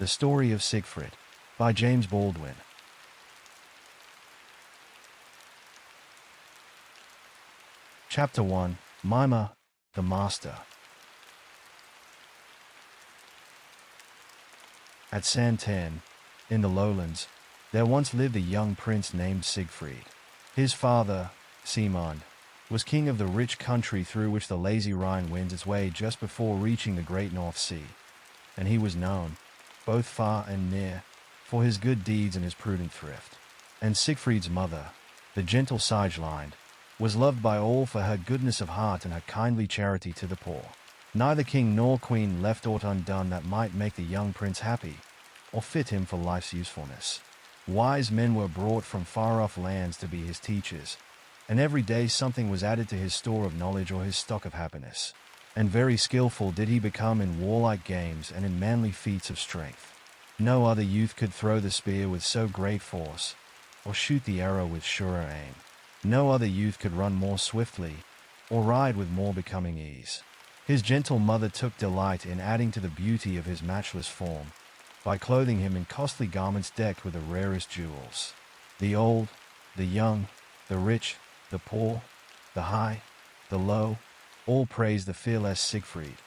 The Story of Sigfried, by James Baldwin. Chapter 1. Mime, the Master. At Santan, in the lowlands, there once lived a young prince named Sigfried. His father, Sigmund, was king of the rich country through which the lazy Rhine winds its way just before reaching the great North Sea, and he was known, both far and near, for his good deeds and his prudent thrift. And Sigfried's mother, the gentle Sigelind, was loved by all for her goodness of heart and her kindly charity to the poor. Neither king nor queen left aught undone that might make the young prince happy, or fit him for life's usefulness. Wise men were brought from far-off lands to be his teachers, and every day something was added to his store of knowledge or his stock of happiness. And very skillful did he become in warlike games and in manly feats of strength. No other youth could throw the spear with so great force, or shoot the arrow with surer aim. No other youth could run more swiftly, or ride with more becoming ease. His gentle mother took delight in adding to the beauty of his matchless form, by clothing him in costly garments decked with the rarest jewels. The old, the young, the rich, the poor, the high, the low, all praised the fearless Sigfried,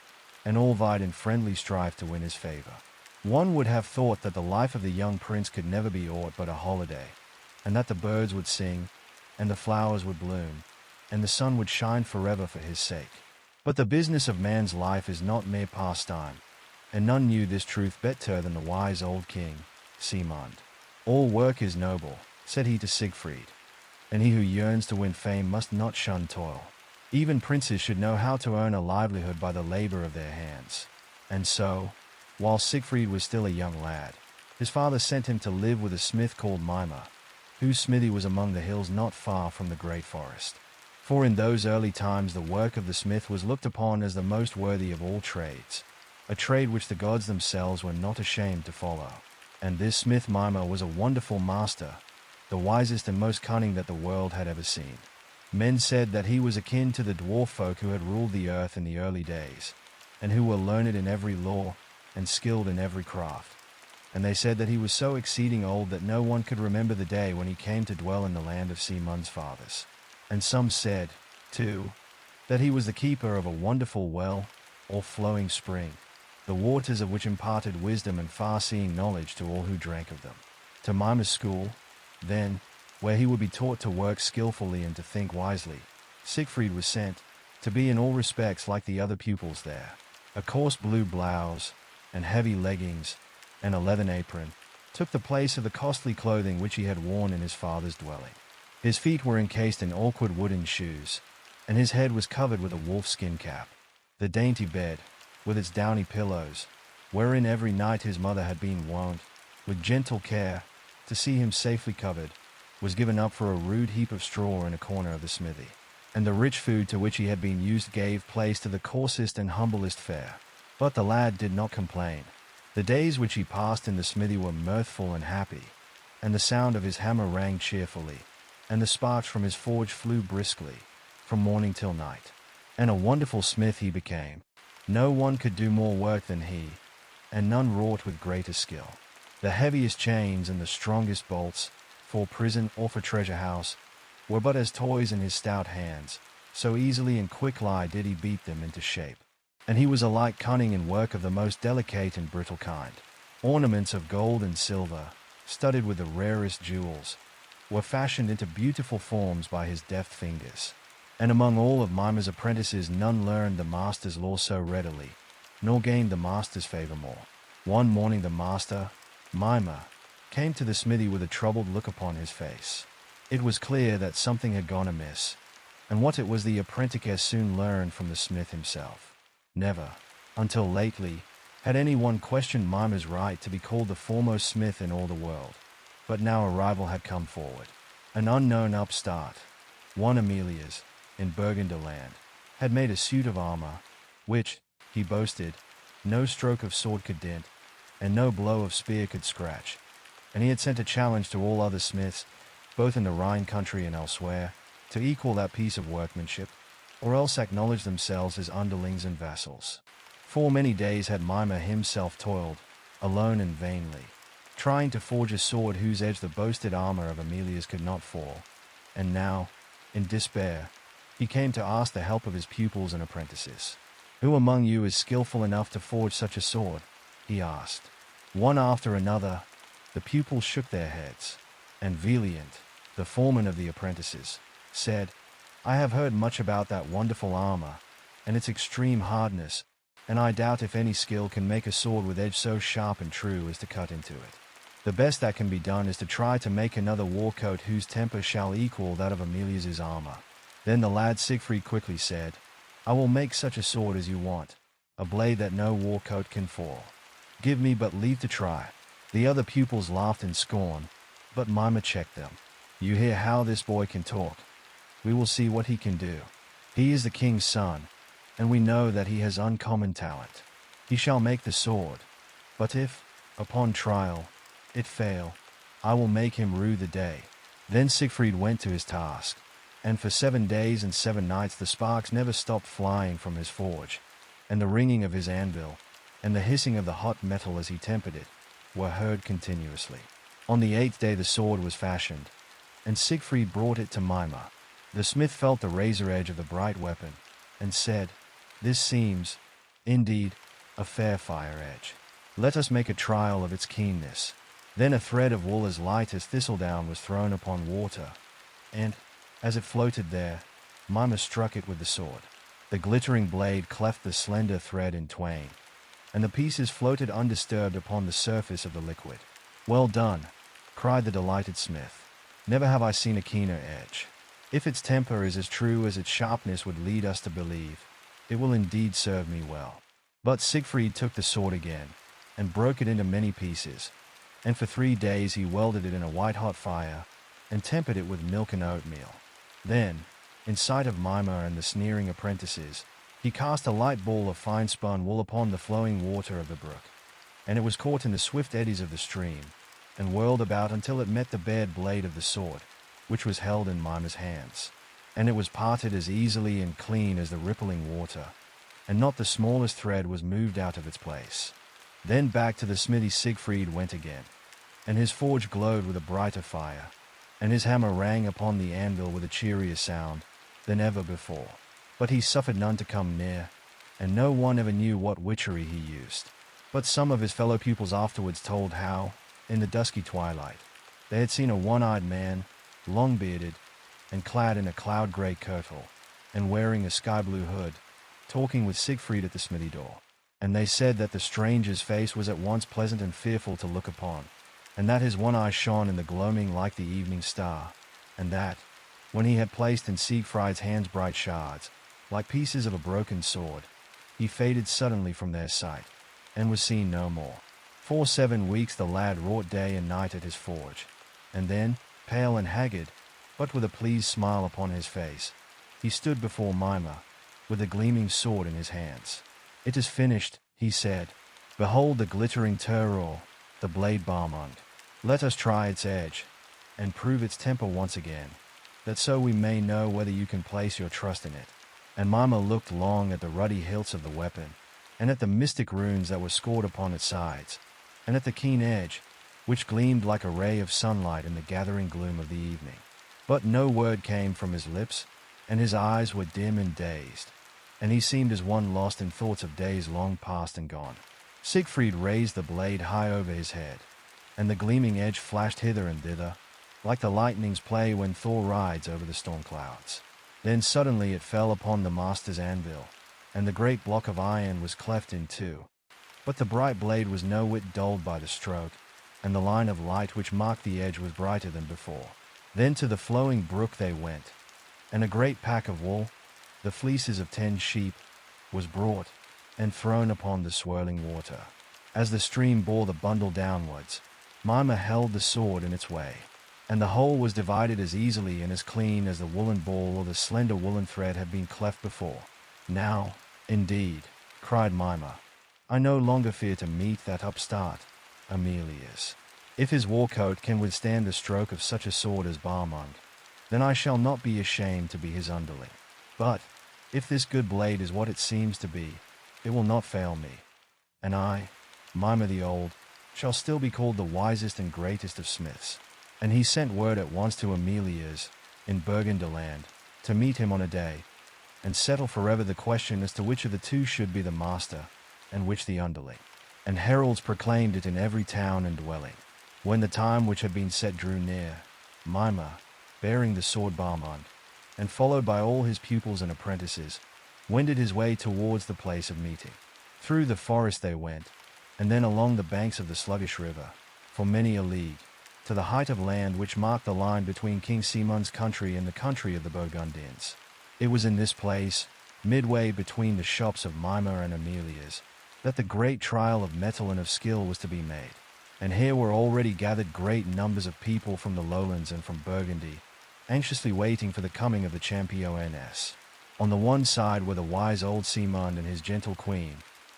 and all vied in friendly strife to win his favor. One would have thought that the life of the young prince could never be aught but a holiday, and that the birds would sing, and the flowers would bloom, and the sun would shine forever for his sake. But the business of man's life is not mere pastime, and none knew this truth better than the wise old king, Sigmund. All work is noble, said he to Sigfried, and he who yearns to win fame must not shun toil. Even princes should know how to earn a livelihood by the labor of their hands. And so, while Sigfried was still a young lad, his father sent him to live with a smith called Mime, whose smithy was among the hills not far from the great forest. For in those early times the work of the smith was looked upon as the most worthy of all trades, a trade which the gods themselves were not ashamed to follow. And this smith Mime was a wonderful master, the wisest and most cunning that the world had ever seen. Men said that he was akin to the dwarf folk who had ruled the earth in the early days, and who were learned in every law and skilled in every craft. And they said that he was so exceeding old that no one could remember the day when he came to dwell in the land of Sigmund's fathers. And some said, too, that he was the keeper of a wonderful well, or flowing spring, the waters of which imparted wisdom and far-seeing knowledge to all who drank of them. To Mime's school, then, where he would be taught to work skillfully and to think wisely, Sigfried was sent, to be in all respects like the other pupils there. A coarse blue blouse, and heavy leggings, and a leathern apron, took the place of the costly clothing which he had worn in his father's dwelling. His feet were encased in awkward wooden shoes, and his head was covered with a wolf-skin cap. The dainty bed, with its downy pillows, wherein every night his mother had been wont, with gentle care, to see him safely covered, was given up for a rude heap of straw in a corner of the smithy. And the rich food to which he had been used gave place to the coarsest and humblest fare. But the lad did not complain. The days which he passed in the smithy were mirthful and happy, and the sound of his hammer rang cheerfully, and the sparks from his forge flew briskly, from morning till night. And a wonderful smith he became. No one could do more work than he, and none wrought with greater skill. The heaviest chains and the strongest bolts, for prison or for treasure house, were but as toys in his stout hands, so easily and quick-lie did he beat them into shape. And he was alike cunning in work of the most delicate and brittle kind. Ornaments of gold and silver, studded with the rarest jewels, were fashioned into beautiful forms by his deft fingers. And among all of Mime's apprentices none learned the master's law so readily, nor gained the master's favor more. One morning the master, Mime, came to the smithy with a troubled look upon his face. It was clear that something had gone amiss, and what it was the apprentice soon learned from the smith himself. Never, until lately, had anyone questioned Mime's right to be called the foremost smith in all the world. But now a rival had come forward. An unknown upstart, one Amelia's, in Burgunderland, had made a suit of armor, which, he boasted, no stroke of sword could dent, and no blow of spear could scratch. And he had sent a challenge to all other smiths, both in the Rhine country and elsewhere, to equal that piece of workmanship, or else acknowledge themselves as underlings and vassals. For many days had Mime himself toiled, alone and vainly, trying to forge a sword whose edge the boasted armor of Amelia's could not fall. And now, in despair, he came to ask the help of his pupils and apprentices. "Who among you is skillful enough to forge such a sword?" he asked. One after another, the pupils shook their heads, and Valiant, the foreman of the apprentices, said, "I have heard much about that wonderful armor, and its extreme hardness, and I doubt if any skill can make a sword with edge so sharp and true as to cut into it. The best that can be done is to try to make another war coat whose temper shall equal that of Amelia's armor." Then the lad Siegfried quickly said, "I will make such a sword as you want, a blade that no war coat can foil. Give me but leave to try." The other pupils laughed in scorn, but Mima checked them. "You hear how this boy can talk. We will see what he can do. He is the king's son, and we know that he has uncommon talent. He shall make the sword, but if, upon trial, it fail, I will make him rue the day." Then Siegfried went to his task, and for 7 days and 7 nights the sparks never stopped flying from his forge, and the ringing of his anvil, and the hissing of the hot metal as he tempered it, were heard continuously. On the 8th day the sword was fashioned, and Siegfried brought it to Mima. The smith felt the razor edge of the bright weapon, and said, "This seems, indeed, a fair fire edge. Let us make a trial of its keenness." Then a thread of wool as light as thistledown was thrown upon water, and, as it floated there, Mima struck it with the sword. The glittering blade cleft the slender thread in twain, and the pieces floated undisturbed upon the surface of the liquid. "Well done," cried the delighted smith. "Never have I seen a keener edge. If its temper is as true as its sharpness would lead us to believe, it will indeed serve me well." But Siegfried took the sword again, and broke it into many pieces, and for 3 days he welded it in a white-hot fire, and tempered it with milk and oatmeal. Then, in sight of Mima and the sneering apprentices, he cast a light ball of fine-spun wool upon the flowing water of the brook, and it was caught in the swift eddies of the stream, and whirled about until it met the bared blade of the sword, which was held in Mima's hands. And it was parted as easily and clean as the rippling water, and not the smallest thread was moved out of its place. Then back to the smithy Siegfried went again, and his forge glowed with a brighter fire, and his hammer rang upon the anvil with a cheerier sound than ever before. But he suffered none to come near, and no one ever knew what witchery he used. But some of his fellow pupils afterwards told how, in the dusky twilight, they had seen a one-eyed man, long-bearded, and clad in a cloud-grey kirtle, and wearing a sky-blue hood, talking with Siegfried at the smithy door. And they said that the stranger's face was at once pleasant and fearful to look upon, and that his one eye shone in the gloaming like the evening star, and that, when he had placed in Siegfried's hands bright shards, like pieces of a broken sword, he faded suddenly from their sight, and was seen no more. For 7 weeks the lad wrought day and night at his forge, and then, pale and haggard, but with a pleased smile upon his face, he stood before Mima, with a gleaming sword in his hands. "It is finished," he said. "Behold the glittering terror, the blade Balmung. Let us try its edge, and prove its temper once again, that so we may know whether you can place your trust in it." And Mima looked long at the ruddy hilts of the weapon, and at the mystic runes that were scored upon its sides, and at the keen edge, which gleamed like a ray of sunlight in the gathering gloom of the evening. But no word came from his lips, and his eyes were dim and dazed, and he seemed as one lost in thoughts of days long past and gone. Siegfried raised the blade high over his head, and the gleaming edge flashed hither and thither, like the lightning's play when Thor rides over the storm clouds. Then suddenly it fell upon the master's anvil, and the great block of iron was cleft in two. But the bright blade was no whit dulled by the stroke, and the line of light which marked the edge was brighter than before. Then to the flowing brook they went, and a great pack of wool, the fleeces of 10 sheep, was brought, and thrown upon the swirling water. As the stream bore the bundle downwards, Mima held the sword in its way, and the whole was divided as easily and as clean as the woolen ball or the slender woolen thread had been cleft before. "Now, indeed," cried Mima, "I no longer fear to meet that upstart, Amelius. If his war coat can withstand the stroke of such a sword as Balmung, then I shall not be ashamed to be his underling. But, if this good blade is what it seems to be, it will not fail me. And I, Mima the old, shall still be called the wisest and greatest of smiths. And he sent word at once to Emilius, in Burgundyland, to meet him on a day, and settle forever the question as to which of the two should be the master, and which the underling. And heralds proclaimed it in every town and dwelling. When the time which had been set drew near, Mimer, bearing the sword Barmond, and followed by all his pupils and apprentices, wended his way towards the place of meeting. Through the forest they went, and then along the banks of the sluggish river, for many a league, to the height of land which marked the line between King Simon's country and the country of the Burgundians. It was in this place, midway between the shops of Mimer and Emilius, that the great trial of mettle and of skill was to be made. And here were already gathered great numbers of people from the lowlands and from Burgundy, anxiously waiting for the coming of the champions. On the one side were the wise old Simon and his gentle queen,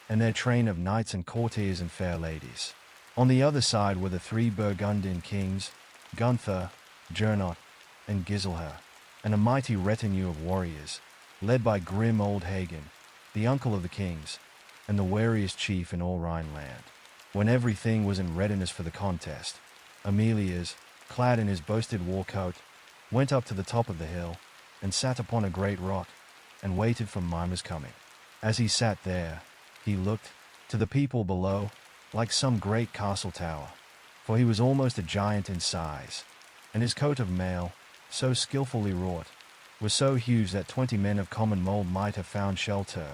and their train of knights and courtiers and fair ladies. On the other side were the three Burgundian kings, Gunther, Gernot, and Giselher, and a mighty retinue of warriors, led by grim old Hagen, the uncle of the kings, and the wariest chief in all Rhineland. When everything was in readiness for the contest, Emilius, clad in his boasted war coat, went up to the top of the hill, and sat upon a great rock, and waited for Mimer's coming. As he sat there, he looked, to the people below, like some great castle tower, for he was almost a giant in size, and his coat of mail, so skillfully wrought, was so huge that 20 men of common mould might have found shelter,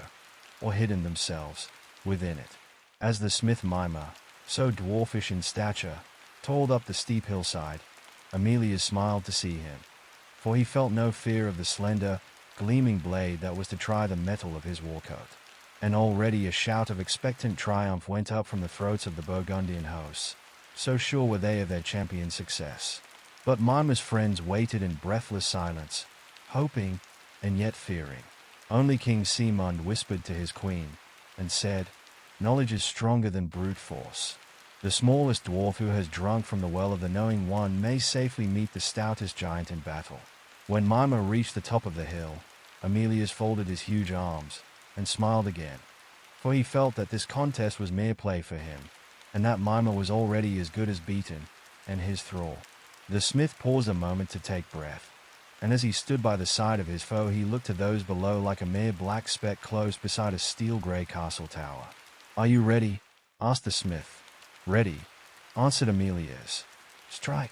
or hidden themselves, within it. As the smith Mimer, so dwarfish in stature, toiled up the steep hillside, Emilius smiled to see him, for he felt no fear of the slender, gleaming blade that was to try the metal of his war-coat. And already a shout of expectant triumph went up from the throats of the Burgundian hosts, so sure were they of their champion's success. But Mimer's friends waited in breathless silence, hoping, and yet fearing. Only King Simon whispered to his queen, and said, "Knowledge is stronger than brute force. The smallest dwarf who has drunk from the well of the knowing one may safely meet the stoutest giant in battle." When Mimer reached the top of the hill, Emilius folded his huge arms, and smiled again, for he felt that this contest was mere play for him, and that Mimer was already as good as beaten, and his thrall. The smith paused a moment to take breath, and as he stood by the side of his foe he looked to those below like a mere black speck close beside a steel-grey castle tower. "Are you ready?" asked the smith. "Ready," answered Emilius. "Strike."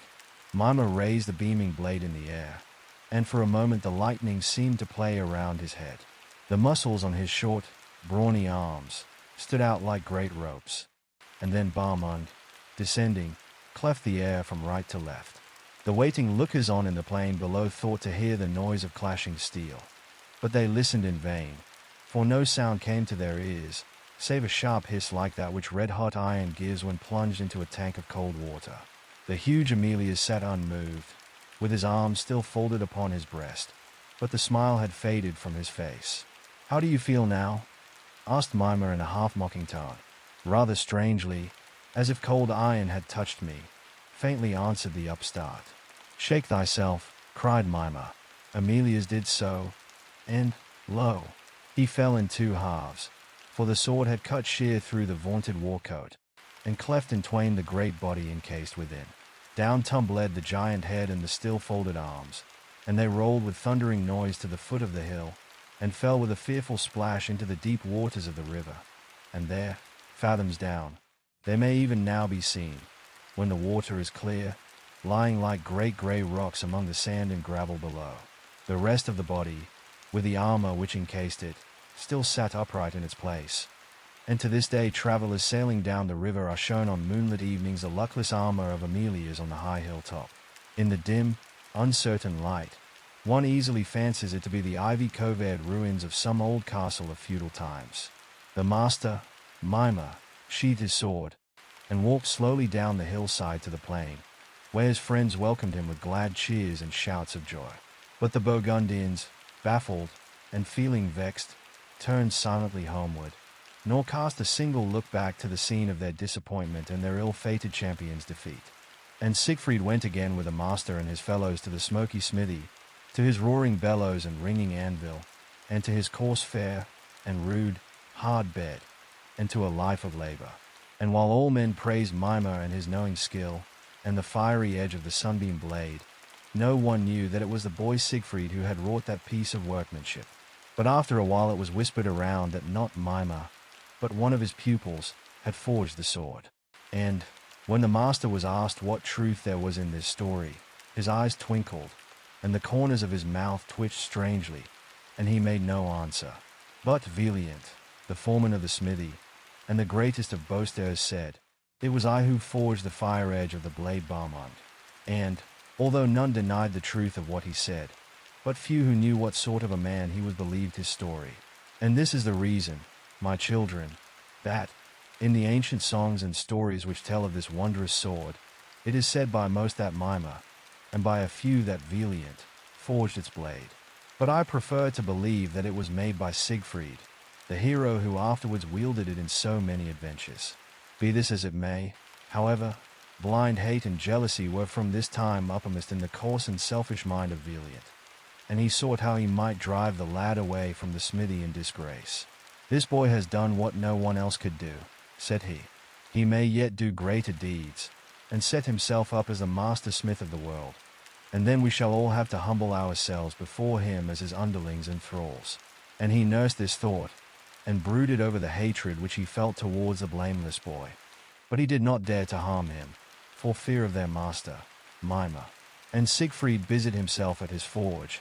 Mimer raised the beaming blade in the air, and for a moment the lightning seemed to play around his head. The muscles on his short, brawny arms stood out like great ropes, and then Barmond, descending, cleft the air from right to left. The waiting lookers-on in the plain below thought to hear the noise of clashing steel, but they listened in vain, for no sound came to their ears, save a sharp hiss like that which red-hot iron gives when plunged into a tank of cold water. The huge Emilius sat unmoved, with his arms still folded upon his breast, but the smile had faded from his face. "How do you feel now?" asked Mimer in a half-mocking tone. "Rather strangely, as if cold iron had touched me," faintly answered the upstart. "Shake thyself," cried Mimer. Emilius did so, and, lo, he fell in two halves, for the sword had cut sheer through the vaunted war-coat, and cleft in twain the great body encased within. Down tumbled the giant head and the still folded arms, and they rolled with thundering noise to the foot of the hill, and fell with a fearful splash into the deep waters of the river. And there, fathoms down, they may even now be seen, when the water is clear, lying like great grey rocks among the sand and gravel below. The rest of the body, with the armor which encased it, still sat upright in its place. And to this day travellers sailing down the river are shown on moonlit evenings the luckless armor of Emilius on the high hilltop. In the dim, uncertain light, one easily fancies it to be the ivy-covered ruins of some old castle of feudal times. The master, Mimer, sheathed his sword, and walked slowly down the hillside to the plain, where his friends welcomed him with glad cheers and shouts of joy. But the Burgundians, baffled, and feeling vexed, turned silently homeward, nor cast a single look back to the scene of their disappointment and their ill-fated champion's defeat. And Sigfried went again with the master and his fellows to the smoky smithy, to his roaring bellows and ringing anvil, and to his coarse fare, and rude, hard bed, and to a life of labor. And while all men praised Mima and his knowing skill, and the fiery edge of the sunbeam blade, no one knew that it was the boy Sigfried who had wrought that piece of workmanship. But after a while it was whispered around that not Mima, but one of his pupils, had forged the sword. And, when the master was asked what truth there was in this story, his eyes twinkled, and the corners of his mouth twitched strangely, and he made no answer. But Valiant, the foreman of the smithy, and the greatest of boasters said, "It was I who forged the fire edge of the blade Barmund." And, although none denied the truth of what he said, but few who knew what sort of a man he was believed his story. And this is the reason, my children, that, in the ancient songs and stories which tell of this wondrous sword, it is said by most that Mima, and by a few that Valiant, forged its blade. But I prefer to believe that it was made by Sigfried, the hero who afterwards wielded it in so many adventures. Be this as it may, however, blind hate and jealousy were from this time uppermost in the coarse and selfish mind of Valiant, and he sought how he might drive the lad away from the smithy in disgrace. "This boy has done what no one else could do," said he. "He may yet do greater deeds, and set himself up as the master smith of the world, and then we shall all have to humble ourselves before him as his underlings and thralls." And he nursed this thought, and brooded over the hatred which he felt towards the blameless boy. But he did not dare to harm him, for fear of their master, Mima. And Siegfried busied himself at his forge,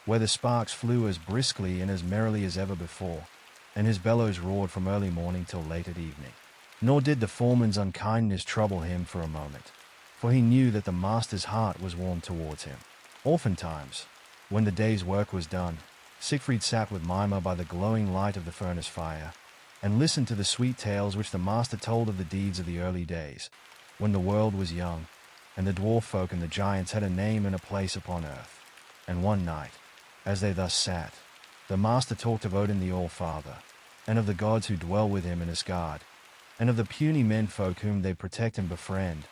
where the sparks flew as briskly and as merrily as ever before, and his bellows roared from early morning till late at evening. Nor did the foreman's unkindness trouble him for a moment, for he knew that the master's heart was warm towards him. Oftentimes, when the day's work was done, Siegfried sat with Mima by the glowing light of the furnace fire, and listened to the sweet tales which the master told of the deeds of the early days, when the world was young, and the dwarf folk and the giants had a name and a place upon earth. And one night, as they thus sat, the master talked of Odin the All-Father, and of the gods who dwell with him in Asgard, and of the puny men-folk whom they protect and befriend,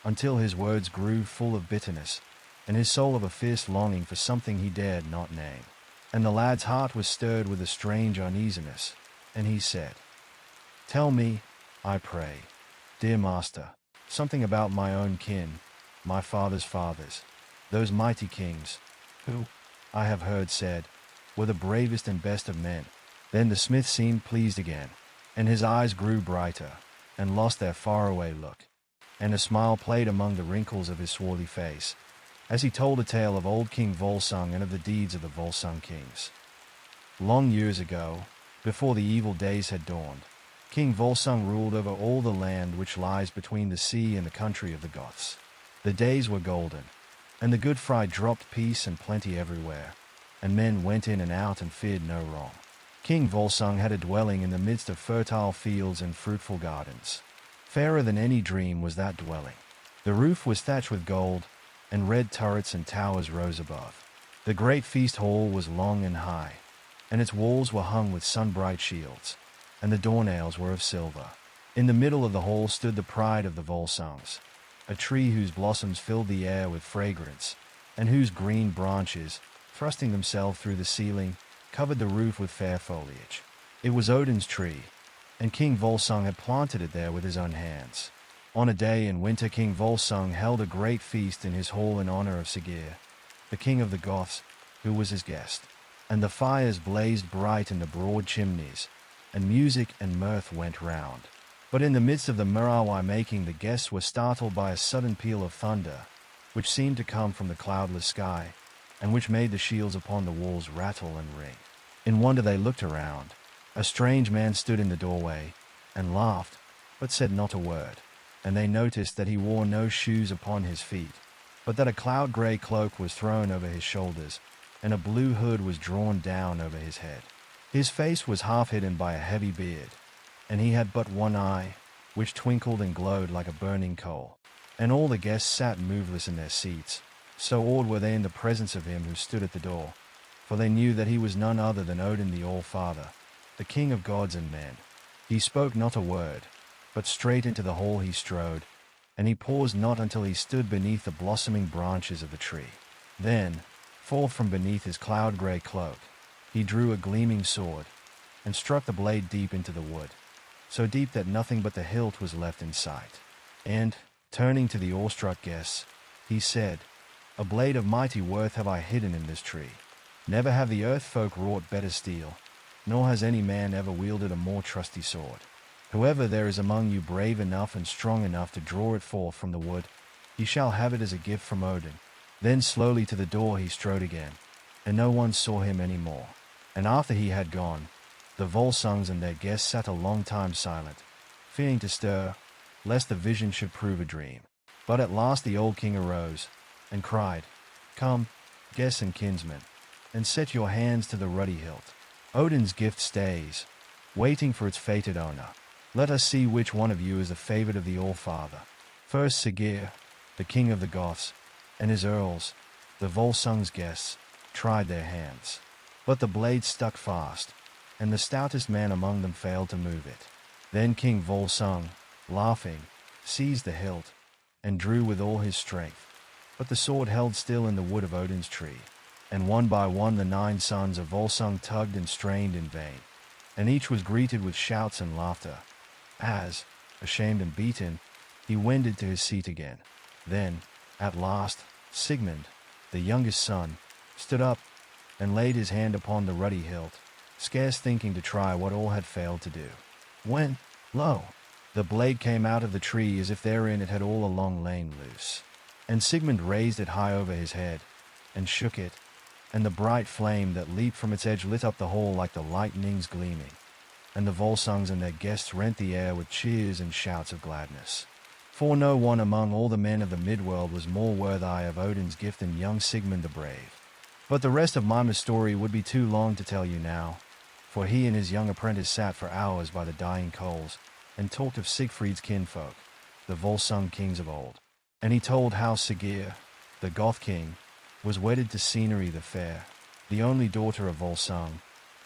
until his words grew full of bitterness, and his soul of a fierce longing for something he dared not name. And the lad's heart was stirred with a strange uneasiness, and he said, "Tell me, I pray, dear master, something about my own kin, my father's fathers, those mighty kings, who, I have heard said, were the bravest and best of men." Then the smith seemed pleased again, and his eyes grew brighter, and lost their faraway look, and a smile played among the wrinkles of his swarthy face, as he told a tale of old King Volsung and of the deeds of the Volsung kings. Long years ago, before the evil days had dawned, King Volsung ruled over all the land which lies between the sea and the country of the Goths. The days were golden, and the good fry dropped peace and plenty everywhere, and men went in and out and feared no wrong. King Volsung had a dwelling in the midst of fertile fields and fruitful gardens. Fairer than any dream was that dwelling. The roof was thatched with gold, and red turrets and towers rose above. The great feast hall was long and high, and its walls were hung with sun-bright shields, and the doornails were of silver. In the middle of the hall stood the pride of the Volsungs, a tree whose blossoms filled the air with fragrance, and whose green branches, thrusting themselves through the ceiling, covered the roof with fair foliage. It was Odin's tree, and King Volsung had planted it there with his own hands. On a day in winter, King Volsung held a great feast in his hall in honor of Sigurd, the king of the Goths, who was his guest. And the fires blazed bright in the broad chimneys, and music and mirth went round. But in the midst of the merry making, the guests were startled by a sudden peal of thunder, which seemed to come from the cloudless sky, and which made the shields upon the walls rattle and ring. In wonder they looked around. A strange man stood in the doorway, and laughed, but said not a word. And they noticed that he wore no shoes upon his feet, but that a cloud-grey cloak was thrown over his shoulders, and a blue hood was drawn down over his head. His face was half hidden by a heavy beard, and he had but one eye, which twinkled and glowed like a burning coal. And all the guests sat moveless in their seats, so awed were they in the presence of him who stood at the door, for they knew that he was none other than Odin the All-Father, the king of gods and men. He spoke not a word, but straight into the hall he strode, and he paused not until he stood beneath the blossoming branches of the tree. Then, forth from beneath his cloud-grey cloak, he drew a gleaming sword, and struck the blade deep into the wood. so deep that nothing but the hilt was left in sight. And, turning to the awestruck guests, he said, "A blade of mighty worth have I hidden in this tree. Never have the earth folk wrought better steel, nor has any man ever wielded a more trusty sword. Whoever there is among you brave enough and strong enough to draw it forth from the wood, he shall have it as a gift from Odin." Then slowly to the door he strode again, and no one saw him any more. And after he had gone, the Volsungs and their guests sat a long time silent, fearing to stir, lest the vision should prove a dream. But at last the old king arose, and cried, "Come, guests and kinsmen, and set your hands to the ruddy hilt. Odin's gift stays, waiting for its fated owner. Let us see which one of you is the favorite of the All-Father." First Siggeir, the king of the Goths, and his earls, the Volsung's guests, tried their hands. But the blade stuck fast, and the stoutest man among them failed to move it. Then King Volsung, laughing, seized the hilt, and drew with all his strength. But the sword held still in the wood of Odin's tree, and one by one the 9 sons of Volsung tugged and strained in vain, and each was greeted with shouts and laughter, as, ashamed and beaten, he wended to his seat again. Then, at last, Sigmund, the youngest son, stood up, and laid his hand upon the ruddy hilt, scarce thinking to try what all had failed to do. When, lo, the blade came out of the tree as if therein it had all along lain loose. And Sigmund raised it high over his head, and shook it, and the bright flame that leaped from its edge lit up the hall like the lightnings gleaming, and the Volsungs and their guests rent the air with cheers and shouts of gladness. For no one among all the men of the midworld was more worthy of Odin's gift than young Sigmund the Brave. But the rest of Mimer's story would be too long to tell you now, for he and his young apprentice sat for hours by the dying coals, and talked of Sigfried's kinfolk, the Volsung kings of old. And he told how Siggeir, the Goth king, was wedded to Scenery the Fair, the only daughter of Volsung,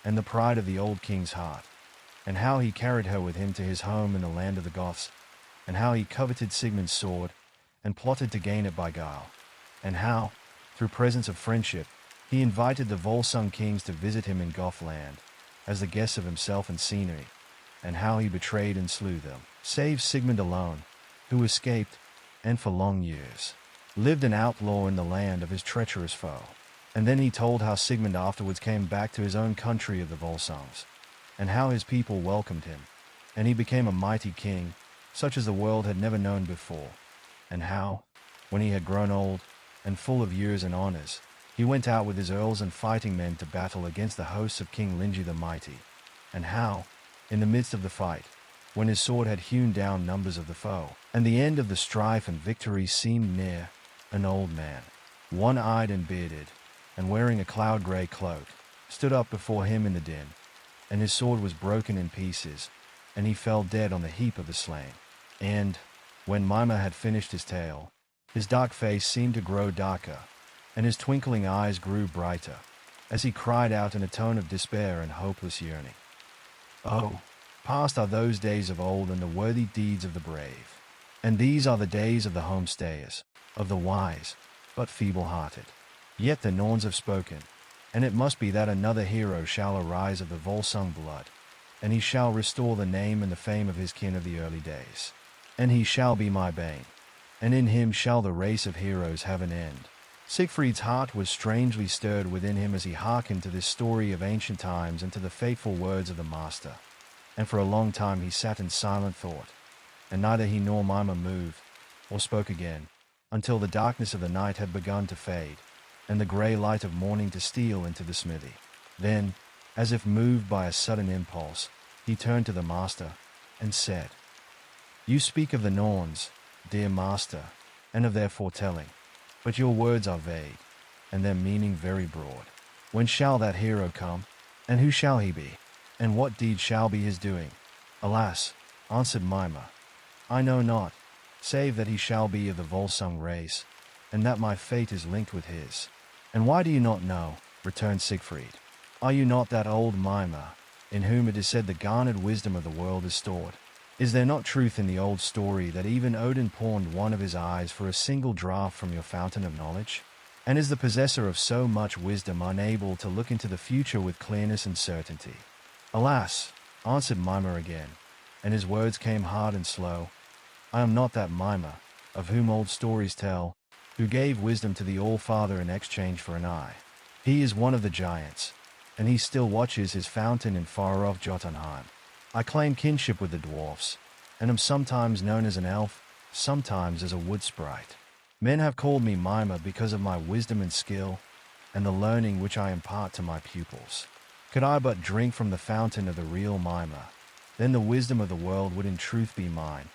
and the pride of the old king's heart, and how he carried her with him to his home in the land of the Goths, and how he coveted Sigmund's sword, and plotted to gain it by guile, and how, through presents of friendship, he invited the Volsung kings to visit him in Gothland, as the guests of himself and Scenery, and how he betrayed and slew them, save Sigmund alone, who escaped, and for long years lived an outlaw in the land of his treacherous foe. And then he told how Sigmund afterwards came back to his own country of the Volsungs, and how his people welcomed him, and he became a mighty king, such as the world had never known before, and how, when he had grown old, and full of years and honors, he went out with his earls and fighting men to battle against the hosts of King Lingi the Mighty, and how, in the midst of the fight, when his sword had hewn down numbers of the foe, and the end of the strife and victory seemed near, an old man, one-eyed and bearded, and wearing a cloud-grey cloak, stood up before him in the din, and his sword was broken in pieces, and he fell dead on the heap of the slain. And, when Mimer had finished his tale, his dark face seemed to grow darker, and his twinkling eyes grew brighter, as he cried out in a tone of despair and hopeless yearning, "Oh, past are those days of old and the worthy deeds of the brave, and these are the days of the homestayers, of the wise, but feeble-hearted. Yet the Norns have spoken, and it must be that another hero shall arise of the Volsung blood, and he shall restore the name and the fame of his kin of the early days. And he shall be my bane, and in him shall the race of heroes have an end." Sigfried's heart was strangely stirred within him as he hearkened to this story of ancient times and to the fateful words of the master, and for a long time he sat in silent thought, and neither he nor Mimer moved, or spoke again, until the darkness of the night had begun to fade, and the grey light of morning to steal into the smithy. Then, as if moved by a sudden impulse, he turned to the master, and said, "You speak of the Norns, dear master, and of their foretelling, but your words are vague, and their meaning very broad. When shall that hero come, and who shall he be, and what deed shall be his doing?" "Alas," answered Mimer, "I know not, save that he shall be of the Volsung race, and that my fate is linked with his." "And why do you not know?" returned Sigfried. "Are you not that old Mimer, in whom it is said the garnered wisdom of the world is stored? Is there not truth in the old story that even Odin pawned one of his eyes for a single draught from your fountain of knowledge? And is the possessor of so much wisdom unable to look into the future with clearness and certainty?" "Alas," answered Mimer again, and his words came hard and slow. I am not that mimer, of whom old stories tell, who gave wisdom to the All-Father in exchange for an eye. He is one of the giants, and he still watches his fountain in far-off Jotunheim. I claim kinship with the dwarfs, and am sometimes known as an elf, sometimes as a wood sprite. Men have called me mimer because of my wisdom and skill, and the learning which I impart to my pupils. Could I but drink from the fountain of the real mimer, then the wisdom of the world would in truth be mine,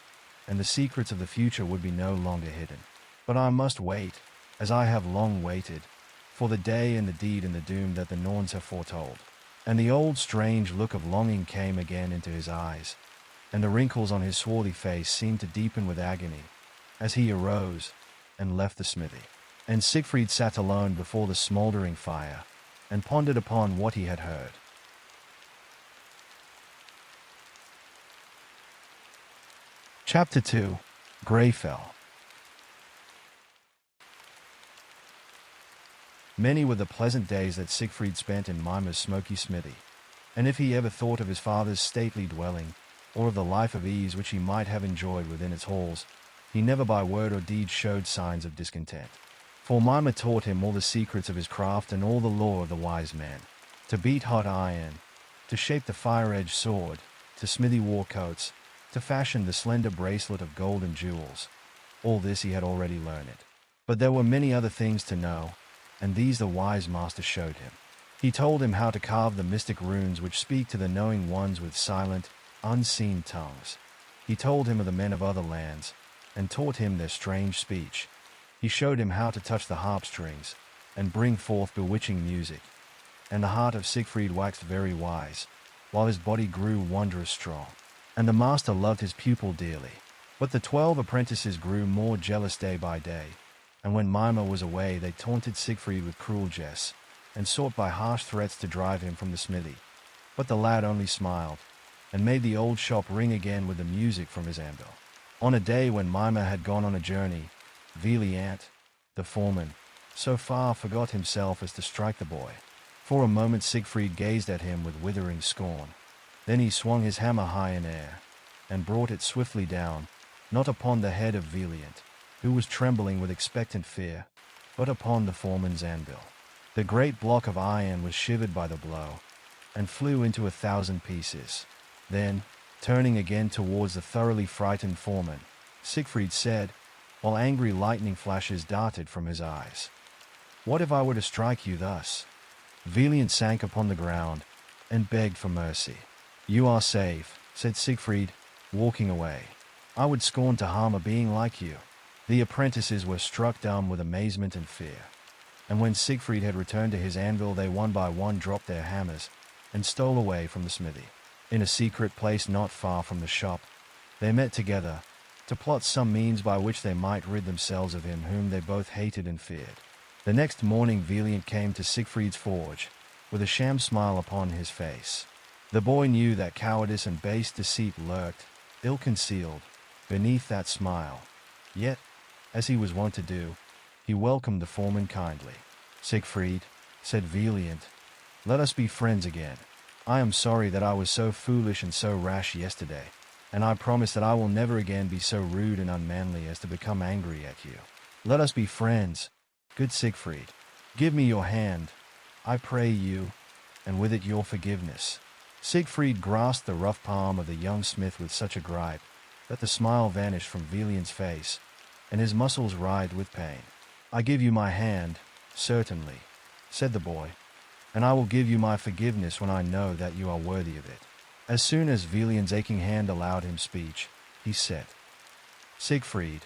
and the secrets of the future would be no longer hidden. But I must wait, as I have long waited, for the day and the deed and the doom that the Norns have foretold. And the old strange look of longing came again into his eyes, and the wrinkles on his swarthy face seemed to deepen with agony, as he arose and left the smithy. And Sigfried sat alone before the smouldering fire, and pondered upon what he had heard. Chapter 2. Greyfell. Many were the pleasant days that Sigfried spent in Mimer's smoky smithy, and if he ever thought of his father's stately dwelling, or of the life of ease which he might have enjoyed within its halls, he never by word or deed showed signs of discontent. For Mimer taught him all the secrets of his craft and all the lore of the wise men, to beat hot iron, to shape the fire-edged sword, to smithy war coats, to fashion the slender bracelet of gold and jewels. All this he had already learned. But there were many other things to know, and these the wise master showed him. He told him how to carve the mystic runes which speak to the knowing ones with silent, unseen tongues. He told him of the men of other lands, and taught him their strange speech. He showed him how to touch the harp strings, and bring forth bewitching music. And the heart of Sigfried waxed very wise, while his body grew wondrous strong. And the master loved his pupil dearly. But the 12 apprentices grew more jealous day by day, and when Mimer was away they taunted Sigfried with cruel jests, and sought by harsh threats to drive him from the smithy. But the lad only smiled, and made the old shop ring again with the music from his anvil. On a day when Mimer had gone on a journey, Valiant, the foreman, so far forgot himself as to strike the boy. For a moment Sigfried gazed at him with withering scorn. Then he swung his hammer high in air, and brought it swiftly down, not upon the head of Valiant, who was trembling with expectant fear, but upon the foreman's anvil. The great block of iron was shivered by the blow, and flew into 1,000 pieces. Then, turning again towards the thoroughly frightened foreman, Sigfried said, while angry lightning flashes darted from his eyes, "What if I were to strike you thus?" Valiant sank upon the ground, and begged for mercy. "You are safe," said Sigfried, walking away. "I would scorn to harm a being like you." The apprentices were struck dumb with amazement and fear, and when Sigfried had returned to his anvil they one by one dropped their hammers, and stole away from the smithy. In a secret place not far from the shop, they met together, to plot some means by which they might rid themselves of him whom they both hated and feared. The next morning Valiant came to Sigfried's forge, with a sham smile upon his face. The boy knew that cowardice and base deceit lurked, ill-concealed, beneath that smile. Yet, as he was wont to do, he welcomed the foreman kindly. "Sigfried," said Valiant, "let us be friends again. I am sorry that I was so foolish and so rash yesterday, and I promise that I will never again be so rude and unmanly as to become angry at you. Let us be friends, good Sigfried. Give me your hand, I pray you, and with it your forgiveness." Sigfried grasped the rough palm of the young smith with such a gripe that the smile vanished from Valiant's face, and his muscles writhed with pain. "I give you my hand, certainly," said the boy, "and I will give you my forgiveness when I know that you are worthy of it." As soon as Valiant's aching hand allowed him speech, he said, "Sigfried,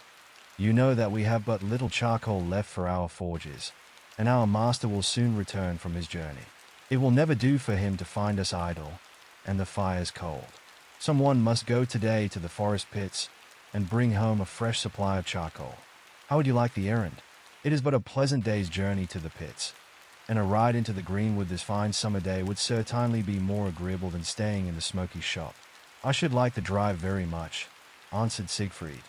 you know that we have but little charcoal left for our forges, and our master will soon return from his journey. It will never do for him to find us idle, and the fires cold. Someone must go today to the forest pits, and bring home a fresh supply of charcoal. How would you like the errand? It is but a pleasant day's journey to the pits, and a ride into the greenwood this fine summer day would certainly be more agreeable than staying in the smoky shop." "I should like the drive very much," answered Sigfried,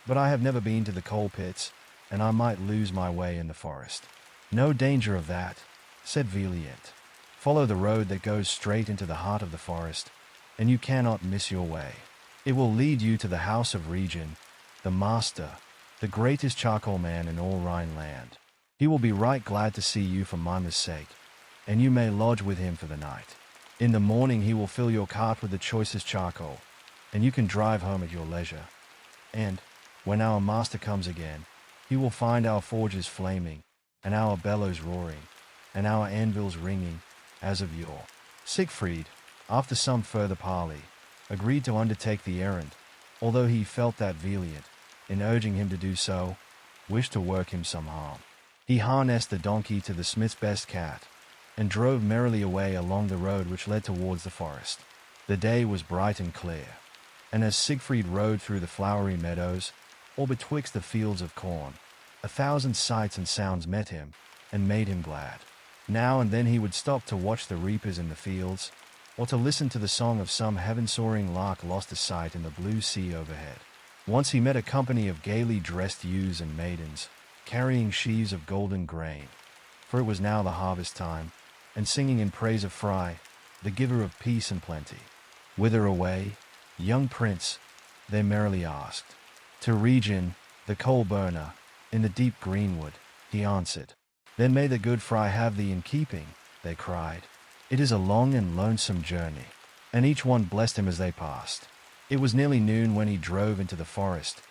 "but I have never been to the coal pits, and I might lose my way in the forest." "No danger of that," said Valiant. "Follow the road that goes straight into the heart of the forest, and you cannot miss your way." It will lead you to the house of Regin, the master, the greatest charcoal man in all Rhineland. He will be right glad to see you for Mimer's sake, and you may lodge with him for the night. In the morning he will fill your cart with the choicest charcoal, and you can drive home at your leisure. And, when our master comes again, he will find our forges flaming, and our bellows roaring, and our anvils ringing, as of yore. Sigfried, after some further parley, agreed to undertake the errand, although he felt that Valiant, in urging him to do so, wished to work him some harm. He harnessed the donkey to the smith's best cat, and drove merrily away along the road which led towards the forest. The day was bright and clear, and as Sigfried rode through the flowery meadows, or betwixt the fields of corn, 1,000 sights and sounds met him, and made him glad. Now and then he would stop to watch the reapers in the fields, or to listen to the song of some heaven-soaring lark lost to sight in the blue sea overhead. Once he met a company of gaily dressed youths and maidens, carrying sheaves of golden grain, for it was now the harvest time, and singing in praise of Fry, the giver of peace and plenty. Whither away, young prince? They merrily asked. To Regin, the coal burner, in the deep greenwood, he answered. Then may the good Fry have thee in keeping, they cried. It is a long and lonesome journey. And each one blessed him as they passed. It was nearly noon when he drove into the forest,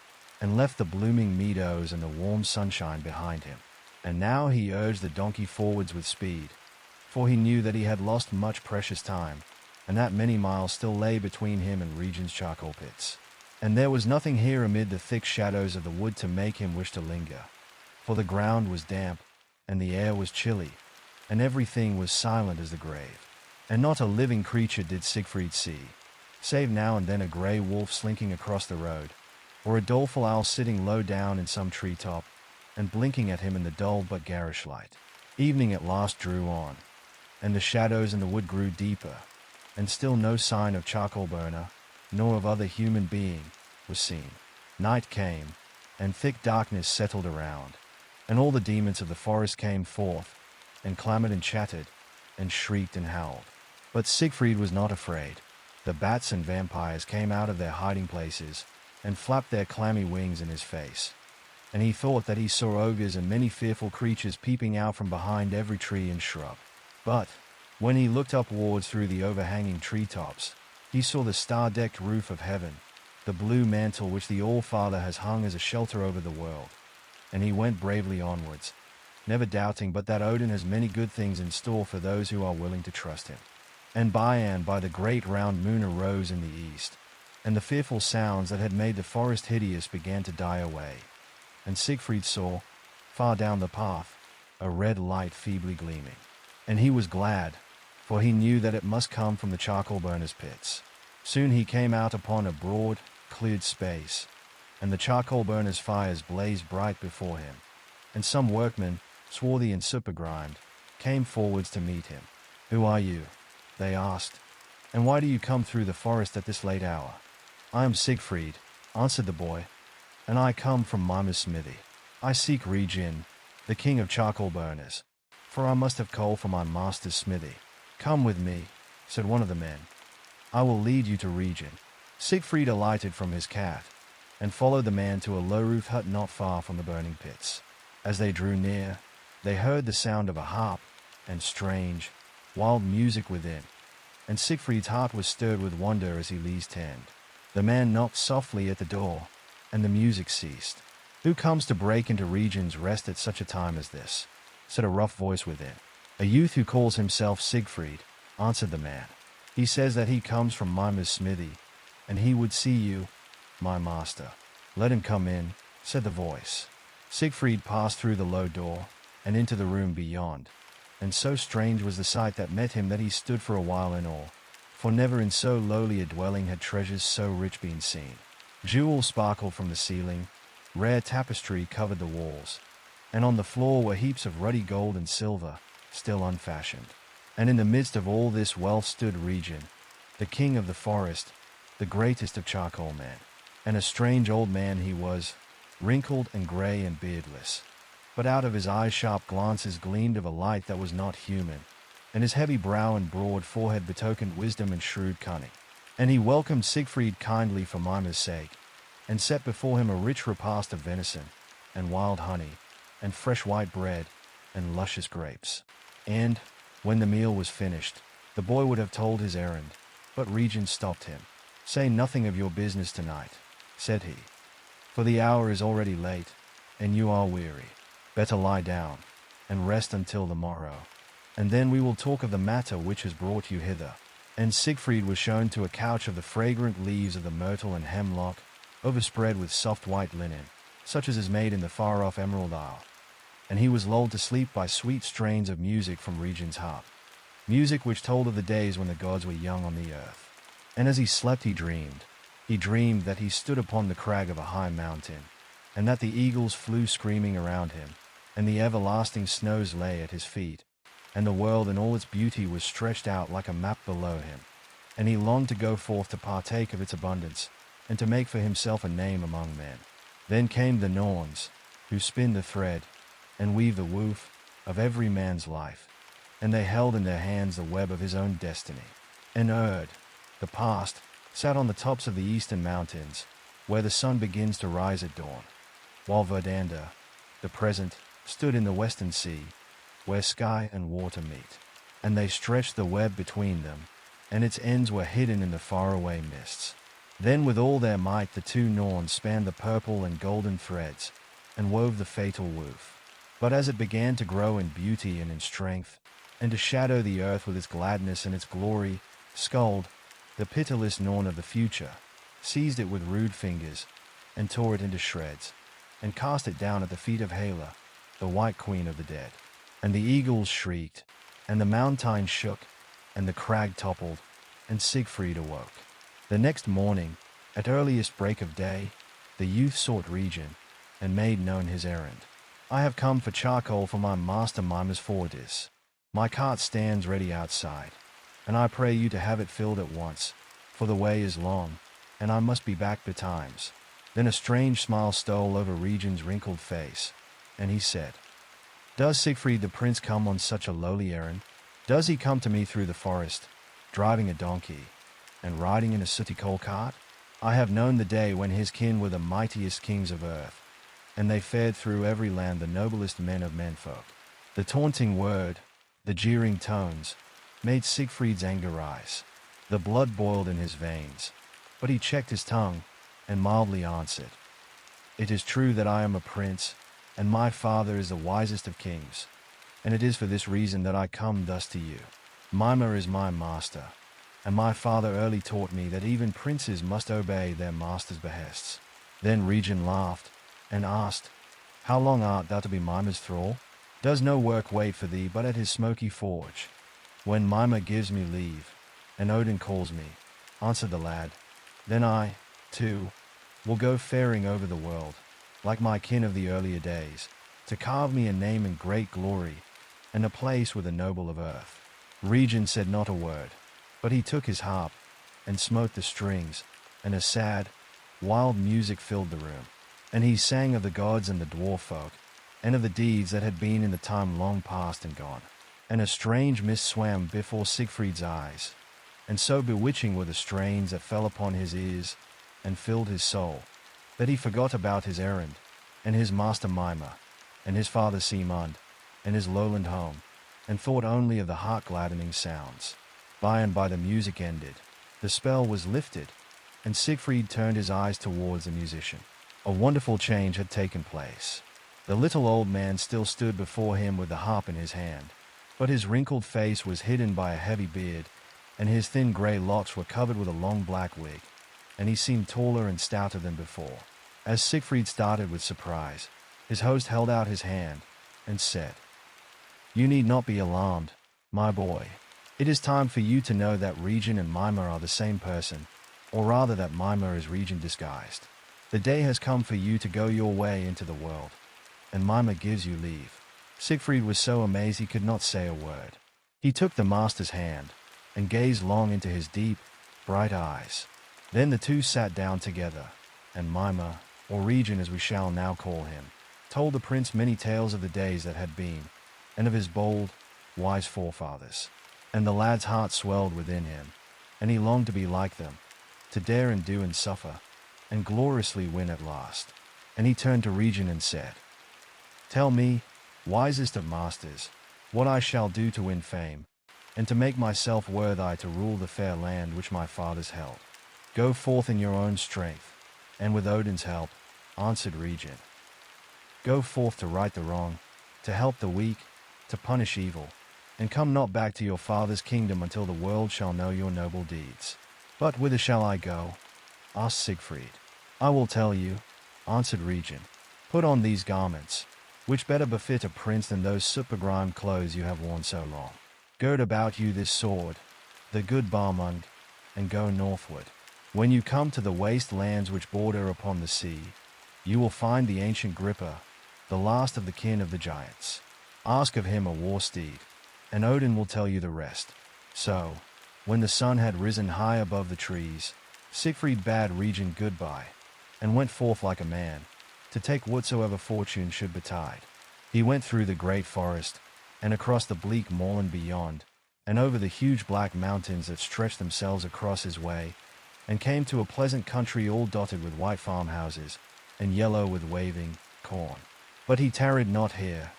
and left the blooming meadows and the warm sunshine behind him. And now he urged the donkey forwards with speed, for he knew that he had lost much precious time, and that many miles still lay between him and Regin's charcoal pits. And there was nothing here amid the thick shadows of the wood to make him wish to linger, for the ground was damp, and the air was chilly, and everything was silent as the grave. And not a living creature did Sigfried see, save now and then a grey wolf slinking across the road, or a doleful owl sitting low down in some tree-top, and blinking at him in the dull but garish light. Evening at last drew on, and the shadows in the wood grew deeper, and still no sign of charcoal burner, nor of other human being, was seen. Night came, and thick darkness settled around, and all the demons of the forest came forth, and clamoured and chattered, and shrieked and howled. But Sigfried was not afraid. The bats and vampires came out of their hiding places, and flapped their clammy wings in his face. And he thought that he saw ogres and many fearful creatures peeping out from behind every tree and shrub. But, when he looked upwards through the overhanging treetops, he saw the star-decked roof of heaven, the blue mantle which the All-Father has hung as a shelter over the world. And he went bravely onwards, never doubting but that Odin has many good things in store for those who are willing to trust him. And by the great round moon arose in the east, and the fearful sounds that had made the forest hideous began to die away. And Sigfried saw, far down the path, a red light feebly gleaming. And he was glad, for he knew that it must come from the charcoal burner's pits. Soon he came out upon a broad, cleared space, and the charcoal burner's fires blazed bright before him, and some workmen, swarthy and soot-begrimed, came forwards to meet him. "Who are you?" they asked, "and why do you come through the forest at this late hour?" "I am Sigfried," answered the boy, "and I come from Mimer's smithy. I seek Regin, the king of charcoal burners, for I must have coal for my master's smithy." "Come with me," said one of the men. "I will lead you to Regin." Sigfried alighted from his cat, and followed the man to a low-roofed hut not far from the burning pits. As they drew near, they heard the sound of a harp, and strange, wild music within, and Sigfried's heart was stirred with wonder as he leased hand. The man knocked softly at the door, and the music ceased. "Who comes to break into Regin's rest at such a time as this?" said a rough voice within. "A youth who calls himself Sigfried," answered the man. "He says that he comes from Mimer's smithy, and he would see you, my master." "Let him come in," said the voice. Sigfried passed through the low door, and into the room beyond, and so strange was the sight that met him that he stood for a while in awe, for never in so lowly a dwelling had treasures so rich been seen. Jewels sparkled from the ceiling, rare tapestry covered the walls, and on the floor were heaps of ruddy gold and silver, still unfashioned. And in the midst of all this wealth stood Regin, the king of the forest, the greatest of charcoal men. And a strange old man he was, wrinkled and grey and beardless. But out of his eyes sharp glances gleamed of a light that was not human, and his heavy brow and broad forehead betokened wisdom and shrewd cunning. And he welcomed Sigfried kindly for Mimer's sake, and set before him a rich repast of venison, and wild honey, and fresh white bread, and luscious grapes. And, when the meal was finished, the boy would have told his errand, but Regin stopped him. "Say nothing of your business tonight," said he, "for the hour is already late, and you are weary. Better lie down, and rest until the morrow, and then we will talk of the matter which has brought you hither." And Sigfried was shown to a couch of the fragrant leaves of the myrtle and hemlock, overspread with soft white linen, such as is made in the far-off Emerald Isle. And he was lulled to sleep by sweet strains of music from Regin's harp, music which told of the days when the gods were young on the earth. And as he slept he dreamed that he stood upon the crag of a high mountain, and that the eagles flew screaming around him, and the everlasting snows lay at his feet, and the world in all its beauty was stretched out like a map below him. And he longed to go forth to partake of its abundance, and to make for himself a name among men. Then came the Norns, who spin the thread, and weave the woof, of every man's life, and they held in their hands the web of his own destiny. And Erd, the past, sat on the tops of the eastern mountains, where the sun begins to rise at dawn, while Verdanda, the present, stood in the western sea, where sky and water meet. And they stretched the web between them, and its ends were hidden in the faraway mists. Then with all their might the two Norns spanned the purple and golden threads, and wove the fatal woof. But as it began to grow in beauty and in strength, and to shadow the earth with its gladness and its glory, Skuld, the pitiless Norn of the future, seized it with rude fingers, and tore it into shreds, and cast it down at the feet of Hela, the White Queen of the dead. And the eagles shrieked, and the mountain shook, and the crag toppled, and Sigfried awoke. The next morning, at earliest break of day, the youth sought Regin, and made known his errand. "I have come for charcoal for my master Mimer's fordice. My cart stands ready outside, and I pray you to have it filled at once, for the way is long, and I must be back betimes." Then a strange smile stole over Regin's wrinkled face, and he said, "Does Sigfried the prince come on such a lowly errand? Does he come to me through the forest, driving a donkey, and riding in a sooty coal cart? I have known the day when his kin were the mightiest kings of earth, and they fared through every land the noblest men of menfolk." The taunting word, the jeering tones, made Sigfried's anger rise. The blood boiled in his veins, but he checked his tongue, and mildly answered, "It is true that I am a prince, and my father is the wisest of kings, and it is for this reason that I come thus to you. Mimer is my master, and my father early taught me that even princes must obey their master's behests." Then Regin laughed, and asked, "How long art thou to be Mimer's thrall? Does no work wait for thee but at his smoky forge?" "When Mimer gives me leave, and Odin calls me," answered the lad, "then I, too, will go faring over the world, like my kin of the earlier days, to carve me a name in great glory, and a place with the noble of earth." Regin said not a word, but he took his harp, and smote the strings, and a sad, wild music filled the room. And he sang of the gods and the dwarf folk, and of the deeds that had been in the time long past and gone. And a strange mist swam before Sigfried's eyes, and so bewitching were the strains that fell upon his ears, and filled his soul, that he forgot about his errand, and his master Mimer, and his father Simund, and his lowland home, and thought only of the heart-gladdening sounds. By and by the music ended, the spell was lifted, and Sigfried turned his eyes towards the musician. A wonderful change had taken place. The little old man still stood before him with the harp in his hand, but his wrinkled face was hidden by a heavy beard, and his thin grey locks were covered with a long black wig, and he seemed taller and stouter than before. As Sigfried started with surprise, his host held out his hand, and said, "You need not be alarmed, my boy. It is time for you to know that Regin and Mimer are the same person, or rather that Mimer is Regin disguised. The day has come for you to go your way into the world, and Mimer gives you leave." Sigfried was so amazed he could not say a word. He took the master's hand, and gazed long into his deep, bright eyes. Then the two sat down together, and Mimer, or Regin as we shall now call him, told the prince many tales of the days that had been, and of his bold, wise forefathers. And the lad's heart swelled within him, and he longed to be like them, to dare and do and suffer, and gloriously win at last. And he turned to Regin and said, Tell me, wisest of masters, what I shall do to win fame, and to make myself worthy to rule the fair land which my fathers held. Go forth in your own strength, and with Odin's help, answered Regin. Go forth to right the wrong, to help the weak, to punish evil, and come not back to your father's kingdom until the world shall know your noble deeds. But whither shall I go? Asked Sigfried. I will tell you, answered Regin. Put on these garments, which better befit a prince than those soot-begrimed clothes you have worn so long. Gird about you this sword, the good Barmund, and go northward. When you come to the waste lands which border upon the sea, you will find the ancient Gripper, the last of the kin of the giants. Ask of him a war steed, and Odin will tell you the rest. So, when the sun had risen high above the trees, Sigfried bade Regin goodbye, and went forth like a man, to take whatsoever fortune should betide. He went through the great forest, and across the bleak moorland beyond, and over the huge black mountains that stretched themselves across his way, and came to a pleasant country all dotted with white farmhouses, and yellow with waving corn. But he tarried not here,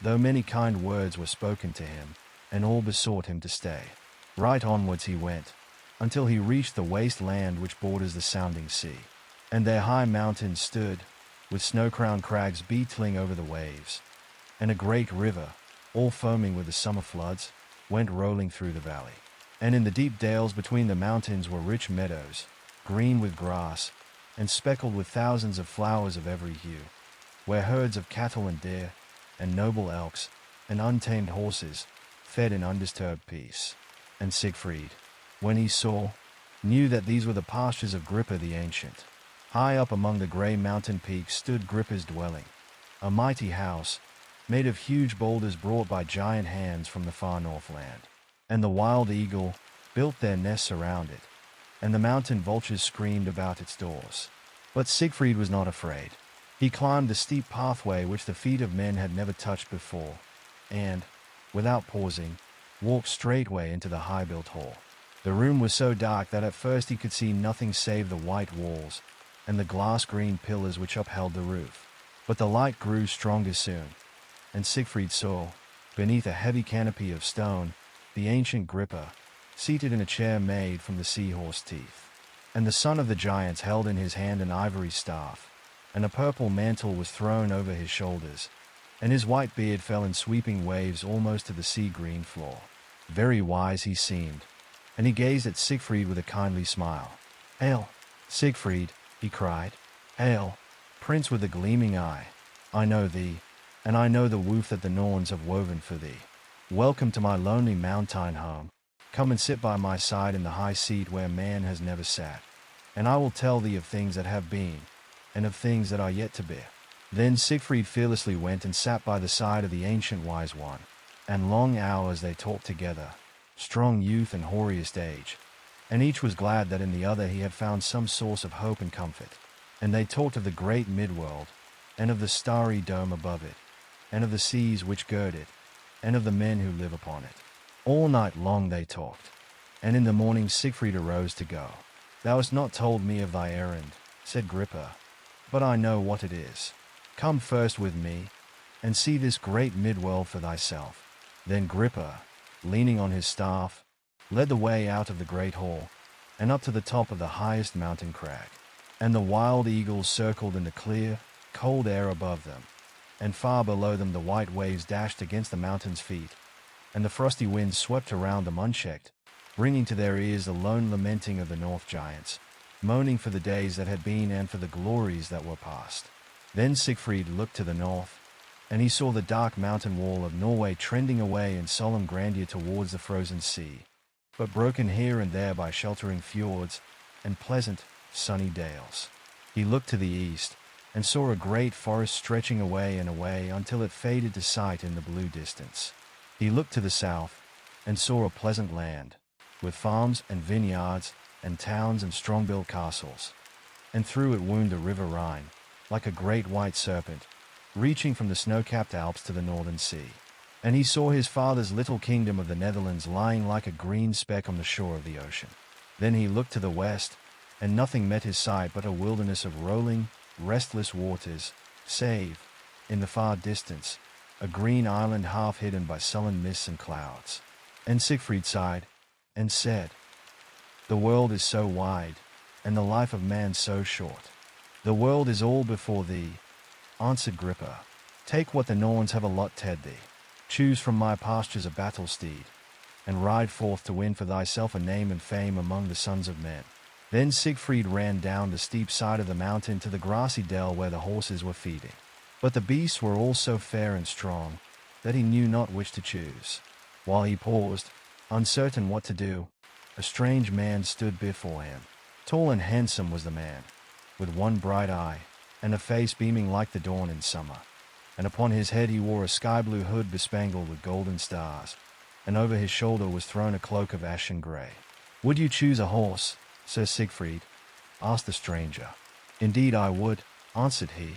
though many kind words were spoken to him, and all besought him to stay. Right onwards he went, until he reached the waste land which borders the sounding sea. And there high mountains stood, with snow-crowned crags beetling over the waves, and a great river, all foaming with the summer floods, went rolling through the valley. And in the deep dales between the mountains were rich meadows, green with grass, and speckled with thousands of flowers of every hue, where herds of cattle and deer, and noble elks, and untamed horses, fed in undisturbed peace. And Sigfried, when he saw, knew that these were the pastures of Gripper the Ancient. High up among the grey mountain peaks stood Gripper's dwelling, a mighty house, made of huge boulders brought by giant hands from the far northland. And the wild eagle built their nests around it, and the mountain vultures screamed about its doors. But Sigfried was not afraid. He climbed the steep pathway which the feet of men had never touched before, and, without pausing, walked straightway into the high-built hall. The room was so dark that at first he could see nothing save the white walls and the glass-green pillars which upheld the roof. But the light grew stronger soon, and Sigfried saw, beneath a heavy canopy of stone, the ancient Gripper, seated in a chair made from the seahorse teeth. And the son of the giants held in his hand an ivory staff, and a purple mantle was thrown over his shoulders, and his white beard fell in sweeping waves almost to the sea-green floor. Very wise he seemed, and he gazed at Sigfried with a kindly smile. "Hail, Sigfried," he cried. "Hail, prince with a gleaming eye. I know thee, and I know the woof that the Norns have woven for thee. Welcome to my lonely mountain home. Come and sit by my side in the high seat where man has never sat, and I will tell thee of things that have been, and of things that are yet to be." Then Sigfried fearlessly went and sat by the side of the ancient wise one, and long hours they talked together, strong youth and hoariest age, and each was glad that in the other he had found some source of hope and comfort. And they talked of the great midworld, and of the starry dome above it, and of the seas which gird it, and of the men who live upon it. All night long they talked, and in the morning Sigfried arose to go. "Thou hast not told me of thy errand," said Gripper, "but I know what it is. Come first with me, and see this great midworld for thyself." Then Gripper, leaning on his staff, led the way out of the great hall, and up to the top of the highest mountain crag. And the wild eagles circled in the clear, cold air above them, and far below them the white waves dashed against the mountain's feet, and the frosty winds swept around them unchecked, bringing to their ears the lone lamenting of the North giants, moaning for the days that had been and for the glories that were past. Then Sigfried looked to the north, and he saw the dark mountain wall of Norway trending away in solemn grandeur towards the frozen sea, but broken here and there by sheltering fjords and pleasant, sunny dales. He looked to the east, and saw a great forest stretching away and away until it faded to sight in the blue distance. He looked to the south, and saw a pleasant land, with farms and vineyards and towns and strong-built castles, and through it wound the river Rhine, like a great white serpent, reaching from the snow-capped Alps to the northern sea. And he saw his father's little kingdom of the Netherlands lying like a green speck on the shore of the ocean. Then he looked to the west, and nothing met his sight but a wilderness of rolling, restless waters, save, in the far distance, a green island half hidden by sullen mists and clouds. And Sigfried sighed, and said, "The world is so wide, and the life of man so short." "The world is all before thee," answered Grippa. "Take what the Norns have allotted thee. Choose from my pastures a battle steed, and ride forth to win for thyself a name and fame among the sons of men." Then Sigfried ran down the steep side of the mountain to the grassy dell where the horses were feeding. But the beasts were all so fair and strong that he knew not which to choose. While he paused, uncertain what to do, a strange man stood before him. Tall and handsome was the man, with one bright eye, and a face beaming like the dawn in summer. And upon his head he wore a sky-blue hood bespangled with golden stars, and over his shoulder was thrown a cloak of ashen grey. "Would you choose a horse, Sir Sigfried?" asked the stranger. "Indeed I would," answered he,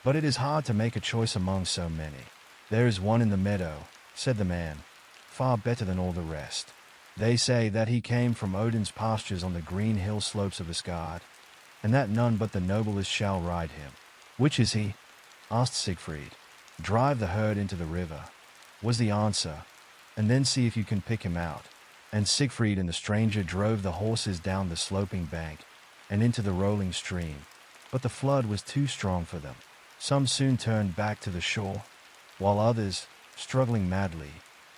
"but it is hard to make a choice among so many." "There is one in the meadow," said the man, "far better than all the rest. They say that he came from Odin's pastures on the green hill slopes of Asgard, and that none but the noblest shall ride him." "Which is he?" asked Sigfried. "Drive the herd into the river," was the answer, "and then see if you can pick him out." And Sigfried and the stranger drove the horses down the sloping bank and into the rolling stream, but the flood was too strong for them. Some soon turned back to the shore, while others, struggling madly,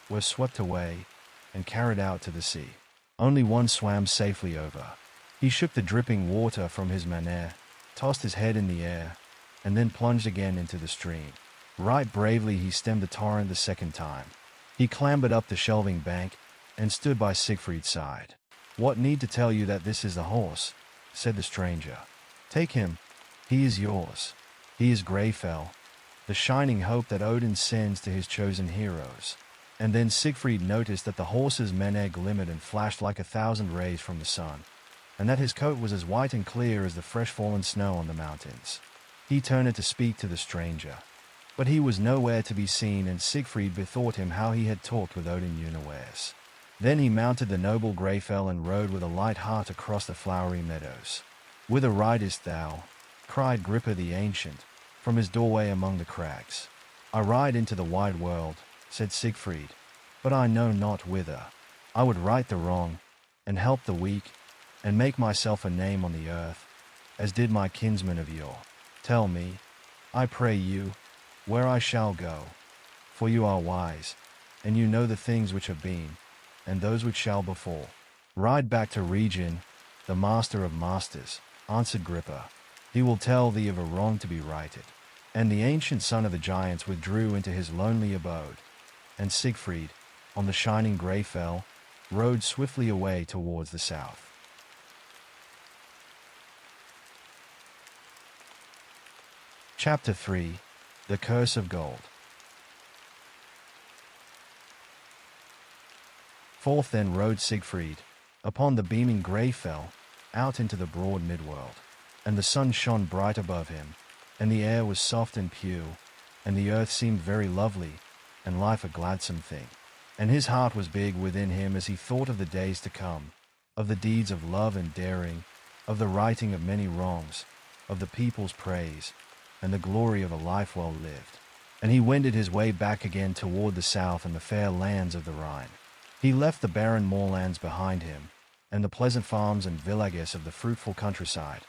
were swept away and carried out to the sea. Only one swam safely over. He shook the dripping water from his menere, tossed his head in the air, and then plunged again into the stream. Right bravely he stemmed the torrent the second time. He clambered up the shelving bank and stood by Sigfried's side. "What need to tell you that this is the horse?" said the stranger. "Take him. He is yours. He is Greyfell, the shining hope that Odin sends to his chosen heroes." And then Sigfried noticed that the horse's menere glimmered and flashed like 1,000 rays from the sun, and that his coat was as white and clear as the fresh-fallen snow on the mountains. He turned to speak to the stranger, but he was nowhere to be seen, and Sigfried bethought him how he had talked with Odin unawares. Then he mounted the noble Greyfell and rode with a light heart across the flowery meadows. "Whither ridest thou?" cried Grippa the Ancient, from his doorway among the crags. "I ride into the wide world," said Sigfried, "but I know not whither. I would right the wrong, and help the weak, and make myself a name on the earth, as did my kinsmen of yore. Tell me, I pray you, where I shall go, for you are wise, and you know the things which have been, and those which shall befall." "Ride back to Regin, the master of masters," answered Grippa. "He will tell thee of a wrong to be righted." And the ancient son of the giants withdrew into his lonely abode, and Sigfried, on the shining Greyfell, rode swiftly away towards the south. Chapter 3: The Curse of Gold. Forth then rode Sigfried, upon the beaming Greyfell, out into the broad midworld. And the sun shone bright above him, and the air was soft and pure, and the earth seemed very lovely, and life a gladsome thing. And his heart was big within him as he thought of the days to come, of the deeds of love and daring, of the righting of many wrongs, of the people's praise, and the glory of a life well lived. And he wended his way back again toward the south and the fair lands of the Rhine. He left the barren moorlands behind him, and the pleasant farms and villages of the fruitful countryside,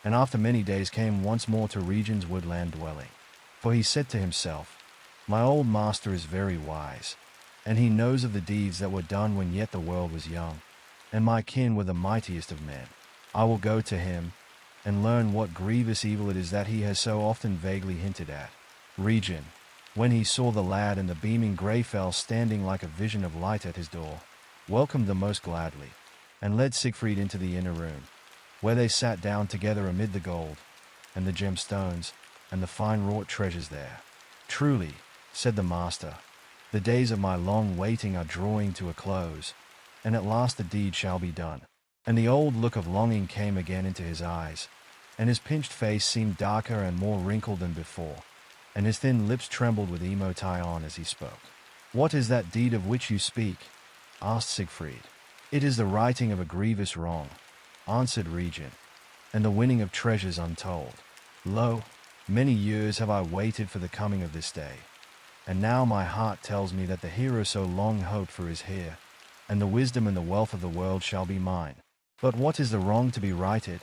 and after many days came once more to Regin's woodland dwelling. For he said to himself, "My old master is very wise, and he knows of the deeds that were done when yet the world was young, and my kin were the mightiest of men. I will go to him, and learn what grievous evil it is that he has so often vaguely hinted at." Regin, when he saw the lad in the beaming Greyfell standing like a vision of light at his door, welcomed them most gladly, and led Sigfried into the inner room, where they sat down together amid the gold, and the gemstones, and the fine-wrought treasures there. "Truly," said the master, "the days of my long waiting are drawing to a close, and at last the deed shall be done." And the old look of longing came again into his eyes, and his pinched face seemed darker and more wrinkled than before, and his thin lips trembled with emotion as he spoke. "What is that deed of which you speak?" asked Sigfried. "It is the righting of a grievous wrong," answered Regin. and the winning of treasures untold. Lo, many years have I waited for the coming of this day, and now my heart tells me that the hero so long hoped for is here, and the wisdom and the wealth of the world shall be mine. But what is the wrong to be righted?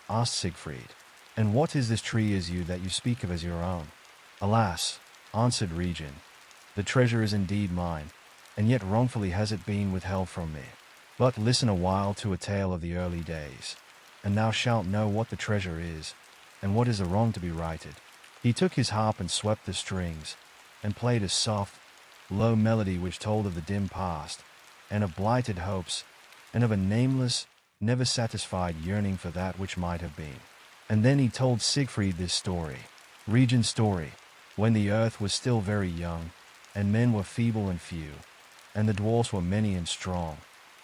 Asked Sigfried. And what is this tree as you that you speak of as your own? Alas, answered Regin, the treasure is indeed mine, and yet wrongfully has it been withheld from me. But listen a while to a tale of the early days, and thou shalt know what the treasure is, and what is the wrong to be righted. He took his harp and swept the strings, and played a soft, low melody which told of the dim past, and of blighted hopes, and of a nameless, never satisfied yearning for that which might have been. And then he told Sigfried this story, Regin's story, when the earth was still very young, and men were feeble and few, and the dwarfs were many and strong.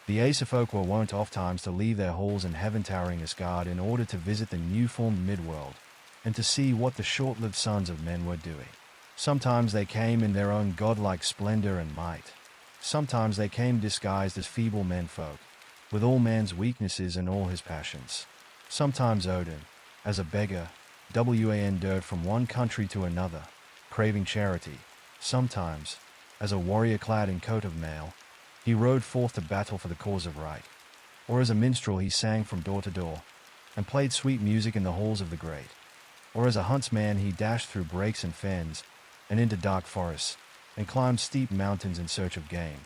The Aesirfolk were wont ofttimes to leave their halls in heaven-towering Asgard in order to visit the new-formed midworld, and to see what the short-lived sons of men were doing. Sometimes they came in their own godlike splendor and might. Sometimes they came disguised as feeble menfolk, with all man's weaknesses and all his passions. Sometimes Odin, as a beggar, wandered from one country to another, craving charity. Sometimes, as a warrior clad in coat of mail, he rode forth to battle for the cause of right. Or as a minstrel he sang from door to door, and played sweet music in the halls of the great. Or as a huntsman he dashed through brakes and fens, and into dark forests, and climbed steep mountains in search of game.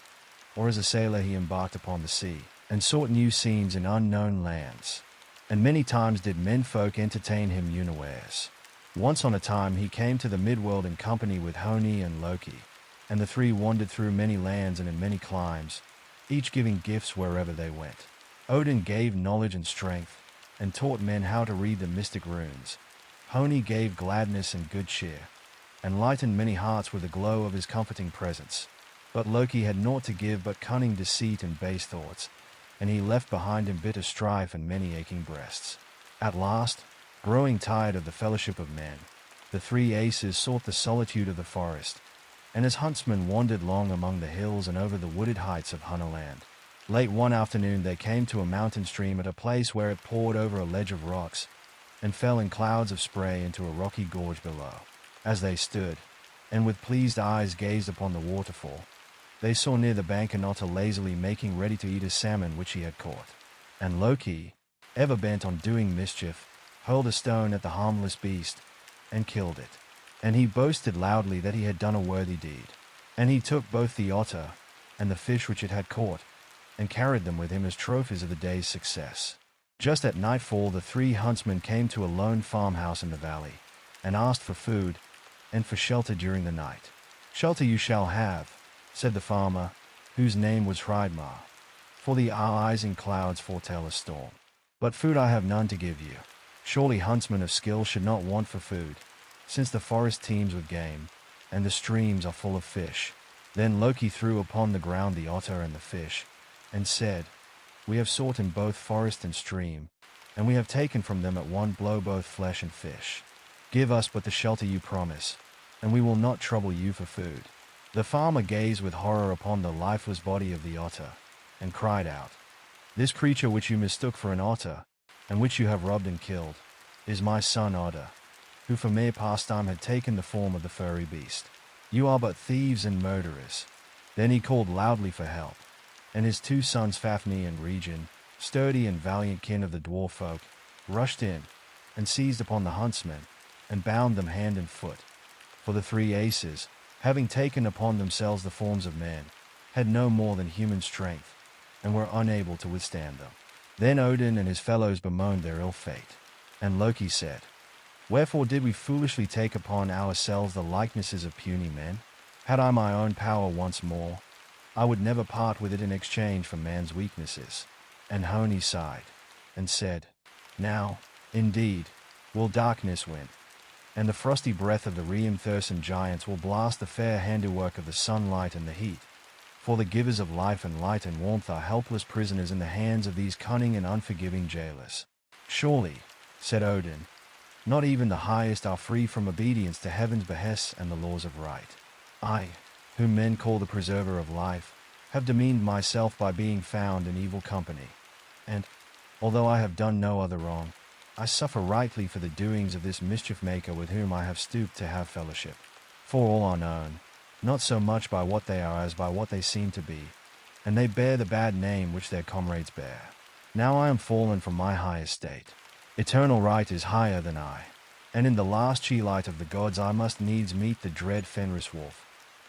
Or as a sailor he embarked upon the sea, and sought new scenes in unknown lands. And many times did menfolk entertain him unawares. Once on a time he came to the midworld in company with Honi and Loki, and the three wandered through many lands and in many climes, each giving gifts wherever they went. Odin gave knowledge and strength, and taught men how to read the mystic runes. Honi gave gladness and good cheer, and lightened many hearts with the glow of his comforting presence. But Loki had naught to give but cunning deceit and base thoughts, and he left behind him bitter strife and many aching breasts. At last, growing tired of the fellowship of men, the three Aces sought the solitude of the forest, and as huntsmen wandered long among the hills and over the wooded heights of Hunaland. Late one afternoon they came to a mountain stream at a place where it poured over a ledge of rocks, and fell in clouds of spray into a rocky gorge below. As they stood, and with pleased eyes gazed upon the waterfall, they saw near the bank an otter lazily making ready to eat a salmon which he had caught. And Loki, ever bent on doing mischief, hurled a stone at the harmless beast, and killed it. And he boasted loudly that he had done a worthy deed. And he took both the otter, and the fish which it had caught, and carried them with him as trophies of the day's success. Just at nightfall the three huntsmen came to a lone farmhouse in the valley, and asked for food, and for shelter during the night. "Shelter you shall have," said the farmer, whose name was Hreidmar, "for the eyes in clouds foretell a storm. But food I have none to give you. Surely huntsmen of skill should not want for food, since the forest teems with game, and the streams are full of fish." Then Loki threw upon the ground the otter and the fish, and said, "We have sought in both forest and stream, and we have taken from them at one blow both flesh and fish. Give us but the shelter you promise, and we will not trouble you for food." The farmer gazed with horror upon the lifeless body of the otter, and cried out, "This creature which you mistook for an otter, and which you have robbed and killed, is my son Otter, who for mere pastime had taken the form of the furry beast. You are but thieves and murderers." Then he called loudly for help, and his two sons Fafnir and Regin, sturdy and valiant kin of the dwarf folk, rushed in, and seized upon the huntsmen, and bound them hand and foot. For the three Aces, having taken upon themselves the forms of men, had no more than human strength, and were unable to withstand them. Then Odin and his fellows bemoaned their ill fate, and Loki said, "Wherefore did we foolishly take upon ourselves the likenesses of puny men? Had I my own power once more, I would never part with it in exchange for man's weaknesses." And Honi sighed, and said, "Now, indeed, will darkness win, and the frosty breath of the Riamthurson giants will blast the fair handiwork of the sunlight and the heat. For the givers of life and light and warmth are helpless prisoners in the hands of these cunning and unforgiving jailers." "Surely," said Odin, "not even the highest are free from obedience to heaven's behests and the laws of right. I, whom men call the preserver of life, have demeaned myself by being found in evil company. And, although I have done no other wrong, I suffer rightly for the doings of this mischief-maker with whom I have stooped to have fellowship. For all are known, not so much by what they are as by what they seem to be, and they bear the bad name which their comrades bear. Now I am fallen from my high estate. Eternal right is higher than I, and in the last she-light of the gods I must needs meet the dread Fenris wolf,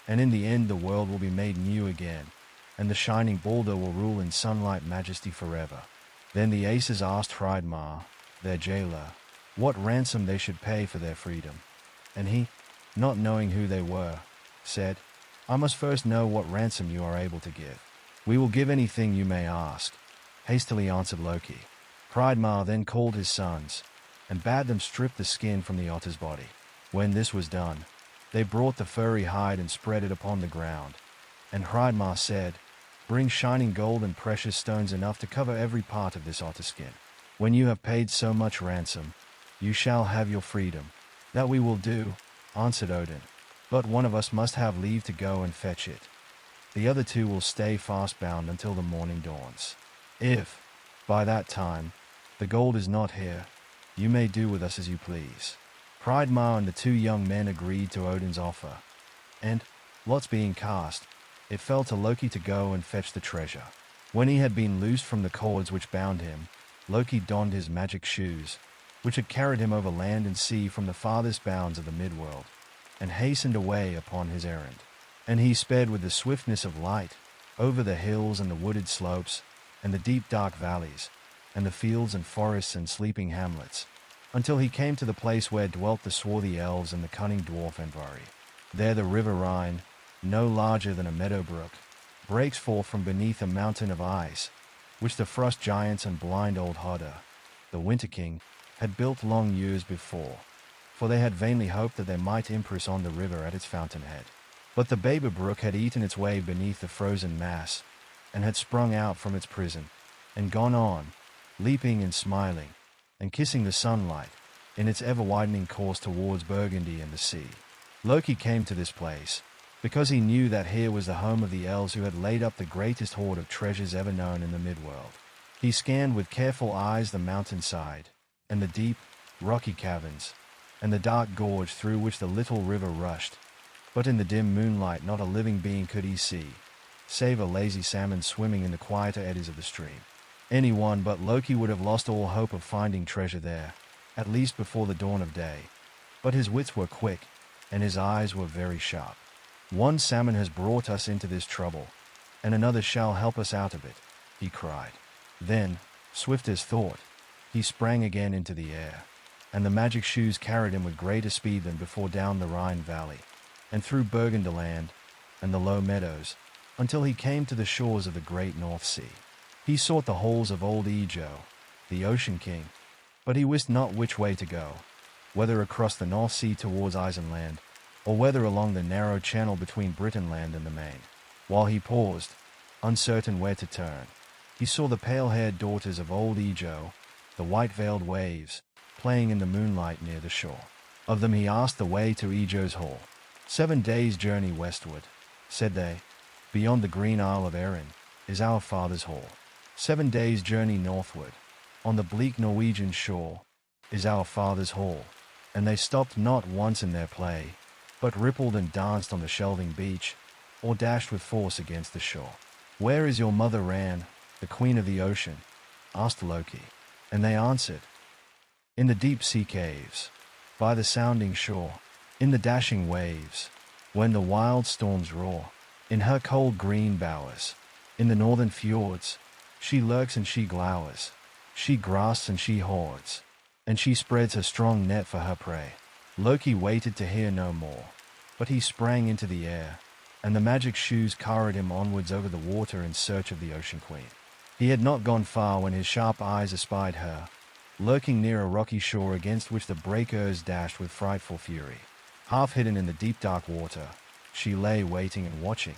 and in the end the world will be made new again, and the shining Balder will rule in sunlight majesty forever. Then the Aces asked Hreidmar, their jailer, what ransom they should pay for their freedom. And he, not knowing who they were, said, I must first know what ransom you are able to give. We will give anything you may ask, hastily answered Loki. Hreidmar then called his sons, and bade them strip the skin from the otter's body. When this was done, they brought the furry hide and spread it upon the ground. And Hreidmar said, Bring shining gold and precious stones enough to cover every part of this otter skin. When you have paid so much ransom, you shall have your freedom. That we will do, answered Odin. But one of us must have leave to go and fetch it. The other two will stay fast-bound until the morning dawns. If, by that time, the gold is not here, you may do with us as you please. Hreidmar and the two young men agreed to Odin's offer, and, lots being cast, it fell to Loki to go and fetch the treasure. When he had been loosed from the cords which bound him, Loki donned his magic shoes, which had carried him over land and sea from the farthest bounds of the midworld, and hastened away upon his errand. And he sped with the swiftness of light, over the hills and the wooded slopes, and the deep dark valleys, and the fields and forests and sleeping hamlets, until he came to the place where dwelt the swarthy elves and the cunning dwarf Andvari. There the river Rhine, no larger than a meadow brook, breaks forth from beneath a mountain of ice, which the frost giants and blind old Hodder, the Winter King, had built long years before, for they had vainly hoped that they might impress on the river at its fountainhead. But the Baber brook had eaten its way beneath the frozen mass, and had sprung out from its prison, and gone on, leaping and smiling, and kissing the sunlight, in its ever-widening course towards Burgundy and the sea. Loki came to this place, because he knew that here was the home of the elves who had laid up the greatest hoard of treasures ever known in the midworld. He scanned with careful eyes the mountainside, and the deep, rocky caverns, and the dark gorge through which the little river rushed, but in the dim moonlight not a living being could he see, save a lazy salmon swimming in the quieter eddies of the stream. Anyone but Loki would have lost all hope of finding treasure there, at least before the dawn of day, but his wits were quick, and his eyes were very sharp. One salmon has brought us into this trouble, and another shall help us out of it, he cried. Then, swift as thought, he sprang again into the air, and the magic shoes carried him with greater speed than before down the Rhine valley, and through Burgundyland, and the low meadows, until he came to the shores of the great North Sea. He sought the halls of old Ejo, the Ocean King, but he wist not which way to go, whether across the North Sea towards Isenland, or whether along the narrow channel between Britainland and the Main. While he paused, uncertain where to turn, he saw the pale-haired daughters of old Ejo, the white-veiled waves, playing in the moonlight near the shore. Of them he asked the way to Ejo's hall. 7 days' journey westward, said they, beyond the green Isle of Erin, is our father's hall. 7 days' journey northward, on the bleak Norwegian shore, is our father's hall. And they stopped not once in their play, but rippled and danced on the shelving beach, or dashed with force against the shore. Where is your mother Ran, the queen of the ocean? Asked Loki. And they answered, in the deep sea caves, by the sounding shore, in the dashing waves, when the wild storms roar, in her cold green bowers, in the northern fjords, she lurks and she glowers, she grasps and she hoards, and she spreads her strong net for her prey. Loki waited to hear no more, but he sprang into the air, and the magic shoes carried him onwards over the water in search of the Ocean Queen. He had not gone far when his sharp eyes espied her, lurking near a rocky shore against which the breakers dashed with frightful fury. Half hidden in the deep dark water, she lay waiting and watching,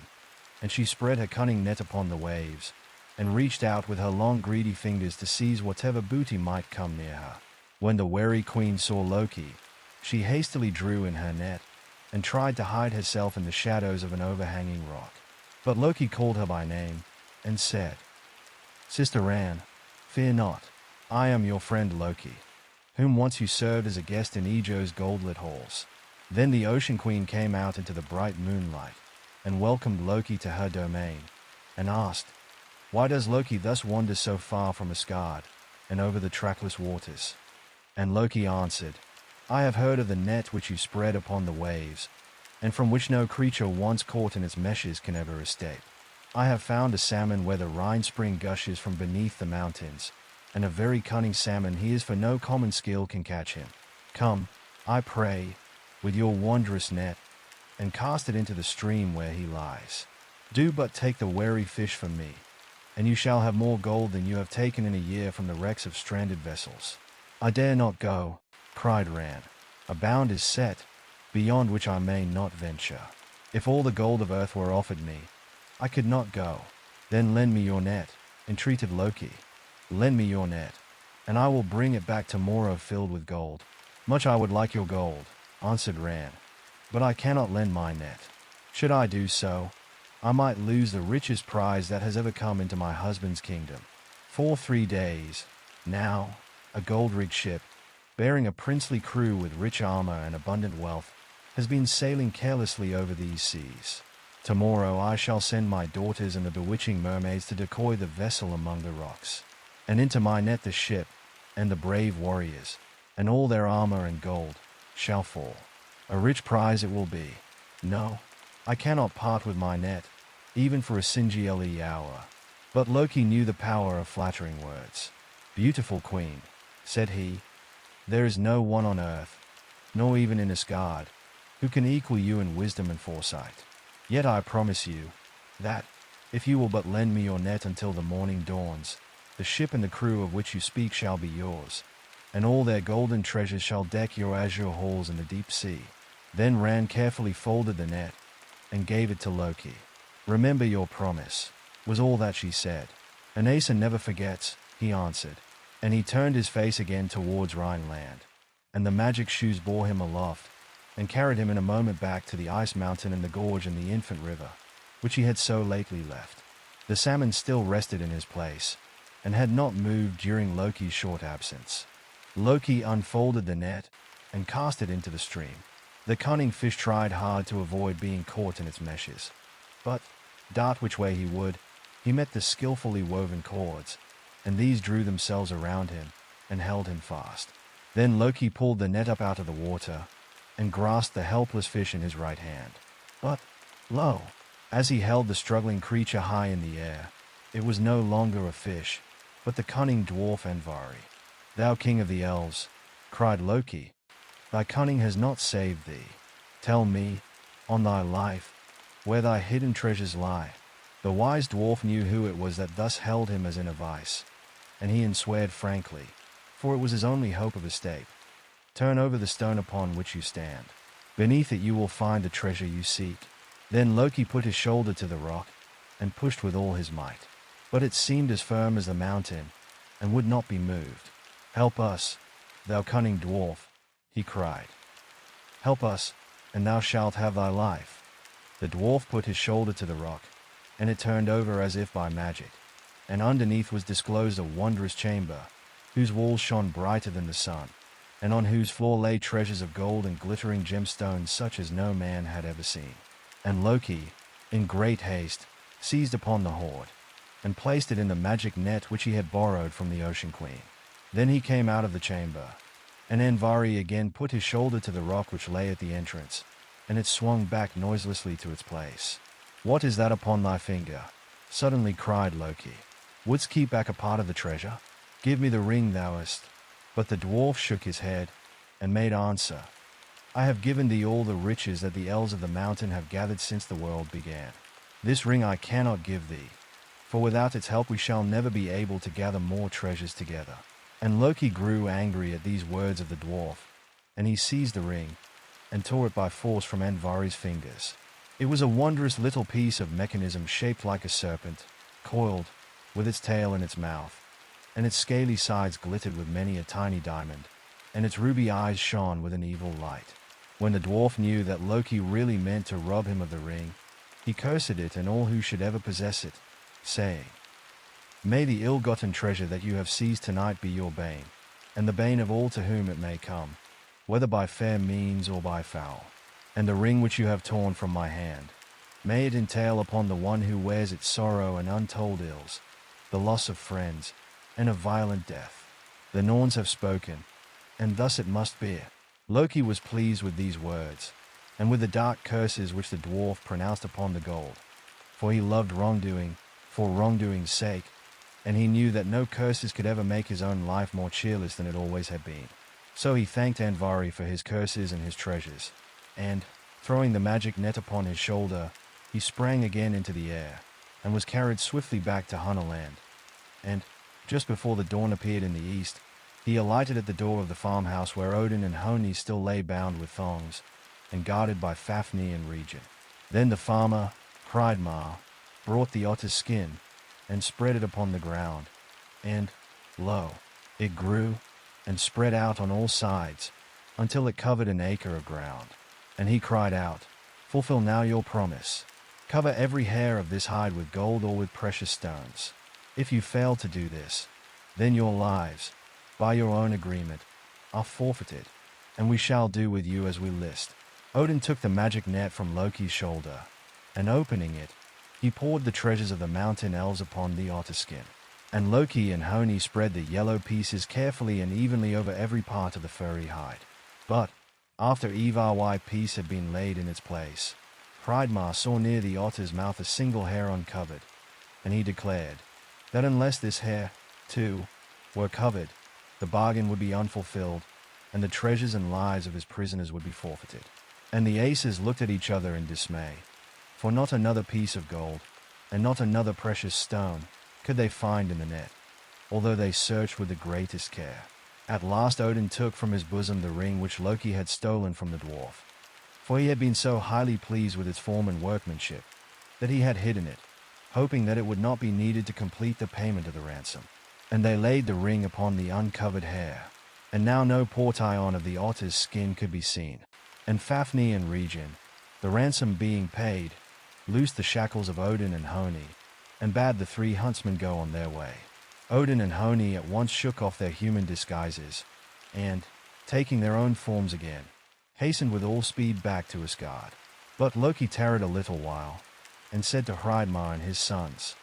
and she spread her cunning net upon the waves, and reached out with her long greedy fingers to seize whatever booty might come near her. When the wary queen saw Loki, she hastily drew in her net, and tried to hide herself in the shadows of an overhanging rock. But Loki called her by name, and said, Sister Ran, fear not, I am your friend Loki. whom once you served as a guest in Ejo's gold-lit halls." Then the Ocean Queen came out into the bright moonlight and welcomed Loki to her domain, and asked, "Why does Loki thus wander so far from Asgard and over the trackless waters?" And Loki answered, "I have heard of the net which you spread upon the waves, and from which no creature once caught in its meshes can ever escape. I have found a salmon where the Rhine spring gushes from beneath the mountains, and a very cunning salmon he is, for no common skill can catch him. Come, I pray, with your wondrous net, and cast it into the stream where he lies. Do but take the wary fish from me, and you shall have more gold than you have taken in a year from the wrecks of stranded vessels." "I dare not go," cried Ran. "A bound is set, beyond which I may not venture. If all the gold of earth were offered me, I could not go." "Then lend me your net," entreated Loki. "Lend me your net, and I will bring it back tomorrow filled with gold." "Much I would like your gold," answered Ran, "but I cannot lend my net. Should I do so, I might lose the richest prize that has ever come into my husband's kingdom. For 3 days, now, a gold-rigged ship, bearing a princely crew with rich armor and abundant wealth, has been sailing carelessly over these seas. Tomorrow I shall send my daughters and the bewitching mermaids to decoy the vessel among the rocks, and into my net the ship, and the brave warriors, and all their armor and gold, shall fall. A rich prize it will be. No, I cannot part with my net, even for a single hour." But Loki knew the power of flattering words. "Beautiful queen," said he, "there is no one on earth, nor even in Asgard, who can equal you in wisdom and foresight. Yet I promise you that, if you will but lend me your net until the morning dawns, the ship and the crew of which you speak shall be yours, and all their golden treasures shall deck your azure halls in the deep sea." Then Ran carefully folded the net and gave it to Loki. "Remember your promise," was all that she said. "An Aesir never forgets," he answered, and he turned his face again towards Rhineland, and the magic shoes bore him aloft, and carried him in a moment back to the ice mountain and the gorge and the infant river, which he had so lately left. The salmon still rested in his place, and had not moved during Loki's short absence. Loki unfolded the net, and cast it into the stream. The cunning fish tried hard to avoid being caught in its meshes, but, dart which way he would, he met the skillfully woven cords, and these drew themselves around him, and held him fast. Then Loki pulled the net up out of the water, and grasped the helpless fish in his right hand. But, lo! As he held the struggling creature high in the air, it was no longer a fish, but the cunning dwarf Andvari. "Thou king of the elves," cried Loki, "thy cunning has not saved thee. Tell me, on thy life, where thy hidden treasures lie." The wise dwarf knew who it was that thus held him as in a vice, and he answered frankly, for it was his only hope of escape. "Turn over the stone upon which you stand. Beneath it you will find the treasure you seek." Then Loki put his shoulder to the rock, and pushed with all his might. But it seemed as firm as the mountain, and would not be moved. "Help us, thou cunning dwarf," he cried. "Help us, and thou shalt have thy life." The dwarf put his shoulder to the rock, and it turned over as if by magic, and underneath was disclosed a wondrous chamber, whose walls shone brighter than the sun, and on whose floor lay treasures of gold and glittering gemstones such as no man had ever seen. And Loki, in great haste, seized upon the hoard, and placed it in the magic net which he had borrowed from the Ocean Queen. Then he came out of the chamber, and Andvari again put his shoulder to the rock which lay at the entrance, and it swung back noiselessly to its place. "What is that upon thy finger?" suddenly cried Loki. "Wouldst keep back a part of the treasure? Give me the ring thou hast." But the dwarf shook his head, and made answer, "I have given thee all the riches that the elves of the mountain have gathered since the world began. This ring I cannot give thee, for without its help we shall never be able to gather more treasures together." And Loki grew angry at these words of the dwarf, and he seized the ring, and tore it by force from Andvari's fingers. It was a wondrous little piece of mechanism shaped like a serpent, coiled, with its tail in its mouth, and its scaly sides glittered with many a tiny diamond, and its ruby eyes shone with an evil light. When the dwarf knew that Loki really meant to rob him of the ring, he cursed it and all who should ever possess it, saying, "May the ill-gotten treasure that you have seized tonight be your bane." and the bane of all to whom it may come, whether by fair means or by foul. And the ring which you have torn from my hand, may it entail upon the one who wears it sorrow and untold ills, the loss of friends, and a violent death. The Norns have spoken, and thus it must be. Loki was pleased with these words, and with the dark curses which the dwarf pronounced upon the gold. For he loved wrongdoing, for wrongdoing's sake, and he knew that no curses could ever make his own life more cheerless than it always had been. So he thanked Andvari for his curses and his treasures, and, throwing the magic net upon his shoulder, he sprang again into the air, and was carried swiftly back to Hunaland. And, just before the dawn appeared in the east, he alighted at the door of the farmhouse where Odin and Honi still lay bound with thongs, and guarded by Fafnir and Regin. Then the farmer, Hreidmar, brought the otter's skin, and spread it upon the ground, and, lo, it grew, and spread out on all sides, until it covered an acre of ground. And he cried out, "Fulfill now your promise. Cover every hair of this hide with gold or with precious stones. If you fail to do this, then your lives, by your own agreement, are forfeited, and we shall do with you as we list." Odin took the magic net from Loki's shoulder, and opening it, he poured the treasures of the mountain elves upon the otter skin. And Loki and Honi spread the yellow pieces carefully and evenly over every part of the furry hide. But, after Ivar white piece had been laid in its place, Hreidmar saw near the otter's mouth a single hair uncovered, and he declared that unless this hair, too, were covered, the bargain would be unfulfilled, and the treasures and lives of his prisoners would be forfeited. And the aces looked at each other in dismay, for not another piece of gold, and not another precious stone, could they find in the net, although they searched with the greatest care. At last Odin took from his bosom the ring which Loki had stolen from the dwarf, for he had been so highly pleased with its form and workmanship, that he had hidden it, hoping that it would not be needed to complete the payment of the ransom. And they laid the ring upon the uncovered hair, and now no portion of the otter's skin could be seen. And Fafnir and Regin, the ransom being paid, loosed the shackles of Odin and Honi, and bade the three huntsmen go on their way. Odin and Honi at once shook off their human disguises, and, taking their own forms again, hastened with all speed back to Asgard. But Loki tarried a little while, and said to Hreidmar and his sons,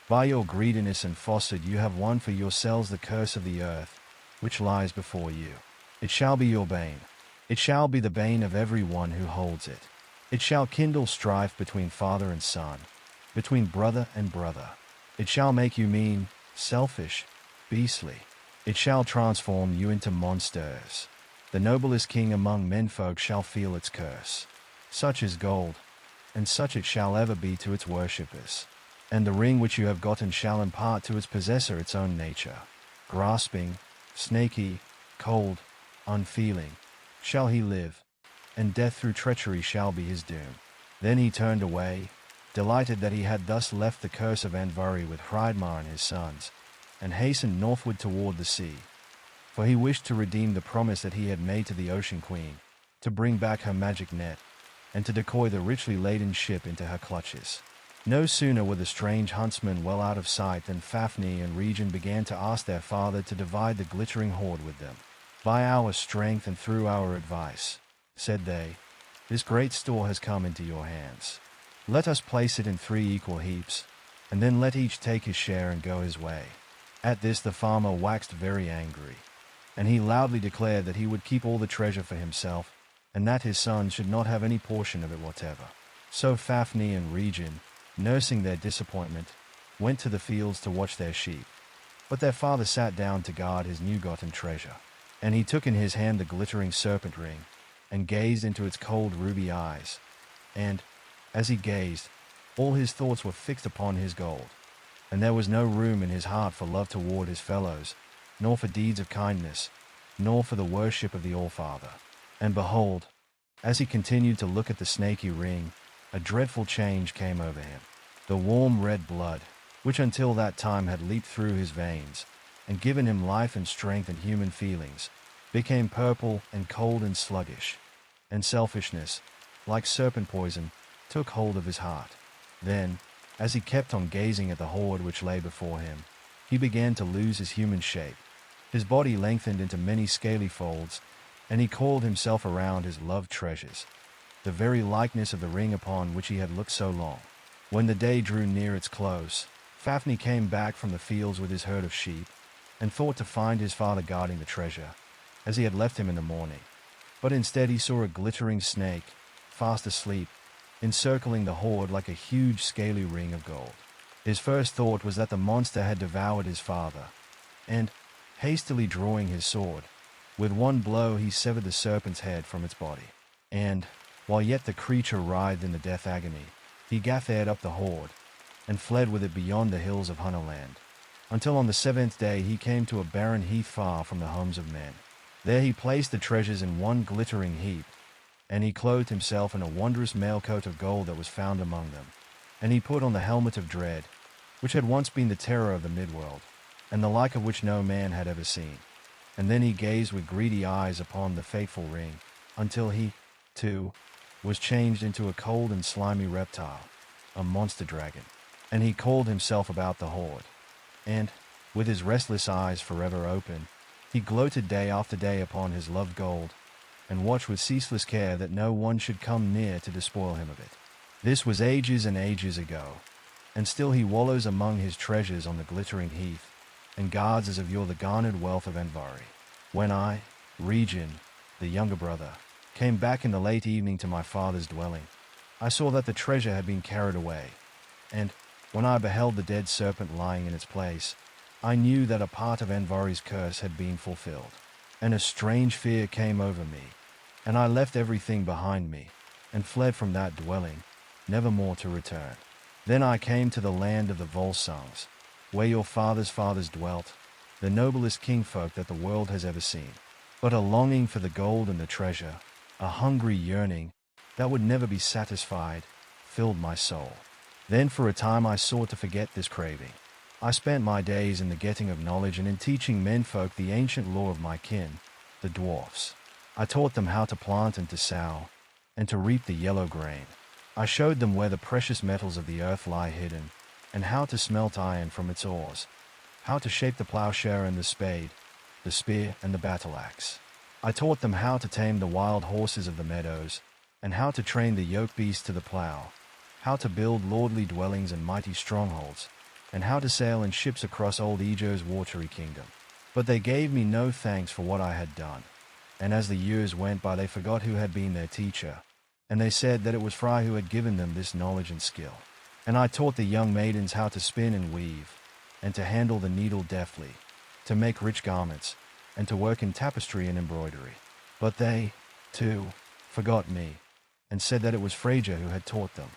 "By your greediness and falsehood you have won for yourselves the curse of the earth, which lies before you. It shall be your bane. It shall be the bane of every one who holds it. It shall kindle strife between father and son, between brother and brother. It shall make you mean, selfish, beastly. It shall transform you into monsters. The noblest king among menfolk shall feel its curse. Such is gold, and such it shall ever be to its worshippers. And the ring which you have gotten shall impart to its possessor its own nature. Grasping, snaky, cold, unfeeling, shall he live, and death through treachery shall be his doom." Then he turned away, delighted that he had thus left the curse of Andvari with Hreidmar and his sons, and hastened northward toward the sea, for he wished to redeem the promise that he had made to the Ocean Queen, to bring back her magic net, and to decoy the richly laden ship into her clutches. No sooner were the strange huntsmen well out of sight than Fafnir and Regin began to ask their father to divide the glittering hoard with them. "By our strength and through our advice," said they, "this great store has come into your hands. Let us place it in 3 equal heaps, and then let each take his share and go his way." At this the farmer waxed very angry, and he loudly declared that he would keep all the treasure for himself, and that his sons should not have any portion of it whatever. So Fafnir and Regin, nursing their disappointment, went to the fields to watch their sheep. But their father sat down to guard his new-gotten treasure, and he took in his hand the glittering serpent ring, and gazed into its cold ruby eyes. And, as he gazed, all his thoughts were fixed upon his gold, and there was no room in his heart for love toward his fellows, nor for deeds of kindness, nor for the worship of the All-Father. And behold, as he continued to look at the snaky ring, a dreadful change came over him. The warm red blood, which until that time had leaped through his veins, and given him life and strength and human feelings, became purple and cold and sluggish, and selfishness, like serpent poison, took hold of his heart. Then, as he kept on gazing at the hoard which lay before him, he began to lose his human shape, His body lengthened into many scaly folds, and he coiled himself around his loved treasures, the very likeness of the ring upon which he had looked so long. When the day drew near its close, Fafnir came back from the fields with his herd of sheep, and thought to find his father guarding the treasure, as he had left him in the morning. But instead he saw a glittering snake, fast asleep, encircling the hoard like a huge scaly ring of gold. His first thought was that the monster had devoured his father, and, hastily drawing his sword, with one blow he severed the serpent's head from its body. And, while yet the creature writhed in the death agony, he gathered up the hoard, and fled with it beyond the hills of Hunterland, until on the 7th day he came to a barren heath far from the homes of men. There he placed the treasures in one glittering heap, and he clothed himself in a wondrous mailcoat of gold that was found among them. And he put on the helmet of dread, which had once been the terror of the midworld, and the like of which no man had ever seen. And then he gazed with greedy eyes upon the fateful ring, until he, too, was changed into a cold and slimy reptile, a monster dragon. And he coiled himself about the hoard, and, with his restless eyes forever open, he gloated day after day upon his loved gold, and watched with ceaseless care that no one should come near to despoil him of it. This was ages and ages ago, and still he wallows among his treasures on the glittering heath, and guards as of yore the garnered wealth of Andvari. When I, Regin, the younger brother, came back in the late evening to my father's dwelling, I saw that the treasure had been carried away, and, when I beheld the dead serpent lying in its place, I knew that a part of Andvari's curse had been fulfilled. And a strange fear came over me, and I left everything behind me, and fled from that dwelling, never more to return. Then I came to the land of the Volsungs, where your father's fathers dwelt, the noblest kingfolk that the world has ever seen. But a longing for the gold and the treasure, a hungry yearning that would never be satisfied, filled my soul. Then for a time I sought to forget this craving. I spent my days in the getting of knowledge and in teaching menfolk the ancient lore of my kin, the dwarfs. I taught them how to plant and to sow, and to reap the yellow grain. I showed them where the precious metals of the earth lie hidden, and how to smelt iron from its ores, how to shape the plowshare and the spade, the spear and the battle axe. I taught them how to tame the wild horses of the meadows, and how to train the yoke beast to the plow, how to build lordly dwellings and mighty strongholds, and how to sail in ships across old Ejo's watery kingdom. But they gave me no thanks for what I had done, and as the years went by they forgot who had been their teacher, and they said that it was Fry who had given them this knowledge and skill. And I taught the young maidens how to spin and weave, and to handle the needle deftly, to make rich garments, and to work in tapestry and embroidery. But they, too, forgot me, and said that it was Freyja who had taught them.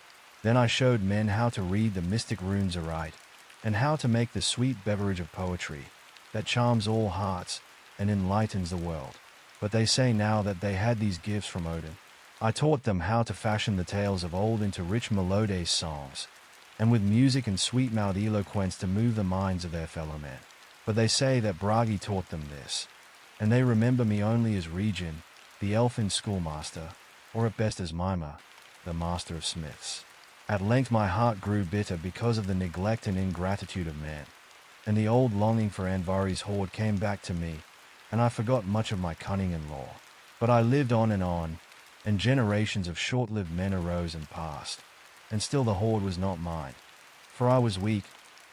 Then I showed men how to read the mystic runes aright, and how to make the sweet beverage of poetry that charms all hearts and enlightens the world. But they say now that they had these gifts from Odin. I taught them how to fashion the tales of old into rich melodious songs, and with music and sweet-mouthed eloquence to move the minds of their fellow men. But they say that Bragi taught them this, and they remember me only as Regin, the elfin schoolmaster, or at best as Mima, the master of smiths. At length my heart grew bitter because of the neglect and ingratitude of man, and the old longing for Andvari's hoard came back to me, and I forgot much of my cunning and lore. But I lived on, and generations of short-lived men arose and passed, and still the hoard was not mine, for I was weak,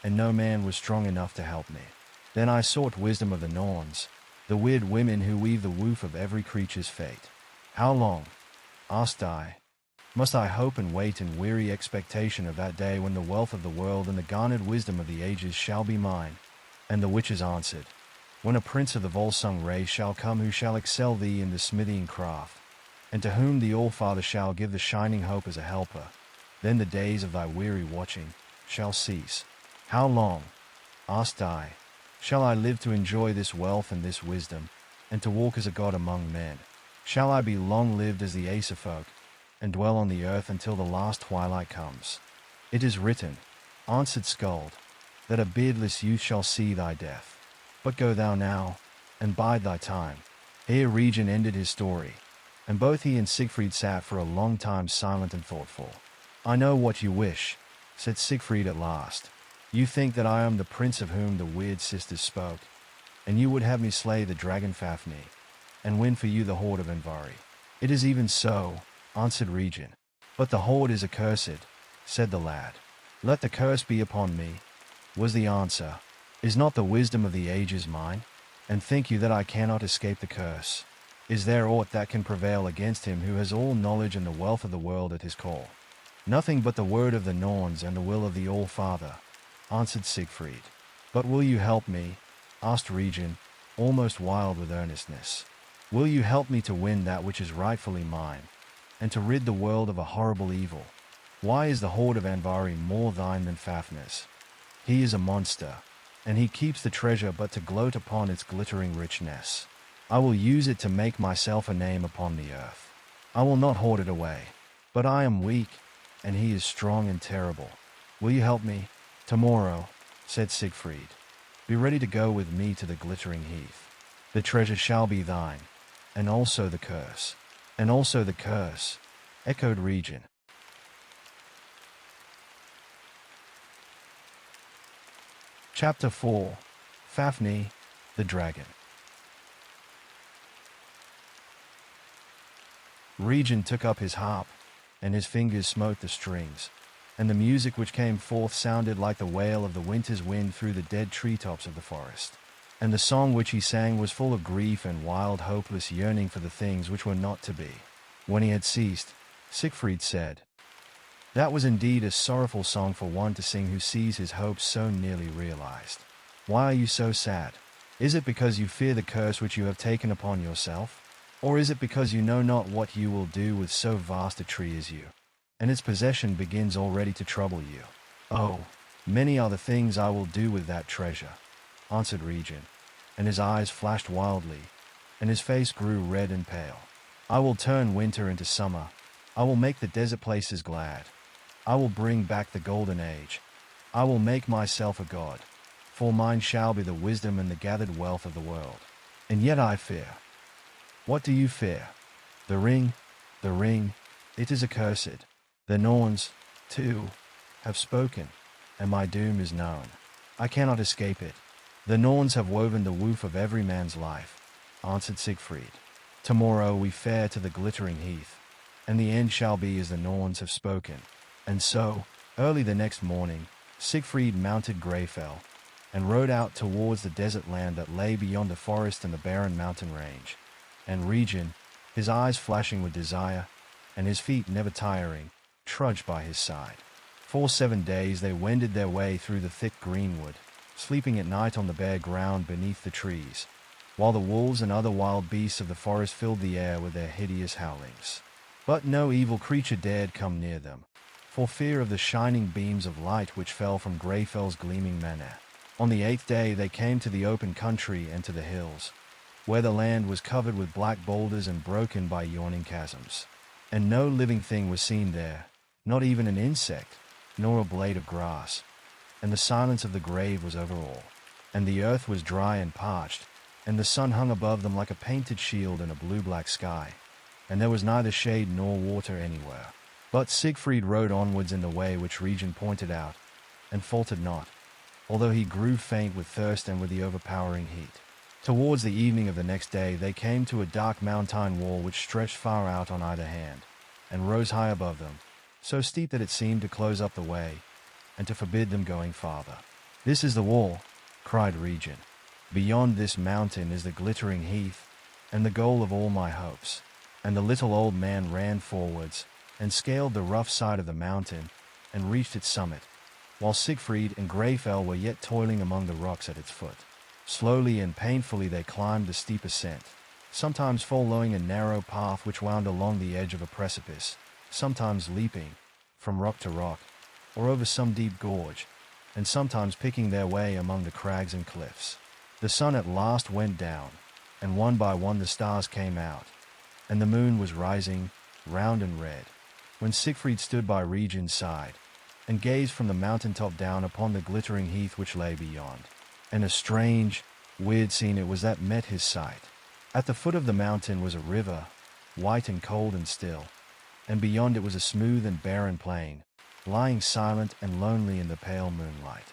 and no man was strong enough to help me. Then I sought wisdom of the Norns, the weird women who weave the woof of every creature's fate. How long, asked I, must I hope and wait in weary expectation of that day when the wealth of the world and the garnered wisdom of the ages shall be mine? And the witches answered, when a prince of the Volsung race shall come who shall excel thee in the smithying craft, and to whom the All-Father shall give the shining hope as a helper, then the days of thy weary watching shall cease. How long, asked I, shall I live to enjoy this wealth and this wisdom, and to walk as a god among men? Shall I be long-lived as the Aesir folk, and dwell on the earth until the last twilight comes? It is written, answered Skuld, that a beardless youth shall see thy death. But go thou now, and bide thy time. Here Regin ended his story, and both he and Sigfried sat for a long time silent and thoughtful. I know what you wish, said Sigfried at last. You think that I am the prince of whom the weird sisters spoke, and you would have me slay the dragon Fafnir, and win for you the hoard of Andvari. It is even so, answered Regin. But the hoard is accursed, said the lad. Let the curse be upon me, was the answer. Is not the wisdom of the ages mine? And think you that I cannot escape the curse? Is there aught that can prevail against him who has all knowledge and the wealth of the world at his call? Nothing but the word of the Norns and the will of the All-Father, answered Sigfried. But will you help me? Asked Regin, almost wild with earnestness. Will you help me to win that which is rightfully mine, and to rid the world of a horrible evil? Why is the hoard of Andvari more thine than Fafnir's? He is a monster, and he keeps the treasure but to gloat upon its glittering richness. I will use it to make myself a name upon the earth. I will not hoard it away. But I am weak, and he is strong and terrible. Will you help me? Tomorrow, said Sigfried. Be ready to go with me to the glittering heath. The treasure shall be thine, and also the curse. And also the curse, echoed Regin. Chapter 4. Fafnir, the Dragon. Regin took up his harp, and his fingers smote the strings, and the music which came forth sounded like the wail of the winter's wind through the dead treetops of the forest. And the song which he sang was full of grief and wild hopeless yearning for the things which were not to be. When he had ceased, Sigfried said, That was indeed a sorrowful song for one to sing who sees his hopes so nearly realized. Why are you so sad? Is it because you fear the curse which you have taken upon yourself? Or is it because you know not what you will do with so vast a tree as you, and its possession begins already to trouble you? Oh, many are the things I will do with that treasure, answered Regin, and his eyes flashed wildly, and his face grew red and pale. I will turn winter into summer. I will make the desert places glad. I will bring back the golden age. I will make myself a god, for mine shall be the wisdom and the gathered wealth of the world. And yet I fear. What do you fear? The ring, it is accursed. The Norns, too, have spoken, and my doom is known. I cannot escape it. The Norns have woven the woof of every man's life, answered Sigfried. Tomorrow we fare to the glittering heath, and the end shall be as the Norns have spoken. And so, early the next morning, Sigfried mounted Greyfell, and rode out towards the desert land that lay beyond the forest and the barren mountain range. And Regin, his eyes flashing with desire, and his feet never tiring, trudged by his side. For 7 days they wended their way through the thick greenwood, sleeping at night on the bare ground beneath the trees, while the wolves and other wild beasts of the forest filled the air with their hideous howlings. But no evil creature dared come near them, for fear of the shining beams of light which fell from Greyfell's gleaming manor. On the 8th day they came to the open country and to the hills, where the land was covered with black boulders and broken by yawning chasms. And no living thing was seen there, not even an insect, nor a blade of grass. And the silence of the grave was over all. And the earth was dry and parched, and the sun hung above them like a painted shield in a blue-black sky. And there was neither shade nor water anywhere. But Sigfried rode onwards in the way which Regin pointed out, and faltered not, although he grew faint with thirst and with the overpowering heat. Towards the evening of the next day they came to a dark mountain wall which stretched far out on either hand, and rose high above them, so steep that it seemed to close up the way, and to forbid them going farther. This is the wall, cried Regin. Beyond this mountain is the glittering heath, and the goal of all my hopes. And the little old man ran forwards, and scaled the rough side of the mountain, and reached its summit, while Sigfried and Greyfell were yet toiling among the rocks at its foot. Slowly and painfully they climbed the steep ascent, sometimes following a narrow path which wound along the edge of a precipice, sometimes leaping from rock to rock, or over some deep gorge, and sometimes picking their way among the crags and cliffs. The sun at last went down, and one by one the stars came out, and the moon was rising, round and red, when Sigfried stood by Regin's side, and gazed from the mountain-top down upon the glittering heath which lay beyond. And a strange, weird scene it was that met his sight. At the foot of the mountain was a river, white and cold and still, and beyond it was a smooth and barren plain, lying silent and lonely in the pale moonlight.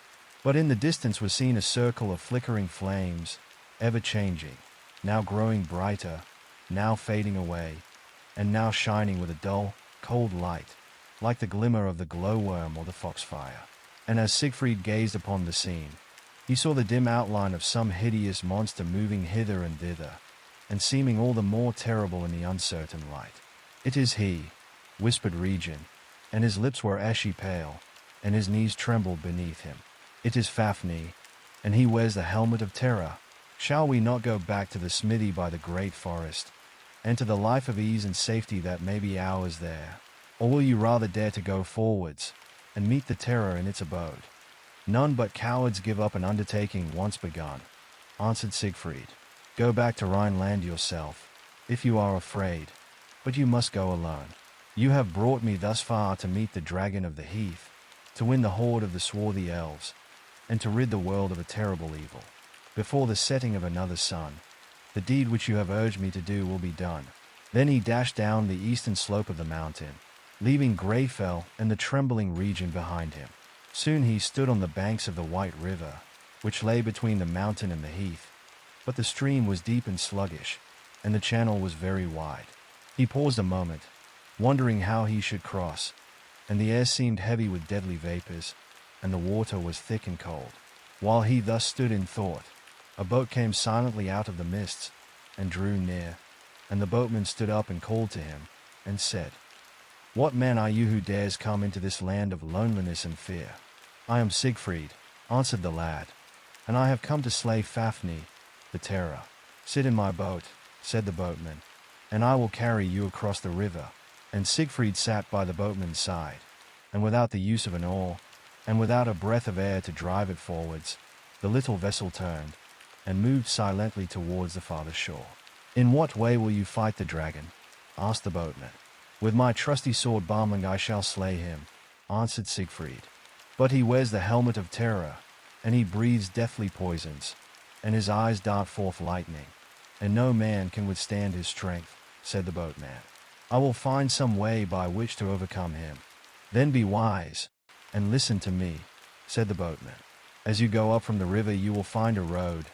But in the distance was seen a circle of flickering flames, ever changing, now growing brighter, now fading away, and now shining with a dull, cold light, like the glimmer of the glowworm or the foxfire. And as Sigfried gazed upon the scene, he saw the dim outline of some hideous monster moving hither and thither, and seeming all the more terrible in the uncertain light. "It is he," whispered Regin, and his lips were ashy pale, and his knees trembled beneath him. "It is Fafnir, and he wears the helmet of terror. Shall we not go back to the smithy by the great forest, and to the life of ease and safety that may be ours there? Or will you rather dare to go forwards, and meet the terror in its abode?" "None but cowards give up an undertaking once begun," answered Siegfried. "Go back to Rhineland yourself, if you are afraid, but you must go alone. You have brought me thus far to meet the dragon of the heath, to win the horde of the swarthy elves, and to rid the world of a terrible evil. Before the setting of another sun, the deed which you have urged me to do will be done." Then he dashed down the eastern slope of the mountain, leaving Greyfell and the trembling region behind him. Soon he stood on the banks of the White River, which lay between the mountain and the heath, but the stream was deep and sluggish, and the channel was very wide. He paused a moment, wondering how he should cross, and the air seemed heavy with deadly vapors, and the water was thick and cold. While he thus stood in thought, a boat came silently out of the mists and drew near, and the boatman stood up and called to him, and said, "What man are you who dares come into this land of loneliness and fear?" "I am Siegfried," answered the lad, "and I have come to slay Fafnir, the terror." "Sit in my boat," said the boatman, "and I will carry you across the river." And Siegfried sat by the boatman's side, and without the use of an oar, and without a breath of air to drive it forwards, the little vessel turned, and moved silently towards the farther shore. "In what way will you fight the dragon?" asked the boatman. "With my trusty sword Balmung I shall slay him," answered Siegfried. "But he wears the helmet of terror, and he breathes deathly poisons, and his eyes dart forth lightning, and no man can withstand his strength," said the boatman. "I will find some way by which to overcome him." "Then be wise, and listen to me," said the boatman. "As you go up from the river you will find a road,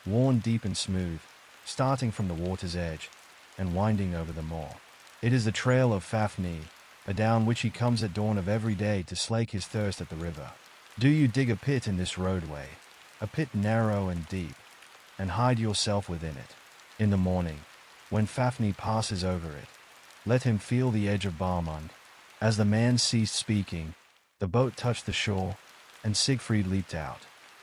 worn deep and smooth, starting from the water's edge, and winding over the moor. It is the trail of Fafnir, adown which he comes at dawn of every day to slake his thirst at the river. Do you dig a pit in this roadway, a pit narrow and deep, and hide yourself within it. In the morning, when Fafnir passes over it, let him feel the edge of Balmung." As the man ceased speaking, the boat touched the shore, and Siegfried leaped out.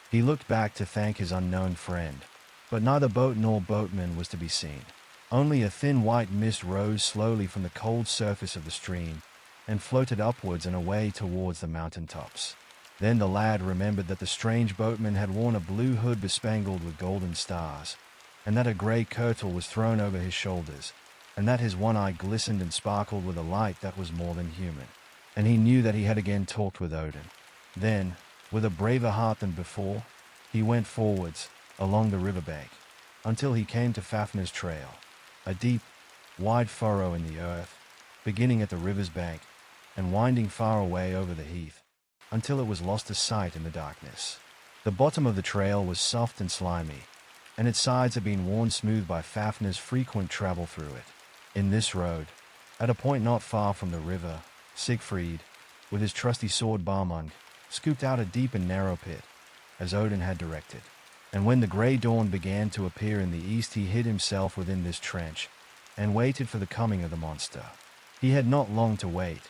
He looked back to thank his unknown friend, but neither boat nor boatman was to be seen. Only a thin white mist rose slowly from the cold surface of the stream, and floated upwards and away towards the mountain tops. Then the lad remembered that the strange boatman had worn a blue hood bespangled with golden stars, and that a grey kirtle was thrown over his shoulders, and that his one eye glistened and sparkled with a light that was more than human. And he knew that he had again talked with Odin. Then, with a braver heart than before, he went forwards, along the riverbank, until he came to Fafnir's trail, a deep, wide furrow in the earth, beginning at the river's bank, and winding far away over the heath, until it was lost to sight in the darkness. The bottom of the trail was soft and slimy, and its sides had been worn smooth by Fafnir's frequent travel through it. In this road, at a point not far from the river, Siegfried, with his trusty sword Balmung, scooped out a deep and narrow pit, as Odin had directed. And when the grey dawn began to appear in the east, he hid himself within this trench, and waited for the coming of the monster. He had not long to wait,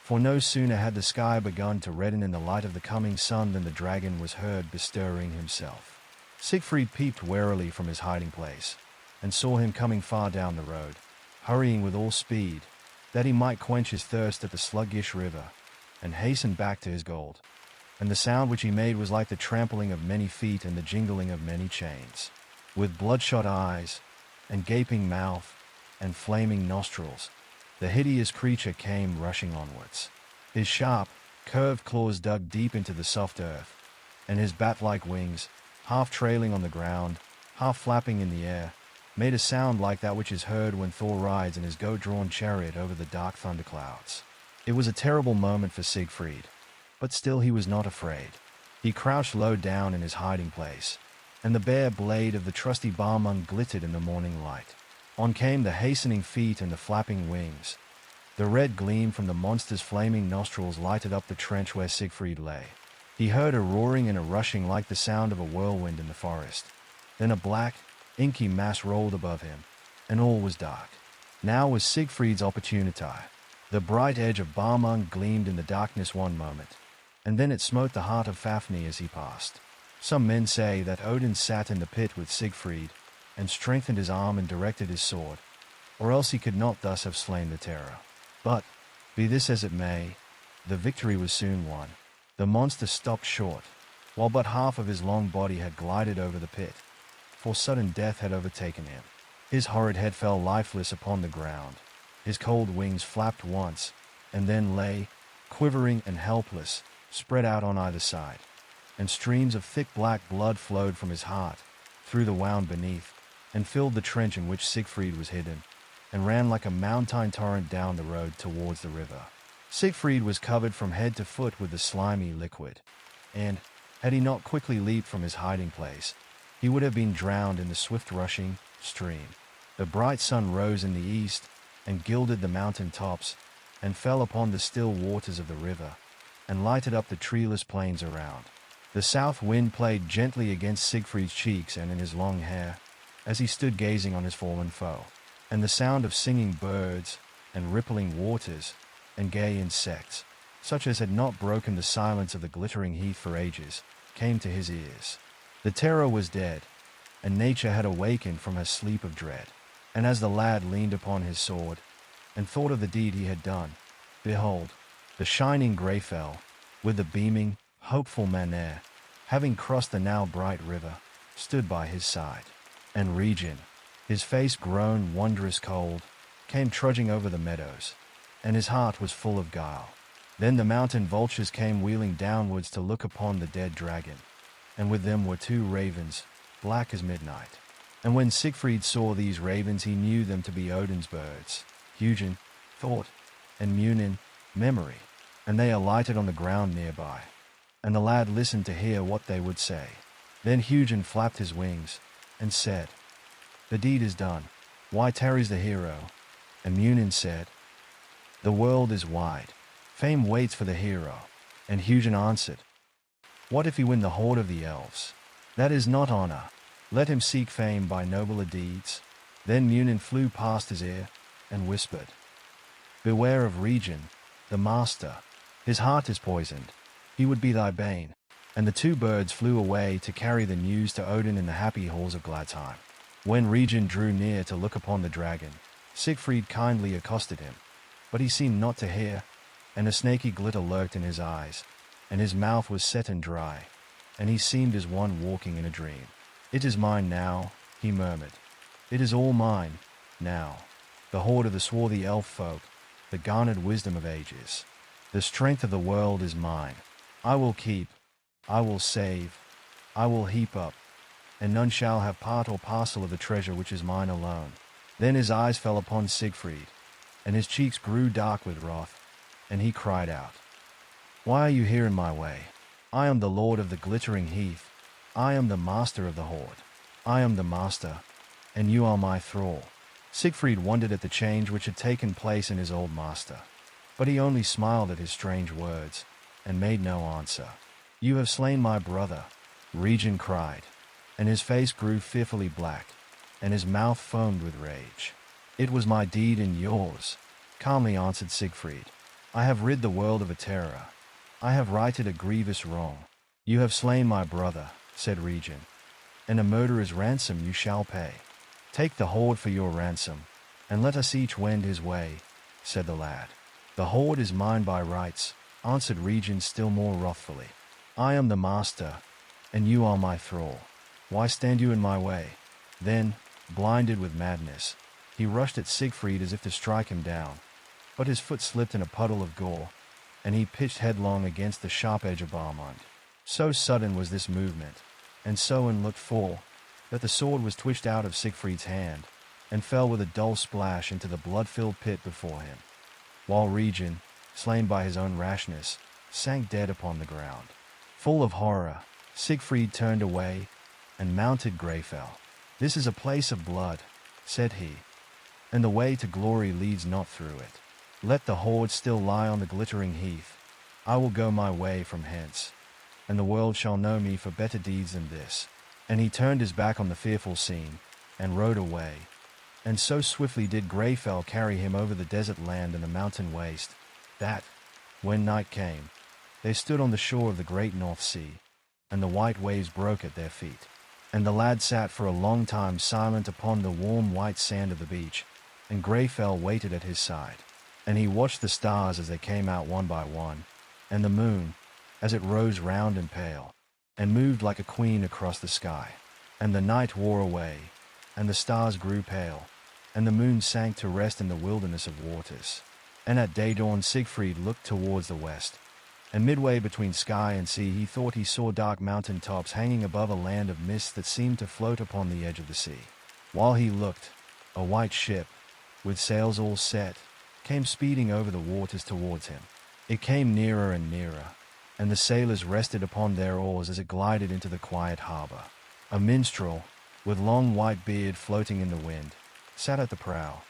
for no sooner had the sky begun to redden in the light of the coming sun than the dragon was heard bestirring himself. Siegfried peeped warily from his hiding place, and saw him coming far down the road, hurrying with all speed, that he might quench his thirst at the sluggish river, and hasten back to his gold. And the sound which he made was like the trampling of many feet and the jingling of many chains. With bloodshot eyes, and gaping mouth, and flaming nostrils, the hideous creature came rushing onwards. His sharp, curved claws dug deep into the soft earth, and his bat-like wings, half trailing on the ground, half flapping in the air, made a sound like that which is heard when Thor rides in his goat-drawn chariot over the dark thunderclouds. It was a terrible moment for Siegfried, but still he was not afraid. He crouched low down in his hiding place, and the bare blade of the trusty Balmung glittered in the morning light. On came the hastening feet and the flapping wings. The red gleam from the monster's flaming nostrils lighted up the trench where Sigfried lay. He heard a roaring and a rushing like the sound of a whirlwind in the forest. Then a black, inky mass rolled above him, and all was dark. Now was Sigfried's opportunity. The bright edge of Balmung gleamed in the darkness one moment, and then it smote the heart of Fafnir as he passed. Some men say that Odin sat in the pit with Sigfried, and strengthened his arm and directed his sword, or else he could not thus have slain the terror. But, be this as it may, the victory was soon won. The monster stopped short, while but half of his long body had glided over the pit, for sudden death had overtaken him. His horrid head fell lifeless upon the ground. His cold wings flapped once, and then lay, quivering and helpless, spread out on either side, and streams of thick black blood flowed from his heart, through the wound beneath, and filled the trench in which Sigfried was hidden, and ran like a mountain torrent down the road towards the river. Sigfried was covered from head to foot with the slimy liquid, and, had he not quickly leaped from his hiding place, he would have been drowned in the swift-rushing stream. The bright sun rose in the east, and gilded the mountain tops, and fell upon the still waters of the river, and lighted up the treeless plains around. The south wind played gently against Sigfried's cheeks and in his long hair, as he stood gazing on his fallen foe, and the sound of singing birds, and rippling waters, and gay insects, such as had not broken the silence of the glittering heath for ages, came to his ears. The terror was dead, and nature had awakened from her sleep of dread. And as the lad leaned upon his sword, and thought of the deed he had done, behold, the shining Greyfell, with the beaming, hopeful Manner, having crossed the now bright river, stood by his side. And Regin, his face grown wondrous cold, came trudging over the meadows, and his heart was full of guile. Then the mountain vultures came wheeling downwards to look upon the dead dragon, and with them were 2 ravens, black as midnight. And when Sigfried saw these ravens he knew them to be Odin's birds, Hugin, thought, and Munin, memory, and they alighted on the ground nearby. And the lad listened to hear what they would say. Then Hugin flapped his wings, and said, "The deed is done, why tarries the hero?" And Munin said, "The world is wide, fame waits for the hero." And Hugin answered, "What if he win the hoard of the elves? That is not honor. Let him seek fame by nobler deeds." Then Munin flew past his ear, and whispered, "Beware of Regin, the master. His heart is poisoned. He would be thy bane." And the 2 birds flew away to carry the news to Odin in the happy halls of Gladsheim. When Regin drew near to look upon the dragon, Sigfried kindly accosted him, but he seemed not to hear, and a snaky glitter lurked in his eyes, and his mouth was set and dry, and he seemed as one walking in a dream. "It is mine now," he murmured. "It is all mine, now. The hoard of the swarthy elf folk, the garnered wisdom of ages. The strength of the world is mine. I will keep, I will save, I will heap up, and none shall have part or parcel of the treasure which is mine alone." Then his eyes fell upon Sigfried, and his cheeks grew dark with wrath, and he cried out, "Why are you here in my way? I am the lord of the glittering heath. I am the master of the hoard. I am the master, and you are my thrall." Sigfried wondered at the change which had taken place in his old master, but he only smiled at his strange words, and made no answer. "You have slain my brother," Regin cried, and his face grew fearfully black, and his mouth foamed with rage. "It was my deed and yours," calmly answered Sigfried. "I have rid the world of a terror. I have righted a grievous wrong." "You have slain my brother," said Regin, "and a murderer's ransom you shall pay." "Take the hoard for your ransom, and let us each wend his way," said the lad. "The hoard is mine by rights," answered Regin still more wrathfully. "I am the master, and you are my thrall. Why stand you in my way?" Then, blinded with madness, he rushed at Sigfried as if to strike him down, but his foot slipped in a puddle of gore, and he pitched headlong against the sharp edge of Balmung. So sudden was this movement, and so unlooked for, that the sword was twitched out of Sigfried's hand, and fell with a dull splash into the blood-filled pit before him, while Regin, slain by his own rashness, sank dead upon the ground. Full of horror, Sigfried turned away, and mounted Greyfell. "This is a place of blood," said he, "and the way to glory leads not through it. Let the hoard still lie on the glittering heath. I will go my way from hence, and the world shall know me for better deeds than this." And he turned his back on the fearful scene, and rode away. And so swiftly did Greyfell carry him over the desert land and the mountain waste, that, when night came, they stood on the shore of the great North Sea, and the white waves broke at their feet. And the lad sat for a long time silent upon the warm white sand of the beach, and Greyfell waited at his side. And he watched the stars as they came out one by one, and the moon, as it rose round and pale, and moved like a queen across the sky. And the night wore away, and the stars grew pale, and the moon sank to rest in the wilderness of waters. And at day-dawn Sigfried looked towards the west, and midway between sky and sea he thought he saw dark mountain tops hanging above a land of mist that seemed to float upon the edge of the sea. While he looked, a white ship, with sails all set, came speeding over the waters towards him. It came nearer and nearer, and the sailors rested upon their oars as it glided into the quiet harbor. A minstrel, with long white beard floating in the wind, sat at the prow,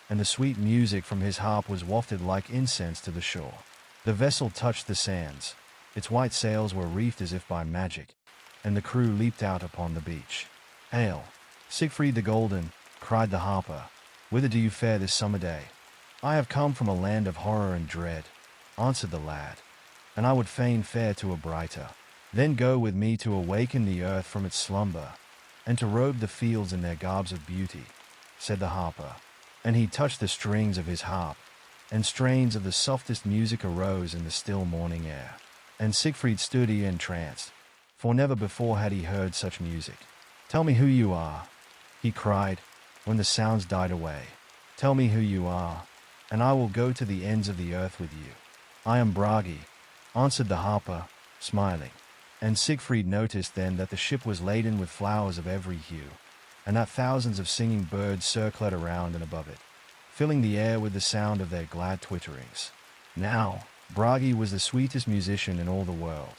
and the sweet music from his harp was wafted like incense to the shore. The vessel touched the sands, its white sails were reefed as if by magic, and the crew leaped out upon the beach. "Hail, Siegfried the Golden," cried the harper, "whither do you fare this summer day?" "I have come from a land of horror and dread," answered the lad, "and I would fain fare to a brighter." "Then go with me to awaken the earth from its slumber, and to robe the fields in their garbs of beauty," said the harper. And he touched the strings of his harp, and strains of the softest music arose in the still morning air. And Siegfried stood entranced, for never before had he heard such music. "Tell me who you are," he cried, when the sounds died away. "Tell me who you are, and I will go to the ends of the earth with you." "I am Bragi," answered the harper, smiling. And Siegfried noticed then that the ship was laden with flowers of every hue, and that thousands of singing birds circled around and above it, filling the air with the sound of their glad twitterings. Now, Bragi was the sweetest musician in all the world.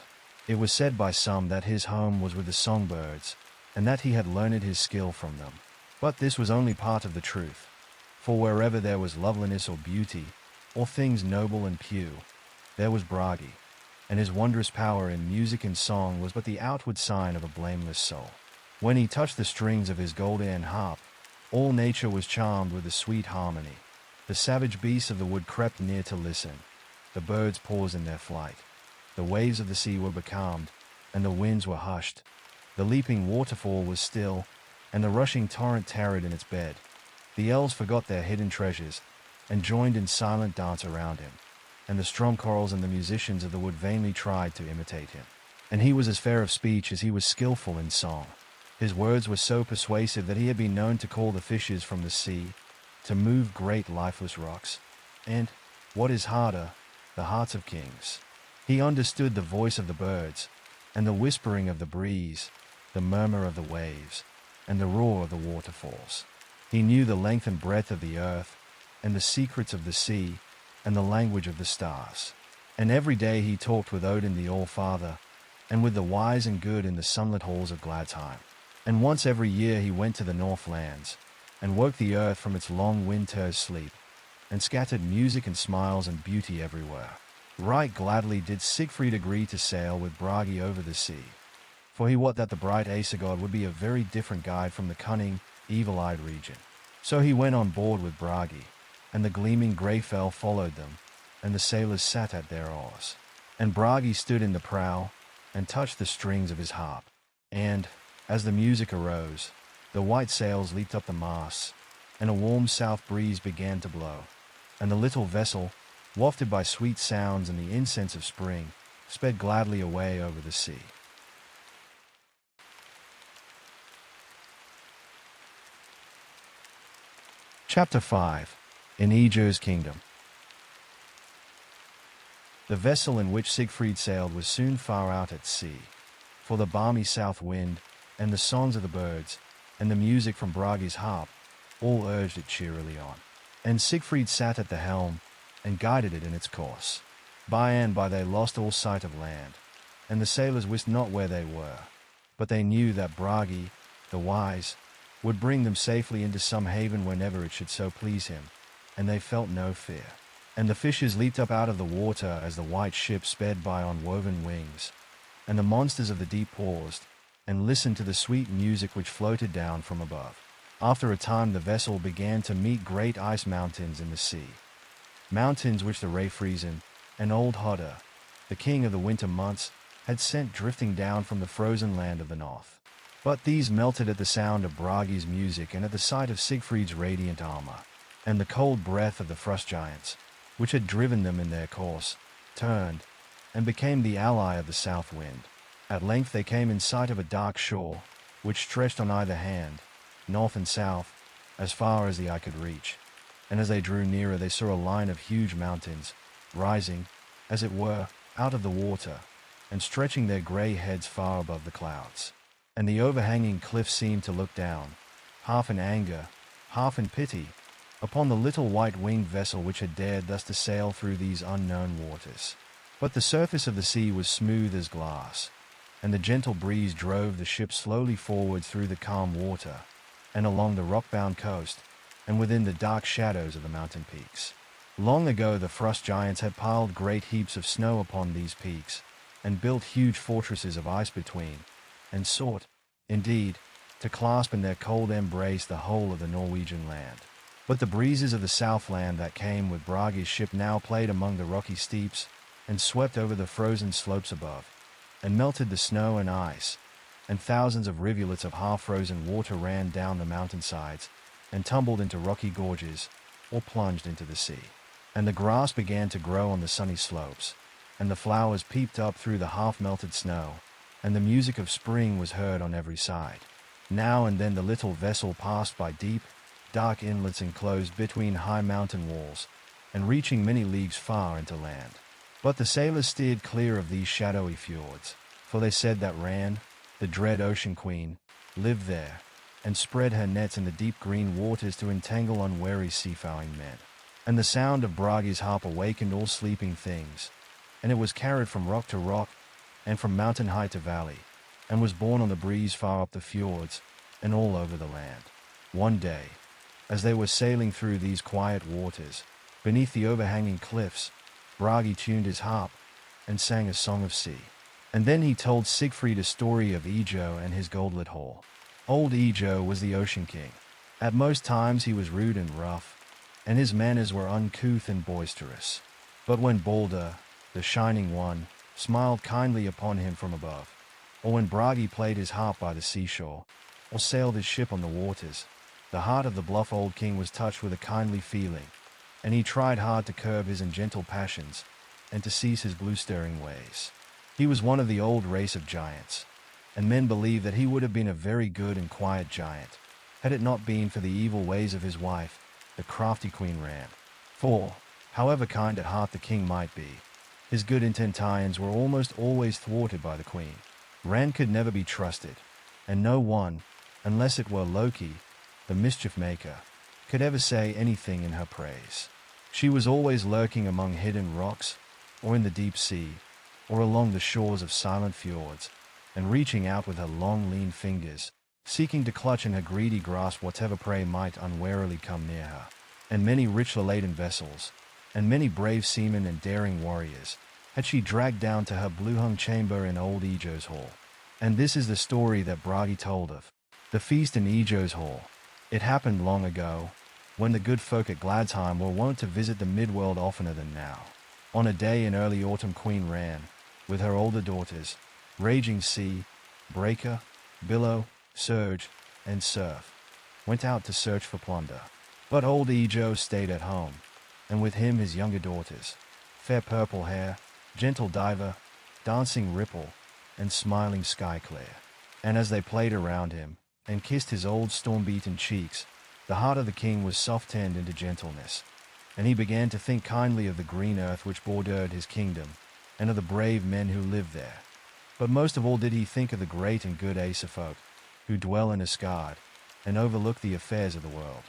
It was said by some that his home was with the songbirds, and that he had learned his skill from them. But this was only part of the truth, for wherever there was loveliness or beauty, or things noble and pure, there was Bragi, and his wondrous power in music and song was but the outward sign of a blameless soul. When he touched the strings of his golden harp, all nature was charmed with the sweet harmony. The savage beasts of the wood crept near to listen. The birds paused in their flight. The waves of the sea were becalmed, and the winds were hushed. The leaping waterfall was still, and the rushing torrent tarried in its bed. The elves forgot their hidden treasures, and joined in silent dance around him. And the stromchorals and the musicians of the wood vainly tried to imitate him. And he was as fair of speech as he was skillful in song. His words were so persuasive that he had been known to call the fishes from the sea, to move great lifeless rocks, and, what is harder, the hearts of kings. He understood the voice of the birds, and the whispering of the breeze, the murmur of the waves, and the roar of the waterfalls. He knew the length and breadth of the earth, and the secrets of the sea, and the language of the stars. And every day he talked with Odin the All-Father, and with the wise and good in the sunlit halls of Gladsheim. And once every year he went to the Northlands, and woke the earth from its long winter's sleep, and scattered music and smiles and beauty everywhere. Right gladly did Siegfried agree to sail with Bragi over the sea, for he wot that the bright Aesogod would be a very different guide from the cunning, evil-eyed Regin. So he went on board with Bragi, and the gleaming Greyfell followed them, and the sailors sat at their oars. And Bragi stood in the prow, and touched the strings of his harp. And, as the music arose, the white sails leaped up the masts, and a warm south breeze began to blow, and the little vessel, wafted by sweet sounds and the incense of spring, sped gladly away over the sea. Chapter 5. In Aegir's Kingdom. The vessel in which Siegfried sailed was soon far out at sea, for the balmy south wind, and the songs of the birds, and the music from Bragi's harp, all urged it cheerily on. And Siegfried sat at the helm, and guided it in its course. By and by they lost all sight of land, and the sailors wist not where they were. but they knew that Bragi, the wise, would bring them safely into some haven whenever it should so please him, and they felt no fear. And the fishes leaped up out of the water as the white ship sped by on woven wings, and the monsters of the deep paused, and listened to the sweet music which floated down from above. After a time the vessel began to meet great ice mountains in the sea, mountains which the Rayfriesen and Old Hodder, the king of the winter months, had sent drifting down from the frozen land of the north. But these melted at the sound of Bragi's music and at the sight of Siegfried's radiant armor, and the cold breath of the frost giants, which had driven them in their course, turned, and became the ally of the south wind. At length they came in sight of a dark shore, which stretched on either hand, north and south, as far as the eye could reach. And as they drew nearer they saw a line of huge mountains, rising, as it were, out of the water, and stretching their grey heads far above the clouds. And the overhanging cliffs seemed to look down, half in anger, half in pity, upon the little white-winged vessel which had dared thus to sail through these unknown waters. But the surface of the sea was smooth as glass, and the gentle breeze drove the ship slowly forward through the calm water, and along the rock-bound coast, and within the dark shadows of the mountain peaks. Long ago the frost giants had piled great heaps of snow upon these peaks, and built huge fortresses of ice between, and sought, indeed, to clasp in their cold embrace the whole of the Norwegian land. But the breezes of the southland that came with Bragi's ship now played among the rocky steeps, and swept over the frozen slopes above, and melted the snow and ice, and thousands of rivulets of half-frozen water ran down the mountainsides, and tumbled into rocky gorges, or plunged into the sea. And the grass began to grow on the sunny slopes, and the flowers peeped up through the half-melted snow, and the music of spring was heard on every side. Now and then the little vessel passed by deep, dark inlets enclosed between high mountain walls, and reaching many leagues far into land. But the sailors steered clear of these shadowy fjords, for they said that Ran, the dread ocean queen, lived there, and spread her nets in the deep green waters to entangle unwary seafaring men. And the sound of Bragi's harp awakened all sleeping things, and it was carried from rock to rock, and from mountain height to valley, and was borne on the breeze far up the fjords, and all over the land. One day, as they were sailing through these quiet waters, beneath the overhanging cliffs, Bragi tuned his harp, and sang a song of sea. And then he told Siegfried a story of Ejo and his goldlet hall. Old Ejo was the ocean king. At most times he was rude and rough, and his manners were uncouth and boisterous. But when Balder, the Shining One, smiled kindly upon him from above, or when Bragi played his harp by the seashore, or sailed his ship on the waters, the heart of the bluff old king was touched with a kindly feeling, and he tried hard to curb his ungentle passions, and to cease his blue-stirring ways. He was one of the old race of giants, and men believed that he would have been a very good and quiet giant, had it not been for the evil ways of his wife, the crafty Queen Ran. For, however kind at heart the king might be, his good intentions were almost always thwarted by the queen. Ran could never be trusted, and no one, unless it were Loki, the mischief maker, could ever say anything in her praise. She was always lurking among hidden rocks, or in the deep sea, or along the shores of silent fjords, and reaching out with her long lean fingers, seeking to clutch in her greedy grasp whatever prey might unwarily come near her. And many richly laden vessels, and many brave seamen and daring warriors, had she dragged down to her blue-hung chamber in old Ejo's hall. And this is the story that Bragi told of the feast in Ejo's hall. It happened long ago, when the good folk at Gladsheim were wont to visit the midworld oftener than now. On a day in early autumn Queen Ran, with her older daughters, raging sea, breaker, billow, surge, and surf, went out to search for plunder. But old Ejo stayed at home, and with him his younger daughters, fair purple hair, gentle diver, dancing ripple, and smiling sky clear. And as they played around him, and kissed his old storm-beaten cheeks, the heart of the king was soft-turned into gentleness, and he began to think kindly of the green earth which bordered his kingdom, and of the brave men who lived there. But most of all did he think of the great and good Aesir folk, who dwell in Asgard, and overlook the affairs of the world.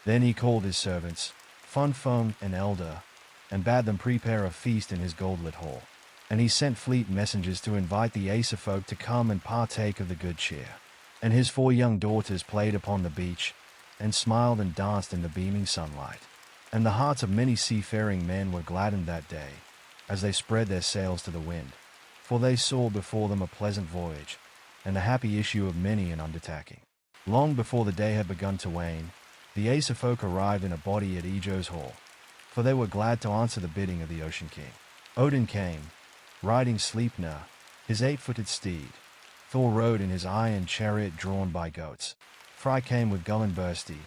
Then he called his servants, Funfung and Elder, and bade them prepare a feast in his goldlit hall. and he sent fleet messengers to invite the Aesir folk to come and partake of the good cheer. And his 4 young daughters played upon the beach, and smiled and danced in the beaming sunlight. And the hearts of many seafaring men were gladdened that day, as they spread their sails to the wind, for they saw before them a pleasant voyage, and the happy issue of many an undertaking. Long before the day had begun to wane, the Aesir folk arrived in a body at Ejo's hall, for they were glad to answer the bidding of the Ocean King. Odin came, riding Sleipnir, his 8-footed steed. Thor rode in his iron chariot drawn by goats. Frey came with Gullinbursti,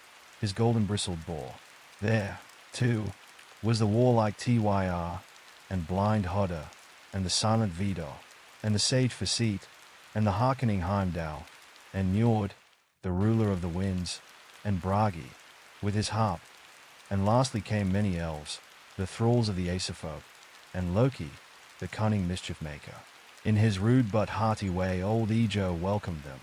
his golden-bristled boar. There, too, was the warlike Tyr, and blind Hodder, and the silent Vidar, and the sage Facete, and the hearkening Heimdall, and Njord, the ruler of the winds, and Bragi, with his harp. And lastly came many elves, the thralls of the Aesir folk, and Loki, the cunning mischief-maker. In his rude but hearty way old Ejo welcomed them,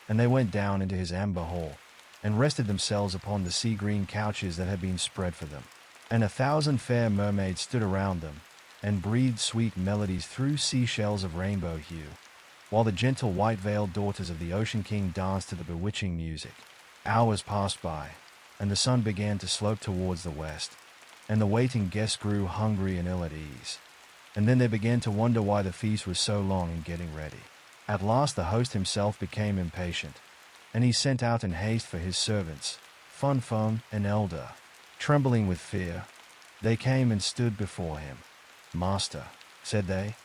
and they went down into his amber hall, and rested themselves upon the sea-green couches that had been spread for them. And 1,000 fair mermaids stood around them, and breathed sweet melodies through seashells of rainbow hue, while the gentle white-veiled daughters of the Ocean King danced to the bewitching music. Hours passed by, and the sun began to slope towards the west, and the waiting guests grew hungry and ill at ease. And then they began to wonder why the feast was so long in getting ready. At last the host himself became impatient, and he sent out in haste for his servants, Funfung and Elder. Trembling with fear, they came and stood before him. "Master," said they,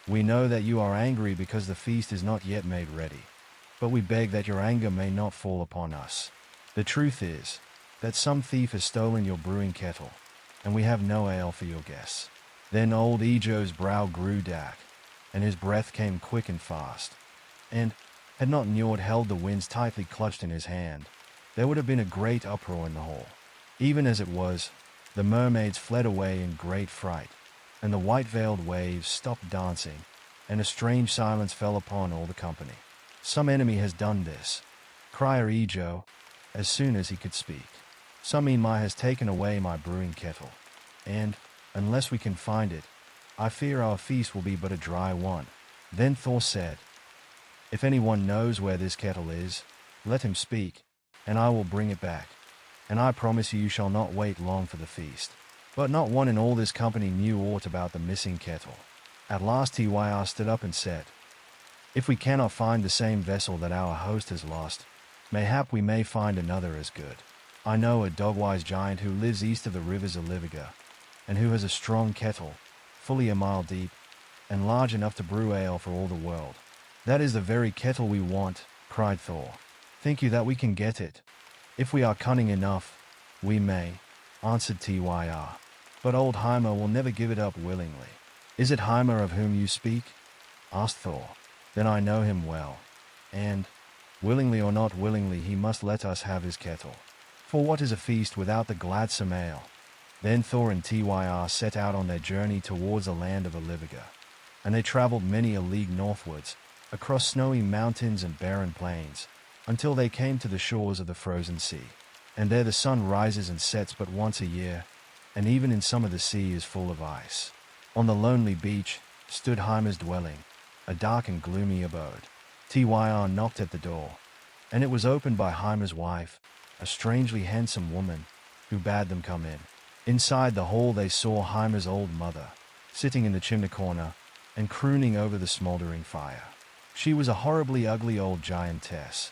"we know that you are angry because the feast is not yet made ready, but we beg that your anger may not fall upon us. The truth is that some thief has stolen your brewing kettle, and we have no ale for your guests." Then old Ejo's brow grew dark, and his breath came quick and fast. And, had not Njord held the winds tightly clutched in his hand, there would have been a great uproar in the hall. Even as it was, the mermaids fled away in great fright, and the white-veiled waves stopped dancing, and a strange silence fell upon all the company. "Some enemy has done this," cried Ejo, as soon as he could speak. "Some Enemy has taken away my brewing kettle, and, unless we can find it, I fear our feast will be but a dry one." Then Thor said, "If anyone knows where this kettle is, let him speak, and I will bring it back. And I promise you shall not wait long for the feast." But not one in all this company knew aught about the missing kettle. At last Tyr stood up and said, "If we cannot find the same vessel that our host has lost, mayhap we may find another as good. I know a dog-wise giant who lives east of the rivers of Liviga, and who has a strong kettle, fully a mile deep, and large enough to brew ale for all the world." "That is the very kettle we want," cried Thor. "Think you that we can get it?" "If we are cunning enough, we may," answered Tyr. "But old Heimer will never give it up willingly." "Is it Heimer of whom you speak?" asked Thor. "Then I know him well, and, willingly or not willingly, he must let us have his kettle. For what is a feast without the gladsome ale?" Then Thor and Tyr set out on their journey towards the land of Oliviga, and they traveled many a league northwards, across snowy mountains and barren plains, until they came to the shores of the frozen sea. And there the sun rises and sets but once a year, and even in summer the sea is full of ice. On the lonely beach stood Heimer's dwelling, a dark and gloomy abode. Tyr knocked at the door, and it was opened by Heimer's wife, a strangely handsome woman, who bade them come in. Inside the hall they saw Heimer's old mother, sitting in the chimney corner, and crooning over the smoldering fire. She was a horribly ugly old giantess,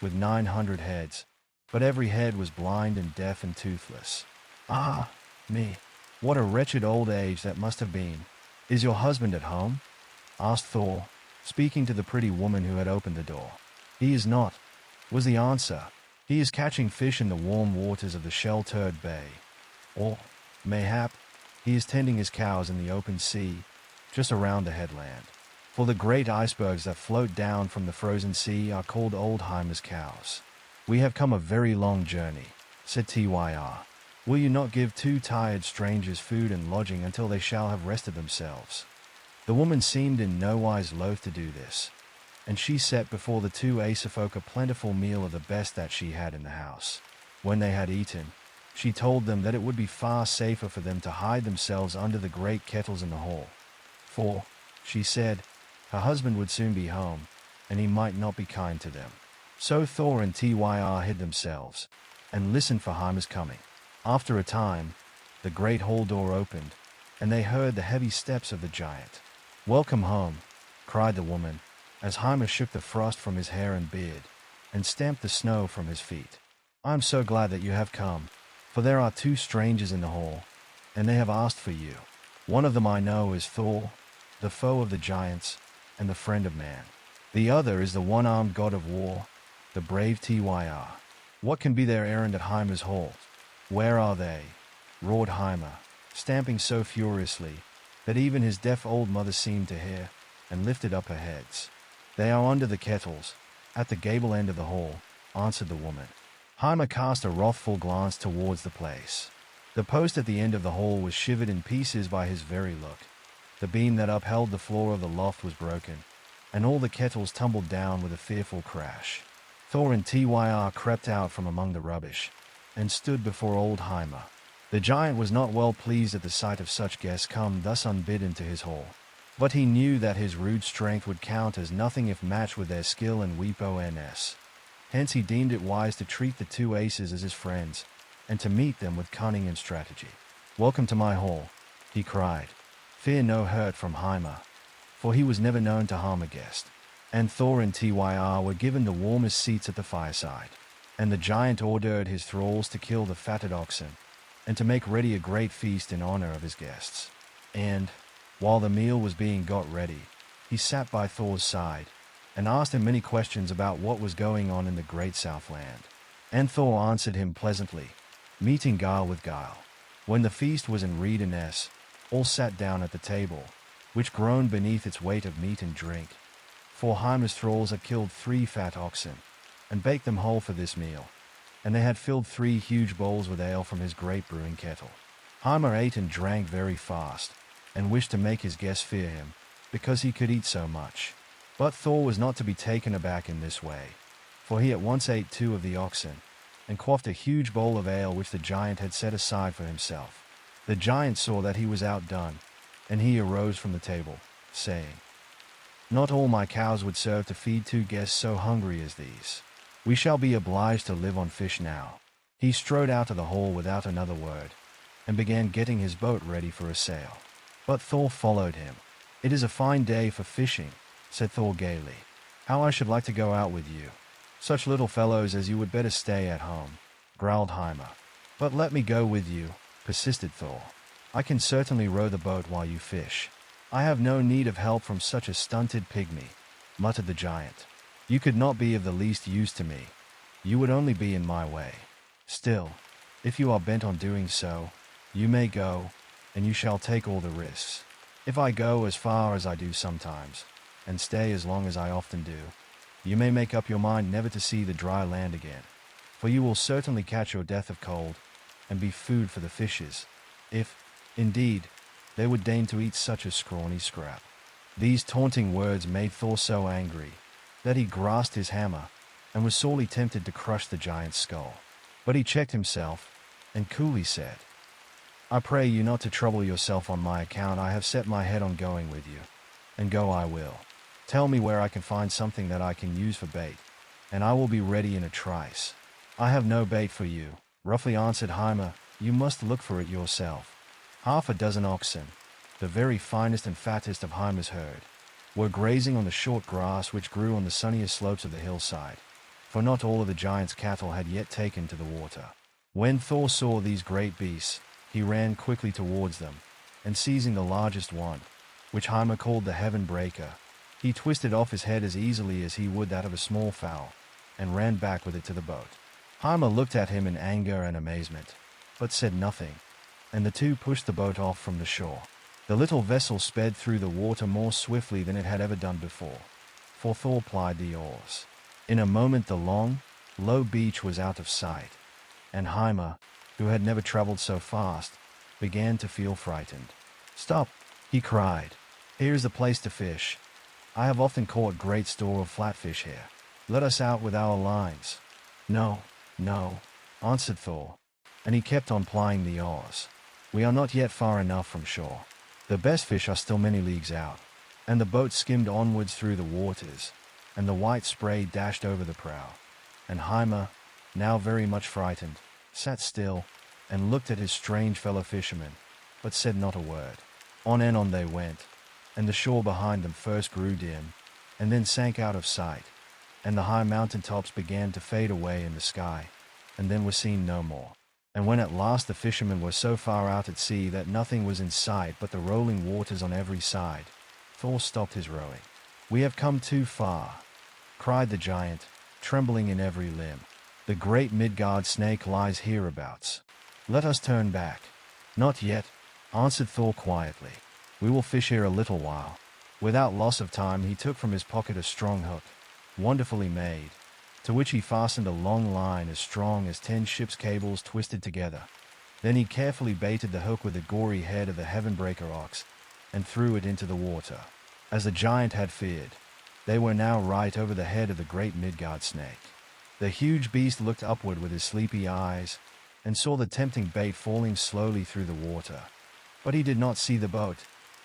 with 900 heads, but every head was blind and deaf and toothless. "Ah, me, what a wretched old age that must have been. Is your husband at home?" asked Thor, speaking to the pretty woman who had opened the door. "He is not," was the answer. "He is catching fish in the warm waters of the sheltered bay. Or, mayhap, he is tending his cows in the open sea, just around the headland. For the great icebergs that float down from the frozen sea are called old Heimer's cows." "We have come a very long journey," said Tyr. "Will you not give 2 tired strangers food and lodging until they shall have rested themselves?" The woman seemed in no wise loath to do this, and she set before the 2 Aesir folk a plentiful meal of the best that she had in the house. When they had eaten, she told them that it would be far safer for them to hide themselves under the great kettles in the hall. For, She said her husband would soon be home, and he might not be kind to them. So Thor and Tyr hid themselves, and listened for Hymir's coming. After a time, the great hall door opened, and they heard the heavy steps of the giant. "Welcome home," cried the woman, as Hymir shook the frost from his hair and beard, and stamped the snow from his feet. "I am so glad that you have come, for there are two strangers in the hall, and they have asked for you. One of them I know is Thor, the foe of the giants, and the friend of man. The other is the one-armed god of war, the brave Tyr. What can be their errand at Hymir's hall?" "Where are they?" roared Hymir, stamping so furiously that even his deaf old mother seemed to hear, and lifted up her heads. "They are under the kettles, at the gable end of the hall," answered the woman. Hymir cast a wrathful glance towards the place. The post at the end of the hall was shivered in pieces by his very look. The beam that upheld the floor of the loft was broken, and all the kettles tumbled down with a fearful crash. Thor and Tyr crept out from among the rubbish, and stood before old Hymir. The giant was not well pleased at the sight of such guests come thus unbidden to his hall, but he knew that his rude strength would count as nothing if matched with their skill and weapons. Hence he deemed it wise to treat the two aces as his friends, and to meet them with cunning and strategy. "Welcome to my hall," he cried. "Fear no hurt from Hymir," for he was never known to harm a guest. And Thor and Tyr were given the warmest seats at the fireside, and the giant ordered his thralls to kill the fatted oxen, and to make ready a great feast in honor of his guests. And, while the meal was being got ready, he sat by Thor's side, and asked him many questions about what was going on in the great Southland. And Thor answered him pleasantly, meeting guile with guile. When the feast was in readiness, all sat down at the table, which groaned beneath its weight of meat and drink. For Hymir's thralls had killed 3 fat oxen, and baked them whole for this meal, and they had filled 3 huge bowls with ale from his great brewing kettle. Hymir ate and drank very fast, and wished to make his guests fear him, because he could eat so much. But Thor was not to be taken aback in this way, for he at once ate 2 of the oxen, and quaffed a huge bowl of ale which the giant had set aside for himself. The giant saw that he was outdone, and he arose from the table, saying, "Not all my cows would serve to feed 2 guests so hungry as these. We shall be obliged to live on fish now." He strode out of the hall without another word, and began getting his boat ready for a sail. But Thor followed him. "It is a fine day for fishing," said Thor gaily. "How I should like to go out with you. Such little fellows as you would better stay at home," growled Hymir. "But let me go with you," persisted Thor. "I can certainly row the boat while you fish." "I have no need of help from such a stunted pygmy," muttered the giant. "You could not be of the least use to me. You would only be in my way. Still, if you are bent on doing so, you may go, and you shall take all the risks. If I go as far as I do sometimes, and stay as long as I often do, you may make up your mind never to see the dry land again, for you will certainly catch your death of cold, and be food for the fishes, if, indeed, they would deign to eat such a scrawny scrap." These taunting words made Thor so angry that he grasped his hammer, and was sorely tempted to crush the giant's skull. But he checked himself, and coolly said, "I pray you not to trouble yourself on my account. I have set my head on going with you, and go I will. Tell me where I can find something that I can use for bait, and I will be ready in a trice." "I have no bait for you," roughly answered Hymir. "You must look for it yourself." 6 oxen, the very finest and fattest of Hymir's herd, were grazing on the short grass which grew on the sunniest slopes of the hillside, for not all of the giant's cattle had yet taken to the water. When Thor saw these great beasts, he ran quickly towards them, and seizing the largest one, which Hymir called the Heaven Breaker, he twisted off his head as easily as he would that of a small fowl, and ran back with it to the boat. Hymir looked at him in anger and amazement, but said nothing, and the two pushed the boat off from the shore. The little vessel sped through the water more swiftly than it had ever done before, for Thor plied the oars. In a moment the long, low beach was out of sight, and Hymir, who had never traveled so fast, began to feel frightened. "Stop!" he cried. "Here is the place to fish. I have often caught great store of flatfish here. Let us out with our lines." "No, no," answered Thor, and he kept on plying the oars. "We are not yet far enough from shore. The best fish are still many leagues out. and the boat skimmed onwards through the waters, and the white spray dashed over the prow. And Hymer, now very much frightened, sat still, and looked at his strange fellow fishermen, but said not a word. On and on they went, and the shore behind them first grew dim, and then sank out of sight, and the high mountain tops began to fade away in the sky, and then were seen no more. And when at last the fishermen were so far out at sea that nothing was in sight but the rolling waters on every side, Thor stopped his rowing. "We have come too far," cried the giant, trembling in every limb. "The great Midgard snake lies hereabouts. Let us turn back." "Not yet," answered Thor quietly. "We will fish here a little while." Without loss of time he took from his pocket a strong hook, wonderfully made, to which he fastened a long line as strong as 10 ships' cables twisted together. Then he carefully baited the hook with the gory head of the heavenbreaker ox, and threw it into the water. As the giant had feared, they were now right over the head of the great Midgard snake. The huge beast looked upward with his sleepy eyes, and saw the tempting bait falling slowly through the water. But he did not see the boat,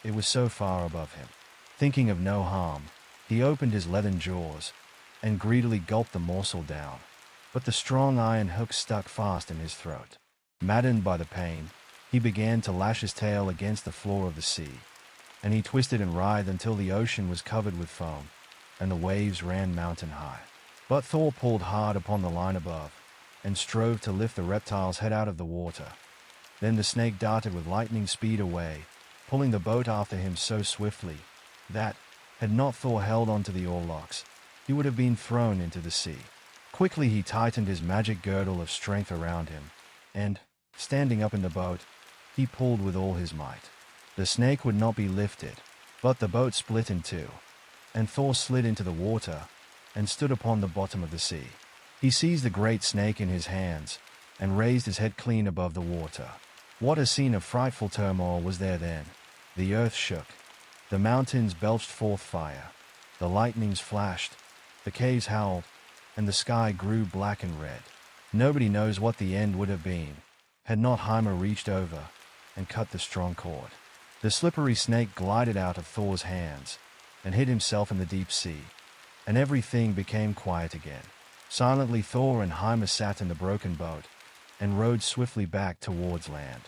it was so far above him. Thinking of no harm, he opened his leathern jaws, and greedily gulped the morsel down. But the strong iron hook stuck fast in his throat. Maddened by the pain, he began to lash his tail against the floor of the sea, and he twisted and writhed until the ocean was covered with foam, and the waves ran mountain high. But Thor pulled hard upon the line above, and strove to lift the reptile's head out of the water. Then the snake darted with lightning speed away, pulling the boat after him so swiftly that, had not Thor held on to the oarlocks, he would have been thrown into the sea. Quickly he tightened his magic girdle of strength around him, and, standing up in the boat, he pulled with all his might. The snake would not be lifted, but the boat split in two, and Thor slid into the water and stood upon the bottom of the sea. He seized the great snake in his hands and raised his head clean above the water. What a scene of frightful turmoil was there then! The earth shook, the mountains belched forth fire, the lightnings flashed, the caves howled, and the sky grew black and red. Nobody knows what the end would have been, had not Hymer reached over and cut the strong cord. The slippery snake glided out of Thor's hands and hid himself in the deep sea, and everything became quiet again. Silently Thor and Hymer sat in the broken boat and rowed swiftly back towards land.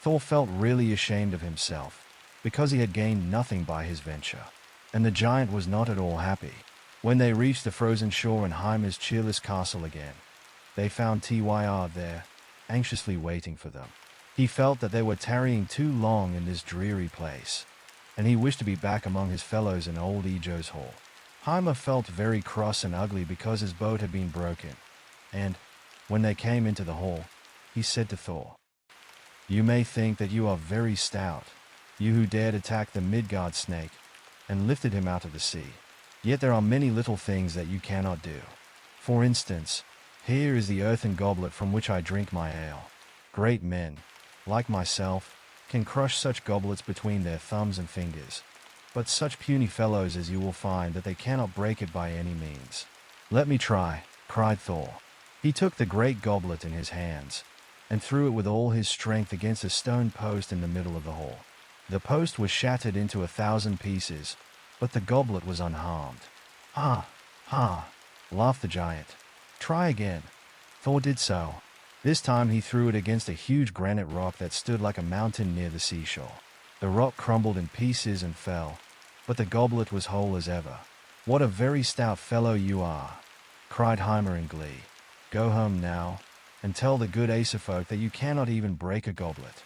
Thor felt really ashamed of himself, because he had gained nothing by his venture, and the giant was not at all happy. When they reached the frozen shore and Hymer's cheerless castle again, they found Tyr there, anxiously waiting for them. He felt that they were tarrying too long in this dreary place, and he wished to be back among his fellows in old Ejo's hall. Hymer felt very cross and ugly because his boat had been broken, and, when they came into the hall, he said to Thor, "You may think that you are very stout, you who dared attack the Midgard snake and lifted him out of the sea. Yet there are many little things that you cannot do. For instance, here is the earthen goblet from which I drink my ale. Great men, like myself, can crush such goblets between their thumbs and fingers, but such puny fellows as you will find that they cannot break it by any means." "Let me try," cried Thor. He took the great goblet in his hands and threw it with all his strength against a stone post in the middle of the hall. The post was shattered into 1,000 pieces, but the goblet was unharmed. "Ha! Ha!" laughed the giant. "Try again." Thor did so. This time he threw it against a huge granite rock that stood like a mountain near the seashore. The rock crumbled in pieces and fell, but the goblet was whole as ever. "What a very stout fellow you are!" cried Hymer in glee. "Go home now, and tell the good Asafolk that you cannot even break a goblet."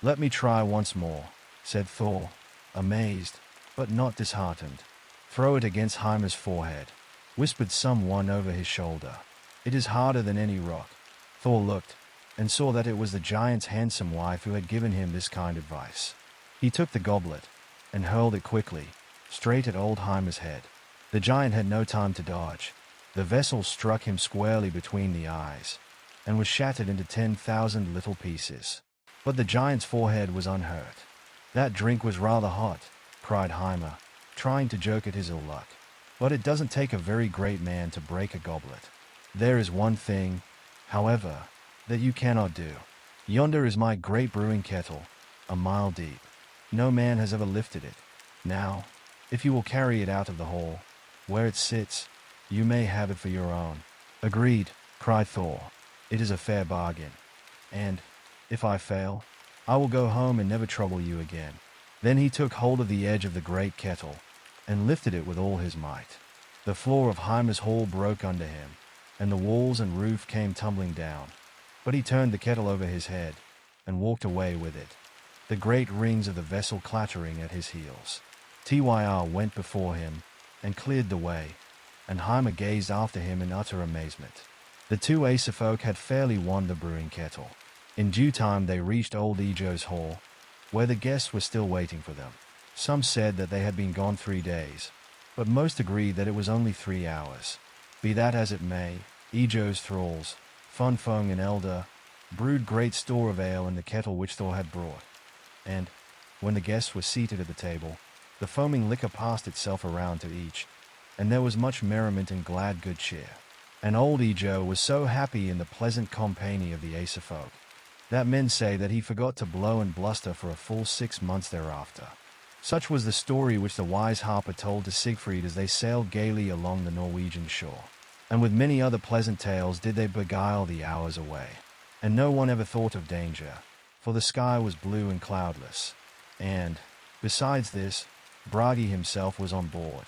"Let me try once more," said Thor, amazed, but not disheartened. "Throw it against Hymer's forehead," whispered someone over his shoulder. "It is harder than any rock." Thor looked, and saw that it was the giant's handsome wife who had given him this kind advice. He took the goblet, and hurled it quickly, straight at old Hymer's head. The giant had no time to dodge. The vessel struck him squarely between the eyes, and was shattered into 10,000 little pieces. But the giant's forehead was unhurt. "That drink was rather hot," cried Hymer, trying to joke at his ill luck. "But it doesn't take a very great man to break a goblet. There is one thing, however, that you cannot do. Yonder is my great brewing kettle, a mile deep. No man has ever lifted it. Now, If you will carry it out of the hall, where it sits, you may have it for your own." "Agreed," cried Thor. "It is a fair bargain. And, if I fail, I will go home and never trouble you again." Then he took hold of the edge of the great kettle, and lifted it with all his might. The floor of Hymir's hall broke under him, and the walls and roof came tumbling down. But he turned the kettle over his head, and walked away with it, the great rings of the vessel clattering at his heels. Tyr went before him, and cleared the way, and Hymir gazed after him in utter amazement. The two Asafolk had fairly won the brewing kettle. In due time they reached old Ejo's hall, where the guests were still waiting for them. Some said that they had been gone 3 days, but most agreed that it was only 3 hours. Be that as it may, Ejo's thralls, Funfung and Elder, brewed great store of ale in the kettle which Thor had brought, and, when the guests were seated at the table, the foaming liquor passed itself around to each, and there was much merriment and glad good cheer. And old Ejo was so happy in the pleasant company of the Asafolk, that men say that he forgot to blow and bluster for a full 6 months thereafter. Such was the story which the wise harper told to Sigfried as they sailed gaily along the Norwegian shore. And with many other pleasant tales did they beguile the hours away. And no one ever thought of danger, for the sky was blue and cloudless. And, besides this, Bragi himself was on board,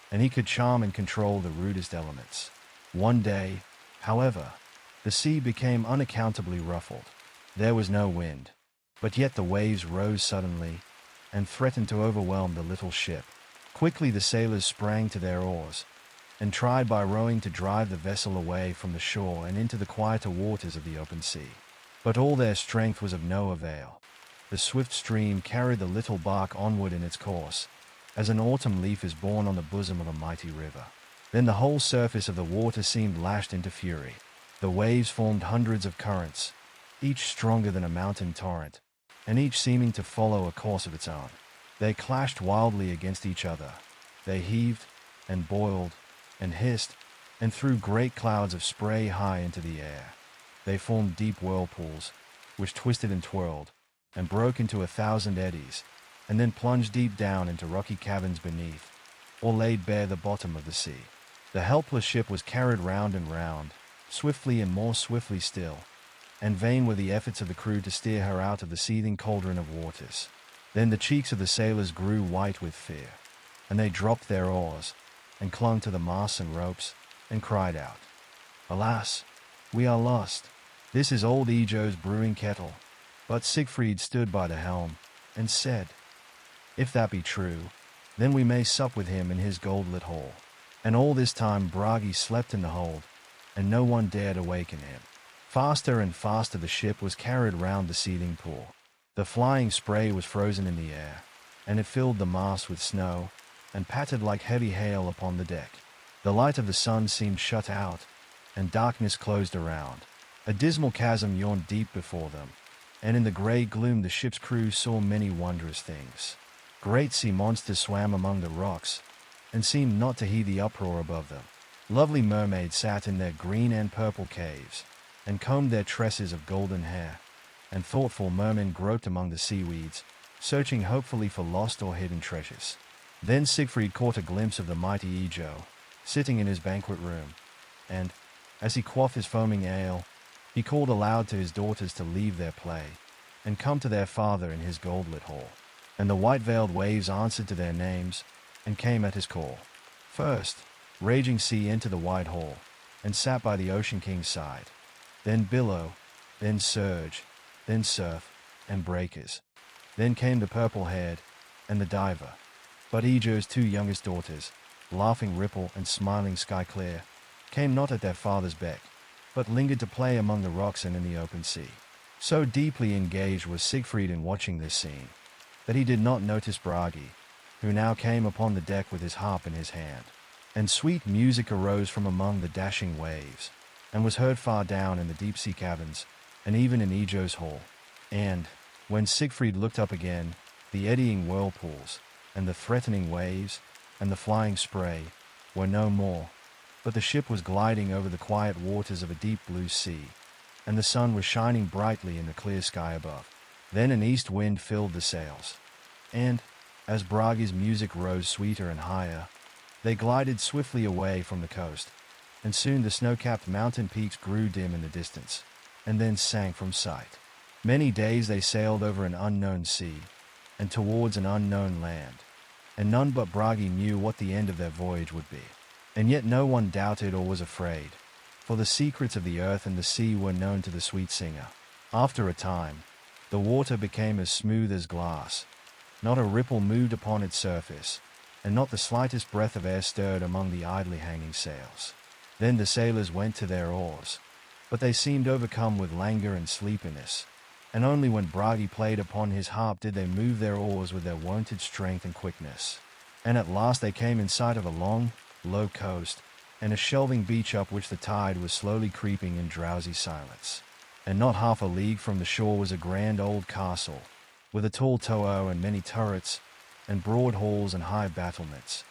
and he could charm and control the rudest elements. One day, however, the sea became unaccountably ruffled. There was no wind, but yet the waves rose suddenly, and threatened to overwhelm the little ship. Quickly the sailors sprang to their oars, and tried by rowing to drive the vessel away from the shore and into the quieter waters of the open sea. But all their strength was of no avail. The swift stream carried the little bark onward in its course, as an autumn leaf is borne on the bosom of a mighty river. Then the whole surface of the water seemed lashed into fury. The waves formed hundreds of currents, each stronger than a mountain torrent, and each seeming to follow a course of its own. They clashed wildly against each other. They heaved, and boiled, and hissed, and threw great clouds of spray high into the air. They formed deep whirlpools, which twisted and twirled, and broke into 1,000 eddies, and then plunged deep down into rocky caverns beneath, or laid bare the bottom of the sea. The helpless ship was carried round and round, swiftly and more swiftly still, and vain were the efforts of the crew to steer her out of the seething cauldron of waters. Then the cheeks of the sailors grew white with fear, and they dropped their oars, and clung to the masts and ropes, and cried out, "Alas, we are lost! This is old Ejo's brewing kettle." But Sigfried stood by the helm, and said, "If that be true, then we may sup with him in his gold-lit hall." And all this time Bragi slept in the hold, and no one dared awaken him. Faster and faster the ship was carried round the seething pool. The flying spray was frozen in the air, and it filled the mast with snow, and pattered like heavy hail upon the deck. The light of the sun seemed shut out, and darkness closed around. A dismal chasm yawned deep before them, and in the grey gloom the ship's crew saw many wondrous things. Great sea monsters swam among the rocks, and seemed not to heed the uproar above them. Lovely mermaids sat in their green and purple caves, and combed their tresses of golden hair, and thoughtful mermen groped among the seaweeds, searching hopefully for lost or hidden treasures. Then Sigfried caught a glimpse of the mighty Ejo, sitting in his banquet room, and, as he quaffed his foaming ale, he called aloud to his daughters to leave their play, and come to their father in his gold-lit hall. And the white-veiled waves answered to their names, and came at his call. First, raging sea entered the wide hall, and sat by the Ocean King's side. Then billow, then surge, then surf, and breakers. Then came the purple-haired, and the diver. But Ejo's 2 youngest daughters, laughing Ripple and smiling Skyclear, came not at their father's beck, but lingered to play among the rocks and in the open sea. So deeply engaged was Sigfried in watching this scene, that he did not notice Bragi, who now came upon the deck with his harp in his hand. And sweet music arose from among the dashing waves, and was heard far down in the deep-sea caverns, and even in Ejo's hall. And, when Sigfried looked up again, the eddying whirlpools, and the threatening waves, and the flying spray, were no more, but the ship was gliding over the quiet waters of a deep blue sea, and the sun was shining brightly in the clear sky above. Then an east wind filled the sails, and, As Bragi's music rose sweeter and higher, they glided swiftly away from the coast, and soon the snow-capped mountain peaks grew dim in the distance, and then sank from sight. Many days they sailed over an unknown sea, and towards an unknown land, and none but Bragi knew what the end of their voyage would be. And yet no one doubted or was afraid, for the secrets of the earth and the sea were known to the sweet singer. After a time, the water became as smooth as glass. Not a ripple moved upon its surface, and not the slightest breath of air stirred among the idly hanging sails. Then the sailors went to their oars, but they seemed overcome with languor and sleepiness, and only when Bragi played upon his harp did they move their oars with their wonted strength and quickness. And at last they came in sight of a long, low coast, and a shelving beach up which the tide was slowly creeping in drowsy silence. And not half a league from the shore was a grand old castle, with a tall tower and many turrets, and broad halls and high battlements.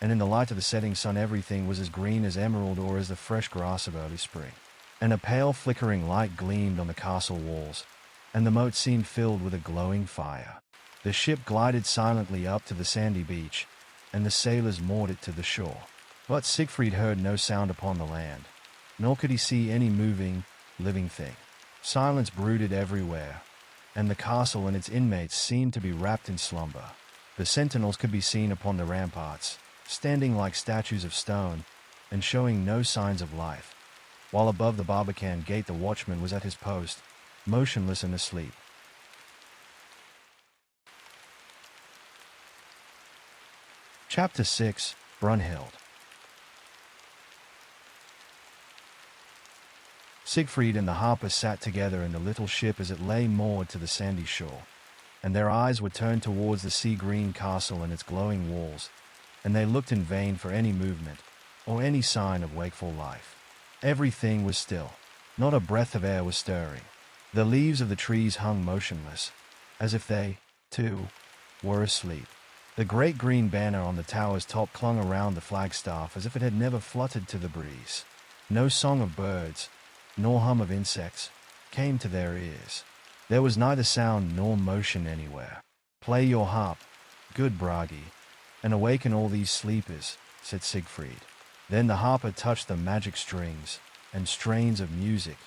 And in the light of the setting sun everything was as green as emerald or as the fresh grass of early spring. And a pale flickering light gleamed on the castle walls, and the moat seemed filled with a glowing fire. The ship glided silently up to the sandy beach, and the sailors moored it to the shore. But Sigfried heard no sound upon the land, nor could he see any moving, living thing. Silence brooded everywhere, and the castle and its inmates seemed to be wrapped in slumber. The sentinels could be seen upon the ramparts, standing like statues of stone, and showing no signs of life, while above the Barbican gate the watchman was at his post, motionless and asleep. Chapter 6. Brunhild. Sigfried and the harper sat together in the little ship as it lay moored to the sandy shore, and their eyes were turned towards the sea-green castle and its glowing walls, and they looked in vain for any movement, or any sign of wakeful life. Everything was still. Not a breath of air was stirring. The leaves of the trees hung motionless, as if they, too, were asleep. The great green banner on the tower's top clung around the flagstaff as if it had never fluttered to the breeze. No song of birds, nor hum of insects, came to their ears. There was neither sound nor motion anywhere. "Play your harp, good Bragi, and awaken all these sleepers," said Sigfried. Then the harper touched the magic strings, and strains of music,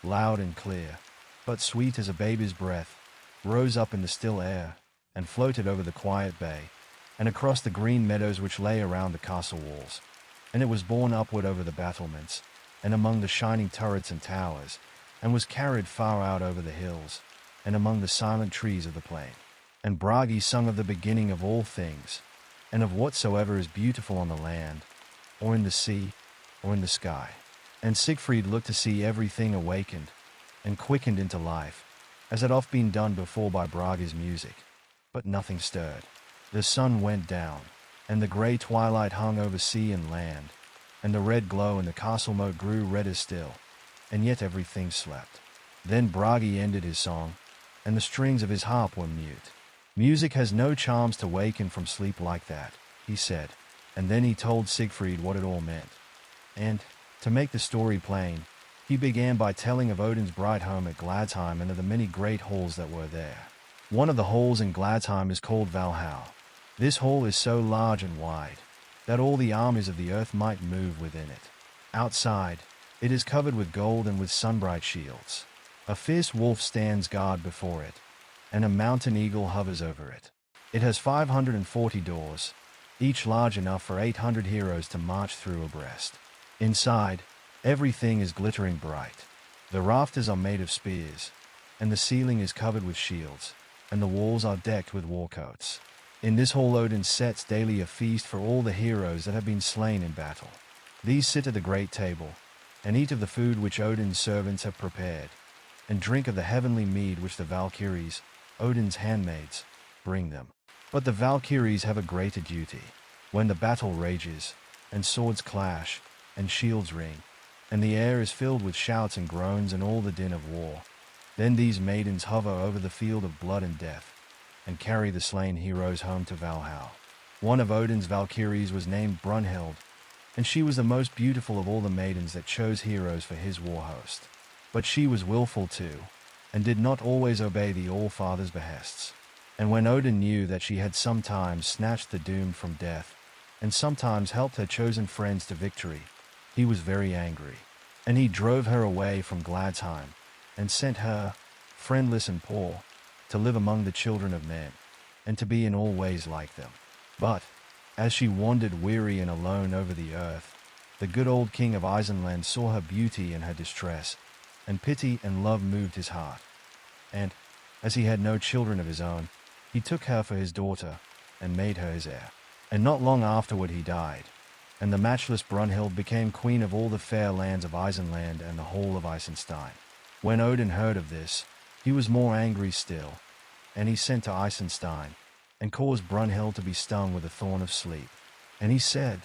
loud and clear, but sweet as a baby's breath, rose up in the still air, and floated over the quiet bay, and across the green meadows which lay around the castle walls. And it was borne upward over the battlements, and among the shining turrets and towers, and was carried far out over the hills, and among the silent trees of the plain. And Bragi sung of the beginning of all things, and of whatsoever is beautiful on the land, or in the sea, or in the sky. And Sigfried looked to see everything awakened, and quickened into life, as had oft been done before by Bragi's music. But nothing stirred. The sun went down, and the grey twilight hung over sea and land, and the red glow in the castle moat grew redder still, and yet everything slept. Then Bragi ended his song, and the strings of his harp were mute. "Music has no charms to waken from sleep like that," he said, and then he told Sigfried what it all meant. And, to make the story plain, he began by telling of Odin's bright home at Gladsheim and of the many great halls that were there. One of the halls in Gladsheim is called Valhall. This hall is so large and wide that all the armies of the earth might move within it. Outside, it is covered with gold and with sunbright shields. A fierce wolf stands guard before it, and a mountain eagle hovers over it. It has 540 doors, each large enough for 800 heroes to march through abreast. Inside, everything is glittering bright. The rafters are made of spears, and the ceiling is covered with shields, and the walls are decked with war coats. In this hall Odin sets daily a feast for all the heroes that have been slain in battle. These sit at the great table, and eat of the food which Odin's servants have prepared, and drink of the heavenly mead which the Valkyries, Odin's handmaids, bring them. But the Valkyries have a greater duty. When the battle rages, and swords clash, and shields ring, and the air is filled with shouts and groans and all the din of war, then these maidens hover over the field of blood and death, and carry the slain heroes home to Valhall. One of Odin's Valkyries was named Brunhild, and she was the most beautiful of all the maidens that chose heroes for his war host. But she was willful too, and did not always obey the All-Father's behests. And when Odin knew that she had sometimes snatched the doomed from death, and sometimes helped her chosen friends to victory, he was very angry. And he drove her away from Gladsheim, and sent her, friendless and poor, to live among the children of men, and to be in all ways like them. But, as she wandered weary and alone over the earth, the good old king of Isenland saw her beauty and her distress, and pity and love moved his heart. And, as he had no children of his own, he took her for his daughter, and made her his heir. And not long afterward he died, and the matchless Brunhild became queen of all the fair lands of Isenland and the whole of Isenstein. When Odin heard of this, he was more angry still, and he sent to Isenstein, and caused Brunhild to be stung with a thorn of sleep. And he said,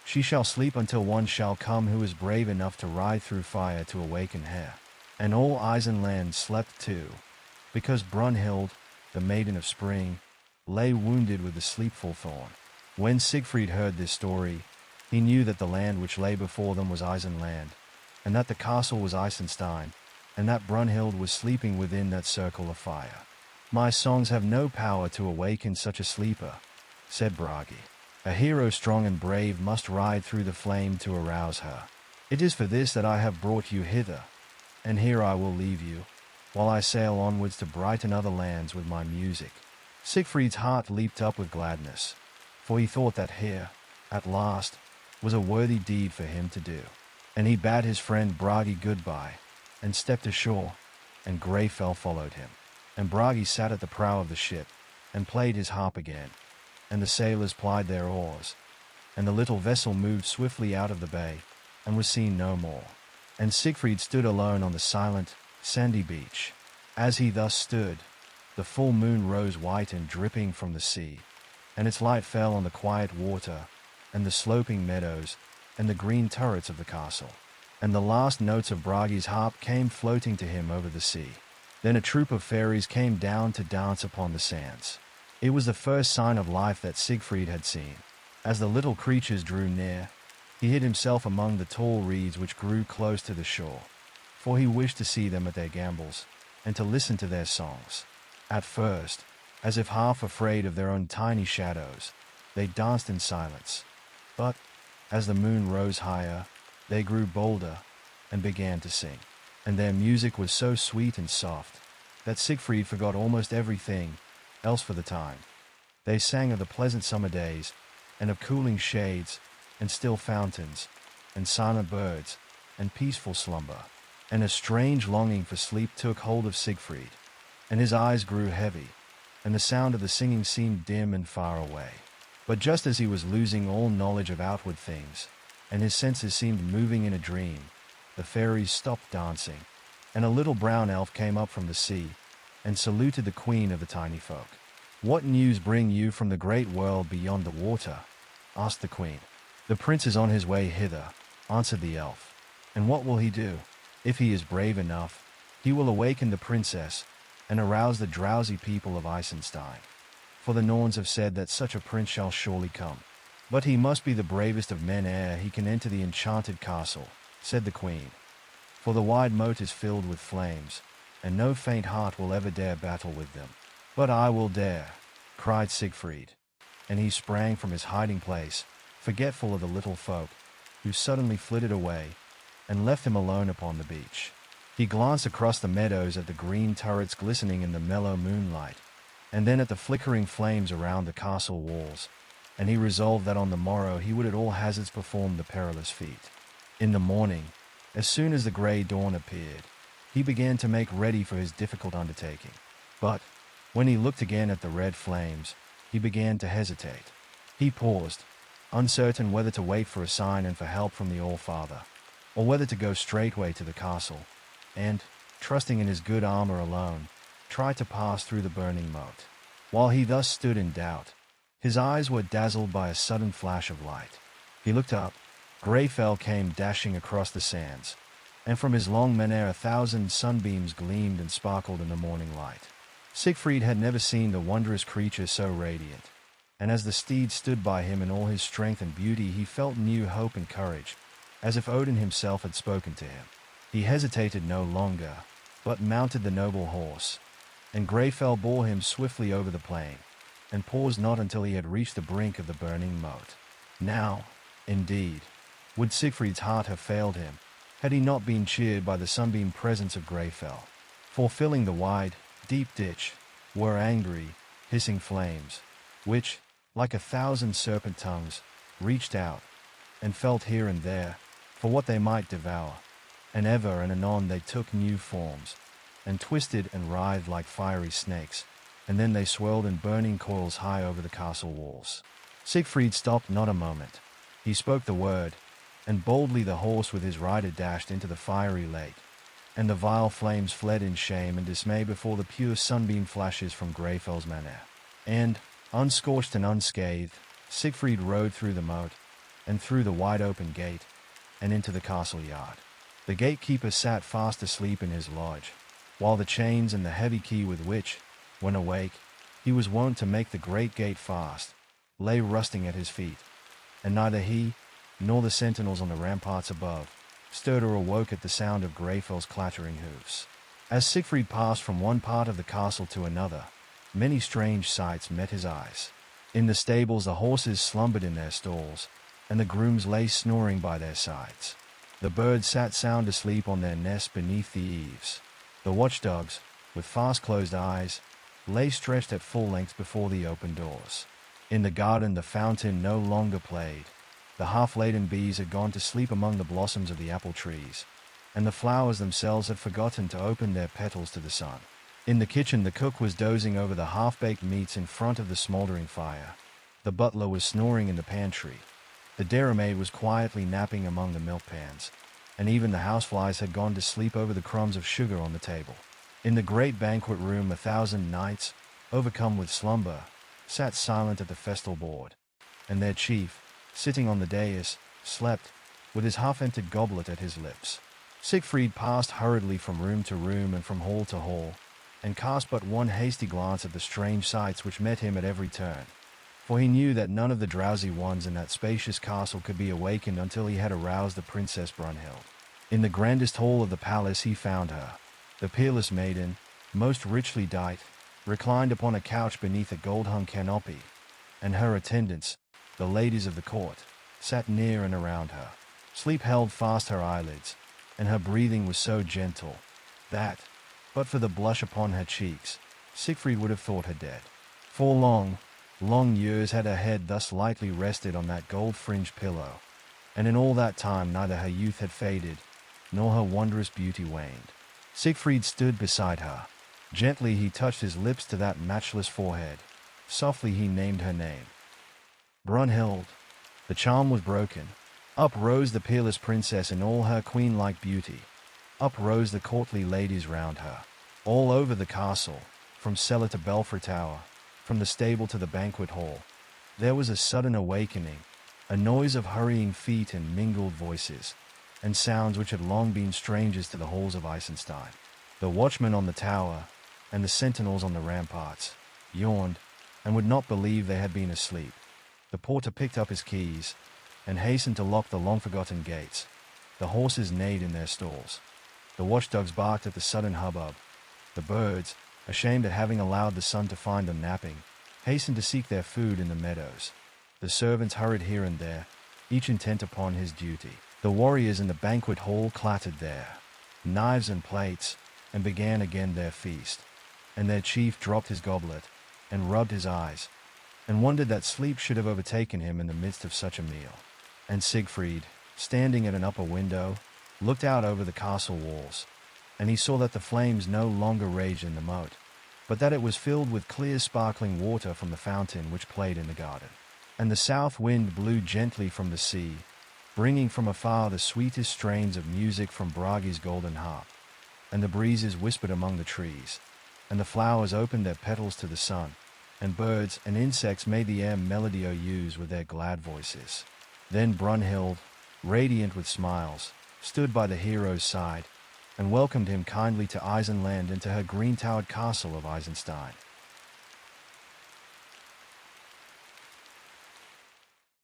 "She shall sleep until one shall come who is brave enough to ride through fire to awaken her." And all Isenland slept too, because Brunhild, the maiden of spring, lay wounded with the sleepful thorn. When Sigfried heard this story, he knew that the land which lay before them was Isenland, and that the castle was Isenstein, and that Brunhild was sleeping within that circle of fire. "My songs have no power to awaken such a sleeper," said Bragi. "A hero strong and brave must ride through the flame to arouse her. It is for this that I have brought you hither, and here I will leave you, while I sail onwards to brighten other lands with my music." Siegfried's heart leaped up with gladness, for he thought that here, at last, was a worthy deed for him to do. And he bade his friend Bragi goodbye, and stepped ashore, and Greyfell followed him. And Bragi sat at the prow of the ship, and played his harp again, and the sailors plied their oars, and the little vessel moved swiftly out of the bay, and was seen no more. And Siegfried stood alone on the silent, sandy beach. As he thus stood, the full moon rose white and dripping from the sea, and its light fell on the quiet water, and the sloping meadows, and the green turrets of the castle. And the last notes of Bragi's harp came floating to him over the sea. Then a troop of fairies came down to dance upon the sands. It was the first sign of life that Siegfried had seen. As the little creatures drew near, he hid himself among the tall reeds which grew close to the shore, for he wished to see them at their gambols, and to listen to their songs. At first, as if half afraid of their own tiny shadows, they danced in silence. But, as the moon rose higher, they grew bolder, and began to sing. And their music was so sweet and soft, that Siegfried forgot almost everything else for the time. They sang of the pleasant summer days, and of cooling shades, and still fountains, and silent birds, and peaceful slumber. And a strange longing for sleep took hold of Siegfried, and his eyes grew heavy, and the sound of the singing seemed dim and far away. But just as he was losing all knowledge of outward things, and his senses seemed moving in a dream, the fairies stopped dancing, and a little brown elf came up from the sea, and saluted the queen of the tiny folk. "What news bring you from the great world beyond the water?" asked the queen. "The prince is on his way hither," answered the elf. "And what will he do? If he is brave enough, he will awaken the princess, and arouse the drowsy people of Isenstein. For the Norns have said that such a prince shall surely come. But he must be the bravest of men ere he can enter the enchanted castle," said the queen. "For the wide moat is filled with flames, and no faint heart will ever dare battle with them." "But I will dare," cried Siegfried, and he sprang from his hiding place, forgetful of the little folk, who suddenly flitted away, and left him alone upon the beach. He glanced across the meadows at the green turrets glistening in the mellow moonlight, and then at the flickering flames around the castle walls, and he resolved that on the morrow he would at all hazards perform the perilous feat. In the morning, as soon as the grey dawn appeared, he began to make ready for his difficult undertaking. But, when he looked again at the red flames, he began to hesitate. He paused, uncertain whether to wait for a sign and for help from the All-Father, or whether to go straightway to the castle, and, trusting in his good armor alone, tried to pass through the burning moat. While he thus stood in doubt, his eyes were dazzled by a sudden flash of light. He looked up. Greyfell came dashing across the sands, and from his long menere 1,000 sunbeams gleamed and sparkled in the morning light. Siegfried had never seen the wondrous creature so radiant, and as the steed stood by him in all his strength and beauty, he felt new hope and courage, as if Odin himself had spoken to him. He hesitated no longer, but mounted the noble horse, and Greyfell bore him swiftly over the plain, and paused not until he had reached the brink of the burning moat. Now, indeed, would Sigfrid's heart have failed him, had he not been cheered by the sunbeam presence of Greyfell. For filling the wide, deep ditch, were angry, hissing flames, which, like 1,000 serpent tongues, reached out, and felt here and there, for what they might devour, and ever and anon they took new forms, and twisted and writhed like fiery snakes, and then they swirled in burning coils high over the castle walls. Sigfried stopped not a moment. He spoke the word, and boldly the horse with his rider dashed into the fiery lake, and the vile flames fled in shame and dismay before the pure sunbeam flashes from Greyfell's manor. And, unscorched and unscathed, Sigfried rode through the moat, and through the wide-open gate, and into the castle yard. The gatekeeper sat fast asleep in his lodge, while the chains and the heavy key with which, when awake, he was wont to make the great gate fast, lay rusting at his feet, and neither he, nor the sentinels on the ramparts above, stirred or awoke at the sound of Greyfell's clattering hoofs. As Sigfried passed from one part of the castle to another, many strange sights met his eyes. In the stables the horses slumbered in their stalls, and the grooms lay snoring by their sides. The birds sat sound asleep on their nests beneath the eaves. The watchdogs, with fast-closed eyes, lay stretched at full length before the open doors. In the garden the fountain no longer played. The half-laden bees had gone to sleep among the blossoms of the apple trees, and the flowers themselves had forgotten to open their petals to the sun. In the kitchen the cook was dozing over the half-baked meats in front of the smoldering fire. The butler was snoring in the pantry. The dairymaid was quietly napping among the milk pans, and even the houseflies had gone to sleep over the crumbs of sugar on the table. In the great banquet room 1,000 knights, overcome with slumber, sat silent at the festal board, and their chief, sitting on the dais, slept, with his half-emptied goblet at his lips. Sigfried passed hurriedly from room to room and from hall to hall, and cast but one hasty glance at the strange sights which met him at every turn, for he knew that none of the drowsy ones in that spacious castle could be awakened until he had aroused the Princess Brunhild. In the grandest hall of the palace he found her, the peerless maiden, most richly dight, reclined upon a couch beneath a gold-hung canopy, and her attendants, the ladies of the court, sat near and around her. Sleep held fast her eyelids, and her breathing was so gentle that, but for the blush upon her cheeks, Sigfried would have thought her dead. For long years had her head thus lightly rested on that gold-fringed pillow, and in all that time neither her youth had faded, nor her wondrous beauty waned. Sigfried stood beside her. Gently he touched his lips to that matchless forehead. Softly he named her name. Brunhild. The charm was broken. Up rose the peerless princess in all her queen-like beauty. Up rose the courtly ladies round her. All over the castle, from cellar to belfry tower, from the stable to the banquet hall, there was a sudden awakening, a noise of hurrying feet and mingled voices, and sounds which had long been strangers to the halls of Eisenstein. The watchmen on the tower, and the sentinels on the ramparts, yawned, and would not believe they had been asleep. The porter picked up his keys, and hastened to lock the long-forgotten gates. The horses neighed in their stalls. The watchdogs barked at the sudden hubbub. The birds, ashamed at having allowed the sun to find them napping, hastened to seek their food in the meadows. The servants hurried here and there, each intent upon his duty. The warriors in the banquet hall clattered their knives and plates, and began again their feast. And their chief dropped his goblet, and rubbed his eyes, and wondered that sleep should have overtaken him in the midst of such a meal. And Sigfried, standing at an upper window, looked out over the castle walls, and he saw that the flames no longer raged in the moat, but that it was filled with clear sparkling water from the fountain which played in the garden. And the south wind blew gently from the sea, bringing from afar the sweetest strains of music from Bragi's golden harp. And the breezes whispered among the trees, and the flowers opened their petals to the sun, and birds and insects made the air melodious with their glad voices. Then Brunhild, radiant with smiles, stood by the hero's side, and welcomed him kindly to Eisenland and to her green-towered castle of Eisenstein.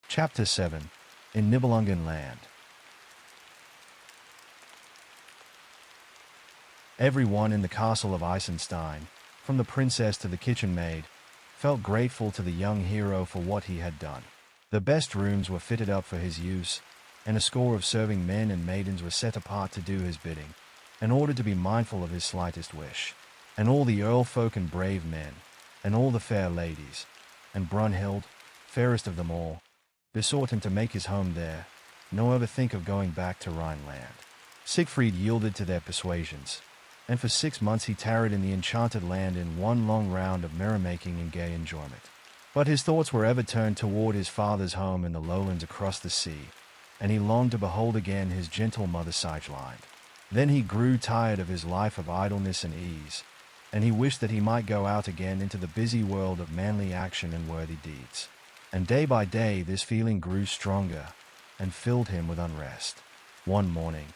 Chapter 7. In Nibelungen Land. Every one in the castle of Eisenstein, from the princess to the kitchen maid, felt grateful to the young hero for what he had done. The best rooms were fitted up for his use, and a score of serving men and maidens were set apart to do his bidding, in order to be mindful of his slightest wish. And all the earl folk and brave men, and all the fair ladies, and Brunhild, fairest of them all, besought him to make his home there, nor ever think of going back to Rhineland. Sigfried yielded to their persuasions, and for 6 months he tarried in the enchanted land in one long round of merrymaking and gay enjoyment. But his thoughts were ever turned toward his father's home in the lowlands across the sea, and he longed to behold again his gentle mother Sigfried. Then he grew tired of his life of idleness and ease, and he wished that he might go out again into the busy world of manly action and worthy deeds. And day by day this feeling grew stronger, and filled him with unrest. One morning,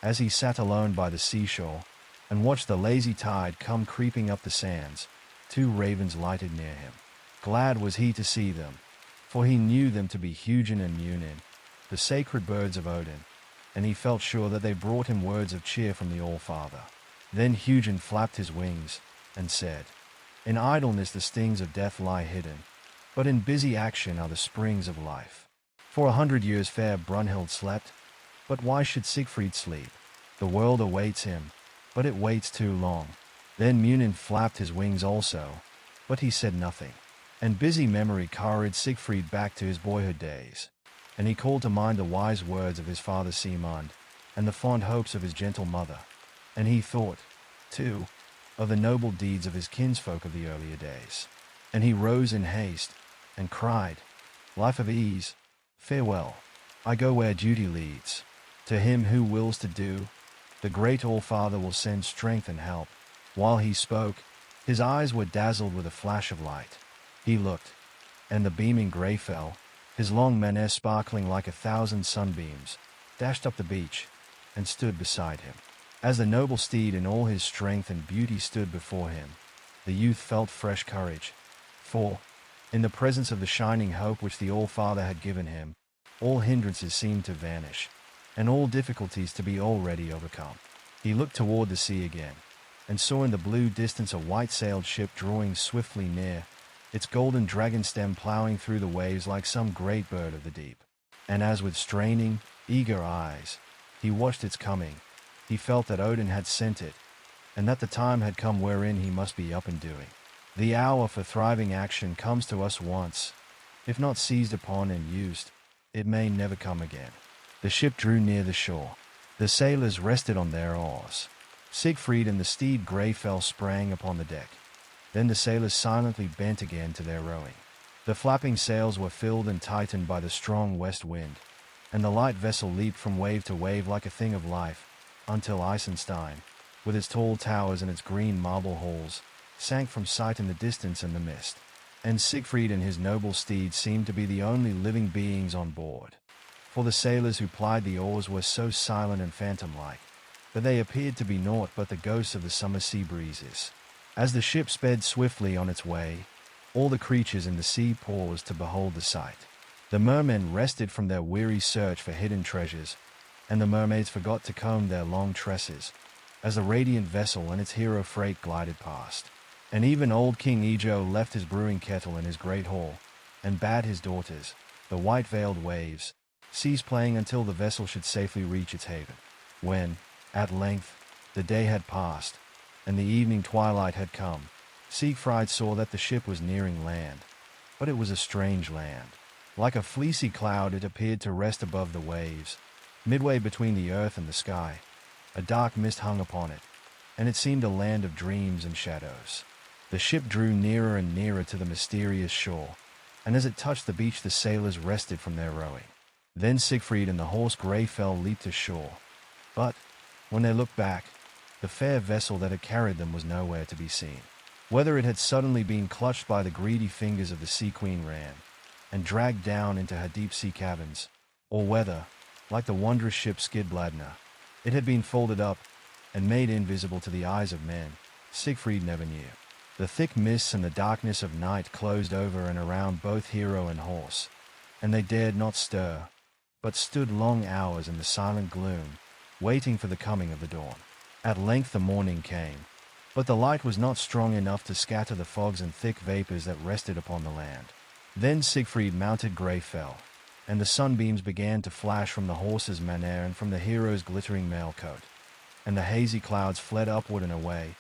as he sat alone by the seashore, and watched the lazy tide come creeping up the sands, 2 ravens lighted near him. Glad was he to see them, for he knew them to be Hugin and Munin, the sacred birds of Odin, and he felt sure that they brought him words of cheer from the All-Father. Then Hugin flapped his wings, and said, "In idleness the stings of death lie hidden, but in busy action are the springs of life." For 100 years fair Brunhild slept, but why should Sigfried sleep? The world awaits him, but it waits too long. Then Munin flapped his wings also, but he said nothing. And busy memory carried Sigfried back to his boyhood days, and he called to mind the wise words of his father Simond, and the fond hopes of his gentle mother. And he thought, too, of the noble deeds of his kinsfolk of the earlier days. And he rose in haste, and cried, "Life of ease, farewell. I go where duty leads. To him who wills to do, the great All-Father will send strength and help." While he spoke, his eyes were dazzled with a flash of light. He looked, and the beaming Greyfell, his long mane sparkling like 1,000 sunbeams, dashed up the beach, and stood beside him. As the noble steed in all his strength and beauty stood before him, the youth felt fresh courage, for, in the presence of the shining hope which the All-Father had given him, all hindrances seemed to vanish, and all difficulties to be already overcome. He looked toward the sea again, and saw in the blue distance a white-sailed ship drawing swiftly near, its golden dragon stem plowing through the waves like some great bird of the deep. And as with straining, eager eyes, he watched its coming, he felt that Odin had sent it, and that the time had come wherein he must be up and doing. The hour for thriving action comes to us once. If not seized upon and used, it may never come again. The ship drew near the shore. The sailors rested on their oars. Sigfried and the steed Greyfell sprang upon the deck. Then the sailors silently bent again to their rowing. The flapping sails were filled and tightened by the strong west wind, and the light vessel leaped from wave to wave like a thing of life, until Eisenstein, with its tall towers and its green marble halls, sank from sight in the distance and the mist. And Sigfried and his noble steed seemed to be the only living beings on board. For the sailors who plied the oars were so silent and phantom-like, that they appeared to be naught but the ghosts of the summer sea breezes. As the ship sped swiftly on its way, all the creatures in the sea paused to behold the sight. The mermen rested from their weary search for hidden treasures, and the mermaids forgot to comb their long tresses, as the radiant vessel and its hero freight glided past. And even old King Ejo left his brewing kettle in his great hall, and bade his daughters, the white-veiled waves, cease playing until the vessel should safely reach its haven. When, at length, the day had passed, and the evening twilight had come, Sigfried saw that the ship was nearing land. But it was a strange land. Like a fleecy cloud it appeared to rest above the waves, midway between the earth and the sky. A dark mist hung upon it, and it seemed a land of dreams and shadows. The ship drew nearer and nearer to the mysterious shore, and as it touched the beach the sailors rested from their rowing. Then Sigfried and the horse Greyfell leaped ashore. But, when they looked back, the fair vessel that had carried them was nowhere to be seen. Whether it had suddenly been clutched by the greedy fingers of the Sea Queen Ran, and dragged down into her deep-sea caverns, or whether, like the wondrous ship Skidbladner, it had been folded up and made invisible to the eyes of men, Sigfried never knew. The thick mists and the darkness of night closed over and around both hero and horse, and they dared not stir, but stood long hours in the silent gloom, waiting for the coming of the dawn. At length the morning came, but the light was not strong enough to scatter the fogs and thick vapors that rested upon the land. Then Sigfried mounted Greyfell, and the sunbeams began to flash from the horse's maner and from the hero's glittering mailcoat, and the hazy clouds fled upward and away,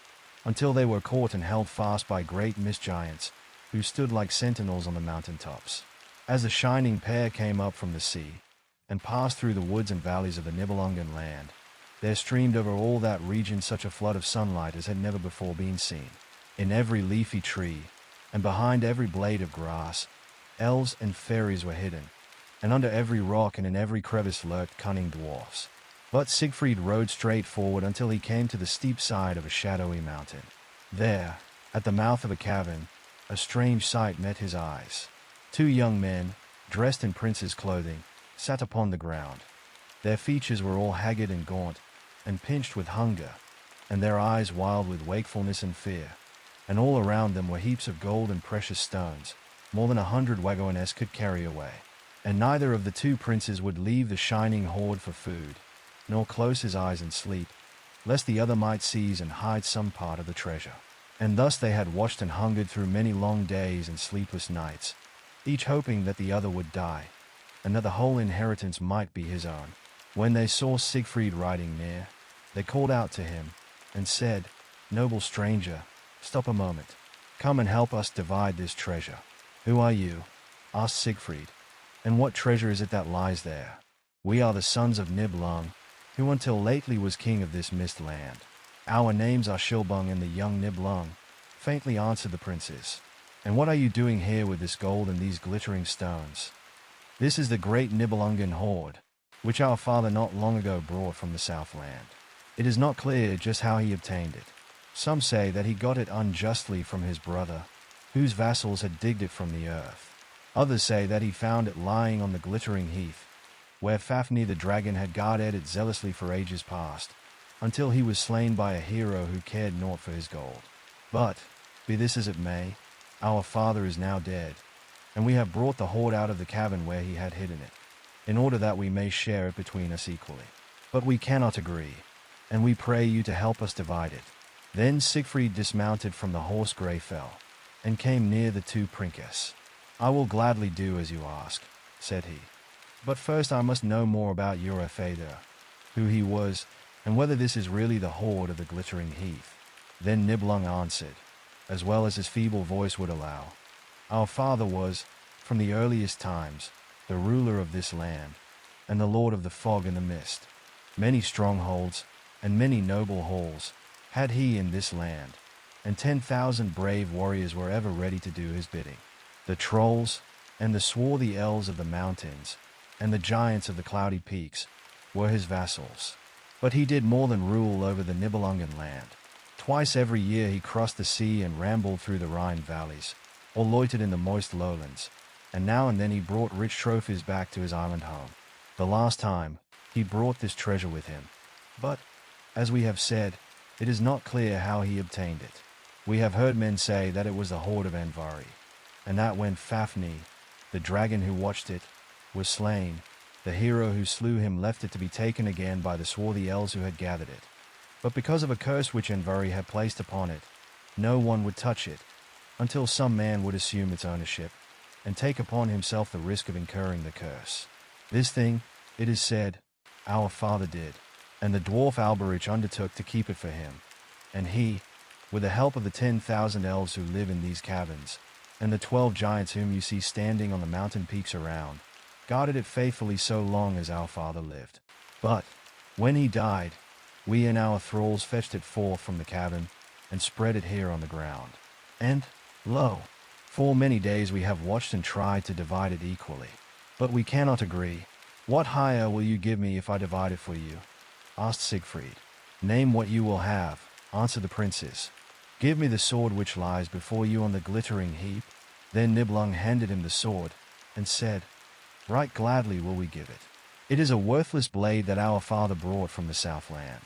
until they were caught and held fast by great mist giants, who stood like sentinels on the mountain tops. As the shining pair came up from the sea, and passed through the woods and valleys of the Nibelungen land, there streamed over all that region such a flood of sunlight as had never before been seen. In every leafy tree, and behind every blade of grass, elves and fairies were hidden, and under every rock and in every crevice lurked cunning dwarfs. But Siegfried rode straight forward until he came to the steep side of a shadowy mountain. There, at the mouth of a cavern, a strange sight met his eyes. Two young men, dressed in prince's clothing, sat upon the ground. Their features were all haggard and gaunt, and pinched with hunger, and their eyes wild with wakefulness and fear. And all around them were heaps of gold and precious stones, more than 100 wagones could carry away. And neither of the two princes would leave the shining hoard for food, nor close his eyes in sleep, lest the other might seize and hide some part of the treasure. And thus they had watched and hungered through many long days and sleepless nights, each hoping that the other would die, and that the whole inheritance might be his own. When they saw Siegfried riding near, they called out to him, and said, "Noble stranger, stop a moment. Come and help us divide this treasure." "Who are you?" asked Siegfried, "and what treasure is it that lies there?" "We are the sons of Nibelung, who until lately was king of this mist land. Our names are Shilbung and the young Nibelung," faintly answered the princes. "And what are you doing here with this gold and these glittering stones?" "This is the great Nibelungen hoard, which our father not long ago brought from the Southland. It is not clear just how he obtained it. Some say that he got it unjustly from his brother, whose vassals had digged it from the earth. Others say that he found it lying on the glittering heath, where Fafnir the dragon had guarded it zealously for ages past, until he was slain by a hero who cared naught for his gold. But, be this as it may, our father is now dead, and we have brought the hoard out of the cavern where he had hidden it, in order that we may share it between us equally. But we cannot agree, and we pray you to help us divide it." Then Siegfried dismounted from the horse Greyfell, and came near the two princes. "I will gladly do as you ask," said he. "But first I must know more about your father, who he was, and whether this is really the hoard of the glittering heath." Then Nibelung answered, as well as his feeble voice would allow, "Our father was, from the earliest times, the ruler of this land, and the lord of the fog and the mist. Many strongholds, and many noble halls, had he in this land, and 10,000 brave warriors were ever ready to do his bidding. The trolls, and the swarthy elves of the mountains, and the giants of the cloudy peaks, were his vassals. But he did more than rule over the Nibelungen land. Twice every year he crossed the sea and rambled through the Rhine valleys, or loitered in the moist lowlands, and now and then he brought rich trophies back to his island home. The last time, he brought this treasure with him. But, as we have said, it is not clear how he obtained it. We have heard men say that it was the hoard of Andvari, and that when Fafnir, the dragon who watched it, was slain, the hero who slew him left it to be taken again by the swarthy elves who had gathered it. But because of a curse which Andvari had placed upon it, no one would touch it, until some man would assume its ownership, and take upon himself the risk of incurring the curse. This thing, it is said, our father did, and the dwarf Alberich undertook to keep it for him. And he, with the help of the 10,000 elves who live in these caverns, and the 12 giants whom you see standing on the mountain peaks around, guarded it faithfully so long as our father lived. But, when he died, we and our thralls fetched it forth from the cavern, and spread it here on the ground. And, lo, for many days we have watched and tried to divide it equally. But we cannot agree. What hire will you give me if I divide it for you?" asked Siegfried. "Name what you will have," answered the princes. "Give me the sword which lies before you on the glittering heap." Then Nibelung handed him the sword, and said, "Right gladly will we give it. It is a worthless blade that our father brought from the Southland.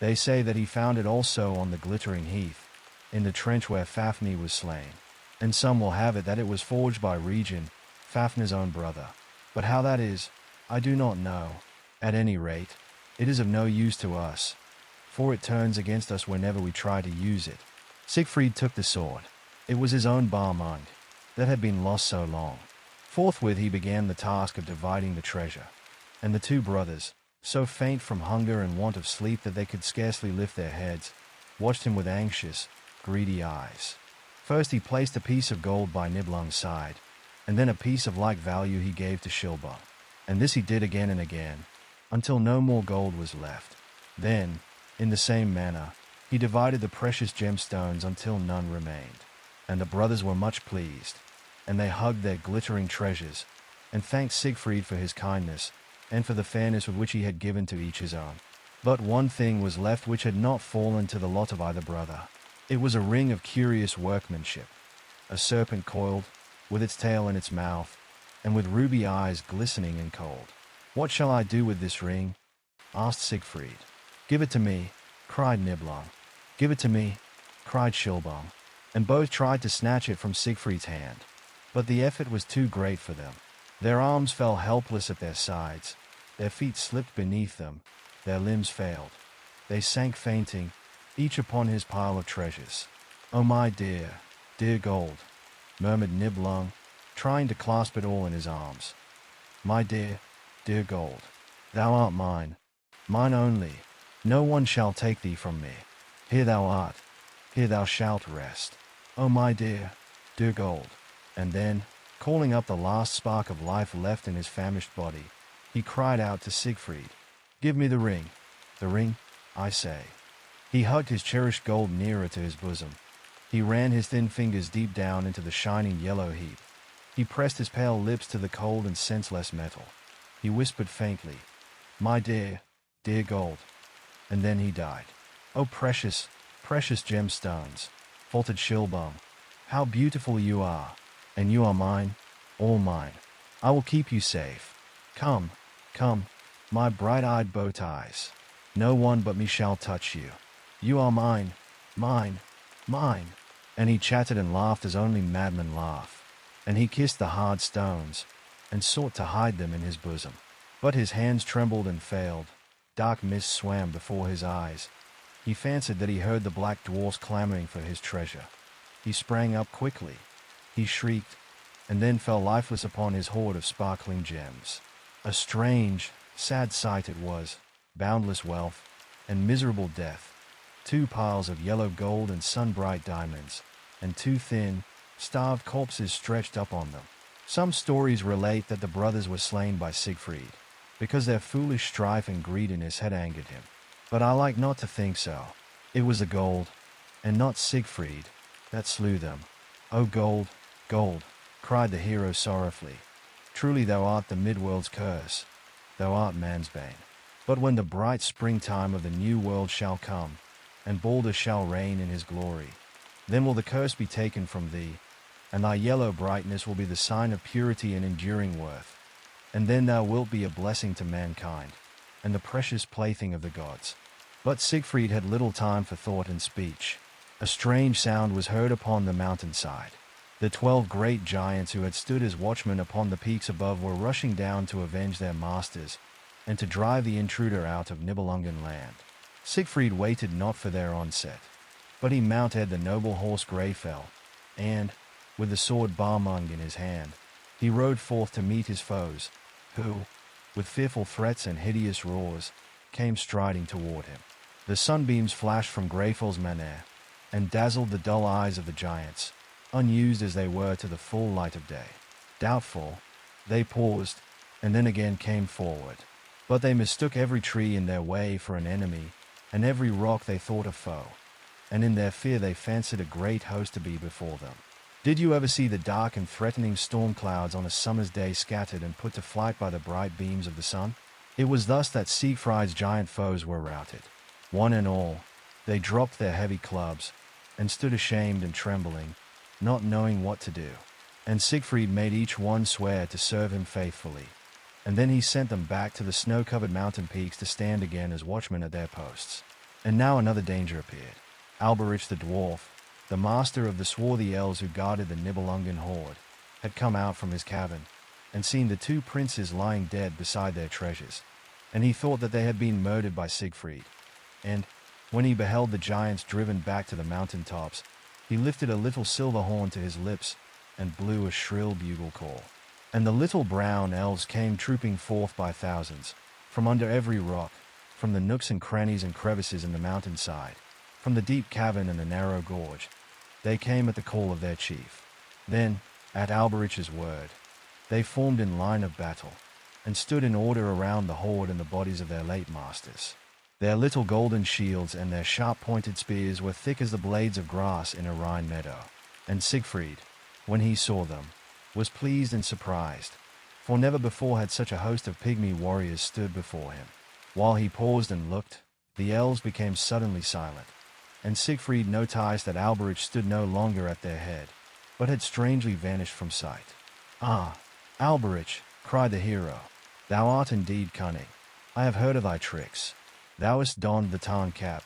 They say that he found it also on the glittering heath, in the trench where Fafnir was slain. And some will have it that it was forged by Regin, Fafnir's own brother. But how that is, I do not know. At any rate, it is of no use to us, for it turns against us whenever we try to use it." Sigfried took the sword. It was his own barmung that had been lost so long. Forthwith he began the task of dividing the treasure, and the two brothers, so faint from hunger and want of sleep that they could scarcely lift their heads, watched him with anxious, greedy eyes. First he placed a piece of gold by Nibelung's side, and then a piece of like value he gave to Shilbung. And this he did again and again, until no more gold was left. Then, in the same manner, he divided the precious gemstones until none remained. And the brothers were much pleased, and they hugged their glittering treasures, and thanked Sigfried for his kindness, and for the fairness with which he had given to each his own. But one thing was left which had not fallen to the lot of either brother. It was a ring of curious workmanship, a serpent coiled, with its tail in its mouth, and with ruby eyes glistening and cold. "What shall I do with this ring?" asked Sigfried. "Give it to me," cried Nibelung. "Give it to me," cried Shilbung, and both tried to snatch it from Sigfried's hand. But the effort was too great for them. Their arms fell helpless at their sides, their feet slipped beneath them, their limbs failed. They sank fainting, each upon his pile of treasures. "Oh my dear, dear gold," murmured Nibelung, trying to clasp it all in his arms. "My dear, dear gold, thou art mine, mine only. No one shall take thee from me. Here thou art, here thou shalt rest. Oh my dear, dear gold." And then, calling up the last spark of life left in his famished body, he cried out to Sigfried, "Give me the ring, I say." He hugged his cherished gold nearer to his bosom. He ran his thin fingers deep down into the shining yellow heap. He pressed his pale lips to the cold and senseless metal. He whispered faintly, "My dear, dear gold." And then he died. "Oh precious, precious gemstones," faltered Shilbung. "How beautiful you are. And you are mine, all mine. I will keep you safe. Come, come, my bright-eyed bow ties. No one but me shall touch you. You are mine, mine, mine." And he chattered and laughed as only madmen laugh. And he kissed the hard stones, and sought to hide them in his bosom. But his hands trembled and failed. Dark mist swam before his eyes. He fancied that he heard the black dwarfs clamoring for his treasure. He sprang up quickly. He shrieked, and then fell lifeless upon his hoard of sparkling gems. A strange, sad sight it was, boundless wealth, and miserable death. 2 piles of yellow gold and sun-bright diamonds, and 2 thin, starved corpses stretched up on them. Some stories relate that the brothers were slain by Sigfried, because their foolish strife and greediness had angered him. But I like not to think so. It was the gold, and not Sigfried, that slew them. "O gold, gold," cried the hero sorrowfully, "truly thou art the mid-world's curse, thou art man's bane. But when the bright springtime of the new world shall come, and Balder shall reign in his glory, then will the curse be taken from thee, and thy yellow brightness will be the sign of purity and enduring worth. And then thou wilt be a blessing to mankind, and the precious plaything of the gods." But Sigfried had little time for thought and speech. A strange sound was heard upon the mountainside. The 12 great giants who had stood as watchmen upon the peaks above were rushing down to avenge their masters, and to drive the intruder out of Nibelungen land. Sigfried waited not for their onset, but he mounted the noble horse Greyfell, and, with the sword Barmung in his hand, he rode forth to meet his foes, who, with fearful threats and hideous roars, came striding toward him. The sunbeams flashed from Greyfell's manor, and dazzled the dull eyes of the giants, unused as they were to the full light of day. Doubtful, they paused, and then again came forward. But they mistook every tree in their way for an enemy, and every rock they thought a foe, and in their fear they fancied a great host to be before them. Did you ever see the dark and threatening storm clouds on a summer's day scattered and put to flight by the bright beams of the sun? It was thus that Sigfrid's giant foes were routed. One and all, they dropped their heavy clubs, and stood ashamed and trembling, not knowing what to do. And Sigfried made each one swear to serve him faithfully, and then he sent them back to the snow-covered mountain peaks to stand again as watchmen at their posts. And now another danger appeared. Alberich the dwarf, the master of the swarthy elves who guarded the Nibelungen horde, had come out from his cavern, and seen the 2 princes lying dead beside their treasures, and he thought that they had been murdered by Sigfried. And, When he beheld the giants driven back to the mountain tops, he lifted a little silver horn to his lips and blew a shrill bugle call. And the little brown elves came trooping forth by thousands, from under every rock, from the nooks and crannies and crevices in the mountainside, from the deep cavern and the narrow gorge. They came at the call of their chief. Then, at Alberich's word, they formed in line of battle, and stood in order around the horde and the bodies of their late masters. Their little golden shields and their sharp-pointed spears were thick as the blades of grass in a Rhine meadow. And Sigfried, when he saw them, was pleased and surprised, for never before had such a host of pygmy warriors stood before him. While he paused and looked, the elves became suddenly silent, and Sigfried noticed that Alberich stood no longer at their head, but had strangely vanished from sight. "Ah, Alberich," cried the hero, "thou art indeed cunning. I have heard of thy tricks. Thou hast donned the Tarn cap,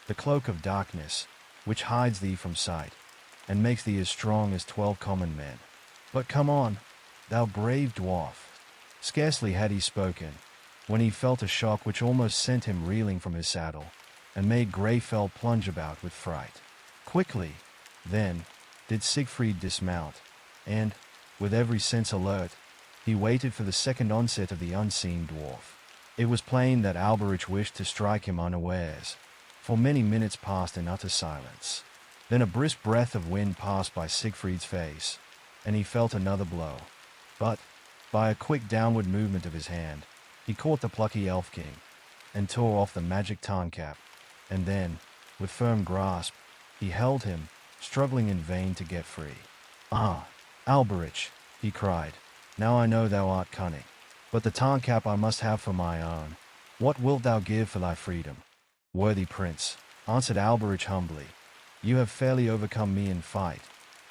the cloak of darkness, which hides thee from sight, and makes thee as strong as 12 common men. But come on, thou brave dwarf." Scarcely had he spoken, when he felt a shock which almost sent him reeling from his saddle, and made Greyfell plunge about with fright. Quickly, then, did Sigfried dismount, and, with every sense alert, he waited for the second onset of the unseen dwarf. It was plain that Alberich wished to strike him unawares, for many minutes passed in utter silence. Then a brisk breath of wind passed by Sigfried's face, and he felt another blow. But, by a quick downward movement of his hand, he caught the plucky elf king, and tore off the magic Tarn cap, and then, with firm grasp, he held him, struggling in vain to get free. "Ah, Alberich," he cried, "now I know thou art cunning. But the Tarn cap I must have for my own. What wilt thou give for thy freedom?" "Worthy prince," answered Alberich humbly, "you have fairly overcome me in fight,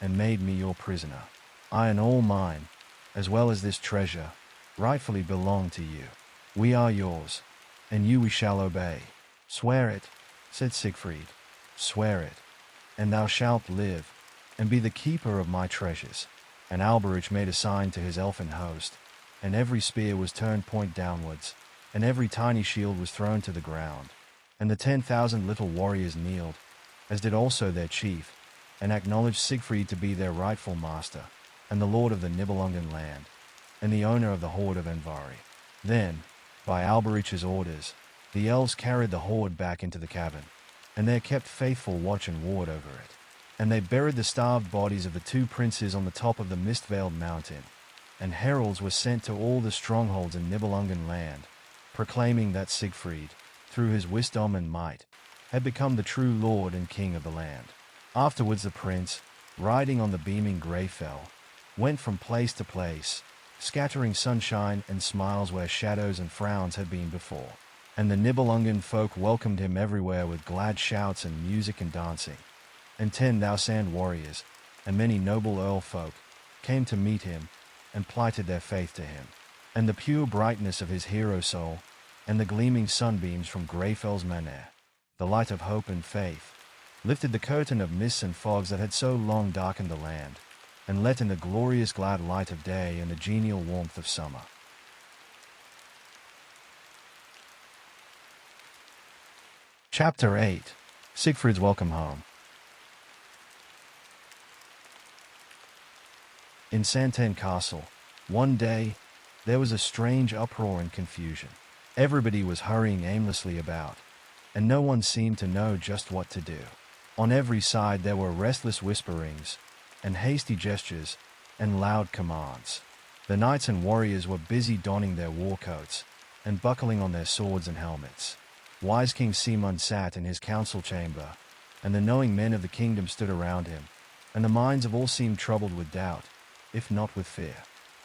and made me your prisoner. I and all mine, as well as this treasure, rightfully belong to you. We are yours, and you we shall obey." "Swear it," said Sigfried. "Swear it, and thou shalt live, and be the keeper of my treasures." And Alberich made a sign to his elfin host, and every spear was turned point downwards, and every tiny shield was thrown to the ground. And the 10,000 little warriors kneeled, as did also their chief, and acknowledged Sigfried to be their rightful master, and the lord of the Nibelungen land, and the owner of the hoard of Andvari. Then, by Alberich's orders, the elves carried the hoard back into the cavern, and there kept faithful watch and ward over it. And they buried the starved bodies of the two princes on the top of the mist-veiled mountain, and heralds were sent to all the strongholds in Nibelungen land, proclaiming that Sigfried, through his wisdom and might, had become the true lord and king of the land. Afterwards the prince, riding on the beaming Greyfell, went from place to place, scattering sunshine and smiles where shadows and frowns had been before. And the Nibelungen folk welcomed him everywhere with glad shouts and music and dancing. And 10,000 warriors, and many noble earl folk, came to meet him, and plighted their faith to him. And the pure brightness of his hero soul, and the gleaming sunbeams from Greyfell's manor, the light of hope and faith, lifted the curtain of mists and fogs that had so long darkened the land, and let in the glorious glad light of day and the genial warmth of summer. Chapter 8. Sigfrid's Welcome Home. In Santen Castle, one day, there was a strange uproar and confusion. Everybody was hurrying aimlessly about, and no one seemed to know just what to do. On every side there were restless whisperings, and hasty gestures, and loud commands. The knights and warriors were busy donning their war coats, and buckling on their swords and helmets. Wise King Simon sat in his council chamber, and the knowing men of the kingdom stood around him, and the minds of all seemed troubled with doubt, if not with fear.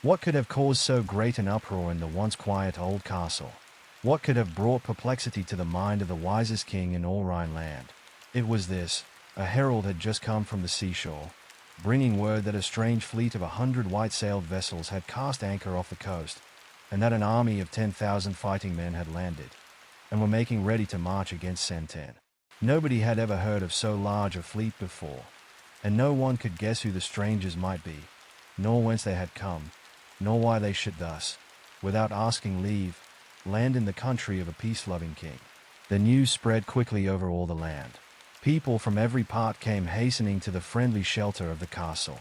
What could have caused so great an uproar in the once quiet old castle? What could have brought perplexity to the mind of the wisest king in all Rhineland? It was this: a herald had just come from the seashore, bringing word that a strange fleet of 100 white-sailed vessels had cast anchor off the coast, and that an army of 10,000 fighting men had landed, and were making ready to march against Santen. Nobody had ever heard of so large a fleet before, and no one could guess who the strangers might be, nor whence they had come, nor why they should thus, without asking leave, land in the country of a peace-loving king. The news spread quickly over all the land. People from every part came hastening to the friendly shelter of the castle.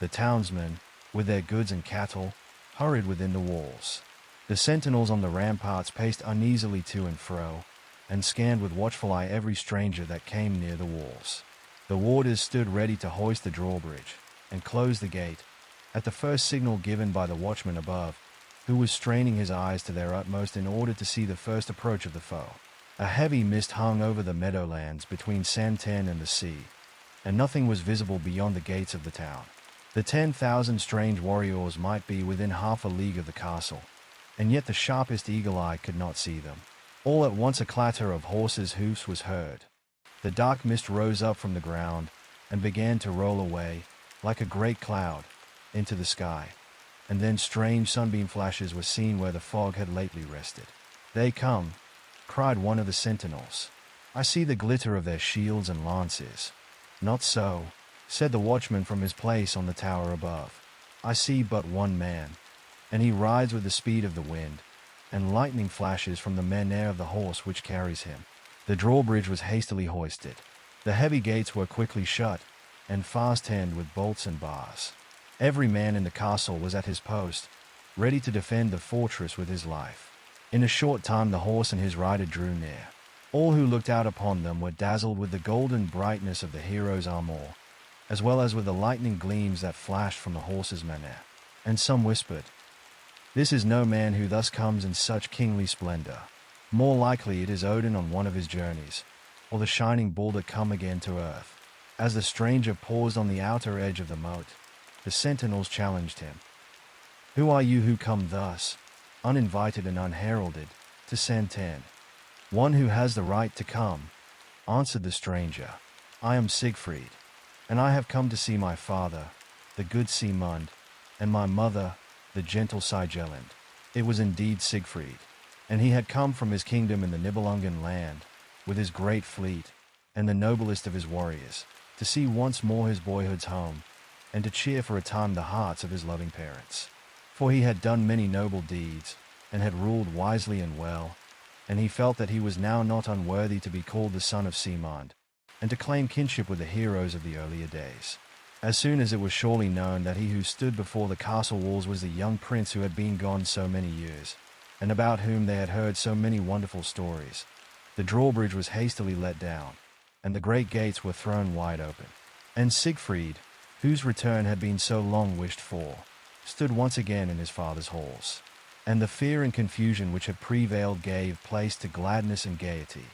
The townsmen, with their goods and cattle, hurried within the walls. The sentinels on the ramparts paced uneasily to and fro, and scanned with watchful eye every stranger that came near the walls. The warders stood ready to hoist the drawbridge and close the gate at the first signal given by the watchman above, who was straining his eyes to their utmost in order to see the first approach of the foe. A heavy mist hung over the meadowlands between Santen and the sea, and nothing was visible beyond the gates of the town. The 10,000 strange warriors might be within half a league of the castle, and yet the sharpest eagle eye could not see them. All at once a clatter of horses' hoofs was heard. The dark mist rose up from the ground and began to roll away, like a great cloud, into the sky, and then strange sunbeam flashes were seen where the fog had lately rested. "They come," cried one of the sentinels. "I see the glitter of their shields and lances." "Not so," said the watchman from his place on the tower above. "I see but one man, and he rides with the speed of the wind, and lightning flashes from the menere of the horse which carries him." The drawbridge was hastily hoisted. The heavy gates were quickly shut, and fastened with bolts and bars. Every man in the castle was at his post, ready to defend the fortress with his life. In a short time the horse and his rider drew near. All who looked out upon them were dazzled with the golden brightness of the hero's armor, as well as with the lightning gleams that flashed from the horse's menere. And some whispered, "This is no man who thus comes in such kingly splendor. More likely it is Odin on one of his journeys, or the shining boulder come again to earth." As the stranger paused on the outer edge of the moat, the sentinels challenged him. "Who are you who come thus, uninvited and unheralded, to Santen?" "One who has the right to come," answered the stranger. "I am Sigfried, and I have come to see my father, the good Sigmund, and my mother, the gentle Sigelind." It was indeed Sigfried, and he had come from his kingdom in the Nibelungen land, with his great fleet, and the noblest of his warriors, to see once more his boyhood's home, and to cheer for a time the hearts of his loving parents. For he had done many noble deeds, and had ruled wisely and well, and he felt that he was now not unworthy to be called the son of Sigmund, and to claim kinship with the heroes of the earlier days. As soon as it was surely known that he who stood before the castle walls was the young prince who had been gone so many years, and about whom they had heard so many wonderful stories, the drawbridge was hastily let down, and the great gates were thrown wide open. And Sigfried, whose return had been so long wished for, stood once again in his father's halls. And the fear and confusion which had prevailed gave place to gladness and gaiety,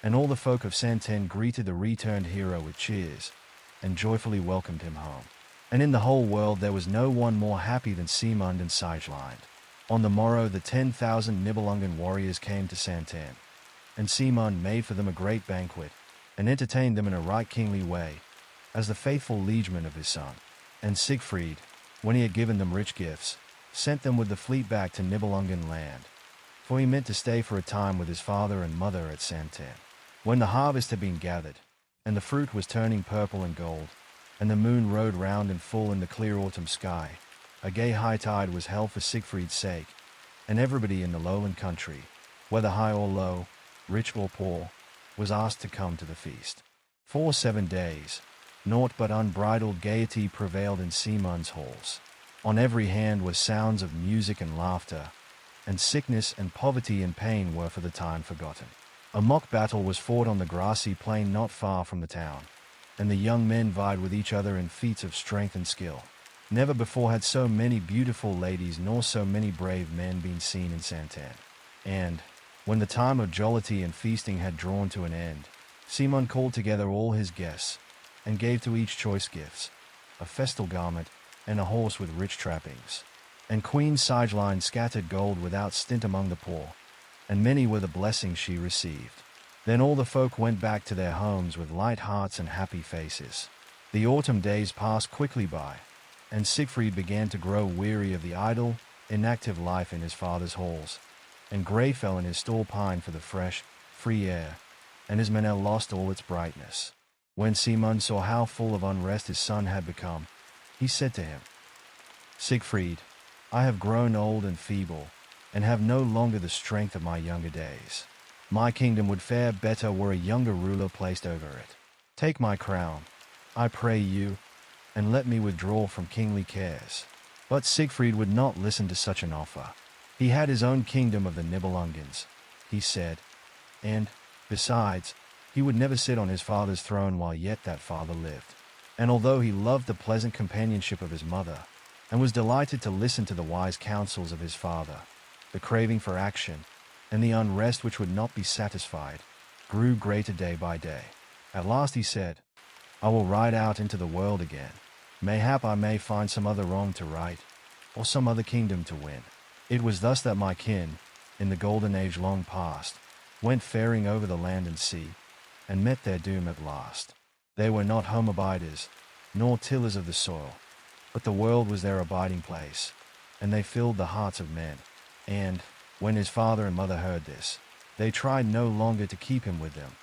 and all the folk of Santen greeted the returned hero with cheers, and joyfully welcomed him home. And in the whole world there was no one more happy than Sigmund and Sigelind. On the morrow the 10,000 Nibelungen warriors came to Santen, and Sigmund made for them a great banquet, and entertained them in a right kingly way, as the faithful liegeman of his son. And Siegfried, when he had given them rich gifts, sent them with the fleet back to Nibelungen land, for he meant to stay for a time with his father and mother at Santen. When the harvest had been gathered, and the fruit was turning purple and gold, and the moon rode round and full in the clear autumn sky, a gay high tide was held for Siegfried's sake, and everybody in the lowland country, whether high or low, rich or poor, was asked to come to the feast. For 7 days, naught but unbridled gaiety prevailed in Sigmund's halls. On every hand were sounds of music and laughter, and sickness and poverty and pain were for the time forgotten. A mock battle was fought on the grassy plain not far from the town, and the young men vied with each other in feats of strength and skill. Never before had so many beautiful ladies nor so many brave men been seen in Santen. And, when the time of jollity and feasting had drawn to an end, Sigmund called together all his guests, and gave to each choice gifts, a festal garment, and a horse with rich trappings. And Queen Sigelind scattered gold without stint among the poor, and many were the blessings she received. Then all the folk went back to their homes with light hearts and happy faces. The autumn days passed quickly by, and Siegfried began to grow weary of the idle, inactive life in his father's halls, and grey fell in his stall pined for the fresh, free air, and his menere lost all its brightness. When Sigmund saw how full of unrest his son had become, he said to him, "Siegfried, I have grown old and feeble, and have no longer the strength of my younger days. My kingdom would fare better were a younger ruler placed over it. Take my crown, I pray you, and let me withdraw from kingly cares." But Siegfried would not listen to such an offer. He had his own kingdom of the Nibelungans, he said, and, besides, he would never sit on his father's throne while yet that father lived. And although he loved the pleasant companionship of his mother, and was delighted to listen to the wise counsels of his father, the craving for action, and the unrest which would not be satisfied, grew greater day by day. At last he said, "I will ride out into the world again. Mayhap I may find some other wrong to right, or some other kingdom to win." It was thus that my kin, in the golden age long past, went faring over the land and sea, and met their doom at last. They were not home abiders, nor tillers of the soil, but the world was their abiding place, and they filled the hearts of men. And, when his father and mother heard this, they tried no longer to keep him with them,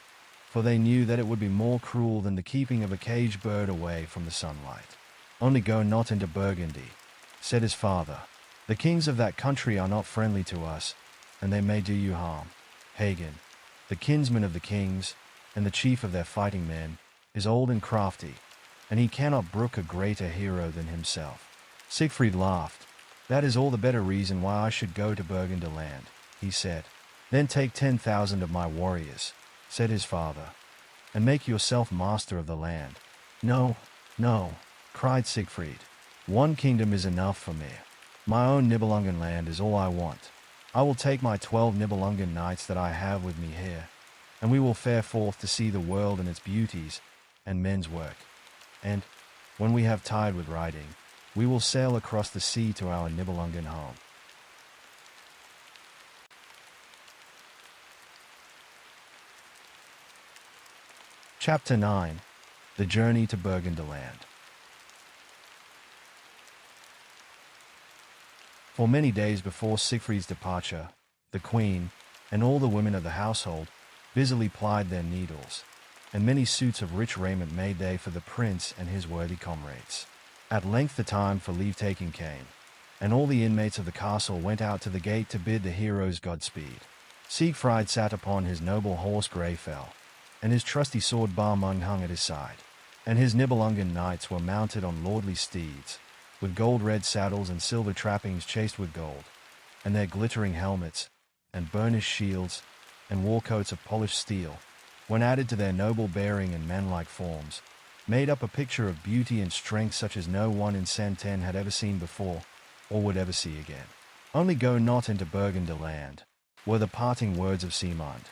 for they knew that it would be more cruel than the keeping of a caged bird away from the sunlight. "Only go not into Burgundy," said his father. "The kings of that country are not friendly to us, and they may do you harm. Hagen, the kinsman of the kings, and the chief of their fighting men, is old and crafty, and he cannot brook a greater hero than himself." Siegfried laughed. "That is all the better reason why I should go to Burgundy land," he said. "Then take 10,000 of my warriors," said his father, "and make yourself master of the land." "No, no," cried Siegfried. "One kingdom is enough for me. My own Nibelungen land is all I want. I will take my 12 Nibelungen knights that I have with me here, and we will fare forth to see the world and its beauties and men's work. And, when we have tired with riding, we will sail across the sea to our Nibelungen home." Chapter 9. The Journey to Burgundyland. For many days before Siegfried's departure, the queen, and all the women of the household, busily plied their needles, and many suits of rich raiment made they for the prince and his worthy comrades. At length the time for leave-taking came, and all the inmates of the castle went out to the gate to bid the heroes Godspeed. Siegfried sat upon his noble horse Greyfell, and his trusty sword Barmung hung at his side, and his Nibelungen knights were mounted on lordly steeds, with gold-red saddles and silver trappings chased with gold, and their glittering helmets, and burnished shields, and war-coats of polished steel, when added to their noble bearing and manlike forms, made up a picture of beauty and strength such as no one in Santen had ever seen before, or would ever see again. "Only go not into Burgundyland," were the parting words of Siegmund,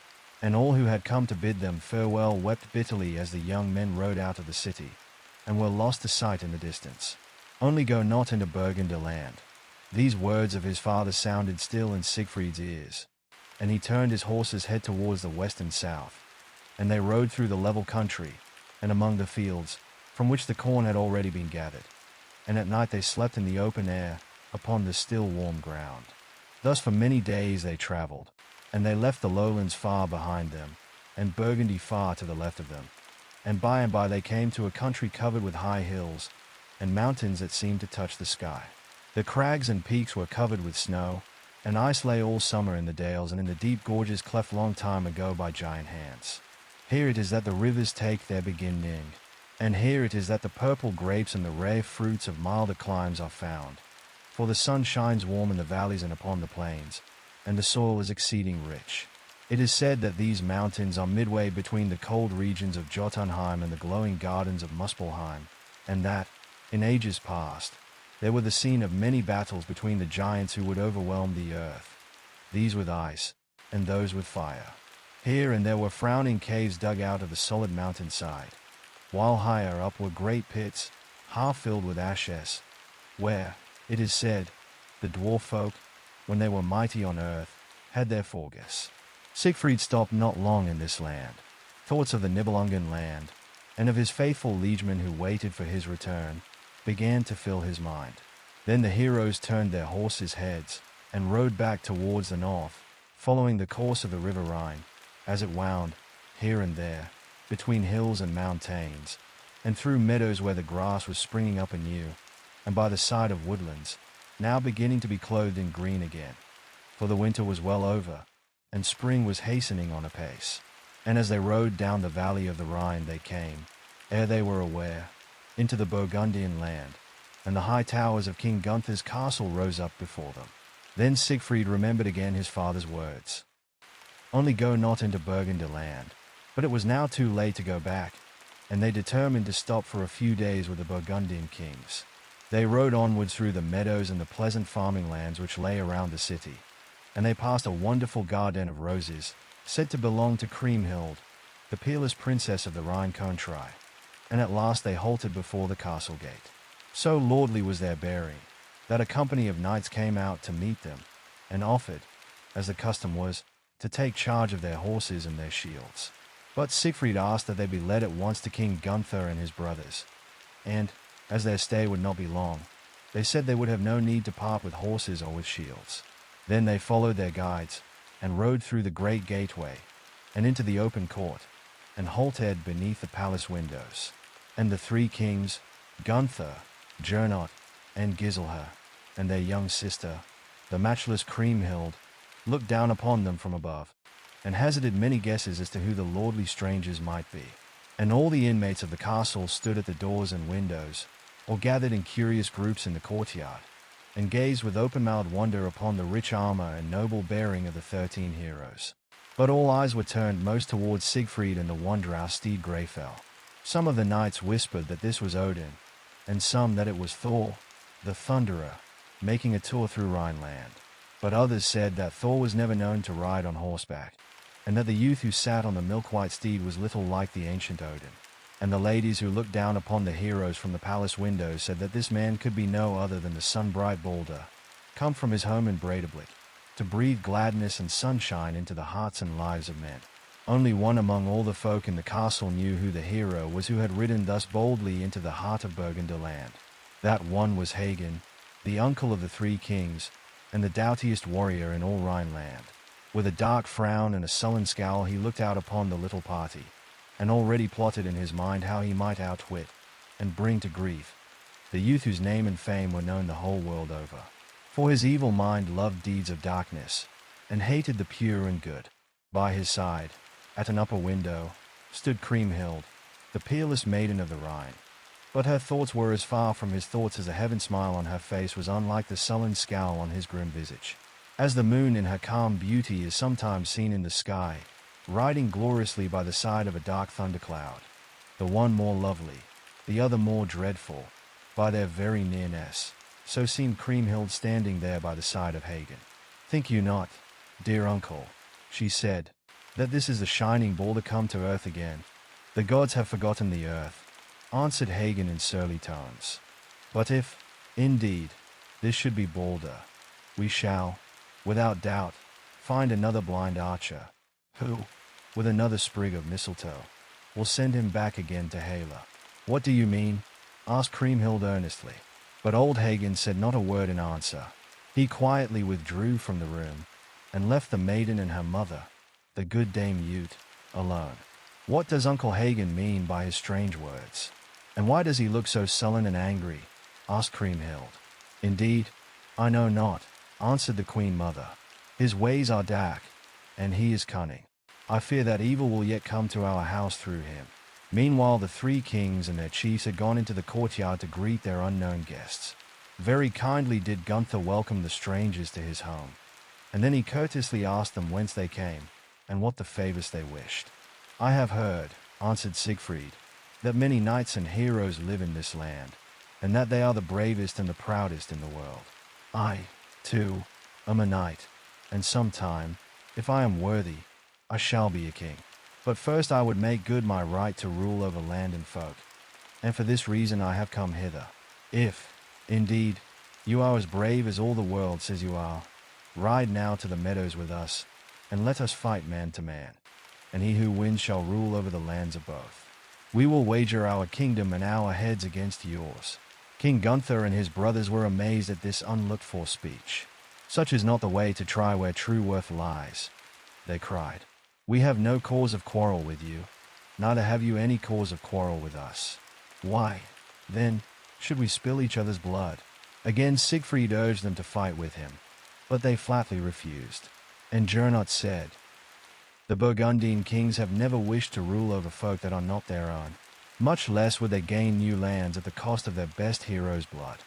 and all who had come to bid them farewell wept bitterly as the young men rode out of the city, and were lost to sight in the distance. "Only go not into Burgundyland." These words of his father sounded still in Siegfried's ears, and he turned his horse's head towards the west and south, and they rode through the level country, and among the fields, from which the corn had already been gathered, and at night they slept in the open air, upon the still warm ground. Thus for many days they travelled, and they left the lowlands far behind them, and Burgundy far to the left of them, and by they came to a country covered with high hills, and mountains that seemed to touch the sky. The crags and peaks were covered with snow, and ice lay all summer in the dales and in the deep gorges cleft long time ago by giant hands. Here it is that the rivers take their beginning, and here it is that the purple grapes and the rare fruits of milder climes are found. For the sun shines warm in the valleys and upon the plains, and the soil is exceeding rich. It is said that these mountains are midway between the cold regions of Jotunheim and the glowing gardens of Muspelheim, and that, in ages past, they were the scene of many battles between the giants who would overwhelm the earth, these with ice, and those with fire. Here and there were frowning caves dug out of the solid mountainside, while higher up were great pits, half filled with ashes, where, it is said, the dwarf folk, when they were mighty on earth, had their forges. Siegfried stopped not long in this land. Thoughts of the Nibelungen land, and of his faithful liegemen who waited for his return, began to fill his mind. Then the heroes turned their horses' heads, and rode back towards the north, following the course of the river Rhine, as it wound, here and there, between hills and mountains, and through meadows where the grass was springing up anew, and by the side of woodlands, now beginning to be clothed in green again. For the winter was well over, and spring was hastening on apace. And as they rode down the valley of the Rhine they came, ere they were aware, into the Burgundian land, and the high towers of King Gunther's castle rose up before them. Then Siegfried remembered again his father's words. Only go not into Burgundy land. But it was now too late to go back, and they determined to stop for a few days with the Burgundian kings. They rode onwards through the meadows and the pleasant farming lands which lay around the city, and they passed a wonderful garden of roses, said to belong to Kriemhild, the peerless princess of the Rhine country, and at last they halted before the castle gate. So lordly was their bearing, that a company of knights came out to meet them, and offered, as the custom was, to take charge of their horses and their shields. But Siegfried asked that they be led at once to King Gunther and his brothers, and, as their stay would not be long, they said they would have no need to part with horses or with shields. Then they followed their guides, and rode through the great gateway, and into the open court, and halted beneath the palace windows. And the three kings, Gunther, Gernot, and Giselher, and their young sister, the matchless Kriemhild, looked down upon them from above, and hazarded many guesses as to who the lordly strangers might be. And all the inmates of the castle stood at the doors and windows, or gathered in curious groups in the courtyard, and gazed with open-mouthed wonder upon the rich armor and noble bearing of the 13 heroes. But all eyes were turned most towards Siegfried and the wanderer steed Greyfell. Some of the knights whispered that this was Odin, and some that it was Thor, the Thunderer, making a tour through Rhineland. But others said that Thor was never known to ride on horseback, and that the youth who sat on the milk-white steed was little like the ancient Odin. And the ladies who looked down upon the heroes from the palace windows said that this man could be no other than the sun-bright Balder, come from his home in Breidablik, to breathe gladness and sunshine into the hearts and lives of men. Only one among all the folk in the castle knew who the hero was who had ridden thus boldly into the heart of Burgundy land. That one was Hagen, the uncle of the three kings, and the doughtiest warrior in all Rhineland. With a dark frown and a sullen scowl he looked out upon the little party, and already plotted in his mind how he might outwit, and bring to grief, the youth whose name and fame were known the whole world over. For his evil mind loved deeds of darkness, and hated the pure and good. By his side, at an upper window, stood Kriemhild, the peerless maiden of the Rhine. But her thoughts were as far from his thoughts as a heaven smile on her face was unlike the sullen scowl on his grim visage. As the moon in her calm beauty is sometimes seen in the sky, riding gloriously by the side of a dark thundercloud, the one more lovely, the other more dreadful, by their very nearness, so seemed Kriemhild standing there by the side of Hagen. Think you not, dear uncle, she said, that this is the shining Balder come to earth again? The gods have forgotten the earth, answered Hagen in surly tones. But if, indeed, this should be Balder, we shall, without doubt, find another blind archer, who, with another sprig of mistletoe, will send him back again to Hela. What do you mean? Asked Kriemhild earnestly. But old Hagen said not a word in answer. He quietly withdrew from the room, and left the maiden and her mother, the good Dame Ute, alone. What does Uncle Hagen mean by his strange words? And why does he look so sullen and angry? Asked Kriemhild. Indeed, I know not, answered the Queen Mother. His ways are dark, and he is cunning. I fear that evil will yet come to our house through him. Meanwhile the three kings and their chiefs had gone into the courtyard to greet their unknown guests. Very kindly did Gunther welcome the strangers to his home, and then he courteously asked them whence they came, and what the favors they wished. I have heard, answered Siegfried, that many knights and heroes live in this land, and that they are the bravest and the proudest in the world. I, too, am a knight, and sometime, if I am worthy, I shall be a king. But first I would make good my right to rule over land and folk, and for this reason I have come hither. If, indeed, you are as brave as all the world says you are, ride now to the meadows with us, and let us fight man to man, and he who wins shall rule over the lands of both. We will wager our kingdom and our heads against yours. King Gunther and his brothers were amazed at this unlooked-for speech. Such is not the way to try where true worth lies, they cried. We have no cause of quarrel with you, neither have you any cause of quarrel with us. Why, then, should we spill each other's blood? Again Siegfried urged them to fight with him, but they flatly refused. And Gernot said, The Burgundian kings have never wished to rule over folk that are not their own. Much less would they gain new lands at the cost of their best heroes' blood.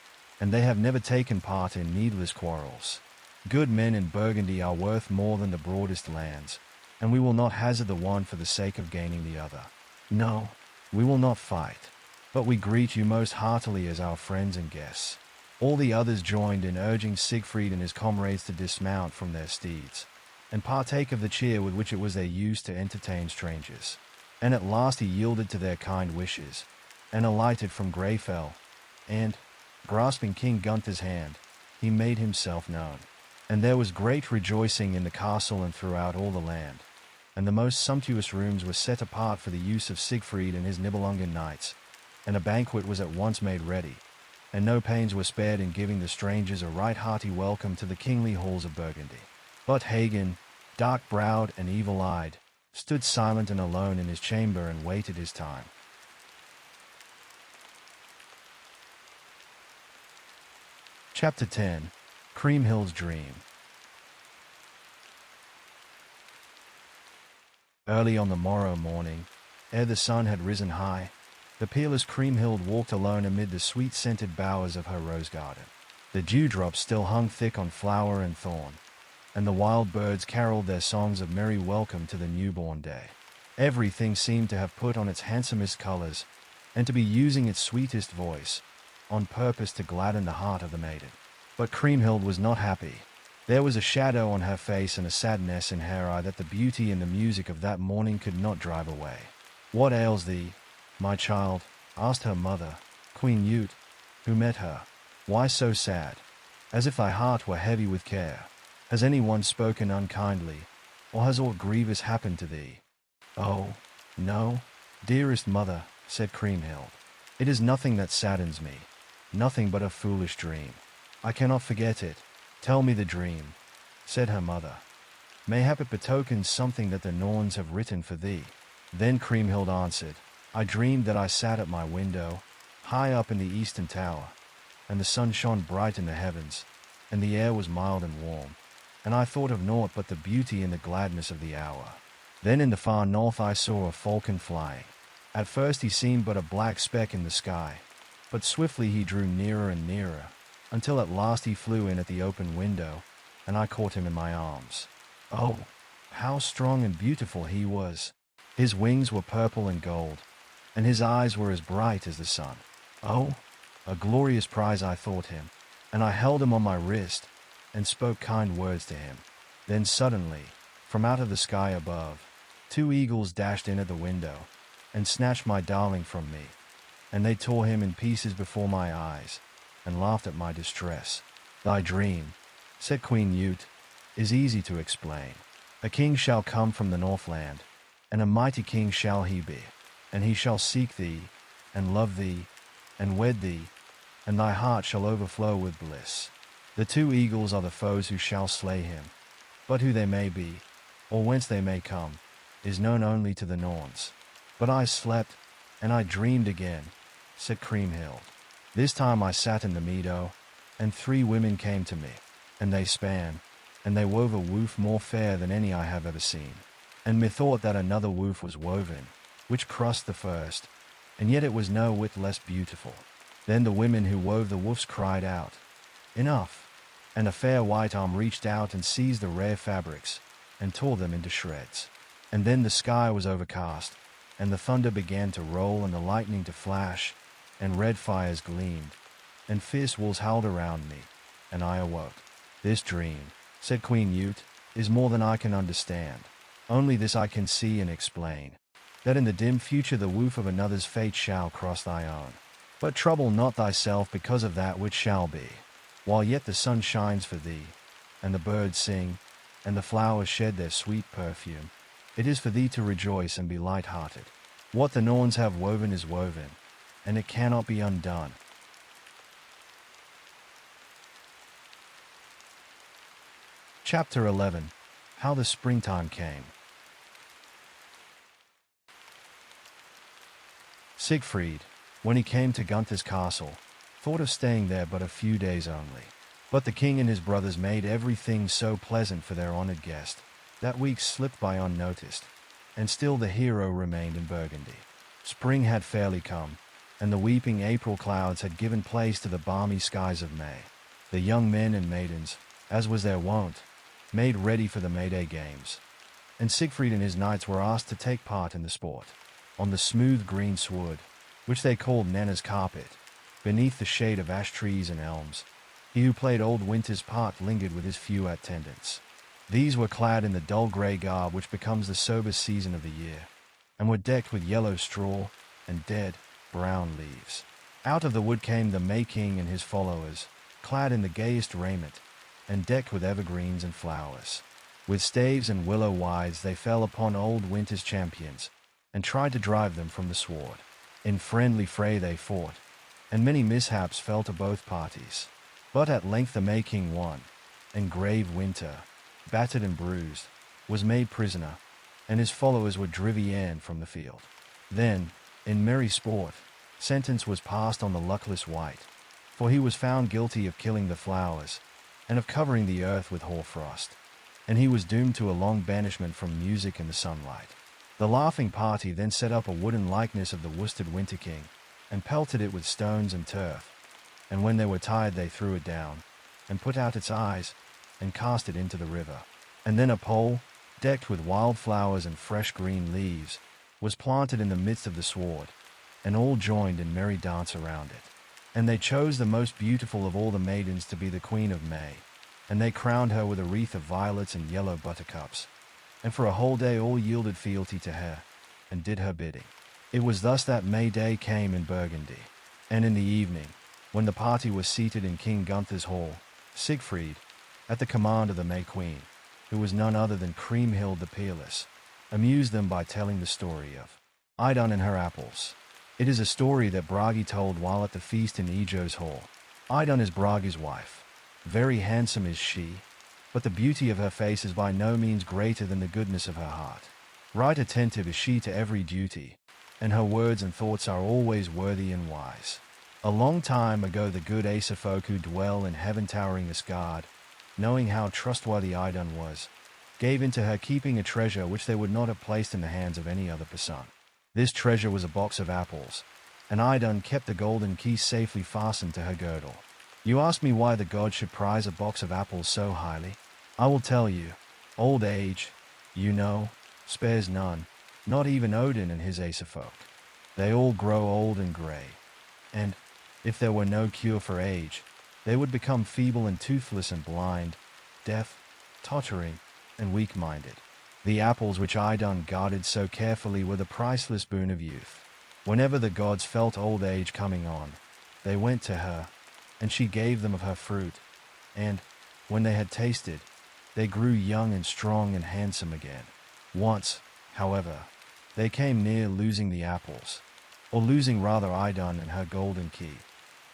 And they have never taken part in needless quarrels. Good men in Burgundy are worth more than the broadest lands, and we will not hazard the one for the sake of gaining the other. No, we will not fight, but we greet you most heartily as our friends and guests. All the others joined in urging Sigfried and his comrades to dismount from their steeds, and partake of the cheer with which it was their use to entertain strangers. And at last he yielded to their kind wishes, and alighted from Greyfell, and, grasping King Gunther's hand, he made himself known. And there was great rejoicing in the castle and throughout all the land, and the most sumptuous rooms were set apart for the use of Sigfried and his Nibelungen knights, and a banquet was at once made ready, and no pains were spared in giving the strangers a right hearty welcome to the kingly halls of Burgundy. But Hagen, dark-browed and evil-eyed, stood silent and alone in his chamber and waited his time. Chapter 10. Kriemhild's Dream. Early on the morrow morning, ere the sun had risen high, the peerless Kriemhild walked alone amid the sweet-scented bowers of her rose garden. The dewdrops still hung thick on flower and thorn, and the wild birds caroled their songs of merry welcome to the newborn day. Everything seemed to have put on its handsomest colors, and to be using its sweetest voice, on purpose to gladden the heart of the maiden. But Kriemhild was not happy. There was a shadow on her face and a sadness in her eye that the beauty and the music of that morning could not drive away. "What ails thee, my child?" asked her mother, Queen Ute, who met her. "Why so sad, as if thy heart were heavy with care? Has any one spoken unkindly, or has aught grievous happened to thee?" "Oh, no, dearest mother," said Kriemhild. "It is nothing that saddens me, nothing but a foolish dream. I cannot forget it. Tell me the dream," said her mother. "Mayhap it betokens something that the Norns have written for thee." Then Kriemhild answered, "I dreamed that I sat at my window, high up in the eastern tower, and the sun shone bright in the heavens, and the air was mild and warm, and I thought of naught but the beauty and the gladness of the hour. Then in the far north I saw a falcon flying. At first he seemed but a black speck in the sky, but swiftly he drew nearer and nearer, until at last he flew in at the open window, and I caught him in my arms. Oh, how strong and beautiful he was! His wings were purple and gold, and his eyes were as bright as the sun. Oh, a glorious prize I thought him, and I held him on my wrist, and spoke kind words to him. Then suddenly, from out of the sky above, 2 eagles dashed in at the window, and snatched my darling from me, and they tore him in pieces before my eyes, and laughed at my distress. "Thy dream," said Queen Ute, "is easy to explain. A king shall come from the Northland, and a mighty king shall he be, and he shall seek thee, and love thee, and wed thee, and thy heart shall overflow with bliss. The 2 eagles are the foes who shall slay him, but who they may be, or whence they may come, is known only to the Norns." "But I slept, and I dreamed again," said Kriemhild. "This time I sat in the meadow, and 3 women came to me, and they span, and they wove a woof more fair than any I have ever seen. And methought that another woof was woven, which crossed the first, and yet it was no whit less beautiful. Then the women who wove the woofs cried out, 'Enough!' And a fair white arm reached out and seized the rare fabrics, and tore them into shreds. And then the sky was overcast, and the thunder began to roll and the lightning to flash, and red fires gleamed, and fierce wolves howled around me, and I awoke. This dream," said Queen Ute, "is more than I can understand. Only this I can see and explain, that in the dim future the woof of another's fate shall cross thy own. But trouble not thyself because of that which shall be. While yet the sun shines for thee, and the birds sing, and the flowers shed their sweet perfume, it is for thee to rejoice and be light-hearted. What the Norns have woven is woven, and it cannot be undone." Chapter 11. How the Springtime Came. Sigfried, when he came to Gunther's castle, thought of staying there but a few days only. But the king and his brothers made everything so pleasant for their honored guest, That week slipped by unnoticed, and still the hero remained in Burgundy. Spring had fairly come, and the weeping April clouds had given place to the balmy skies of May. The young men and maidens, as was their wont, made ready for the May Day games, and Siegfried and his knights were asked to take part in the sport. On the smooth green sward, which they called Nana's carpet, beneath the shade of ash trees and elms, he who played Old Winter's part lingered with his few attendants. These were clad in the dull grey garb which becomes the sober season of the year, and were decked with yellow straw and dead, brown leaves. Out of the wood came the May King and his followers, clad in the gayest raiment, and decked with evergreens and flowers. With staves and willow withes they fell upon Old Winter's champions, and tried to drive them from the sward. In friendly fray they fought, and many mishaps fell to both parties. But at length the May King won, and grave Winter, battered and bruised, was made prisoner, and his followers were driven from the field. Then, in merry sport, sentence was passed on the luckless wight, for he was found guilty of killing the flowers, and of covering the earth with hoarfrost, and he was doomed to a long banishment from music and the sunlight. The laughing party then set up a wooden likeness of the worsted Winter King, and pelted it with stones and turf, and when they were tired they threw it down, and put out its eyes, and cast it into the river. And then a pole, decked with wild flowers and fresh green leaves, was planted in the midst of the sward, and all joined in merry dance around it. And they chose the most beautiful of all the maidens to be the Queen of May, and they crowned her with a wreath of violets and yellow buttercups, and for a whole day all yielded fealty to her, and did her bidding. It was thus that May Day came in Burgundy. And in the evening, when the party was seated in King Gunther's hall, Siegfried, at the command of the May Queen, who was none other than Kriemhild the Peerless, amused them by telling the story of Idun and her apples. It is a story that Bragi told while at the feast in Ejo's hall. Idun is Bragi's wife. Very handsome is she, but the beauty of her face is by no means greater than the goodness of her heart. Right attentive is she to every duty, and her words and thoughts are always worthy and wise. A long time ago the good Asafolk who dwell in heaven-towering Asgard, knowing how trustworthy Idun was, gave into her keeping a treasure which they would not have placed in the hands of any other person. This treasure was a box of apples, and Idun kept the golden key safely fastened to her girdle. You ask me why the gods should prize a box of apples so highly? I will tell you. Old age, you know, spares none, not even Odin and his Asafolk. They all grow old and grey, and, if there were no cure for age, they would become feeble and toothless and blind, deaf, tottering, and weak-minded. The apples which Idun guarded so carefully were the priceless boon of youth. Whenever the gods felt old age coming on, they went to her, and she gave them of her fruit, and, when they had tasted, they grew young and strong and handsome again. Once, however, they came near losing the apples, or losing rather Idun and her golden key,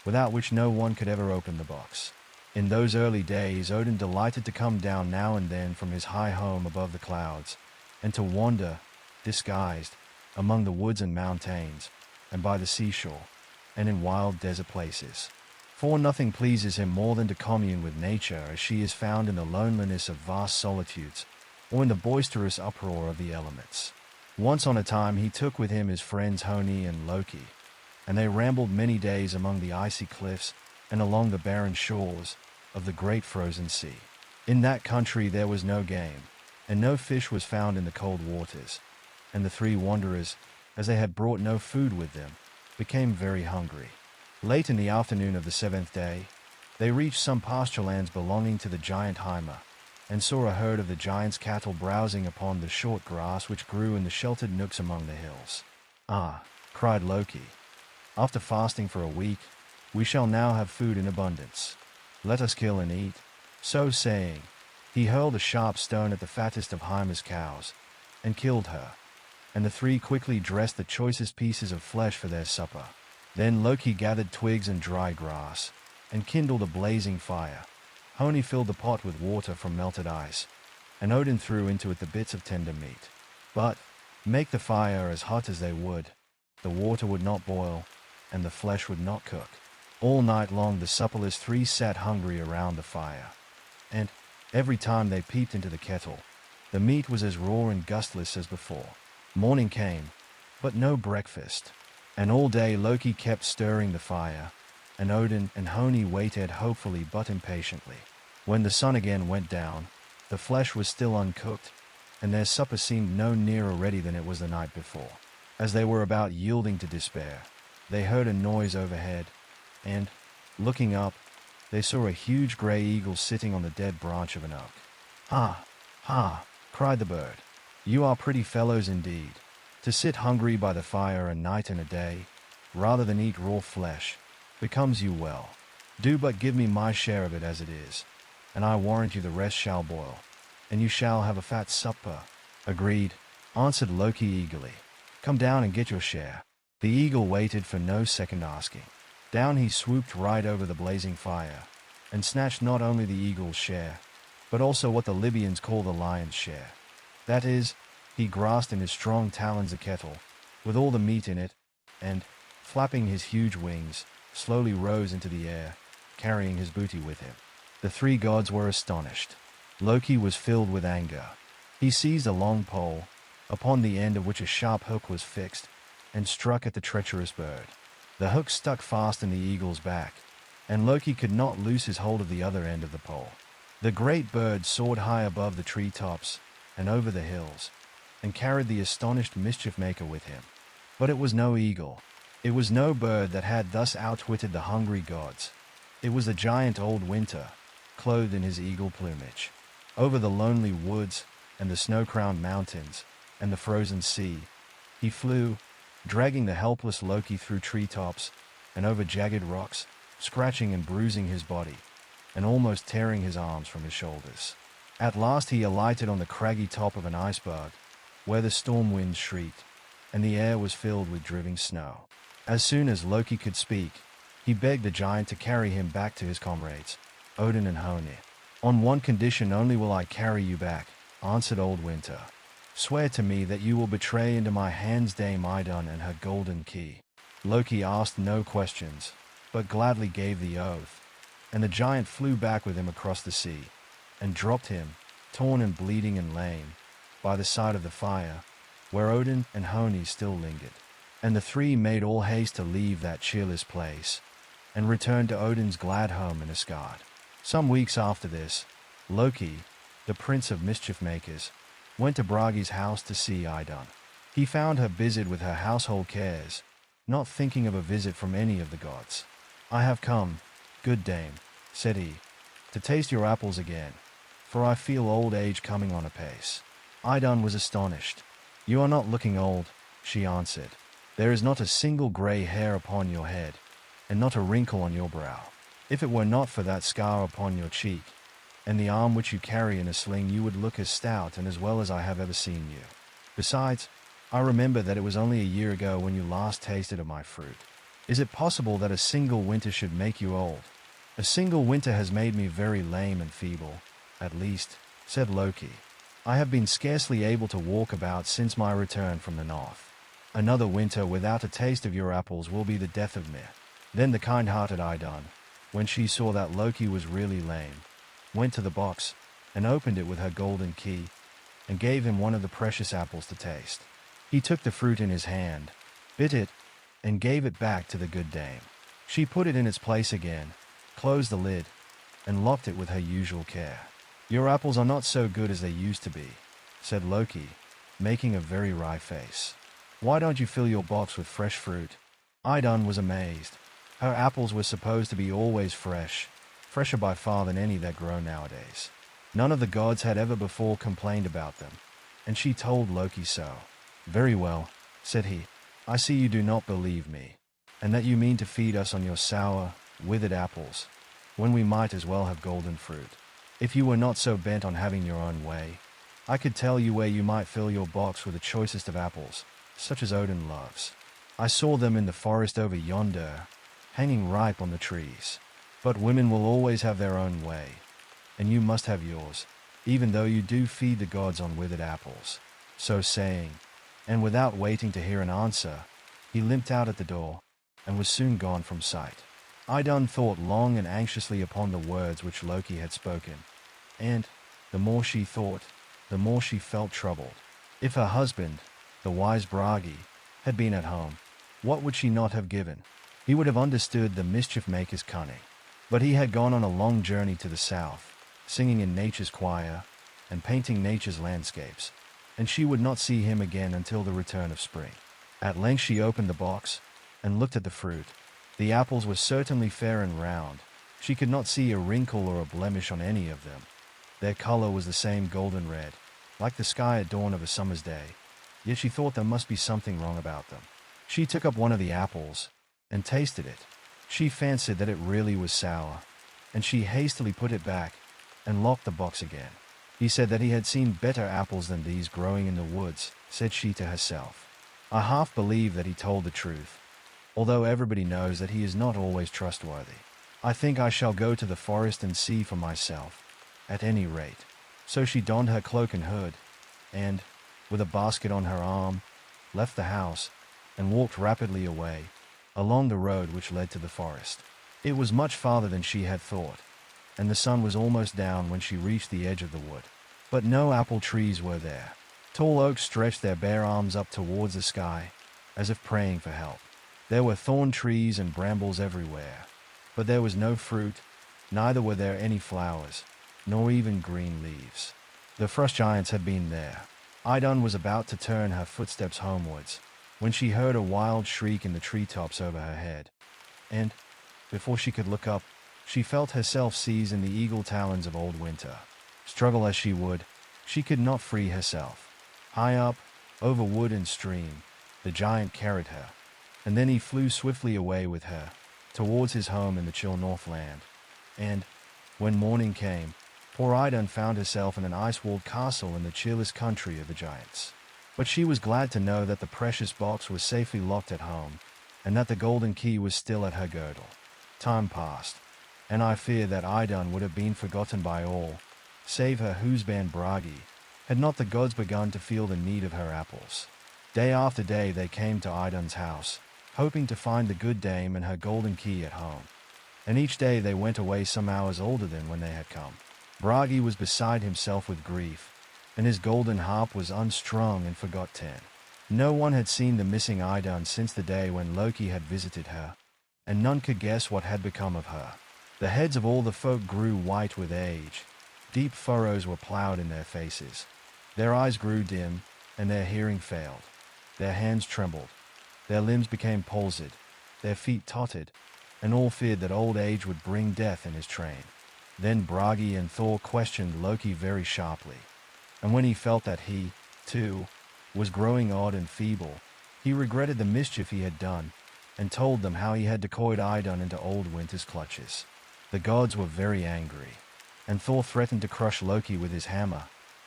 without which no one could ever open the box. In those early days Odin delighted to come down now and then from his high home above the clouds, and to wander, disguised, among the woods and mountains, and by the seashore, and in wild desert places. For nothing pleases him more than to commune with nature as she is found in the loneliness of vast solitudes, or in the boisterous uproar of the elements. Once on a time he took with him his friends Honi and Loki, and they rambled many days among the icy cliffs and along the barren shores of the great frozen sea. In that country there was no game, and no fish was found in the cold waters, and the three wanderers, as they had brought no food with them, became very hungry. Late in the afternoon of the 7th day, they reached some pasture lands belonging to the giant Hymer, and saw a herd of the giant's cattle browsing upon the short grass which grew in the sheltered nooks among the hills. "Ah," cried Loki, "after fasting for a week, we shall now have food in abundance. Let us kill and eat." So saying, he hurled a sharp stone at the fattest of Hymer's cows, and killed her, and the three quickly dressed the choicest pieces of flesh for their supper. Then Loki gathered twigs and dry grass, and kindled a blazing fire. Honi filled the pot with water from melted ice, and Odin threw into it the bits of tender meat. But, make the fire as hot as they would, the water would not boil, and the flesh would not cook. All night long the supperless three sat hungry around the fire, and, every time they peeped into the kettle, The meat was as raw and gustless as before. Morning came, but no breakfast. And all day Loki kept stirring the fire, and Odin and Honi waited hopefully but impatiently. When the sun again went down, the flesh was still uncooked, and their supper seemed no nearer ready than it was the night before. As they were about yielding to despair, they heard a noise overhead, and, looking up, they saw a huge grey eagle sitting on the dead branch of an oak. "Ha! Ha!" cried the bird. "You are pretty fellows indeed, to sit hungry by the fire a night and a day, rather than eat raw flesh, becomes you well. Do but give me my share of it as it is, and I warrant you the rest shall boil, and you shall have a fat supper." "Agreed," answered Loki eagerly. "Come down and get your share." The eagle waited for no second asking. Down he swooped right over the blazing fire, and snatched not only the eagle's share, but also what the Libyans call the lion's share. That is, he grasped in his strong talons a kettle, with all the meat in it, and, flapping his huge wings, slowly rose into the air, carrying his booty with him. The three gods were astonished. Loki was filled with anger. He seized a long pole, upon the end of which a sharp hook was fixed, and struck at the treacherous bird. The hook stuck fast in the eagle's back, and Loki could not loose his hold of the other end of the pole. The great bird soared high above the tree tops and over the hills, and carried the astonished mischief-maker with him. But it was no eagle. It was no bird that had thus outwitted the hungry gods. It was the giant old Winter, clothed in his eagle plumage. Over the lonely woods and the snow-crowned mountains and the frozen sea, he flew, dragging the helpless Loki through treetops and over jagged rocks, scratching and bruising his body, and almost tearing his arms from his shoulders. At last he alighted on the craggy top of an iceberg, where the storm winds shrieked, and the air was filled with driving snow. As soon as Loki could speak, he begged the giant to carry him back to his comrades, Odin and Honi. "On one condition only will I carry you back," answered old Winter. "Swear to me that you will betray into my hands Dame Idun and her golden key." Loki asked no questions, but gladly gave the oath, and the giant flew back with him across the sea, and dropped him, torn and bleeding and lame, by the side of the fire, where Odin and Honi still lingered. And the three made all haste to leave that cheerless place, and return to Odin's glad home in Asgard. Some weeks after this, Loki, the prince of mischief-makers, went to Bragi's house to see Idun. He found her busied with her household cares, not thinking of a visit from any of the gods. "I have come, good dame," said he, "to taste your apples again, for I feel old age coming on apace." Idun was astonished. "You are not looking old," she answered. "There is not a single grey hair upon your head, and not a wrinkle on your brow. If it were not for that scar upon your cheek, and the arm which you carry in a sling, you would look as stout and as well as I have ever seen you. Besides, I remember that it was only a year ago when you last tasted of my fruit. Is it possible that a single winter should make you old?" "A single winter has made me very lame and feeble, at least," said Loki. "I have been scarcely able to walk about since my return from the north. Another winter without a taste of your apples will be the death of me." Then the kind-hearted Idun, when she saw that Loki was really lame, went to the box, and opened it with her golden key, and gave him one of the precious apples to taste. He took the fruit in his hand, bit it, and gave it back to the good dame. She put it in its place again, closed the lid, and locked it with her usual care. "Your apples are not so good as they used to be," said Loki, making a very wry face. "Why don't you fill your box with fresh fruit?" Idun was amazed. Her apples were supposed to be always fresh, fresher by far than any that grow nowadays. None of the gods had ever before complained about them, and she told Loki so. "Very well," said he. "I see you do not believe me, and that you mean to feed us on your sour, withered apples, when we might as well have golden fruit. If you were not so bent on having your own way, I could tell you where you might fill your box with the choicest of apples, such as Odin loves. I saw them in the forest over yonder, hanging ripe on the trees. But women will always have their own way, and you must have yours, even though you do feed the gods on withered apples." So saying, and without waiting to hear an answer, he limped out at the door, and was soon gone from sight. Idun thought long and anxiously upon the words which Loki had spoken, and, the more she thought, the more she felt troubled. If her husband, the wise Bragi, had been at home, what would she not have given? He would have understood the mischief-maker's cunning. But he had gone on a long journey to the south, singing in nature's choir and painting nature's landscapes, and she would not see him again until the return of spring. At length she opened the box and looked at the fruit. The apples were certainly fair and round. She could not see a wrinkle or a blemish on any of them. Their color was the same golden red, like the sky at dawn of a summer's day, yet she thought there must be something wrong about them. She took up one of the apples and tasted it. She fancied that it really was sour, and she hastily put it back and locked the box again. He said that he had seen better apples than these growing in the woods, said she to herself. I half believe that he told the truth, although everybody knows that he is not always trustworthy. I think I shall go to the forest and see for myself, at any rate. So she donned her cloak and hood, and, with a basket on her arm, left the house, and walked rapidly away, along the road which led to the forest. It was much farther than she had thought, and the sun was almost down when she reached the edge of the wood. But no apple trees were there. Tall oaks stretched their bare arms up towards the sky, as if praying for help. There were thorn trees and brambles everywhere, but there was no fruit, neither were there any flowers, nor even green leaves. The frost giants had been there. Idun was about to turn her footsteps homewards, when she heard a wild shriek in the treetops over her head, and, before she could look up, she felt herself seized in the eagle talons of old Winter. Struggle as she would, she could not free herself. High up, over wood and stream, the giant carried her, and then he flew swiftly away with her, towards his home in the chill Northland. And, when morning came, poor Idun found herself in an ice-walled castle in the chillest country of the giants. But she was glad to know that the precious box was safely locked at home, and that the golden key was still at her girdle. Time passed, and I fear that Idun would have been forgotten by all, save her husband Bragi, had not the gods begun to feel the need of her apples. Day after day they came to Idun's house, hoping to find the good dame and her golden key at home. And each day they went away some hours older than when they had come. Bragi was beside himself with grief, and his golden harp was unstrung and forgotten. No one had seen the missing Idun since the day when Loki had visited her, and none could guess what had become of her. The heads of all the folk grew white with age. Deep furrows were plowed in their faces. Their eyes grew dim, and their hearing failed. Their hands trembled. Their limbs became palsied. Their feet tottered, and all feared that old age would bring death in his train. Then Bragi and Thor questioned Loki very sharply, and when he felt that he, too, was growing odd and feeble, he regretted the mischief he had done, and told them how he had decoyed Idun into old Winter's clutches. The gods were very angry, and Thor threatened to crush Loki with his hammer,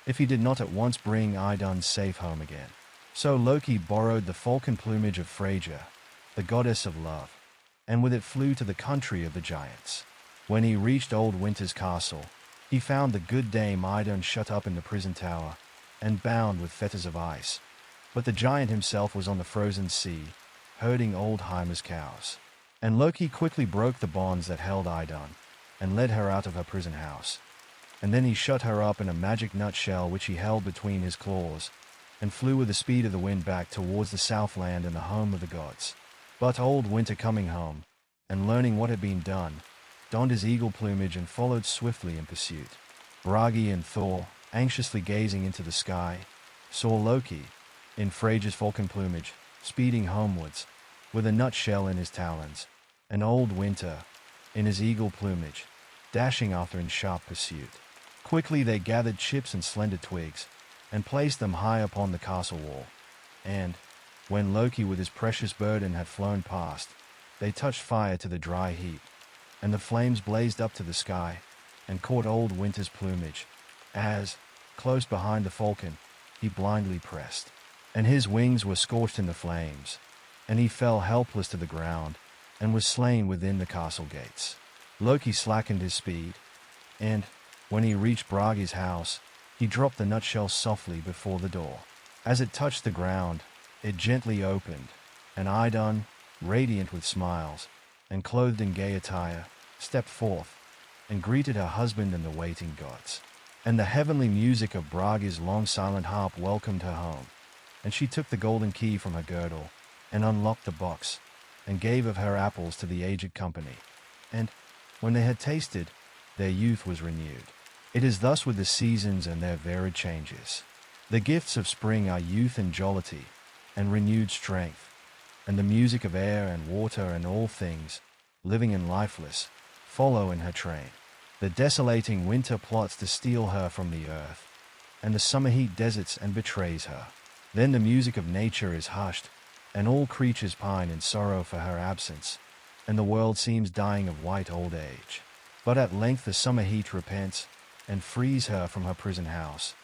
if he did not at once bring Idun safe home again. So Loki borrowed the falcon plumage of Freyja, the goddess of love, and with it flew to the country of the giants. When he reached old Winter's castle, he found the good dame Idun shut up in the prison tower, and bound with fetters of ice. But the giant himself was on the frozen sea, herding old Hymir's cows. And Loki quickly broke the bonds that held Idun, and led her out of her prison house. And then he shut her up in a magic nutshell which he held between his claws, and flew with the speed of the wind back towards the Southland and the home of the gods. But old Winter, coming home, and learning what had been done, donned his eagle plumage and followed swiftly in pursuit. Bragi and Thor, anxiously gazing into the sky, saw Loki, in Freyja's falcon plumage, speeding homewards, with a nutshell in his talons, and old Winter, in his eagle plumage, dashing after in sharp pursuit. Quickly they gathered chips and slender twigs, and placed them high upon the castle wall. And, when Loki with his precious burden had flown past, they touched fire to the dry heap, and the flames blazed up to the sky, and caught old Winter's plumage, as, close behind the falcon, he blindly pressed. And his wings were scorched in the flames, and he fell helpless to the ground, and was slain within the castle gates. Loki slackened his speed, and, when he reached Bragi's house, he dropped the nutshell softly before the door. As it touched the ground, it gently opened, and Idun, radiant with smiles, and clothed in gay attire, stepped forth, and greeted her husband and the waiting gods. and the heavenly music of Braga's long silent harp welcomed her home. And she took the golden key from her girdle, and unlocked the box, and gave of her apples to the aged company. And, when they had tasted, their youth was renewed. It is thus with the seasons and their varied changes. The gifts of spring are youth and jollity, and renewed strength, and the music of air and water and all things, living and lifeless, follow in her train. The desolating winter plots to steal her from the earth, and the summer heat deserts and betrays her. Then the music of nature is hushed, and all creatures pine in sorrow for her absence, and the world seems dying of white old age. But at length the summer heat repents, and frees her from her prison house,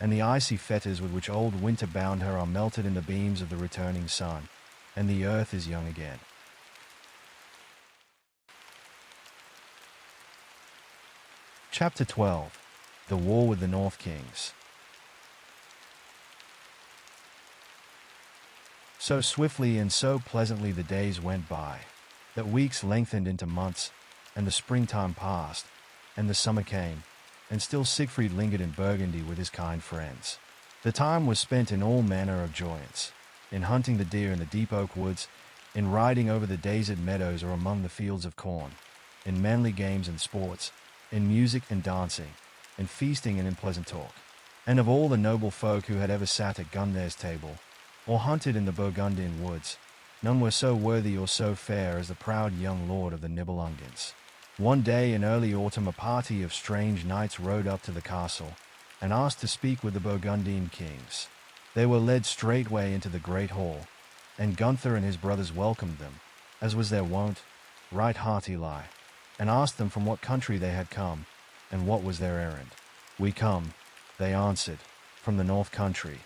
and the icy fetters with which old winter bound her are melted in the beams of the returning sun, and the earth is young again. Chapter 12. The War with the North Kings. So swiftly and so pleasantly the days went by, that weeks lengthened into months, and the springtime passed, and the summer came, and still Sigfried lingered in Burgundy with his kind friends. The time was spent in all manner of joyance, in hunting the deer in the deep oak woods, in riding over the daisied meadows or among the fields of corn, in manly games and sports, in music and dancing, in feasting and in pleasant talk. And of all the noble folk who had ever sat at Gunthor's table, or hunted in the Burgundian woods, none were so worthy or so fair as the proud young lord of the Nibelungans. One day in early autumn a party of strange knights rode up to the castle, and asked to speak with the Burgundian kings. They were led straightway into the great hall, and Gunthor and his brothers welcomed them, as was their wont, right heartily, and asked them from what country they had come, and what was their errand. We come, they answered, from the north country,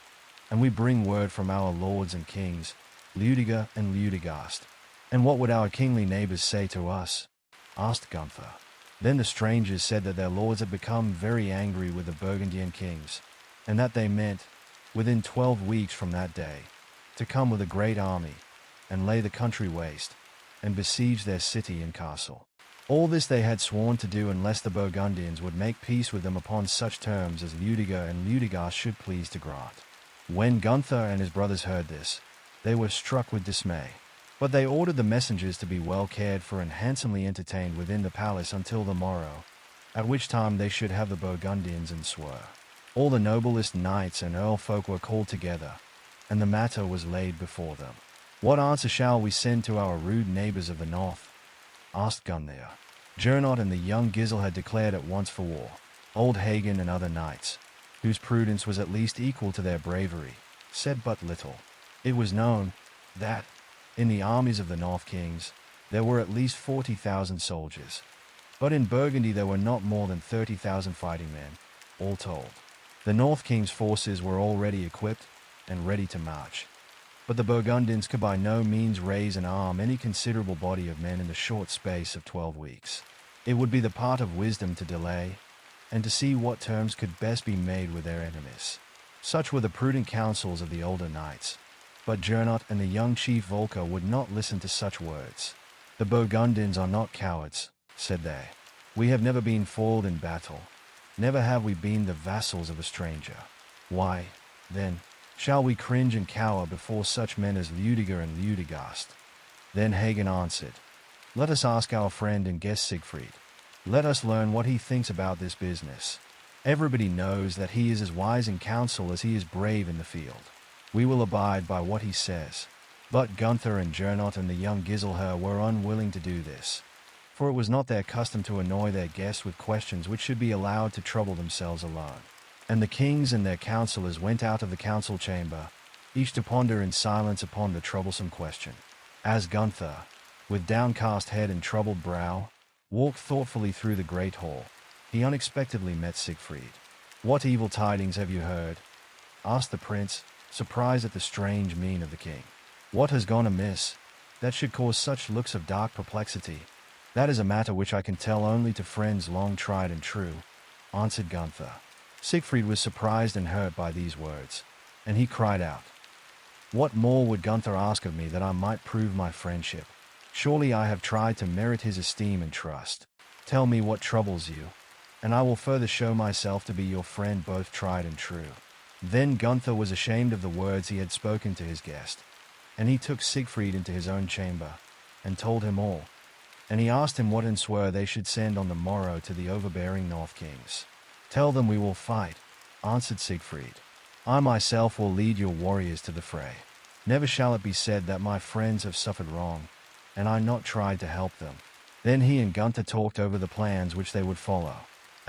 and we bring word from our lords and kings, Ludiger and Ludegast. And what would our kingly neighbors say to us? Asked Gunthor. Then the strangers said that their lords had become very angry with the Burgundian kings, and that they meant, within 12 weeks from that day, to come with a great army, and lay the country waste, and besiege their city and castle. All this they had sworn to do unless the Burgundians would make peace with them upon such terms as Ludiger and Ludegast should please to grant. When Gunthor and his brothers heard this, they were struck with dismay. But they ordered the messengers to be well cared for and handsomely entertained within the palace until the morrow, at which time they should have the Burgundians and swore. All the noblest knights and earl folk were called together, and the matter was laid before them. What answer shall we send to our rude neighbors of the north? Asked Gunthor. Gernot and the young Gisel had declared at once for war. Old Hagen and other knights, whose prudence was at least equal to their bravery, said but little. It was known that, in the armies of the North Kings, there were at least 40,000 soldiers. But in Burgundy there were not more than 30,000 fighting men, all told. The North King's forces were already equipped and ready to march. But the Burgundians could by no means raise and arm any considerable body of men in the short space of 12 weeks. It would be the part of wisdom to delay, and to see what terms could best be made with their enemies. Such were the prudent counsels of the older knights. But Gernot and the young chief Volker would not listen to such words. The Burgundians are not cowards, said they. We have never been foiled in battle. Never have we been the vassals of a stranger. Why, then, shall we cringe and cower before such men as Ludiger and Ludegast? Then Hagen answered, Let us ask our friend and guest Sigfried. Let us learn what he thinks about this business. Everybody knows that he is as wise in counsel as he is brave in the field. We will abide by what he says. But Gunthor and Gernot and the young Giselher were unwilling to do this, for it was not their custom to annoy their guests with questions which should be allowed to trouble themselves alone. And the kings and their counselors went out of the council chamber, each to ponder in silence upon the troublesome question. As Gunthor, with downcast head and troubled brow, walked thoughtfully through the great hall, he unexpectedly met Sigfried. What evil tidings have you heard? Asked the prince, surprised at the strange mien of the king. What has gone amiss, that should cause such looks of dark perplexity? That is a matter which I can tell only to friends long tried and true, answered Gunthor. Sigfried was surprised and hurt by these words, and he cried out, What more would Gunthor ask of me that I might prove my friendship? Surely I have tried to merit his esteem and trust. Tell me what troubles you, and I will further show myself to be your friend, both tried and true." Then Gunther was ashamed of the words he had spoken to his guest, and he took Sigfried into his own chamber, and told him all. And he asked him what answer they should send on the morrow to the overbearing North kings. "Tell them we will fight," answered Sigfried. "I myself will lead your warriors to the fray. Never shall it be said that my friends have suffered wrong, and I not tried to help them." Then he and Gunther talked over the plans which they would follow,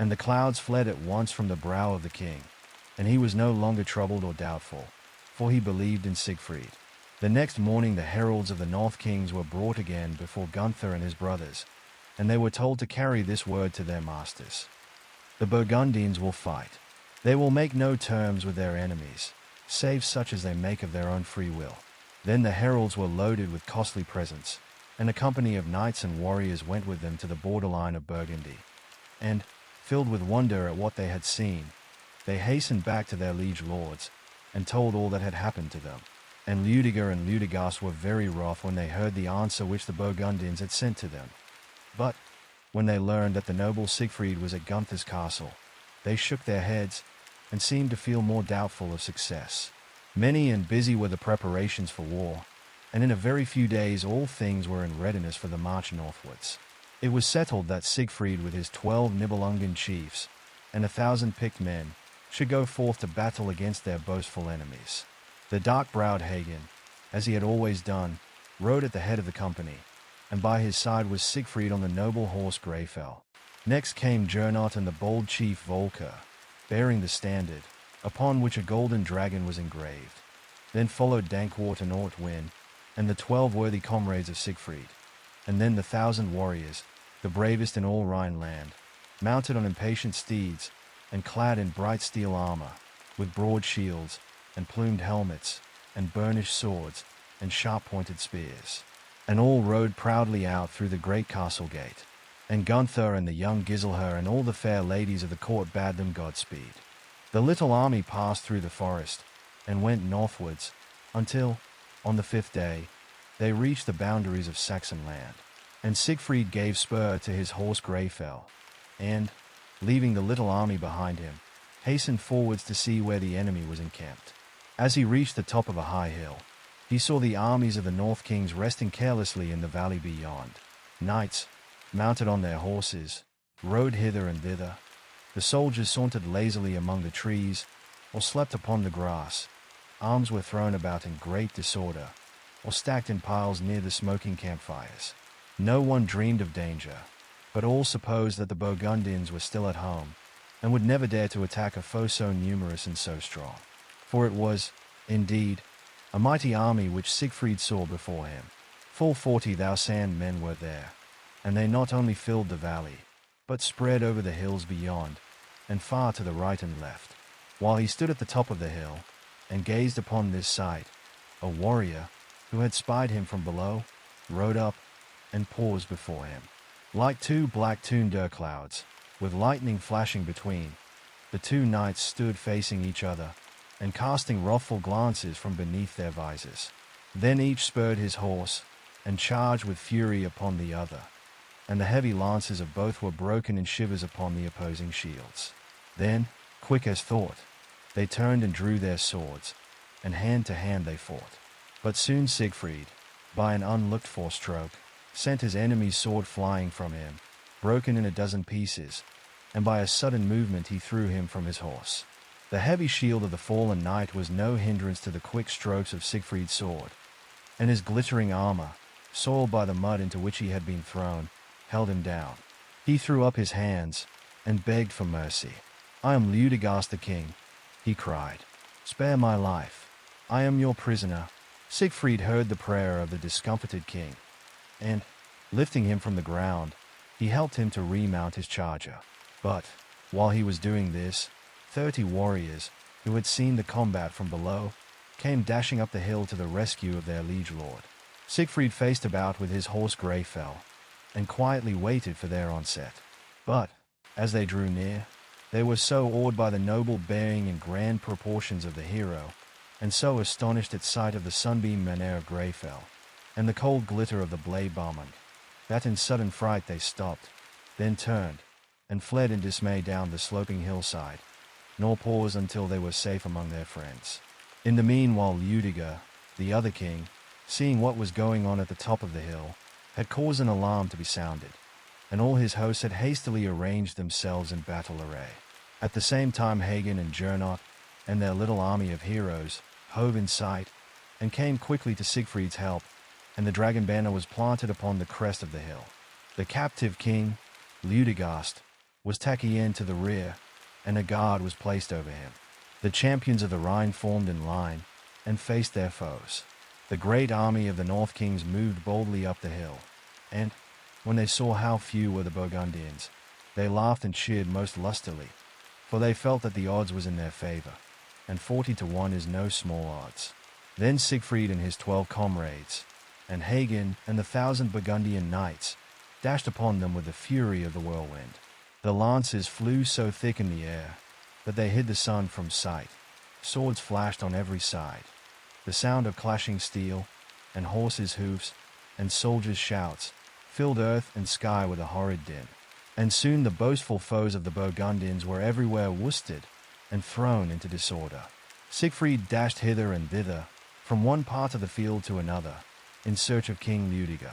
and the clouds fled at once from the brow of the king, and he was no longer troubled or doubtful, for he believed in Sigfried. The next morning the heralds of the North kings were brought again before Gunther and his brothers, and they were told to carry this word to their masters: "The Burgundians will fight. They will make no terms with their enemies, save such as they make of their own free will." Then the heralds were loaded with costly presents, and a company of knights and warriors went with them to the borderline of Burgundy. And, filled with wonder at what they had seen, they hastened back to their liege lords, and told all that had happened to them. And Ludiger and Ludegast were very wroth when they heard the answer which the Burgundians had sent to them. But, when they learned that the noble Sigfried was at Gunther's castle, they shook their heads, and seemed to feel more doubtful of success. Many and busy were the preparations for war, and in a very few days all things were in readiness for the march northwards. It was settled that Sigfried with his 12 Nibelungen chiefs, and 1,000 picked men, should go forth to battle against their boastful enemies. The dark-browed Hagen, as he had always done, rode at the head of the company, and by his side was Sigfried on the noble horse Greyfell. Next came Gernot and the bold chief Volker, bearing the standard, upon which a golden dragon was engraved. Then followed Dankwart and Ortwin, and the 12 worthy comrades of Sigfried, and then the 1,000 warriors, the bravest in all Rhineland, mounted on impatient steeds, and clad in bright steel armor, with broad shields, and plumed helmets, and burnished swords, and sharp-pointed spears. And all rode proudly out through the great castle gate. And Gunther and the young Giselher and all the fair ladies of the court bade them Godspeed. The little army passed through the forest, and went northwards, until, on the 5th day, they reached the boundaries of Saxon land. And Sigfried gave spur to his horse Greyfell, and, leaving the little army behind him, hastened forwards to see where the enemy was encamped. As he reached the top of a high hill, he saw the armies of the North kings resting carelessly in the valley beyond. Knights, mounted on their horses, rode hither and thither. The soldiers sauntered lazily among the trees, or slept upon the grass. Arms were thrown about in great disorder, or stacked in piles near the smoking campfires. No one dreamed of danger, but all supposed that the Burgundians were still at home, and would never dare to attack a foe so numerous and so strong. For it was, indeed, a mighty army which Sigfried saw before him. Full 40,000 men were there, and they not only filled the valley, but spread over the hills beyond, and far to the right and left. While he stood at the top of the hill, and gazed upon this sight, a warrior, who had spied him from below, rode up, and paused before him. Like 2 black thunder clouds, with lightning flashing between, the 2 knights stood facing each other, and casting wrathful glances from beneath their visors. Then each spurred his horse, and charged with fury upon the other, and the heavy lances of both were broken in shivers upon the opposing shields. Then, quick as thought, they turned and drew their swords, and hand to hand they fought. But soon Sigfried, by an unlooked-for stroke, sent his enemy's sword flying from him, broken in a dozen pieces, and by a sudden movement he threw him from his horse. The heavy shield of the fallen knight was no hindrance to the quick strokes of Sigfried's sword, and his glittering armor, soiled by the mud into which he had been thrown, held him down. He threw up his hands, and begged for mercy. "I am Ludegast the king," he cried. "Spare my life. I am your prisoner." Sigfried heard the prayer of the discomfited king, and, lifting him from the ground, he helped him to remount his charger. But, while he was doing this, 30 warriors, who had seen the combat from below, came dashing up the hill to the rescue of their liege lord. Sigfried faced about with his horse Greyfell, and quietly waited for their onset. But, as they drew near, they were so awed by the noble bearing and grand proportions of the hero, and so astonished at sight of the sunbeam manner of Greyfell, and the cold glitter of the blade bombing, that in sudden fright they stopped, then turned, and fled in dismay down the sloping hillside, nor paused until they were safe among their friends. In the meanwhile, Ludiger, the other king, seeing what was going on at the top of the hill, had caused an alarm to be sounded, and all his hosts had hastily arranged themselves in battle array. At the same time, Hagen and Gernot and their little army of heroes hove in sight and came quickly to Siegfried's help, and the dragon banner was planted upon the crest of the hill. The captive king, Ludegast, was taken in to the rear, and a guard was placed over him. The champions of the Rhine formed in line and faced their foes. The great army of the North Kings moved boldly up the hill, and, when they saw how few were the Burgundians, they laughed and cheered most lustily, for they felt that the odds was in their favor, and 40-1 is no small odds. Then Siegfried and his 12 comrades, and Hagen and the 1,000 Burgundian knights, dashed upon them with the fury of the whirlwind. The lances flew so thick in the air that they hid the sun from sight. Swords flashed on every side. The sound of clashing steel, and horses' hoofs, and soldiers' shouts, filled earth and sky with a horrid din. And soon the boastful foes of the Burgundians were everywhere worsted and thrown into disorder. Siegfried dashed hither and thither, from one part of the field to another, in search of King Ludiger.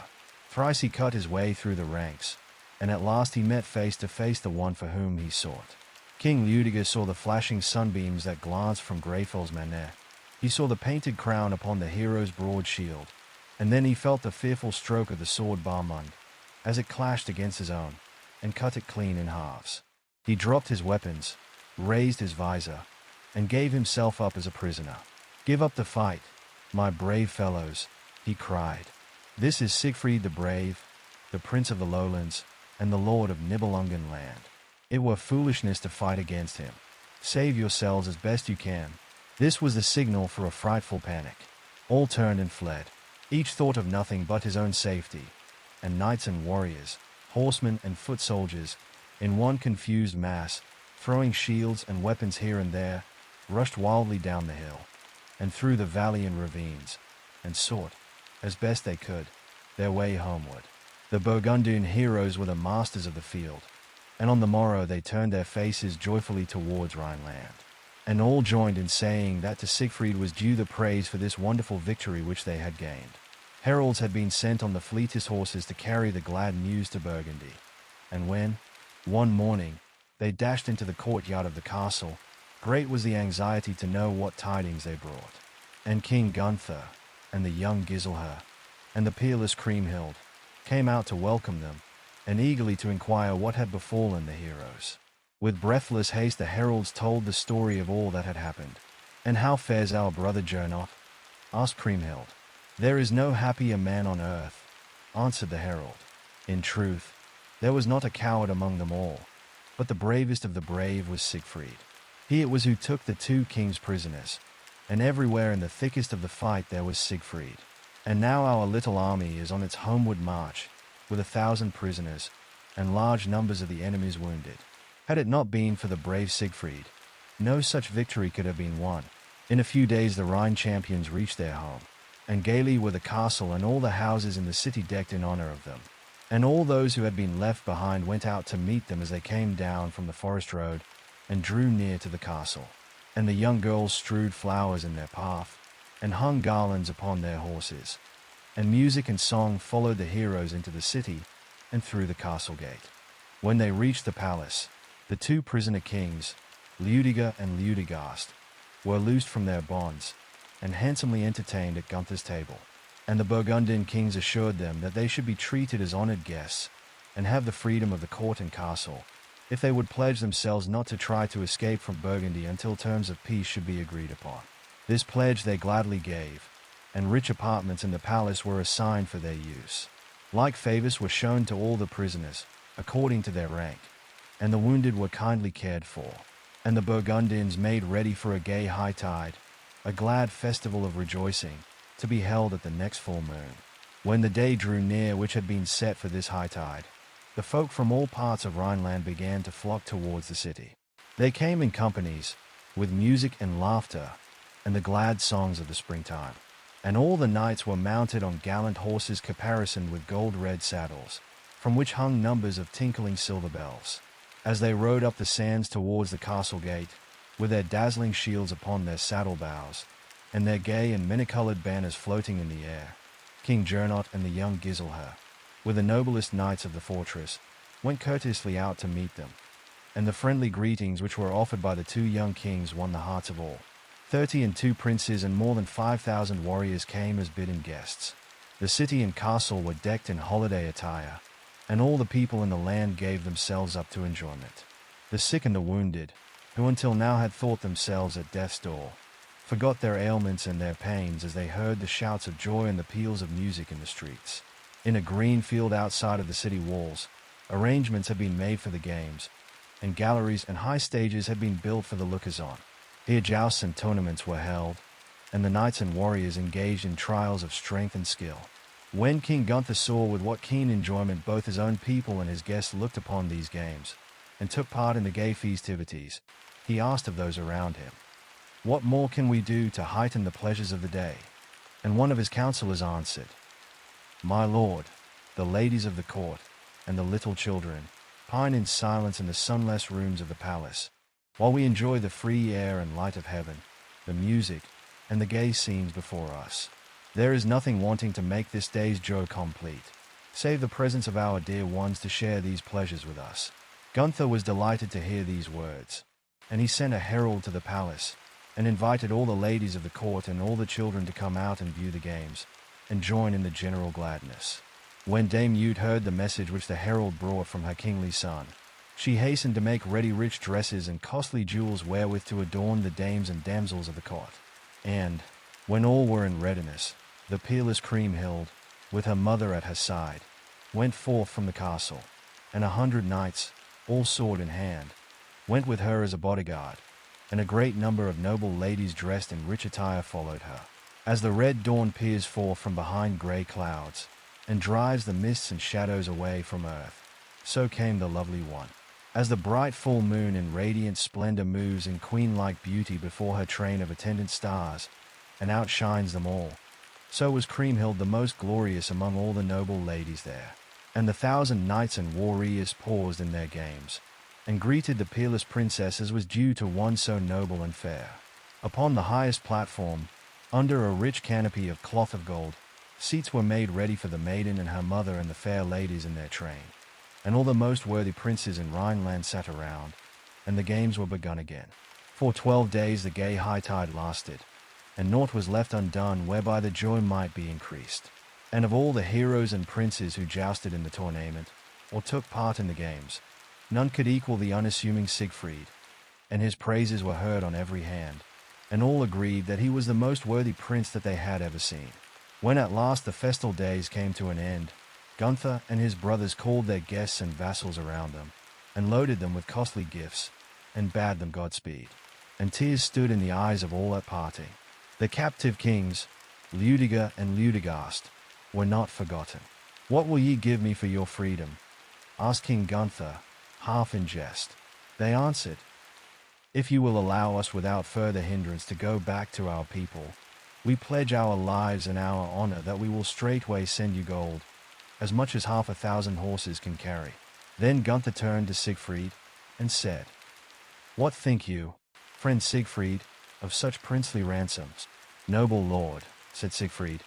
Thrice he cut his way through the ranks, and at last he met face to face the one for whom he sought. King Ludiger saw the flashing sunbeams that glanced from Greyfell's manor. He saw the painted crown upon the hero's broad shield, and then he felt the fearful stroke of the sword Barmund, as it clashed against his own, and cut it clean in halves. He dropped his weapons, raised his visor, and gave himself up as a prisoner. "Give up the fight, my brave fellows," he cried. "This is Siegfried the Brave, the Prince of the Lowlands, and the Lord of Nibelungen land. It were foolishness to fight against him. Save yourselves as best you can." This was the signal for a frightful panic. All turned and fled. Each thought of nothing but his own safety, and knights and warriors, horsemen and foot soldiers, in one confused mass, throwing shields and weapons here and there, rushed wildly down the hill, and through the valley and ravines, and sought, as best they could, their way homeward. The Burgundian heroes were the masters of the field, and on the morrow they turned their faces joyfully towards Rhineland. And all joined in saying that to Siegfried was due the praise for this wonderful victory which they had gained. Heralds had been sent on the fleetest horses to carry the glad news to Burgundy, and when, one morning, they dashed into the courtyard of the castle, great was the anxiety to know what tidings they brought. And King Gunther, and the young Giselher, and the peerless Kriemhild, came out to welcome them, and eagerly to inquire what had befallen the heroes. With breathless haste the heralds told the story of all that had happened. "And how fares our brother Gernot?" asked Kriemhild. "There is no happier man on earth," answered the herald. In truth, there was not a coward among them all, but the bravest of the brave was Siegfried. He it was who took the 2 kings prisoners, and everywhere in the thickest of the fight there was Siegfried. And now our little army is on its homeward march, with 1,000 prisoners, and large numbers of the enemies wounded. Had it not been for the brave Siegfried, no such victory could have been won. In a few days the Rhine champions reached their home, and gaily were the castle and all the houses in the city decked in honor of them. And all those who had been left behind went out to meet them as they came down from the forest road, and drew near to the castle. And the young girls strewed flowers in their path, and hung garlands upon their horses. And music and song followed the heroes into the city, and through the castle gate. When they reached the palace, the 2 prisoner kings, Ludiger and Ludegast, were loosed from their bonds, and handsomely entertained at Gunther's table. And the Burgundian kings assured them that they should be treated as honored guests, and have the freedom of the court and castle, if they would pledge themselves not to try to escape from Burgundy until terms of peace should be agreed upon. This pledge they gladly gave, and rich apartments in the palace were assigned for their use. Like favors were shown to all the prisoners, according to their rank, and the wounded were kindly cared for. And the Burgundians made ready for a gay hightide, a glad festival of rejoicing, to be held at the next full moon. When the day drew near which had been set for this hightide, the folk from all parts of Rhineland began to flock towards the city. They came in companies, with music and laughter, and the glad songs of the springtime. And all the knights were mounted on gallant horses caparisoned with gold-red saddles, from which hung numbers of tinkling silver bells. As they rode up the sands towards the castle gate, with their dazzling shields upon their saddle bows, and their gay and many-colored banners floating in the air, King Gernot and the young Giselher, with the noblest knights of the fortress, went courteously out to meet them, and the friendly greetings which were offered by the two young kings won the hearts of all. 32 princes and more than 5,000 warriors came as bidden guests. The city and castle were decked in holiday attire, and all the people in the land gave themselves up to enjoyment. The sick and the wounded, who until now had thought themselves at death's door, forgot their ailments and their pains as they heard the shouts of joy and the peals of music in the streets. In a green field outside of the city walls, arrangements had been made for the games, and galleries and high stages had been built for the lookers-on. Here jousts and tournaments were held, and the knights and warriors engaged in trials of strength and skill. When King Gunther saw with what keen enjoyment both his own people and his guests looked upon these games, and took part in the gay festivities, he asked of those around him, "What more can we do to heighten the pleasures of the day?" And one of his counselors answered, "My lord, the ladies of the court, and the little children, pine in silence in the sunless rooms of the palace, while we enjoy the free air and light of heaven, the music, and the gay scenes before us. There is nothing wanting to make this day's joy complete, save the presence of our dear ones to share these pleasures with us." Gunther was delighted to hear these words, and he sent a herald to the palace, and invited all the ladies of the court and all the children to come out and view the games, and join in the general gladness. When Dame Ute heard the message which the herald brought from her kingly son, she hastened to make ready rich dresses and costly jewels wherewith to adorn the dames and damsels of the court. And, when all were in readiness, the peerless Kriemhild, with her mother at her side, went forth from the castle, and 100 knights, all sword in hand, went with her as a bodyguard, and a great number of noble ladies dressed in rich attire followed her. As the red dawn peers forth from behind grey clouds, and drives the mists and shadows away from earth, so came the lovely one. As the bright full moon in radiant splendor moves in queen-like beauty before her train of attendant stars, and outshines them all, so was Kriemhild the most glorious among all the noble ladies there. And the 1,000 knights and warriors paused in their games, and greeted the peerless princess as was due to one so noble and fair. Upon the highest platform, under a rich canopy of cloth of gold, seats were made ready for the maiden and her mother and the fair ladies in their train. And all the most worthy princes in Rhineland sat around, and the games were begun again. For 12 days the gay hightide lasted, and naught was left undone whereby the joy might be increased. And of all the heroes and princes who jousted in the tournament, or took part in the games, none could equal the unassuming Sigfried, and his praises were heard on every hand, and all agreed that he was the most worthy prince that they had ever seen. When at last the festal days came to an end, Gunther and his brothers called their guests and vassals around them, and loaded them with costly gifts, and bade them Godspeed. And tears stood in the eyes of all at parting. The captive kings, Ludiger and Ludegast, were not forgotten. "What will ye give me for your freedom?" asked King Gunther, half in jest. They answered, "If you will allow us without further hindrance to go back to our people, we pledge our lives and our honor that we will straightway send you gold, as much as 1,000 horses can carry." Then Gunther turned to Siegfried, and said, "What think you, friend Siegfried, of such princely ransoms?" "Noble lord," said Siegfried,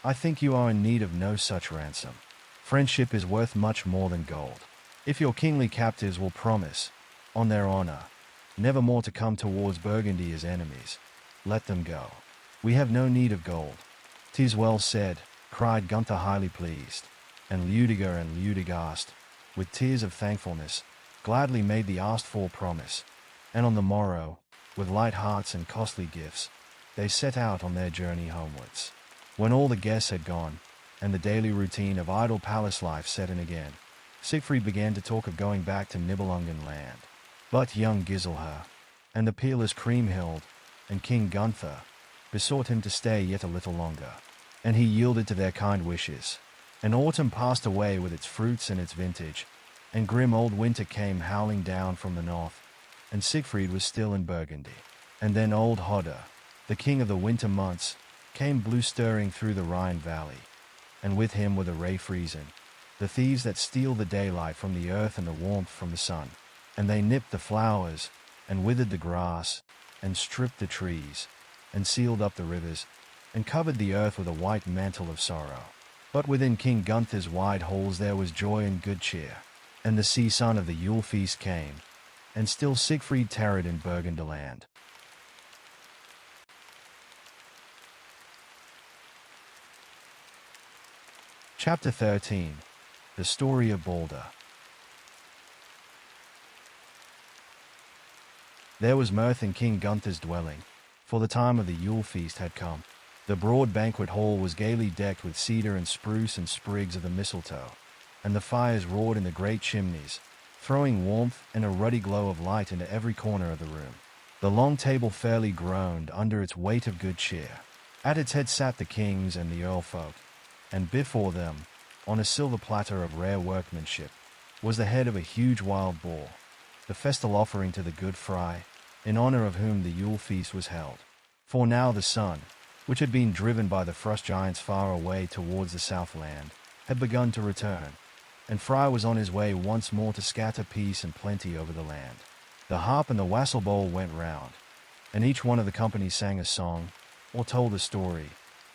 "I think you are in need of no such ransom. Friendship is worth much more than gold. If your kingly captives will promise, on their honor, never more to come towards Burgundy as enemies, let them go. We have no need of gold." "'Tis well said," cried Gunther highly pleased, and Ludiger and Ludegast, with tears of thankfulness, gladly made the asked-for promise, and on the morrow, with light hearts and costly gifts, they set out on their journey homewards. When all the guests had gone, and the daily routine of idle palace life set in again, Siegfried began to talk of going back to Nibelungen land. But young Giselher, and the peerless Kriemhild, and King Gunther, besought him to stay yet a little longer, and he yielded to their kind wishes. And autumn passed away with its fruits and its vintage, and grim old winter came howling down from the north, and Siegfried was still in Burgundy. And then old Hodder, the king of the winter months, came blue-stirring through the Rhine valley, and with him were the Rayfriesen, the thieves that steal the daylight from the earth and the warmth from the sun. And they nipped the flowers, and withered the grass, and stripped the trees, and sealed up the rivers, and covered the earth with a white mantle of sorrow. But within King Gunther's wide halls there was joy and good cheer. And the season of the Yule feast came, and still Sigfried tarried in Burgundyland. Chapter 13. The Story of Balder. There was mirth in King Gunther's dwelling, for the time of the Yule feast had come. The broad banquet hall was gaily decked with cedar and spruce and sprigs of the mistletoe, and the fires roared in the great chimneys, throwing warmth and a ruddy glow of light into every corner of the room. The long table fairly groaned under its weight of good cheer. At its head sat the kings and the earl folk, and before them, on a silver platter of rare workmanship, was the head of a huge wild boar, the festal offering to the good Fry, in honor of whom the Yule feast was held. For now the sun, which had been driven by the frost giants far away towards the southland, had begun to return, and Fry was on his way once more to scatter peace and plenty over the land. The harp and the wassail bowl went round, and each one of the company sang a song, or told a story,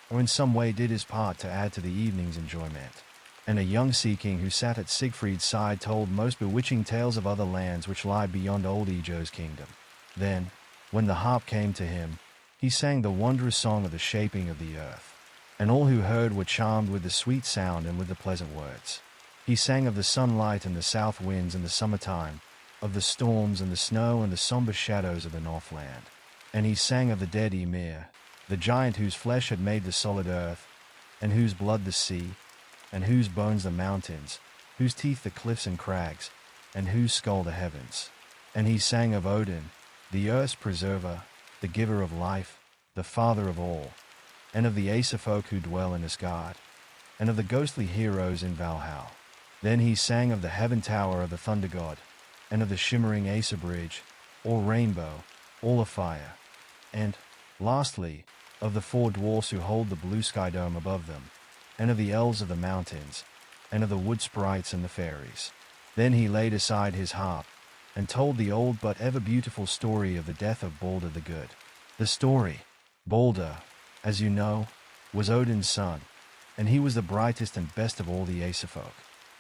or in some way did his part to add to the evening's enjoyment. And a young sea-king who sat at Sigfried's side told most bewitching tales of other lands which lie beyond old Ejo's kingdom. Then, when the harp came to him, he sang the wondrous song of the shaping of the earth, and all who heard were charmed with the sweet sound and with the pleasant words. He sang of the sunlight and the south winds and the summertime, of the storms and the snow and the somber shadows of the northland. And he sang of the dead Ymir, the giant whose flesh had made the solid earth, and whose blood the sea, and whose bones the mountains, whose teeth the cliffs and crags, and whose skull the heavens. And he sang of Odin, the earth's preserver, the giver of life, the father of all, and of the Aesirfolk who dwell in Asgard, and of the ghostly heroes in Valhall. Then he sang of the heaven tower of the thunder god, and of the shimmering Aesir bridge, or rainbow, all afire, and, lastly, of the four dwarfs who hold the blue sky dome above them, and of the elves of the mountains, and of the wood sprites and the fairies. Then he laid aside his harp, and told the old but ever beautiful story of the death of Balder the Good. The story. Balder, as you know, was Odin's son, and he was the brightest and best of all the Aesirfolk.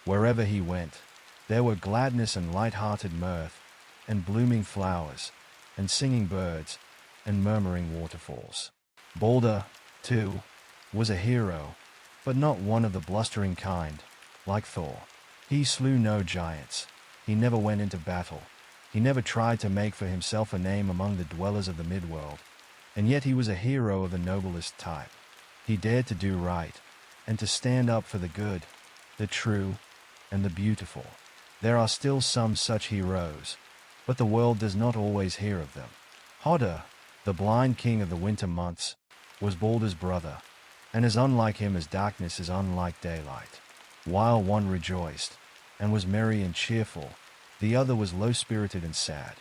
Wherever he went, there were gladness and light-hearted mirth, and blooming flowers, and singing birds, and murmuring waterfalls. Balder, too, was a hero, but not one of the blustering kind, like Thor. He slew no giants. He never went into battle. He never tried to make for himself a name among the dwellers of the midworld, and yet he was a hero of the noblest type. He dared to do right, and to stand up for the good, the true, and the beautiful. There are still some such heroes, but the world does not always hear of them. Hodder, the blind king of the winter months, was Balder's brother, and as unlike him as darkness is unlike daylight. While one rejoiced, and was merry and cheerful, the other was low-spirited and sad.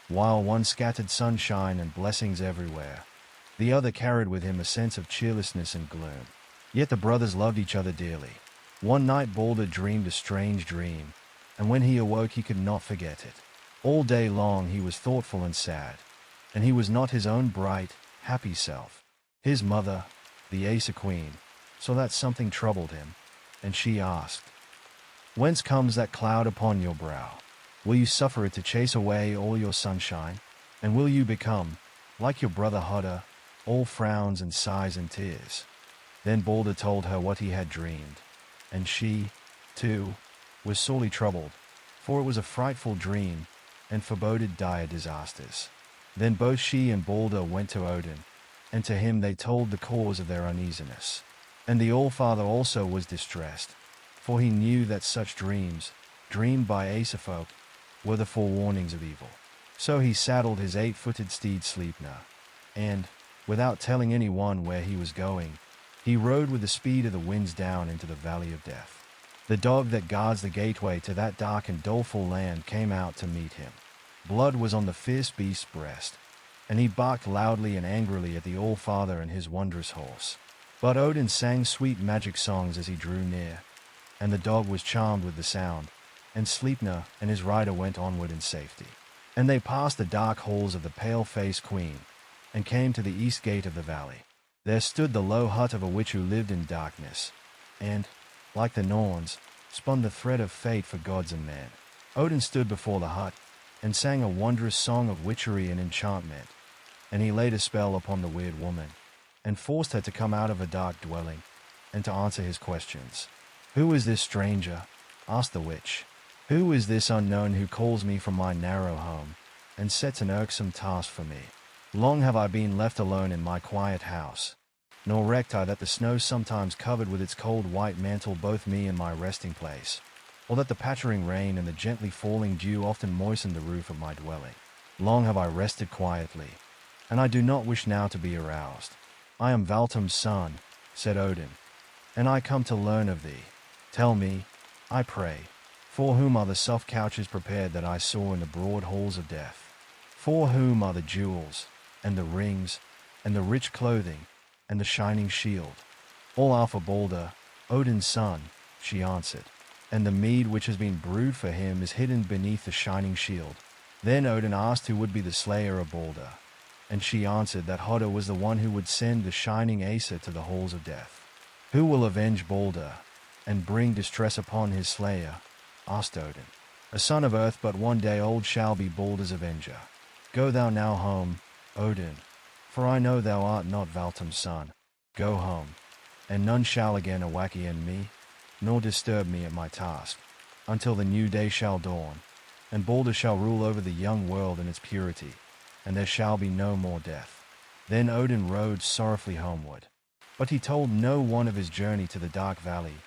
While one scattered sunshine and blessings everywhere, the other carried with him a sense of cheerlessness and gloom. Yet the brothers loved each other dearly. One night Balder dreamed a strange dream, and when he awoke he could not forget it. All day long he was thoughtful and sad, and he was not his own bright, happy self. His mother, the Aesir Queen, saw that something troubled him, and she asked, "Whence comes that cloud upon your brow? Will you suffer it to chase away all your sunshine? And will you become, like your brother Hodder, all frowns and sighs and tears?" Then Balder told her what he had dreamed, and she, too, was sorely troubled, for it was a frightful dream, and foreboded dire disasters. Then both she and Balder went to Odin, and to him they told the cause of their uneasiness. And the Allfather also was distressed, for he knew that such dreams, dreamed by Aesirfolk, were the forewarnings of evil. So he saddled his 8-footed steed Sleipnir, and, without telling anyone where he was going, he rode with the speed of the winds down into the valley of death. The dog that guards the gateway to that dark and doleful land came out to meet him. Blood was on the fierce beast's breast, and he barked loudly and angrily at the Allfather and his wondrous horse. But Odin sang sweet magic songs as he drew near, and the dog was charmed with the sound, and Sleipnir and his rider went onward in safety. And they passed the dark halls of the pale-faced queen, and came to the east gate of the valley. There stood the low hut of a witch who lived in darkness, and, like the Norns, spun the thread of fate for gods and men. Odin stood before the hut, and sang a wondrous song of witchery and enchantment, and he laid a spell upon the weird woman, and forced her to come out of a dark dwelling, and to answer his questions. "Who is this stranger?" asked the witch. "Who is this unknown who calls me from my narrow home, and sets an irksome task for me? Long have I been left alone in my quiet house, nor recked I that the snow sometimes covered with its cold white mantle both me and my resting place, or that the pattering rain and the gently falling dew often moistened the roof of my dwelling. Long have I rested quietly, and I do not wish now to be aroused. I am Valtum's son," said Odin, "and I come to learn of thee. Tell me, I pray, for whom are the soft couches prepared that I saw in the broad halls of death? For whom are the jewels, and the rings, and the rich clothing, and the shining shield?" "All are for Balder, Odin's son," she answered, "and the mead which has been brewed for him is hidden beneath the shining shield." Then Odin asked who would be the slayer of Balder, and she answered that Hodda was the one who would send the shining Acer to the halls of death. "Who will avenge Balder, and bring distress upon his slayer?" asked Odin. "A son of earth but one day old shall be Balder's avenger. Go thou now home, Odin, for I know thou art not Valtum's son. Go home, and none shall again awaken me, nor disturb me at my task, until the new day shall dawn, and Balder shall rule over the young world in its purity, and there shall be no more death." Then Odin rode sorrowfully homeward, but he told no one of his journey to the dark valley,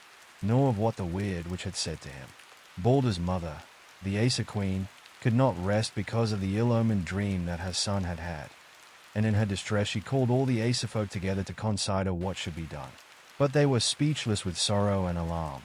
nor of what the weird witch had said to him. Balder's mother, the Acer Queen, could not rest because of the ill-omened dream that her son had had, and in her distress she called all the Acer folk together to consider what should be done. But they were speechless with sorrow and alarm,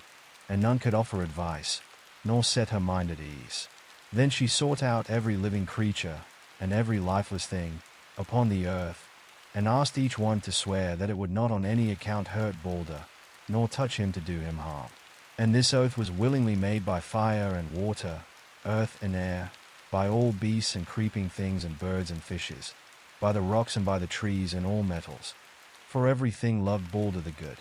and none could offer advice, nor set her mind at ease. Then she sought out every living creature, and every lifeless thing, upon the earth, and asked each one to swear that it would not on any account hurt Balder, nor touch him to do him harm. And this oath was willingly made by fire and water, earth and air, by all beasts and creeping things and birds and fishes, by the rocks and by the trees and all metals. For everything loved Balder the good.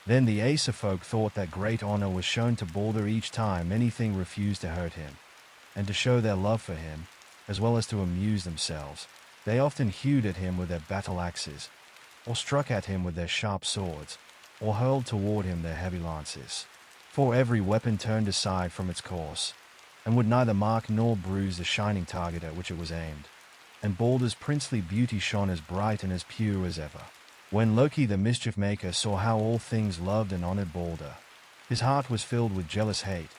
Then the Acer folk thought that great honor was shown to Balder each time anything refused to hurt him, and to show their love for him, as well as to amuse themselves, they often hewed at him with their battle axes, or struck at him with their sharp swords, or hurled toward him their heavy lances. For every weapon turned aside from its course, and would neither mark nor bruise the shining target at which it was aimed. And Balder's princely beauty shone as bright and as pure as ever. When Loki the mischief maker saw how all things loved and honored Balder, his heart was filled with jealous hate,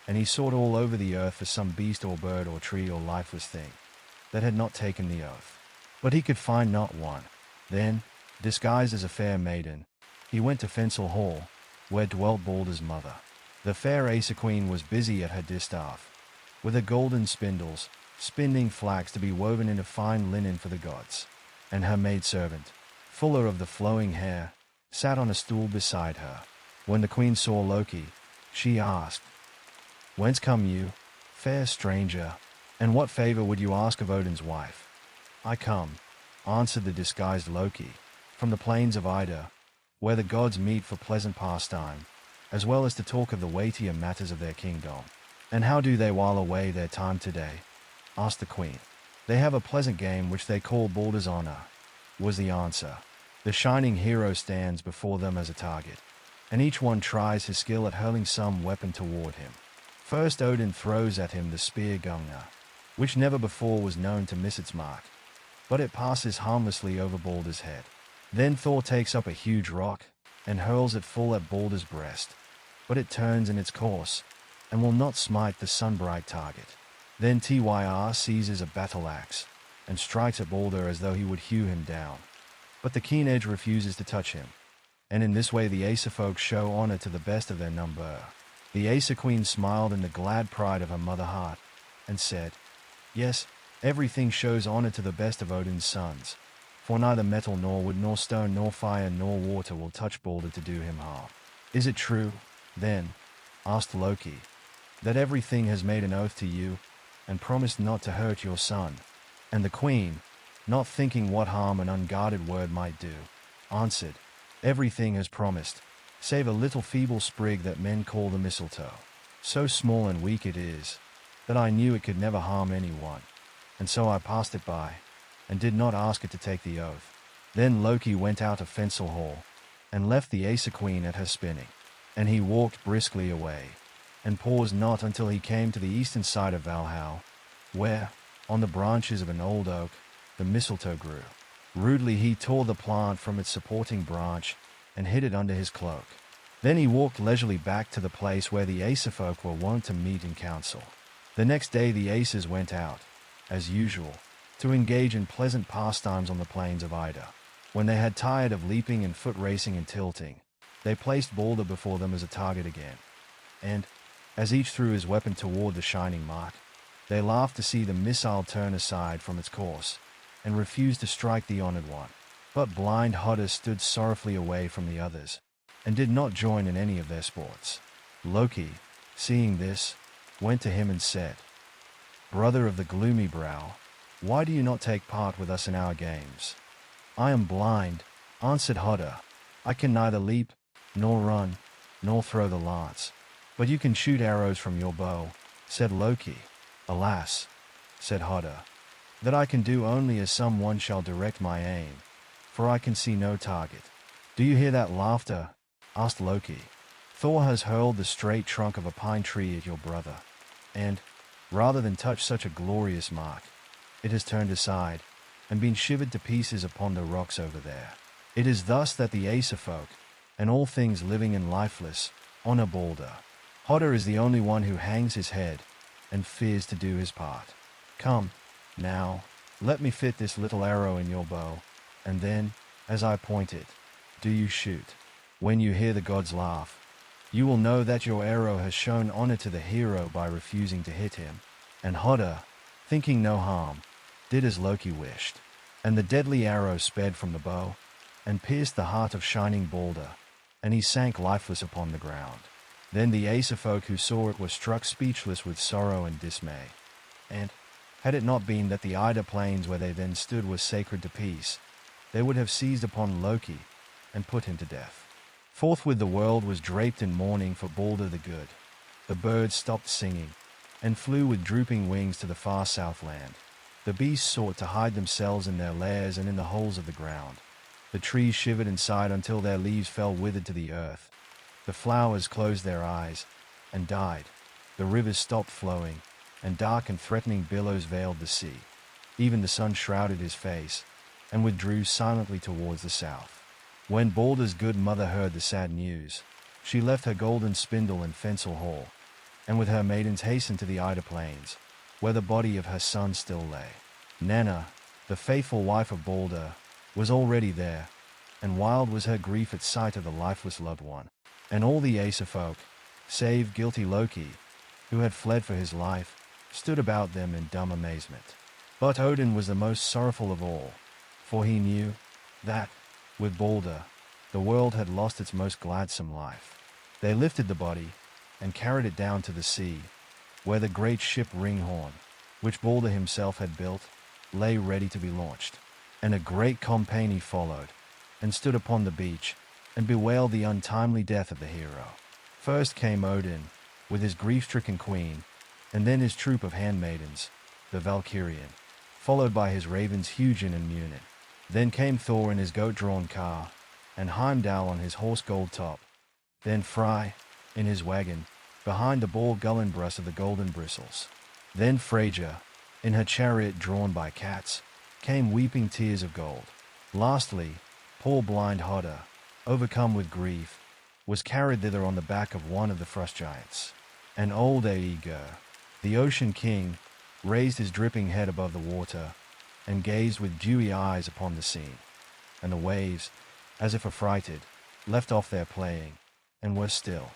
and he sought all over the earth for some beast or bird or tree or lifeless thing that had not taken the oath. But he could find not one. Then, disguised as a fair maiden, he went to Fensal Hall, where dwelt Balder's mother. The fair Acer Queen was busy at her distaff, with her golden spindles, spinning flax to be woven into fine linen for the gods. And her maidservant, fuller of the flowing hair, sat on a stool beside her. When the queen saw Loki, she asked, "Whence come you, fair stranger, and what favor would you ask of Odin's wife?" "I come," answered the disguised Loki, "from the plains of Ida, where the gods meet for pleasant pastime, as well as to talk of the weightier matters of their kingdom." "And how do they while away their time today?" asked the queen. "They have a pleasant game which they call Balder's Honor," was the answer. "The shining hero stands before them as a target, and each one tries his skill at hurling some weapon toward him. First Odin throws at him the spear Gungnir, which never before was known to miss its mark, but it passes harmlessly over Balder's head. Then Thor takes up a huge rock, and hurls it full at Balder's breast, but it turns in its course, and will not smite the sunbright target. Then Tyr seizes a battle axe, and strikes at Balder as though he would hew him down, but the keen edge refuses to touch him, and in this way the Acer folk show honor to the best of their number." The Acer Queen smiled in the glad pride of her mother heart, and said, "Yes, everything shows honor to the best of Odin's sons, for neither metal nor wood nor stone nor fire nor water will touch Balder to do him harm." "Is it true, then?" asked Loki. that everything has made an oath to you, and promised not to hurt your son. And the queen, not thinking what harm an unguarded word might do, answered, Everything has promised, save a little feeble sprig that men call the mistletoe. So small and weak it is, that I knew it could never harm anyone, and so I passed it by, and did not ask it to take the oath. Then Loki went out of Fensal Hall, and left the Acer Queen at her spinning, and he walked briskly away, and paused not until he came to the eastern side of Valhall, where, on the branches of an old oak, the mistletoe grew. Rudely he tore the plant from its supporting branch, and hid it under his cloak. Then he walked leisurely back to the place where the Acer folk were wont to meet in council. The next day the Acers went out, as usual, to engage in pleasant pastimes on the plains of Ida. When they had tired of leaping and foot racing and tilting, they placed Balder before them as a target again. And, as each threw his weapon toward the shining mark, they laughed to see the missile turn aside from its course, and refused to strike the honored one. But blind Hodder stood sorrowfully away from the others, and did not join in any of their sports. Loki, seeing this, went to him and said, Brother of the gloomy brow, why do you not take part with us in our games? I am blind, answered Hodder. I can neither leap, nor run, nor throw the lance. But you can shoot arrows from your bow, said Loki. Alas, said Hodder, that I can do only as some one shall direct my aim, for I can see no target. Do you hear that laughter? Asked Loki. Thor has hurled the straight trunk of a pine tree at your brother, and, rather than touch such a glorious mark, it has turned aside, and been shivered to pieces upon the rocks over there. It is thus that the Acer folk, and all things living and lifeless, honor Balder. Hodder is the only one who hangs his head, and fears to do his part. Come, now, let me fit this little arrow in your bow, and then, as I point it, do you shoot. When you hear the gods laugh, you will know that your arrow has shown honor to the hero by refusing to hit him. And Hodder, thinking no harm, did as Loki wished, and the deadly arrow sped from the bow, and pierced the heart of shining Balder, and he sank lifeless upon the ground. Then the Acer folk who saw it were struck speechless with sorrow and dismay. And, had it not been that the Ida plains where they then stood was sacred to peace, they would have seized upon Loki, and put him to death. Forthwith the world was draped in mourning for Balder the Good. The birds stopped singing, and flew with drooping wings to the far southland. The beasts sought to hide themselves in their lairs and in the holes of the ground. The trees shivered and sighed until their leaves fell withered to the earth. The flowers closed their eyes, and died. The rivers stopped flowing, and dark and threatening billows veiled the sea. Even the sun shrouded his face, and withdrew silently towards the south. When Balder's good mother heard the sad news, she left her golden spindle in Fensal Hall, and with her maidens hastened to the Ida plains, where the body of her son still lay. Nanna, the faithful wife of Balder, was already there, and wild was her grief at sight of the lifeless loved one. And all the Acer folk, save guilty Loki, who had fled for his life, stood about them in dumb amazement. But Odin was the most sorrowful of all, for he knew that, with Balder, the world had lost its most gladsome life. They lifted the body, and carried it down to the sea, where the great ship Ringhorn, which Balder himself had built, lay ready to be launched. And a great company followed, and stood upon the beach, and bewailed the untimely death of the hero. First came Odin, with his grief-stricken queen, and then his troop of handmaidens, the Valkyrian, followed by his ravens Hugin and Munin. Then came Thor in his goat-drawn car, and Heimdall on his horse Goldtop. Then Frey, in his wagon, behind the boar Gullinbrus of the golden bristles. Then Freyja, in her chariot drawn by cats, came weeping tears of gold. Lastly, poor blind Hodder, overcome with grief, was carried thither on the back of one of the frost giants. And old Aeger, the ocean king, raised his dripping head above the water, and gazed with dewy eyes upon the scene. And the waves, as if affrighted, left off their playing, and were still.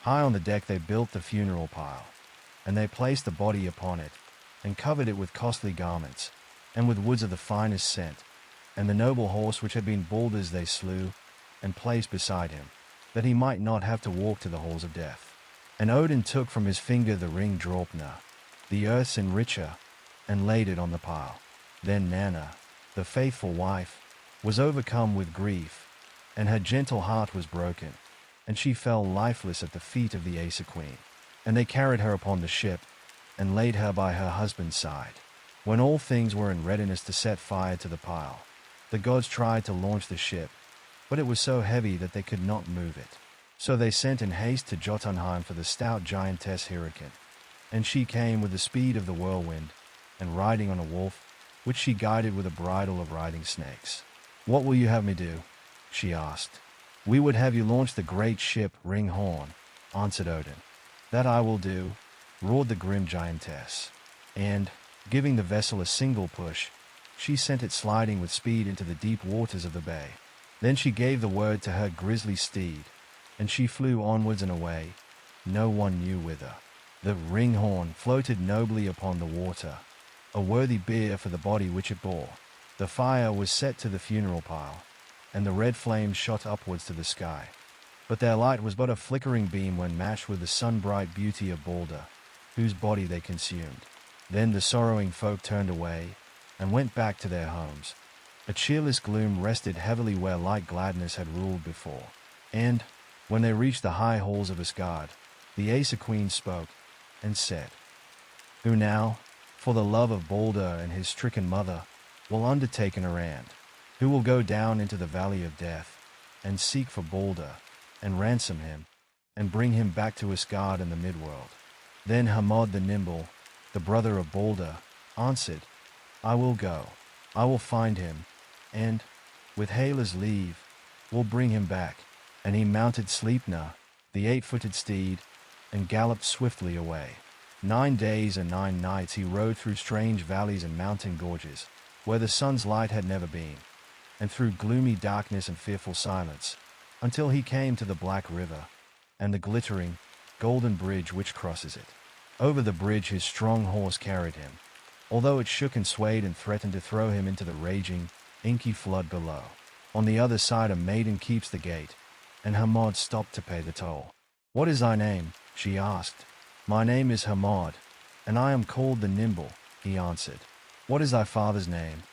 High on the deck they built the funeral pile, and they placed the body upon it, and covered it with costly garments, and with woods of the finest scent, and the noble horse which had been Balder's they slew, and placed beside him, that he might not have to walk to the halls of death. And Odin took from his finger the ring Draupner, the earth's enricher, and laid it on the pile. Then Nanna, the faithful wife, was overcome with grief, and her gentle heart was broken, and she fell lifeless at the feet of the Aesir queen. And they carried her upon the ship, and laid her by her husband's side. When all things were in readiness to set fire to the pile, the gods tried to launch the ship, but it was so heavy that they could not move it. So they sent in haste to Jotunheim for the stout giantess Hyrrockin, and she came with the speed of the whirlwind, and riding on a wolf, which she guided with a bridle of writhing snakes. "What will you have me do?" she asked. "We would have you launch the great ship Ringhorn," answered Odin. "That I will do," roared the grim giantess. And, giving the vessel a single push, she sent it sliding with speed into the deep waters of the bay. Then she gave the word to her grisly steed, and she flew onwards and away, no one knew whither. The Ringhorn floated nobly upon the water, a worthy bier for the body which it bore. The fire was set to the funeral pile, and the red flames shot upwards to the sky. But their light was but a flickering beam when matched with the sun-bright beauty of Balder, whose body they consumed. Then the sorrowing folk turned away, and went back to their homes. A cheerless gloom rested heavily where light gladness had ruled before. And, when they reached the high halls of Asgard, the Aesir queen spoke, and said, "Who now, for the love of Balder and his stricken mother, will undertake an errand? Who will go down into the valley of death, and seek for Balder, and ransom him, and bring him back to Asgard in the midworld?" Then Hermod the nimble, the brother of Balder, answered, "I will go. I will find him, and, with Hela's leave, will bring him back." And he mounted Sleipnir, the 8-footed steed, and galloped swiftly away. 9 days and 9 nights he rode through strange valleys and mountain gorges, where the sun's light had never been, and through gloomy darkness and fearful silence, until he came to the Black River, and the glittering, golden bridge which crosses it. Over the bridge his strong horse carried him, although it shook and swayed and threatened to throw him into the raging, inky flood below. On the other side a maiden keeps the gate, and Hermod stopped to pay the toll. "What is thy name?" she asked. "My name is Hermod, and I am called the Nimble," he answered. "What is thy father's name?"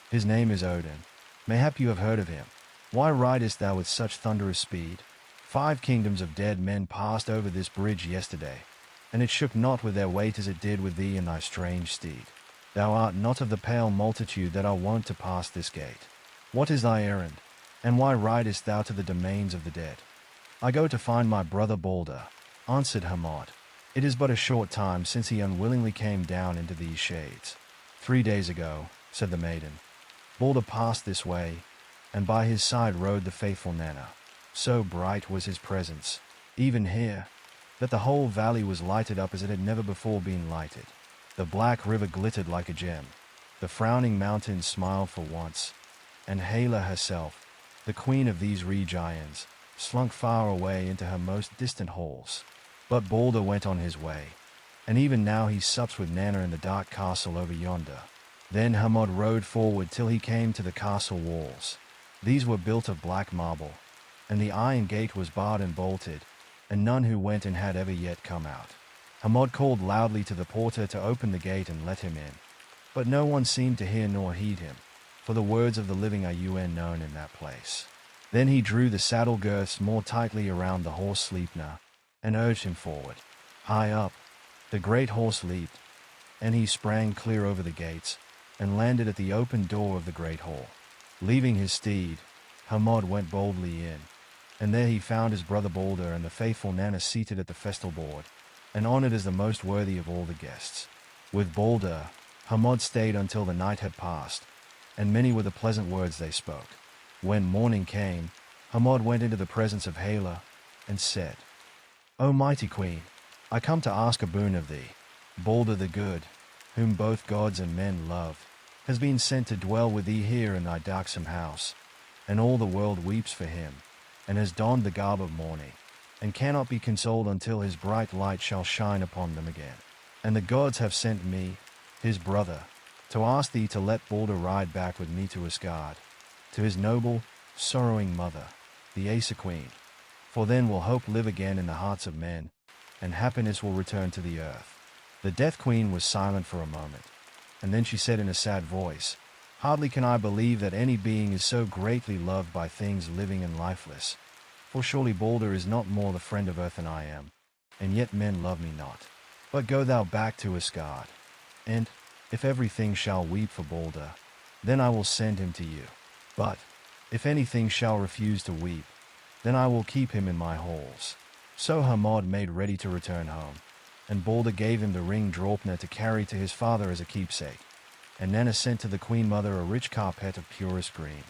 "His name is Odin. Mayhap you have heard of him. Why ridest thou with such thunderous speed? 5 kingdoms of dead men passed over this bridge yesterday, and it shook not with their weight as it did with thee and thy strange steed. Thou art not of the pale multitude that are wont to pass this gate. What is thy errand, and why ridest thou to the domains of the dead?" "I go to find my brother Balder," answered Hermod. "It is but a short time since he unwillingly came down into these shades." 3 days ago," said the maiden, "Balder passed this way, and by his side rode the faithful Nanna. So bright was his presence, even here, that the whole valley was lighted up as it had never before been lighted. The black river glittered like a gem, the frowning mountains smiled for once, and Hela herself, the queen of these Giants, slunk far away into her most distant halls. But Balder went on his way, and even now he sups with Nanna in the dark castle over yonder." Then Hermod rode forward till he came to the castle walls. These were built of black marble, and the iron gate was barred and bolted, and none who went in had ever yet come out. Hermod called loudly to the porter to open the gate and let him in, but no one seemed to hear nor heed him, for the words of the living are known in that place. Then he drew the saddle girths more tightly around the horse Sleipnir, and urged him forward. High up, the great horse leaped, and he sprang clear over the gates, and landed at the open door of the great hall. Leaving his steed, Hermod went boldly in, and there he found his brother Balder and the faithful Nanna seated at the festal board, and honored as the most worthy of all the guests. With Balder, Hermod stayed until the night had passed, and many were the pleasant words they spoke. When morning came, Hermod went into the presence of Hela, and said, "O mighty queen, I come to ask a boon of thee. Balder the good, whom both gods and men love, has been sent to dwell with thee here in thy darksome house, and all the world weeps for him, and has donned the garb of mourning, and cannot be consoled until his bright light shall shine upon them again. And the gods have sent me, his brother, to ask thee to let Balder ride back with me to Asgard, to his noble, sorrowing mother, the Aesir queen, for then will hope live again in the hearts of men, and happiness will return to the earth. The Death Queen was silent for a moment, and then she said in a sad voice, "Hardly can I believe that any being is so greatly loved by things living and lifeless. For surely Balder is not more the friend of earth than I am, and yet men love me not. But go thou back to Asgard, and, if everything shall weep for Balder, then I will send him to you. But, if anything shall refuse to weep, then I will keep him in my halls." So Hermod made ready to return home, and Balder gave him the ring Draupner to carry to his father as a keepsake, and Nanna sent to the Queen Mother a rich carpet of purest green.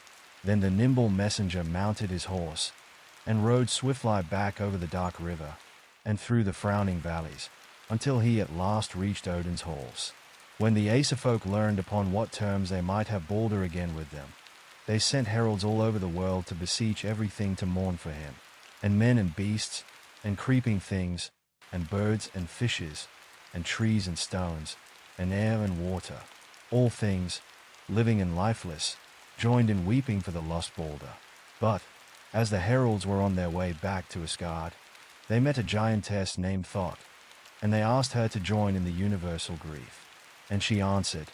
Then the nimble messenger mounted his horse, and rode swiftly back over the dark river, and through the frowning valleys, until he at last reached Odin's halls. When the Aesirfolk learned upon what terms they might have Balder again with them, they sent heralds all over the world to beseech everything to mourn for him, and men and beasts, and creeping things, and birds and fishes, and trees and stones, and air and water, all things, living and lifeless, joined in weeping for the lost Balder. But, as the heralds were on their way back to Asgard, they met a giantess named Thok, and they asked her to join in the universal grief. And she answered,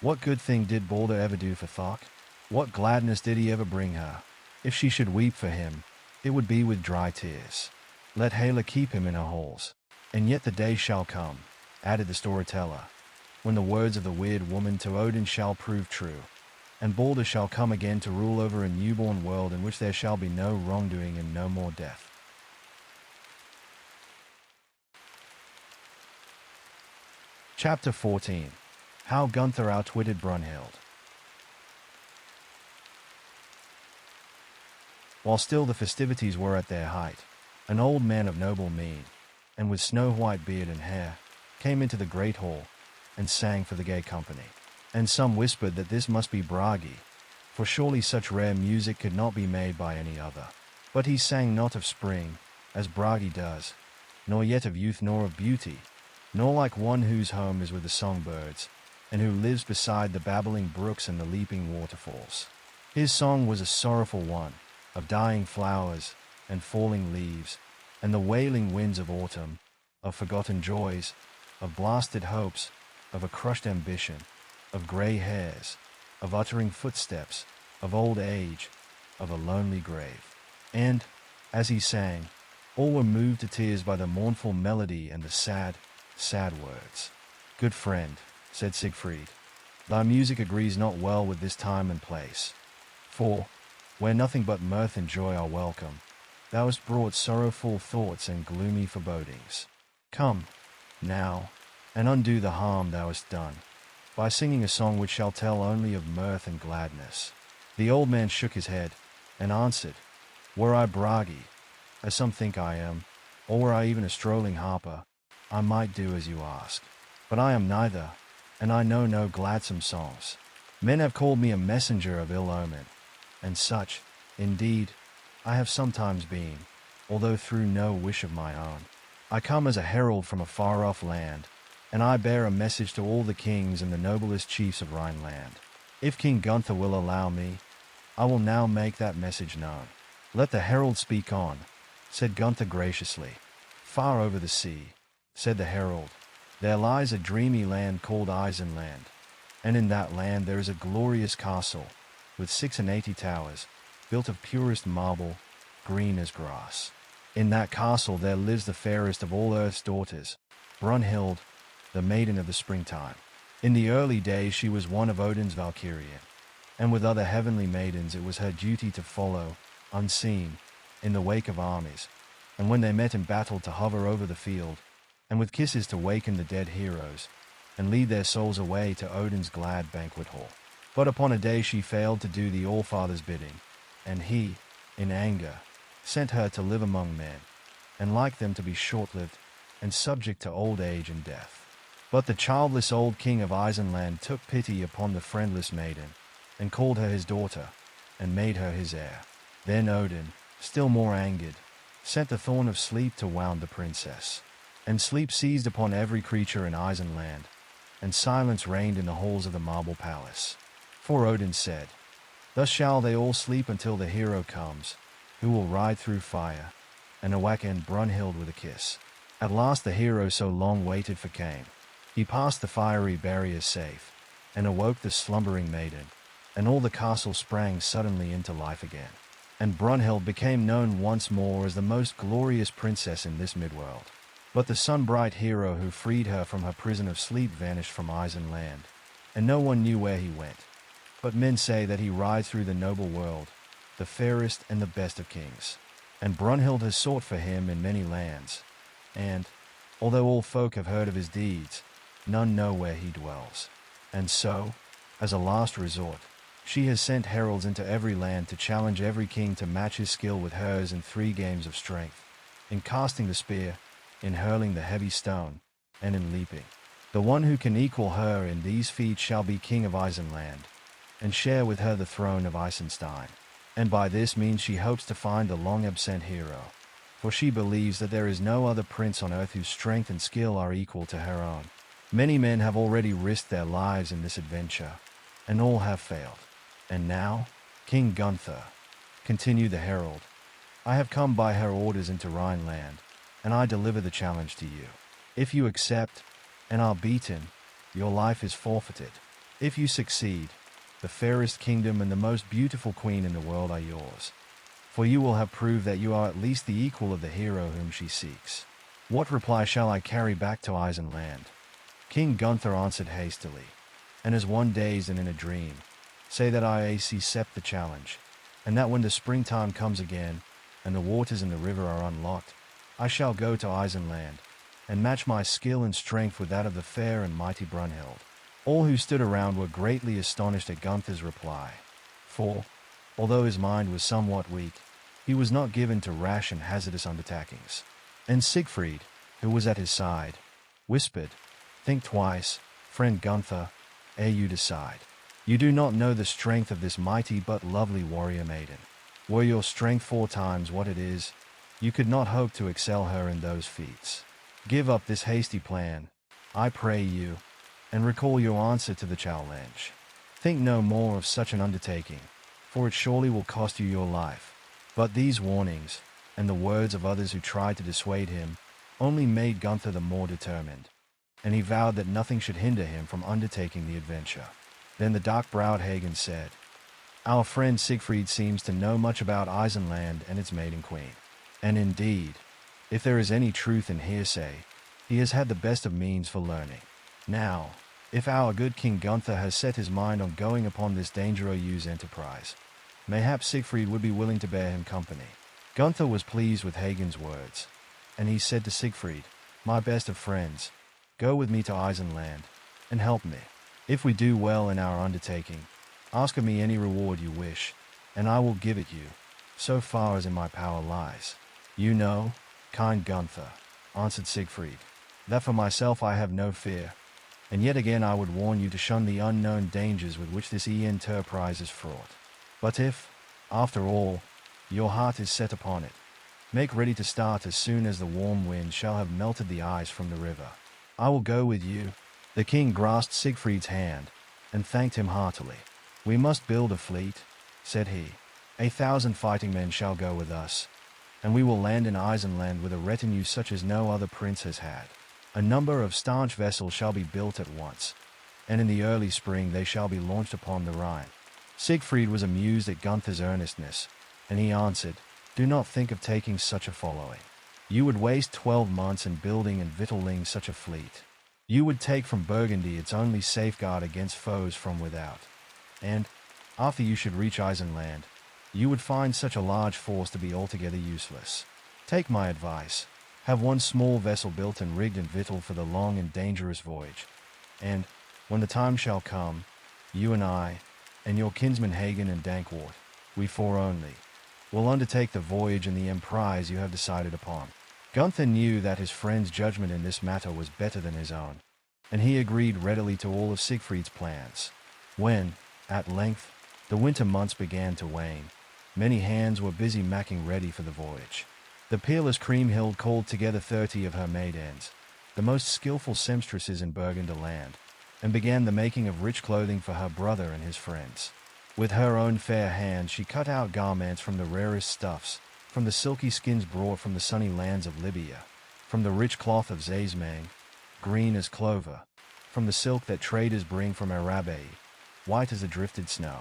"What good thing did Balder ever do for Thok? What gladness did he ever bring her? If she should weep for him, it would be with dry tears. Let Hela keep him in her halls. And yet the day shall come," added the storyteller, "when the words of the weird woman to Odin shall prove true, and Balder shall come again to rule over a newborn world in which there shall be no wrongdoing and no more death." Chapter 14. How Gunther Outwitted Brunhild. While still the festivities were at their height, an old man of noble mien, and with snow-white beard and hair, came into the great hall, and sang for the gay company. And some whispered that this must be Bragi, for surely such rare music could not be made by any other. But he sang not of spring, as Bragi does, nor yet of youth nor of beauty, nor like one whose home is with the songbirds, and who lives beside the babbling brooks and the leaping waterfalls. His song was a sorrowful one, of dying flowers, and falling leaves, and the wailing winds of autumn, of forgotten joys, of blasted hopes, of a crushed ambition, of grey hairs, of uttering footsteps, of old age, of a lonely grave. And, as he sang, all were moved to tears by the mournful melody and the sad, sad words. "Good friend," said Sigfried, "thy music agrees not well with this time and place. For, where nothing but mirth and joy are welcome, thou hast brought sorrowful thoughts and gloomy forebodings. Come, now, and undo the harm thou hast done, by singing a song which shall tell only of mirth and gladness." The old man shook his head, and answered, "Were I Bragi, as some think I am, or were I even a strolling harper, I might do as you ask. But I am neither, and I know no gladsome songs. Men have called me a messenger of ill omen, and such, indeed, I have sometimes been, although through no wish of my own. I come as a herald from a far-off land, and I bear a message to all the kings and the noblest chiefs of Rhineland. If King Gunther will allow me, I will now make that message known." "Let the herald speak on," said Gunther graciously. "Far over the sea," said the herald, "there lies a dreamy land called Isenland, and in that land there is a glorious castle, with 86 towers, built of purest marble, green as grass. In that castle there lives the fairest of all earth's daughters, Brunhild, the maiden of the springtime. In the early days she was one of Odin's Valkyrie, and with other heavenly maidens it was her duty to follow, unseen, in the wake of armies, and when they met in battle to hover over the field, and with kisses to waken the dead heroes, and lead their souls away to Odin's glad banquet hall. But upon a day she failed to do the All-Father's bidding, and he, in anger, sent her to live among men, and like them to be short-lived, and subject to old age and death. But the childless old king of Isenland took pity upon the friendless maiden, and called her his daughter, and made her his heir. Then Odin, still more angered, sent the thorn of sleep to wound the princess. And sleep seized upon every creature in Isenland, and silence reigned in the halls of the marble palace. For Odin said, "Thus shall they all sleep until the hero comes, who will ride through fire, and awaken Brunhild with a kiss." At last the hero so long waited for came. He passed the fiery barriers safe, and awoke the slumbering maiden, and all the castle sprang suddenly into life again. And Brunhild became known once more as the most glorious princess in this midworld. But the sun-bright hero who freed her from her prison of sleep vanished from Isenland, and no one knew where he went. But men say that he rides through the noble world, the fairest and the best of kings. And Brunhild has sought for him in many lands, and, although all folk have heard of his deeds, none know where he dwells. And so, as a last resort, she has sent heralds into every land to challenge every king to match his skill with hers in 3 games of strength, in casting the spear, in hurling the heavy stone, and in leaping. The one who can equal her in these feats shall be king of Isenland, and share with her the throne of Isenstein. And by this means she hopes to find the long-absent hero, for she believes that there is no other prince on earth whose strength and skill are equal to her own. Many men have already risked their lives in this adventure, and all have failed. And now, King Gunther, continued the herald, I have come by her orders into Rhineland, and I deliver the challenge to you. If you accept, and are beaten, your life is forfeited. If you succeed, the fairest kingdom and the most beautiful queen in the world are yours, for you will have proved that you are at least the equal of the hero whom she seeks. What reply shall I carry back to Isenland? King Gunther answered hastily, and as one dazed and in a dream, say that I accept the challenge, and that when the springtime comes again, and the waters in the river are unlocked, I shall go to Isenland, and match my skill and strength with that of the fair and mighty Brunhild. All who stood around were greatly astonished at Gunther's reply, for, although his mind was somewhat weak, he was not given to rash and hazardous undertakings. And Sigfried, who was at his side, whispered, Think twice, friend Gunther, ere you decide. You do not know the strength of this mighty but lovely warrior maiden. Were your strength 4 times what it is, you could not hope to excel her in those feats. Give up this hasty plan, I pray you, and recall your answer to the challenge. Think no more of such an undertaking, for it surely will cost you your life. But these warnings, and the words of others who tried to dissuade him, only made Gunther the more determined, and he vowed that nothing should hinder him from undertaking the adventure. Then the dark-browed Hagen said, Our friend Siegfried seems to know much about Isenland and its maiden queen. And indeed, if there is any truth in hearsay, he has had the best of means for learning. Now, if our good King Gunther has set his mind on going upon this dangerous enterprise, mayhap Siegfried would be willing to bear him company. Gunther was pleased with Hagen's words, and he said to Siegfried, My best of friends, go with me to Isenland, and help me. If we do well in our undertaking, ask of me any reward you wish, and I will give it you, so far as in my power lies. You know, kind Gunther, answered Siegfried, that for myself I have no fear, and yet again I would warn you to shun the unknown dangers with which this enterprise is fraught. But if, after all, your heart is set upon it, make ready to start as soon as the warm wind shall have melted the ice from the river. I will go with you. The king grasped Siegfried's hand, and thanked him heartily. We must build a fleet, said he. 1,000 fighting men shall go with us, and we will land in Isenland with a retinue such as no other prince has had. A number of staunch vessels shall be built at once, and in the early spring they shall be launched upon the Rhine. Siegfried was amused at Gunther's earnestness, and he answered, Do not think of taking such a following. You would waste 12 months in building and victualling such a fleet. You would take from Burgundy its only safeguard against foes from without, and, after you should reach Isenland, you would find such a large force to be altogether useless. Take my advice. Have one small vessel built and rigged and victualled for the long and dangerous voyage, and, when the time shall come, you and I, and your kinsmen Hagen and Dankwart, we 4 only, will undertake the voyage and the emprise you have decided upon. Gunther knew that his friend's judgment in this matter was better than his own, and he agreed readily to all of Siegfried's plans. When, at length, the winter months began to wane, many hands were busy making ready for the voyage. The peerless Kriemhild called together 30 of her maidens, the most skillful seamstresses in Burgunderland, and began the making of rich clothing for her brother and his friends. With her own fair hand she cut out garments from the rarest stuffs, from the silky skins brought from the sunny lands of Libya, from the rich cloth of Zazmang, green as clover, from the silk that traders bring from Arabai, white as the drifted snow.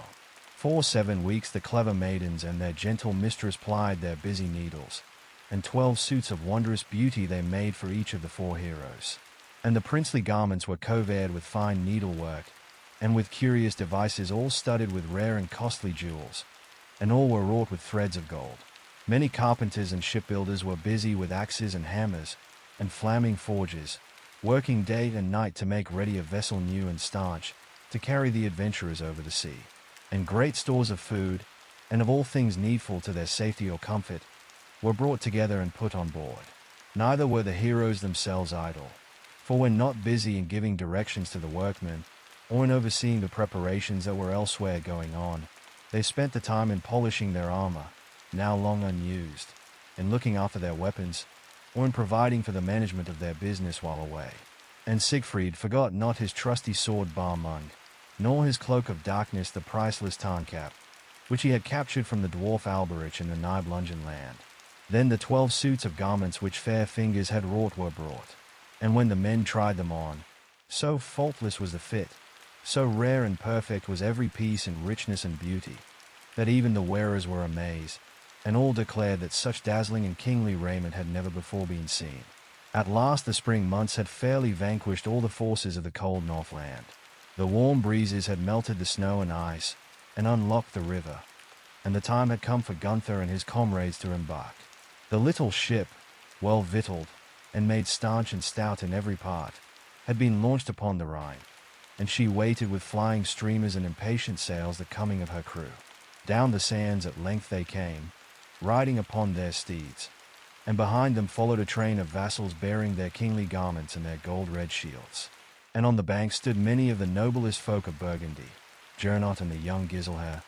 For 7 weeks the clever maidens and their gentle mistress plied their busy needles, and 12 suits of wondrous beauty they made for each of the 4 heroes. And the princely garments were covered with fine needlework, and with curious devices all studded with rare and costly jewels, and all were wrought with threads of gold. Many carpenters and shipbuilders were busy with axes and hammers, and flaming forges, working day and night to make ready a vessel new and staunch, to carry the adventurers over the sea. And great stores of food, and of all things needful to their safety or comfort, were brought together and put on board. Neither were the heroes themselves idle, for when not busy in giving directions to the workmen, or in overseeing the preparations that were elsewhere going on, they spent the time in polishing their armor, now long unused, in looking after their weapons, or in providing for the management of their business while away. And Siegfried forgot not his trusty sword Barmung, nor his cloak of darkness the priceless Tarncap, which he had captured from the dwarf Alberich in the Nibelungen land. Then the 12 suits of garments which fair fingers had wrought were brought, and when the men tried them on, so faultless was the fit, so rare and perfect was every piece in richness and beauty, that even the wearers were amazed, and all declared that such dazzling and kingly raiment had never before been seen. At last the spring months had fairly vanquished all the forces of the cold Northland. The warm breezes had melted the snow and ice, and unlocked the river, and the time had come for Gunther and his comrades to embark. The little ship, well victualled, and made staunch and stout in every part, had been launched upon the Rhine, and she waited with flying streamers and impatient sails the coming of her crew. Down the sands at length they came, riding upon their steeds, and behind them followed a train of vassals bearing their kingly garments and their gold-red shields. And on the bank stood many of the noblest folk of Burgundy, Gernot and the young Giselher,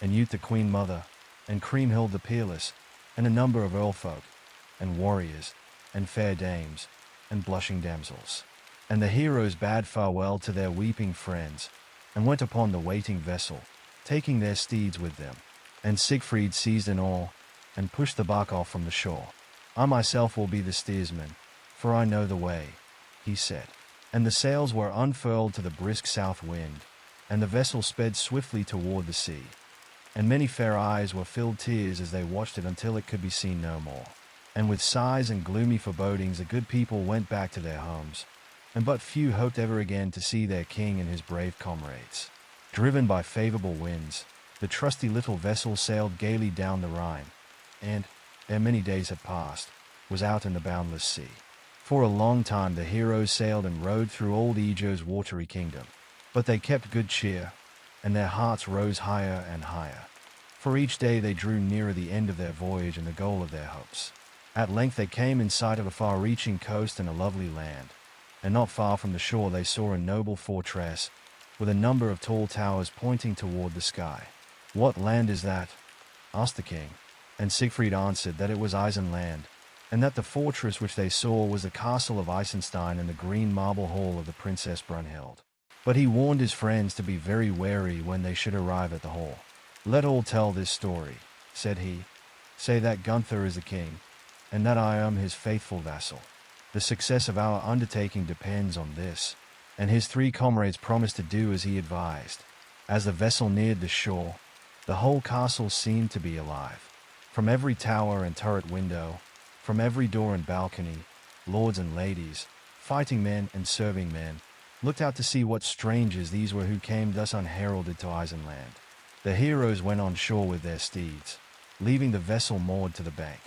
and Ute the queen mother, and Kriemhild the peerless, and a number of earlfolk, and warriors, and fair dames, and blushing damsels. And the heroes bade farewell to their weeping friends, and went upon the waiting vessel, taking their steeds with them. And Siegfried seized an oar, and pushed the bark off from the shore. I myself will be the steersman, for I know the way, he said. And the sails were unfurled to the brisk south wind, and the vessel sped swiftly toward the sea. And many fair eyes were filled tears as they watched it until it could be seen no more. And with sighs and gloomy forebodings the good people went back to their homes, and but few hoped ever again to see their king and his brave comrades. Driven by favorable winds, the trusty little vessel sailed gaily down the Rhine, and, ere many days had passed, was out in the boundless sea. For a long time the heroes sailed and rode through old Ejo's watery kingdom, but they kept good cheer, and their hearts rose higher and higher, for each day they drew nearer the end of their voyage and the goal of their hopes. At length they came in sight of a far-reaching coast and a lovely land, and not far from the shore they saw a noble fortress, with a number of tall towers pointing toward the sky. "What land is that?" asked the king, and Siegfried answered that it was Eisenland, and that the fortress which they saw was the castle of Eisenstein and the green marble hall of the Princess Brunhild. But he warned his friends to be very wary when they should arrive at the hall. "Let all tell this story," said he. "Say that Gunther is the king, and that I am his faithful vassal. The success of our undertaking depends on this." And his 3 comrades promised to do as he advised. As the vessel neared the shore, the whole castle seemed to be alive. From every tower and turret window, from every door and balcony, lords and ladies, fighting men and serving men, looked out to see what strangers these were who came thus unheralded to Eisenland. The heroes went on shore with their steeds, leaving the vessel moored to the bank,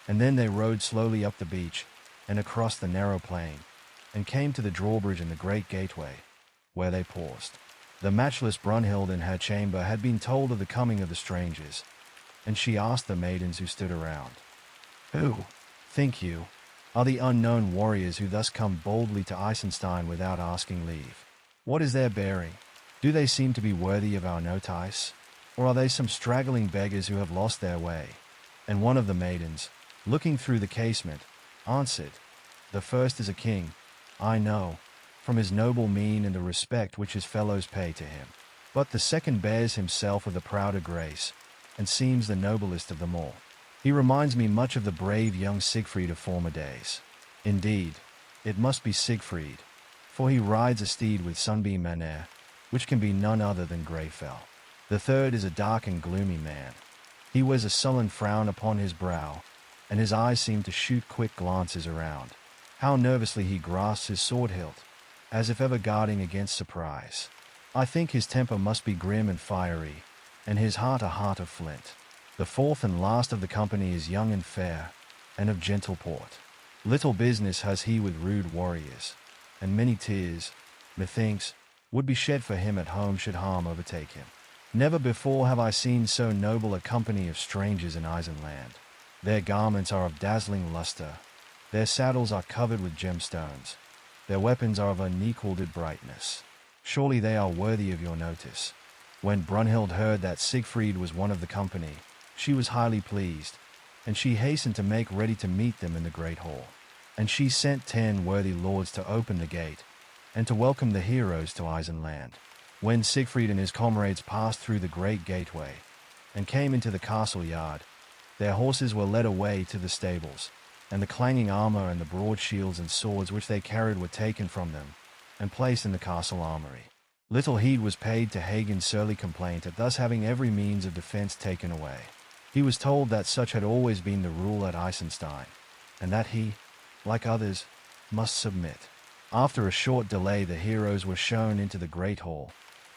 and then they rowed slowly up the beach and across the narrow plain, and came to the drawbridge and the great gateway, where they paused. The matchless Brunhild in her chamber had been told of the coming of the strangers, and she asked the maidens who stood around, "Who, think you, are the unknown warriors who thus come boldly to Eisenstein without asking leave? What is their bearing? Do they seem to be worthy of our notice, or are they some straggling beggars who have lost their way?" And one of the maidens, looking through the casement, answered, "The first is a king, I know, from his noble mien and the respect which his fellows pay to him. But the second bears himself with a prouder grace, and seems the noblest of them all. He reminds me much of the brave young Siegfried of former days." Indeed, it must be Sigfried, for he rides a steed with sunbeam and air, which can be none other than Greyfell. The third is a dark and gloomy man. He wears a sullen frown upon his brow, and his eyes seem to shoot quick glances around. How nervously he grasps his sword hilt, as if ever guarding against surprise. I think his temper must be grim and fiery, and his heart a heart of flint. The fourth and last of the company is young and fair, and of gentle port. Little business has he with rude warriors, and many tears, methinks, would be shed for him at home should harm overtake him. Never before have I seen so noble a company of strangers in Isenland. Their garments are of dazzling luster, their saddles are covered with gemstones, their weapons are of unequalled brightness. Surely they are worthy of your notice. When Brunhild heard that Sigfried was one of the company, she was highly pleased, and she hastened to make ready to meet them in the great hall. And she sent 10 worthy lords to open the gate, and to welcome the heroes to Isenland. When Sigfried and his comrades passed through the great gateway, and came into the castle yard, their horses were led away to the stables, and the clanging armor and the broad shields and swords which they carried were taken from them, and placed in the castle armory. Little heed was paid to Hagen's surly complaint at thus having every means of defense taken away. He was told that such had always been the rule at Eisenstein, and that he, like others, must submit. After a short delay the heroes were shown into the great hall,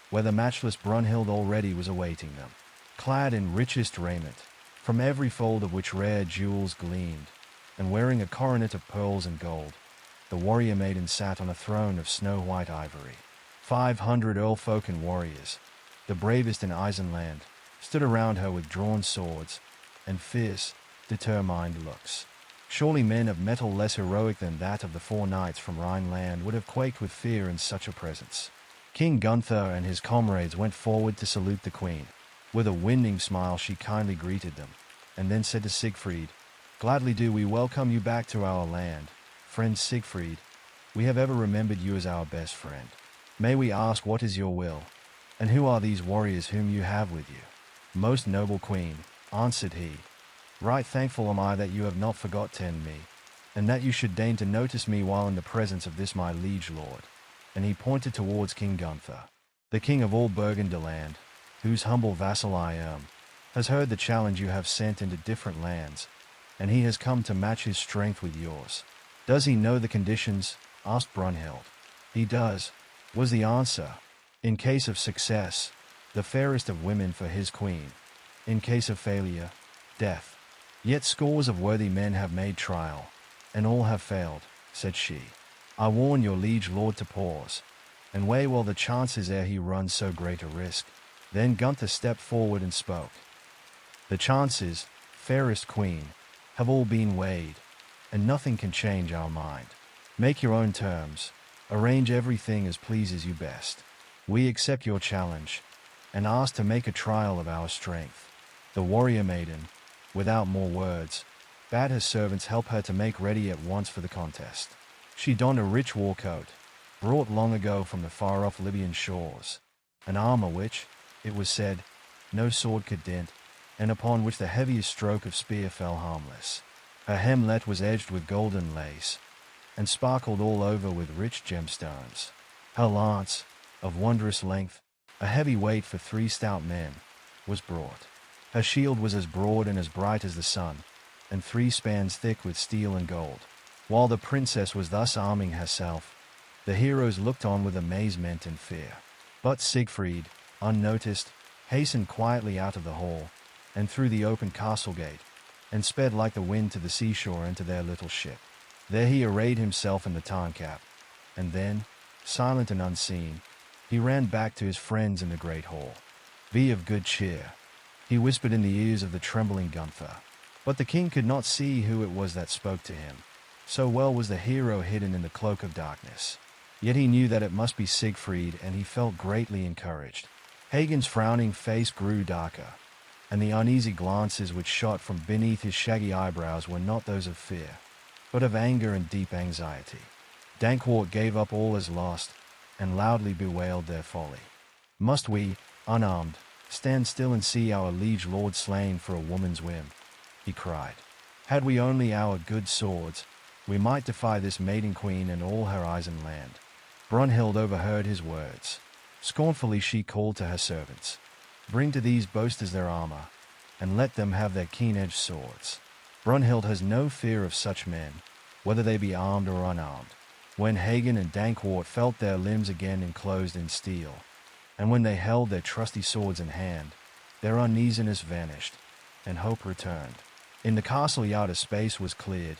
where the matchless Brunhild already was awaiting them. Clad in richest raiment, from every fold of which rare jewels gleamed, and wearing a coronet of pearls and gold, the warrior maiden sat on a throne of snow-white ivory. 500 earlfolk and warriors, the bravest in Isenland, stood around her with drawn swords and fierce, determined looks. Surely men of metal less heroic than that of the 4 knights from Rhineland would have quaked with fear in such a presence. King Gunther and his comrades went forward to salute the queen. With a winning smile she kindly greeted them, and then said to Sigfried, "Gladly do we welcome you back to our land. Friend Sigfried, we have ever remembered you as our best friend. May we ask what is your will, and who are these warriors whom you have with you?" "Most noble queen," answered he, "right thankful am I that you have not forgotten me, and that you should deign to notice me while in the presence of this my liege lord." And he pointed towards King Gunther. "The king of all Burgundyland, whose humble vassal I am, has heard the challenge you have sent into different lands, and he has come to match his strength with yours." "Does he know the conditions?" asked Brunhild. "He does," was the answer. "In case of success, the fairest of women for his queen. In case of failure, death. Yet scores of worthy men have made trial, and all have failed," said she. "I warn your liege lord to pause, and weigh well the chances ere he runs so great a risk." Then Gunther stepped forward and spoke. "The chances, fairest queen, have all been weighed, and nothing can change our mind. Make your own terms, arrange everything as pleases you best. We accept your challenge, and ask to make a trial of our strength." The warrior maiden, without more words, bade her servants help her to make ready at once for the contest. She donned a rich war coat, brought long ago from the far-off Libyan shores, an armor which, it was said, no sword could dent, and upon which the heaviest stroke of spear fell harmless. Her hemlet was edged with golden lace, and sparkled all over with rich gemstones. Her lance, of wondrous length, a heavy weight for 3 stout men, was brought. Her shield was as broad and as bright as the sun, and 3 spans thick with steel and gold. While the princess was thus arming herself, the heroes looked on with amazement and fear. But Sigfried, unnoticed, hastened quietly out of the hall, and through the open castle gate, and sped like the wind to the seashore and to their little ship. There he arrayed himself in the tarncap, and then, silent and unseen, he ran back to his friends in the great hall. "Be of good cheer," he whispered in the ears of the trembling Gunther. But the king could not see who it was that spoke to him, so well was the hero hidden in the cloak of darkness. Yet he knew that it must be Sigfried, and he felt greatly encouraged. Hagen's frowning face grew darker, and the uneasy glances which shot from beneath his shaggy eyebrows were not those of fear, but of anger and deep anxiety. Dankwart gave up all as lost, and loudly bewailed their folly. "Must we, unarmed, stand still and see our liege lord slain for a woman's whim?" he cried. "Had we only our good swords, we might defy this maiden queen and all her Isen land. Brunhild overheard his words. Scornfully she called to her servants, "Bring to these boasters their armor, and let them have their keen-edged swords." Brunhild has no fear of such men, whether they be armed or unarmed. When Hagen and Dankwart felt their limbs again enclosed in steel, and when they held their trusty swords in hand, their uneasiness vanished, and hope returned. In the castle yard a space was cleared,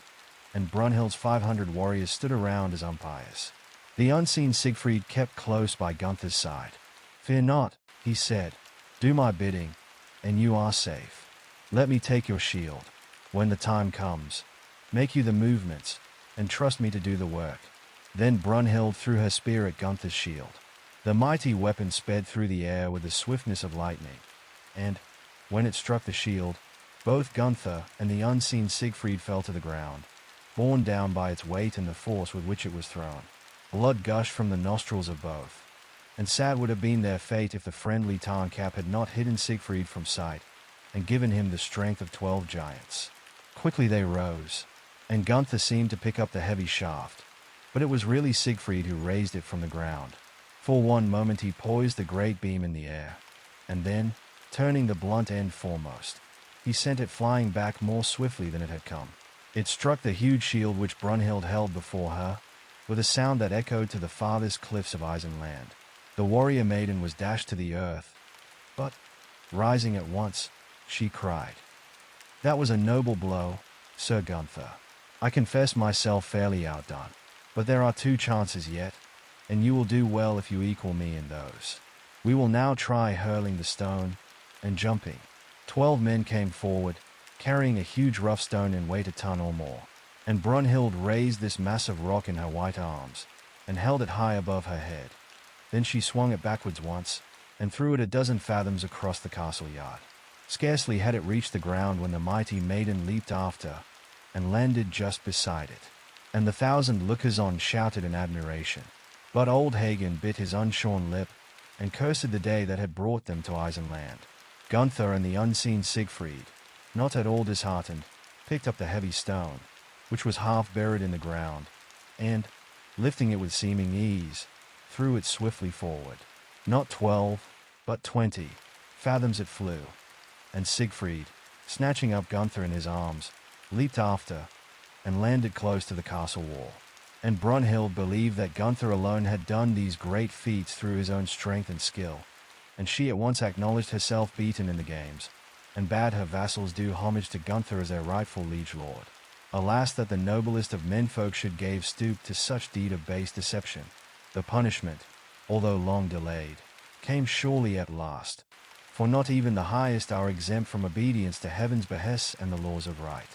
and Brunhild's 500 warriors stood around as umpires. The unseen Sigfried kept close by Gunther's side. "Fear not," he said. "Do my bidding, and you are safe. Let me take your shield. When the time comes, make you the movements, and trust me to do the work." Then Brunhild threw her spear at Gunther's shield. The mighty weapon sped through the air with the swiftness of lightning, and, when it struck the shield, both Gunther and the unseen Sigfried fell to the ground, borne down by its weight and the force with which it was thrown. Blood gushed from the nostrils of both, and sad would have been their fate if the friendly Tarncap had not hidden Sigfried from sight and given him the strength of 12 giants. Quickly they rose, and Gunther seemed to pick up the heavy shaft, but it was really Sigfried who raised it from the ground. For one moment he poised the great beam in the air, and then, turning the blunt end foremost, he sent it flying back more swiftly than it had come. It struck the huge shield which Brunhild held before her, with a sound that echoed to the farthest cliffs of Isenland. The warrior maiden was dashed to the earth, but, rising at once, she cried, "That was a noble blow, Sir Gunther. I confess myself fairly outdone, but there are 2 chances yet, and you will do well if you equal me in those. We will now try hurling the stone and jumping." 12 men came forward, carrying a huge rough stone in weight a ton or more, and Brunhild raised this massive rock in her white arms and held it high above her head. Then she swung it backwards once and threw it a dozen fathoms across the castle yard. Scarcely had it reached the ground when the mighty maiden leaped after and landed just beside it, and the 1,000 lookers-on shouted in admiration. But old Hagen bit his unshorn lip and cursed the day that had brought them to Isenland. Gunther and the unseen Sigfried, not at all disheartened, picked up the heavy stone, which was half buried in the ground, and, lifting it with seeming ease, threw it swiftly forward. Not 12, but 20 fathoms it flew, and Sigfried, snatching up Gunther in his arms, leaped after, and landed close to the castle wall. And Brunhild believed that Gunther alone had done these great feats through his own strength and skill, and she at once acknowledged herself beaten in the games, and bade her vassals do homage to Gunther as their rightful liege lord. Alas, that the noblest of menfolk should gave stoop to such deed of base deception. The punishment, although long delayed, came surely at last, for not even the highest are exempt from obedience to heaven's behests and the laws of right.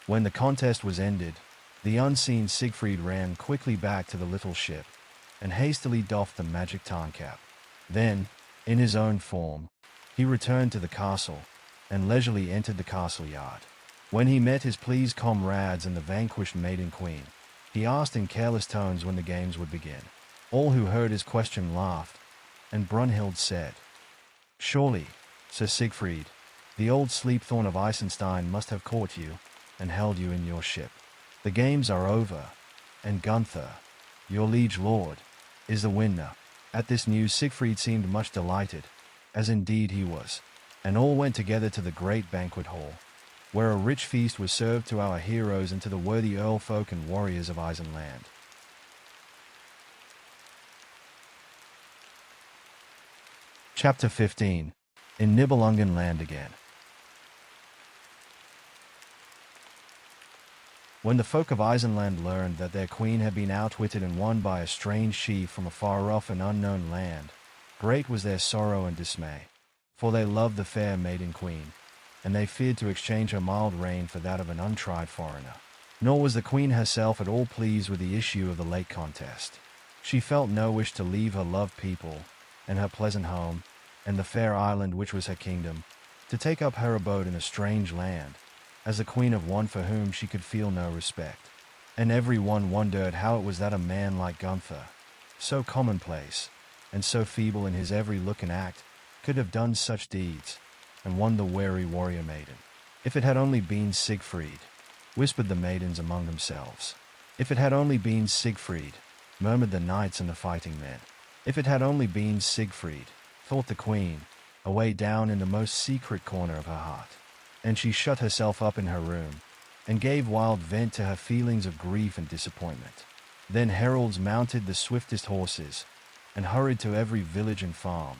When the contest was ended, the unseen Sigfried ran quickly back to the little ship, and hastily doffed the magic Tarncap. Then, in his own form, he returned to the castle, and leisurely entered the castle yard. When he met his pleased comrades and the vanquished maiden queen, he asked in careless tones when the games would begin. All who heard his question laughed, and Brunhild said, "Surely, Sir Sigfried, the old sleepthorn of Isenstein must have caught you, and held you in your ship. The games are over, and Gunther, your liege lord, is the winner." At this news Sigfried seemed much delighted, as indeed he was, and all went together to the great banquet hall, where a rich feast was served to our heroes and to the worthy earlfolk and warriors of Isenland. Chapter 15. In Nibelungen land again. When the folk of Isenland learned that their queen had been outwitted and won by a strange chief from a far-off and unknown land, great was their sorrow and dismay, for they loved the fair maiden queen, and they feared to exchange her mild reign for that of an untried foreigner. Nor was the queen herself at all pleased with the issue of the late contest. She felt no wish to leave her loved people, and her pleasant home, and the fair island which was her kingdom, to take up her abode in a strange land, as the queen of one for whom she could feel no respect. And every one wondered how it was that a man like Gunther, so commonplace, and so feeble in his every look and act, could have done such deeds, and won the wary warrior maiden. If it had only been Sigfried, whispered the maidens among themselves. If it had only been Siegfried, murmured the knights and the fighting men. If it had only been Siegfried, thought the queen, away down in the most secret corner of her heart. And she shut herself up in her room, and gave wild vent to her feelings of grief and disappointment. Then heralds mounted the swiftest horses, and hurried to every village and farm,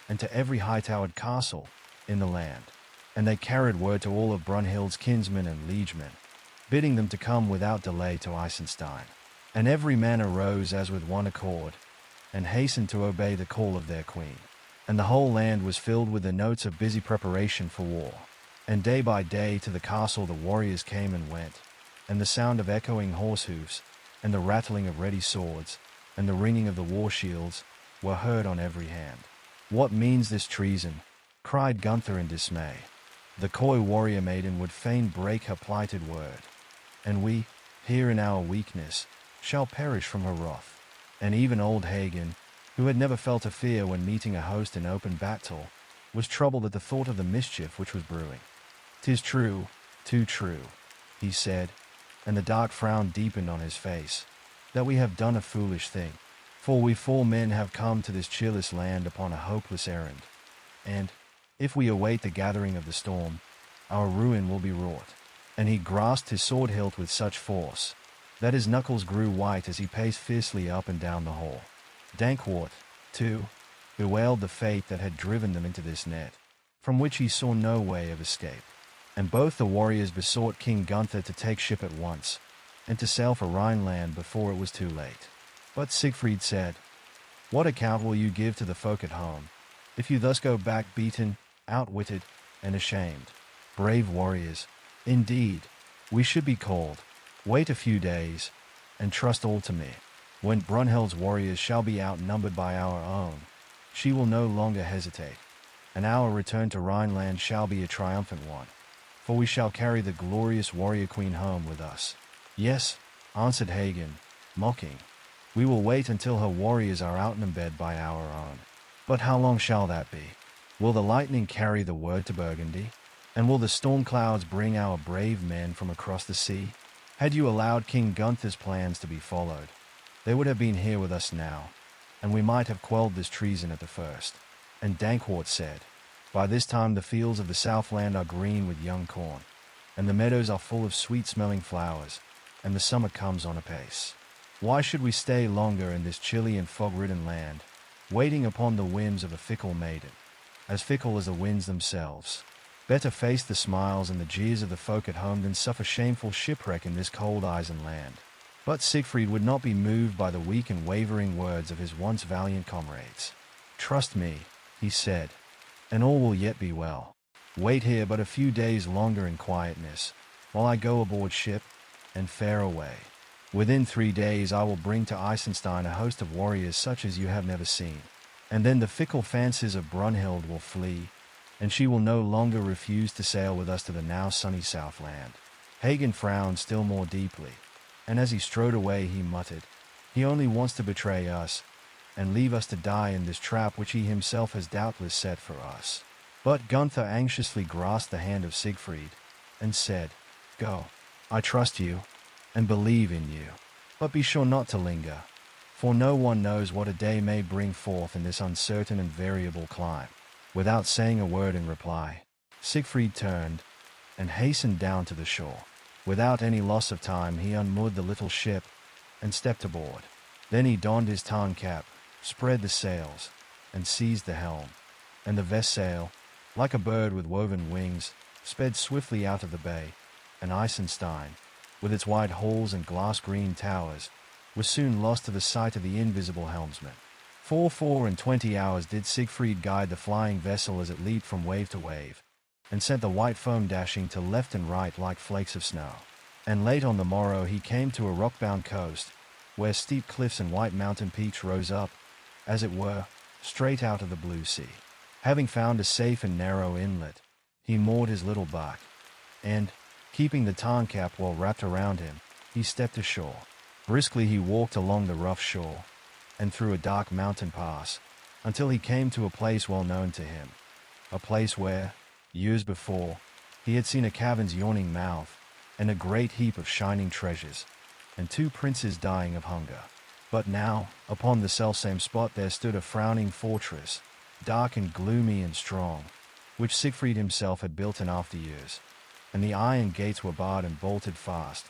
and to every high-towered castle in the land. And they carried word to all of Brunhild's kinsmen and liegemen, bidding them to come without delay to Eisenstein. And every man arose as with one accord, and hastened to obey the call of their queen. And the whole land was filled with the notes of busy preparation for war. And day by day to the castle the warriors came and went, and the sound of echoing horse hoofs, and the rattling of ready swords, and the ringing of the war shields, were heard on every hand. "What means this treason?" cried Gunther in dismay. The coy warrior maiden would fain break her plighted word, and we, here in our weakness, shall perish from her wrath. And even old Hagen, who had never felt a fear when meeting a host in open battle, was troubled at the thought of the mischief which was brewing. "'Tis true, too true," he said, and the dark frown deepened on his face, "that we have done a foolish thing. For we 4 men have come to this cheerless land upon a hopeless errand, and, if we await the gathering of the storm, our ruin will be wrought." And he grasped his sword hilt with such force that his knuckles grew white as he paced fiercely up and down the hall. Dankwart, too, bewailed the fate that had driven them into this net, from which he saw no way of escape. And both the warriors besought King Gunther to take ship at once, and to sail for Rhineland before it was too late. But Siegfried said, "What account will you give to the folk at home, if you thus go back beaten, outwitted, and ashamed? Brave warriors, indeed, we should be called. Wait a few days, and trust all to me. When Brunhild's warriors shall be outnumbered by our own, she will no longer hesitate, and our return to Rhineland shall be a triumphant one, for we shall carry the glorious warrior queen home with us." "Yes," answered Hagen, mocking, "we will wait until her warriors are outnumbered by our own. But how long shall that be? Will the lightning carry the word to Burgundy? And will the storm clouds bring our brave men from across the sea? Had you allowed King Gunther's plans to be followed, they would have been here with us now, and we might have quelled this treason at the first." And Dankwart said, "By this time the fields of the Southland are green with young corn, and the meadows are full of sweet-smelling flowers, and the summer comes on apace. Why should we stay longer in this chilly and fog-ridden land, waiting upon the whims of a fickle maiden, as fickle as the winds themselves? Better face the smiles and the jeers of the folk at home than suffer shameful shipwreck in this cold Eisen land." But Siegfried would not be moved by the weak and wavering words of his once valiant comrades. "Trust me," he said, "and all will yet be well. Wait here but a few days longer in quietness, while I go aboard ship, and fare away. Within 3 days I will bring to Eisenstein a host of warriors such as you have never seen, and then the fickle fancies of Brunhild will flee, and she will no longer refuse to sail with us to the now sunny Southland." Hagen frowned still more deeply, and as he strode away he muttered, "He only wants to betray us, and leave us to die in this trap which he himself has doubtless set for us." But Gunther anxiously grasped the hand of Siegfried, and said, "Go, I trust you, and believe in you. But be sure not to linger, for no one knows what a day may bring forth in this uncertain and variable clime." Without saying a word in reply, Siegfried turned, and hastened down to the shore. Without any loss of time he unmoored the little ship, and stepped aboard. Then he donned his tarn cap, spread the sails, and seized the helm. And the vessel, like a bird with woven wings, sped swiftly out of the bay, and Eisenstein, with its wide halls and glass-green towers, was soon lost to the sight of the invisible helmsman. For 24 hours did Siegfried guide the flying vessel as it leaped from wave to wave, and sent the white foam dashing to left and right like flakes of snow. And late on the morrow he came to a rock-bound coast, where steep cliffs and white mountain peaks rose up, as it were, straight out of the blue sea. Having found a safe and narrow inlet, he moored his little bark, and, keeping the tarn cap well wrapped around him, he stepped ashore. Briskly he walked along the rough shore, and through a dark mountain pass, until he came to a place well known to him, a place where, years before, he had seen a cavern's yawning mouth, and a great heap of shining treasures. and 2 princes dying of hunger. But now, upon the selfsame spot there stood a frowning fortress, dark and gloomy and strong, which Sigfried himself had built in after years, and the iron gates were barred and bolted fast,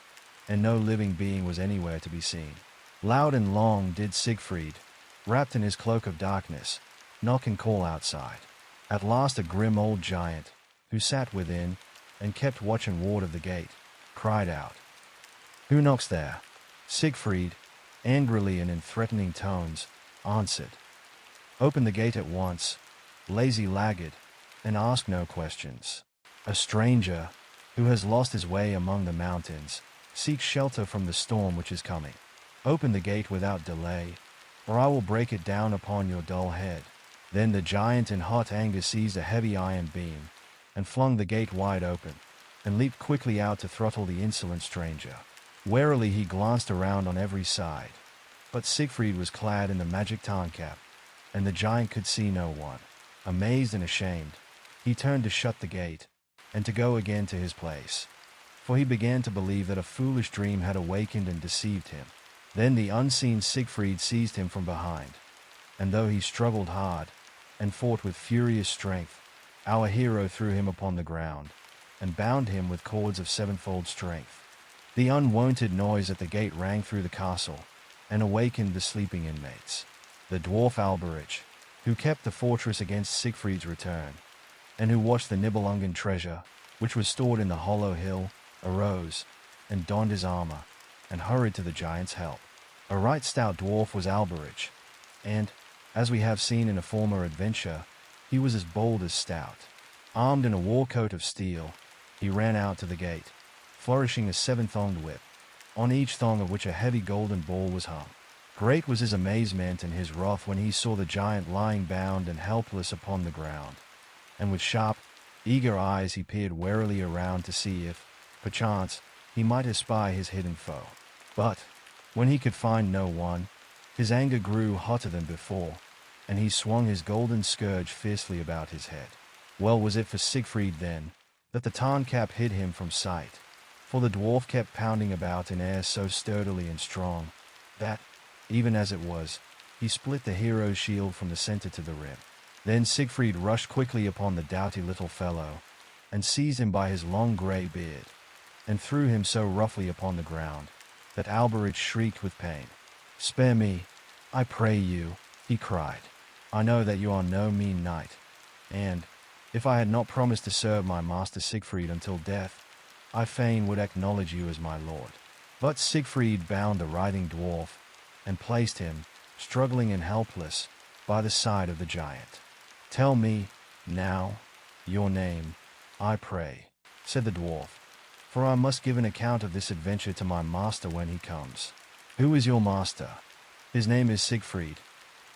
and no living being was anywhere to be seen. Loud and long did Sigfried, wrapped in his cloak of darkness, knock and call outside. At last a grim old giant, who sat within, and kept watch and ward of the gate, cried out, "Who knocks there?" Sigfried, angrily and in threatening tones, answered, "Open the gate at once, lazy laggard, and ask no questions. A stranger, who has lost his way among the mountains, seeks shelter from the storm which is coming. Open the gate without delay, or I will break it down upon your dull head." Then the giant in hot anger seized a heavy iron beam, and flung the gate wide open, and leaped quickly out to throttle the insolent stranger. Warily he glanced around on every side, but Sigfried was clad in the magic Tarncap, and the giant could see no one. Amazed and ashamed, he turned to shut the gate, and to go again to his place, for he began to believe that a foolish dream had awakened and deceived him. Then the unseen Sigfried seized him from behind, and though he struggled hard, and fought with furious strength, our hero threw him upon the ground, and bound him with cords of sevenfold strength. The unwonted noise at the gate rang through the castle, and awakened the sleeping inmates. The dwarf Alberich, who kept the fortress against Sigfried's return, and who watched the Nibelungen treasure, which was stored in the hollow hill, arose, and donned his armor, and hurried to the giant's help. A right stout dwarf was Alberich, and, as we have seen in a former adventure, he was as bold as stout. Armed in a war coat of steel, he ran out to the gate, flourishing a 7-thonged whip, on each thong of which a heavy golden ball was hung. Great was his amazement and his wrath when he saw the giant lying bound and helpless upon the ground, and with sharp, eager eyes he peered warily around to see if, perchance, he might espy his hidden foe. But, when he could find no one, his anger grew hotter than before, and he swung his golden scourge fiercely about his head. Well was it for Sigfried then, that the Tarncap hid him from sight, for the dwarf kept pounding about in air so sturdily and strong, that, even as it was, he split the hero's shield from the center to the rim. Then Sigfried rushed quickly upon the doughty little fellow, and seized him by his long grey beard, and threw him so roughly upon the ground, that Alberich shrieked with pain. "Spare me, I pray you," he cried. "I know that you are no mean knight, and, if I had not promised to serve my master Sigfried until death, I fain would acknowledge you as my lord." But Sigfried bound the writhing dwarf, and placed him, struggling and helpless, by the side of the giant. "Tell me, now, your name, I pray," said the dwarf, "for I must give an account of this adventure to my master when he comes." "Who is your master?" "His name is Sigfried,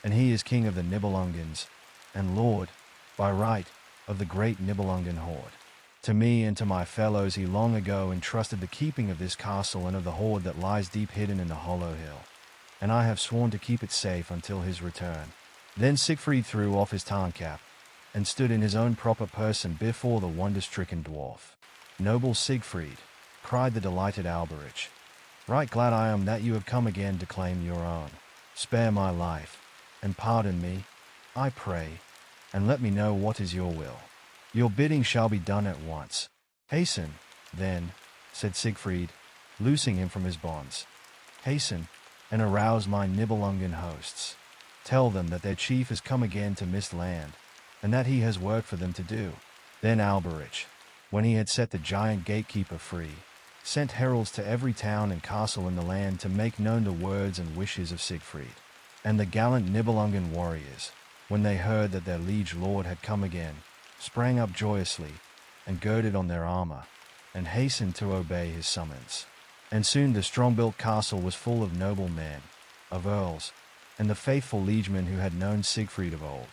and he is king of the Nibelungens, and lord, by right, of the great Nibelungen horde. To me and to my fellows he long ago entrusted the keeping of this castle and of the hoard that lies deep hidden in the hollow hill, and I have sworn to keep it safe until his return." Then Sigfried threw off his Tarncap, and stood in his own proper person before the wonder-stricken dwarf. "Noble Sigfried," cried the delighted Alberich, "right glad I am that you have come again to claim your own. Spare my life, and pardon me, I pray, and let me know what is your will. Your bidding shall be done at once." "Hasten, then," said Sigfried, loosing him from his bonds. "Hasten, and arouse my Nibelungen hosts. Tell them that their chief has come again to Mist Land, and that he has work for them to do." Then Alberich, when he had set the giant gatekeeper free, sent heralds to every town and castle in the land to make known the words and wishes of Sigfried. And the gallant Nibelungen warriors, when they heard that their liege lord had come again, sprang up joyously, and girded on their armor, and hastened to obey his summons. And soon the strong-built castle was full of noble men, of earls, and the faithful liegemen who had known Sigfried of old,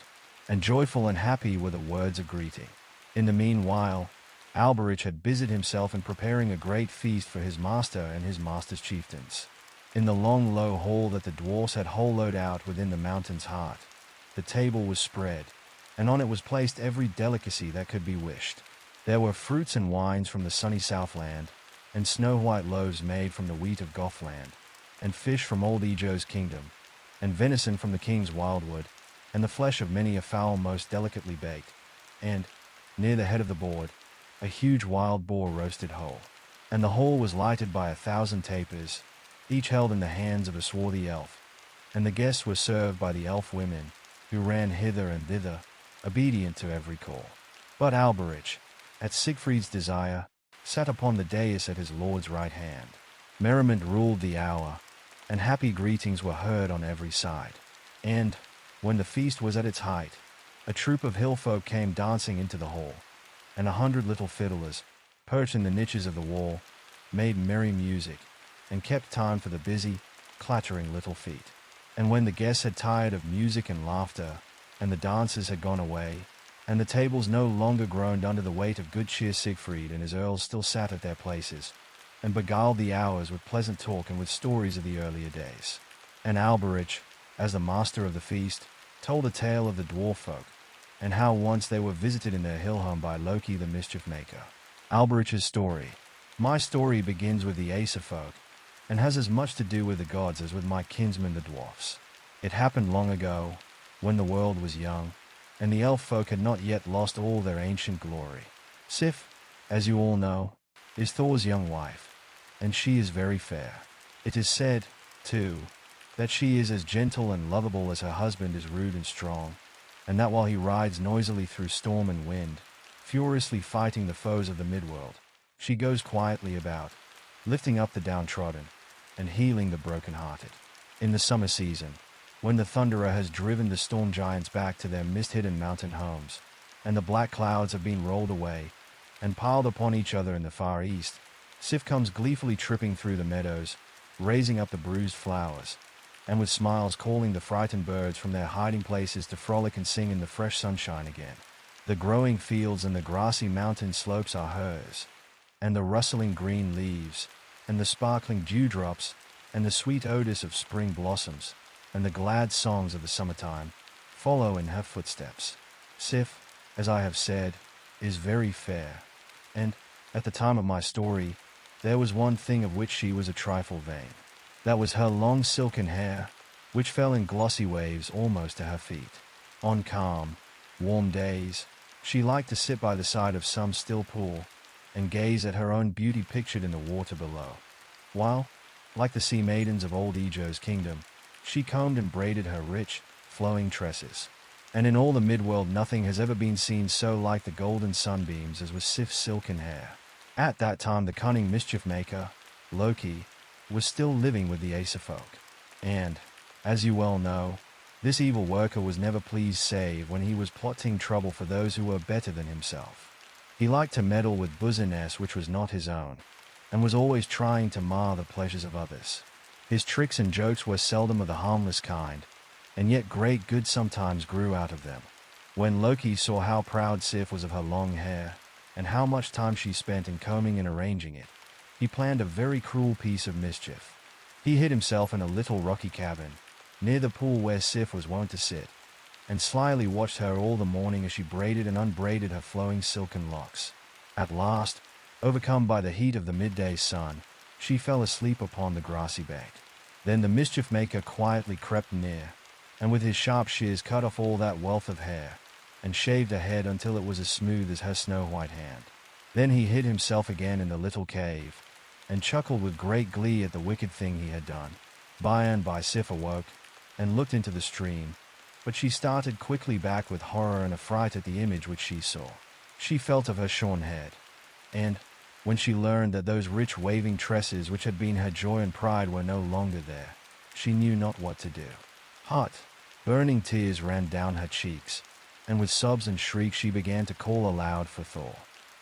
and joyful and happy were the words of greeting. In the meanwhile, Alberich had busied himself in preparing a great feast for his master and his master's chieftains. In the long low hall that the dwarfs had hollowed out within the mountain's heart, the table was spread, and on it was placed every delicacy that could be wished. There were fruits and wines from the sunny southland, and snow-white loaves made from the wheat of Gothland, and fish from old Ejo's kingdom, and venison from the king's wildwood, and the flesh of many a fowl most delicately baked, and, near the head of the board, a huge wild boar roasted whole. And the hall was lighted by 1,000 tapers, each held in the hands of a swarthy elf, and the guests were served by the elf women, who ran hither and thither, obedient to every call. But Alberich, at Siegfried's desire, sat upon the dais at his lord's right hand. Merriment ruled the hour, and happy greetings were heard on every side. And, when the feast was at its height, a troop of hillfolk came dancing into the hall, and 100 little fiddlers, perched in the niches of the wall, made merry music, and kept time for the busy, clattering little feet. And when the guests had tired of music and laughter, and the dancers had gone away, and the tables no longer groaned under the weight of good cheer, Siegfried and his earls still sat at their places, and beguiled the hours with pleasant talk and with stories of the earlier days. And Alberich, as the master of the feast, told a tale of the dwarf folk, and how once they were visited in their hill home by Loki the mischief maker. Alberich's story. My story begins with the Aesir folk, and has as much to do with the gods as with my kinsmen the dwarfs. It happened long ago, when the world was young, and the elf folk had not yet lost all their ancient glory. Sif, as you all know, is Thor's young wife, and she is very fair. It is said, too, that she is as gentle and lovable as her husband is rude and strong, and that while he rides noisily through storm and wind, furiously fighting the foes of the midworld, she goes quietly about, lifting up the downtrodden, and healing the broken-hearted. In the summer season, when the thunderer has driven the storm giants back to their mist-hidden mountain homes, and the black clouds have been rolled away and piled upon each other in the far east, Sif comes gleefully tripping through the meadows, raising up the bruised flowers, and with smiles calling the frightened birds from their hiding places to frolic and sing in the fresh sunshine again. The growing fields and the grassy mountain slopes are hers, and the rustling green leaves, and the sparkling dewdrops, and the sweet odors of spring blossoms, and the glad songs of the summertime, follow in her footsteps. Sif, as I have said, is very fair, and, at the time of my story, there was one thing of which she was a trifle vain. That was her long silken hair, which fell in glossy waves almost to her feet. On calm, warm days, she liked to sit by the side of some still pool, and gaze at her own beauty pictured in the water below, while, like the sea maidens of old Ejo's kingdom, she combed and braided her rich, flowing tresses. And in all the midworld nothing has ever been seen so like the golden sunbeams as was Sif's silken hair. At that time the cunning mischief-maker, Loki, was still living with the Aesir folk, and, as you well know, this evil worker was never pleased save when he was plotting trouble for those who were better than himself. He liked to meddle with business which was not his own, and was always trying to mar the pleasures of others. His tricks and jokes were seldom of the harmless kind, and yet great good sometimes grew out of them. When Loki saw how proud Sif was of her long hair, and how much time she spent in combing and arranging it, he planned a very cruel piece of mischief. He hid himself in a little rocky cabin, near the pool where Sif was wont to sit, and slyly watched her all the morning as she braided and unbraided her flowing silken locks. At last, overcome by the heat of the midday sun, she fell asleep upon the grassy bank. Then the mischief-maker quietly crept near, and with his sharp shears cut off all that wealth of hair, and shaved her head until it was as smooth as her snow-white hand. Then he hid himself again in the little cave, and chuckled with great glee at the wicked thing he had done. By and by Sif awoke, and looked into the stream, but she started quickly back with horror and affright at the image which she saw. She felt of her shorn head, and, when she learned that those rich waving tresses which had been her joy and pride were no longer there, she knew not what to do. Hot, burning tears ran down her cheeks, and with sobs and shrieks she began to call aloud for Thor.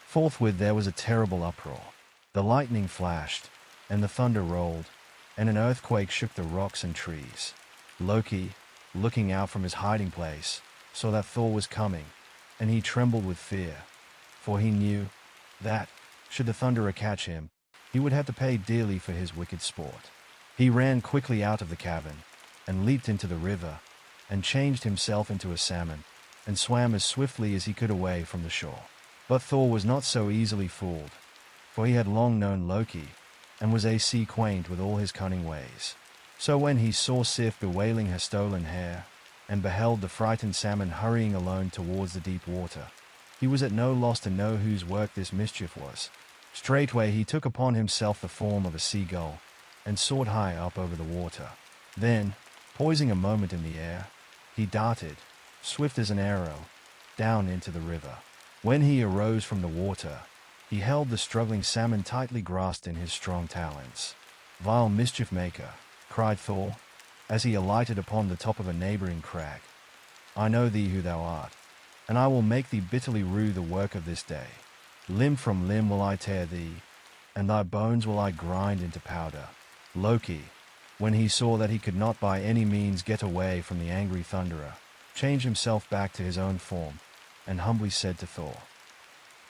Forthwith there was a terrible uproar. The lightning flashed, and the thunder rolled, and an earthquake shook the rocks and trees. Loki, looking out from his hiding place, saw that Thor was coming, and he trembled with fear, for he knew that, should the thunderer catch him, he would have to pay dearly for his wicked sport. He ran quickly out of the cavern, and leaped into the river, and changed himself into a salmon, and swam as swiftly as he could away from the shore. But Thor was not so easily fooled. for he had long known Loki, and was acquainted with all his cunning ways. So when he saw Sif bewailing her stolen hair, and beheld the frightened salmon hurrying alone towards the deep water, he was at no loss to know whose work this mischief was. Straightway he took upon himself the form of a seagull, and soared high up over the water. Then, poising a moment in the air, he darted, swift as an arrow, down into the river. When he arose from the water, he held the struggling salmon tightly grasped in his strong talons. "Vile mischief maker," cried Thor, as he alighted upon the top of a neighboring crag, "I know thee who thou art, and I will make thee bitterly rue the work of this day. Limb from limb will I tear thee, and thy bones will I grind into powder." Loki, when he saw that he could not by any means get away from the angry thunderer, changed himself back to his own form, and humbly said to Thor,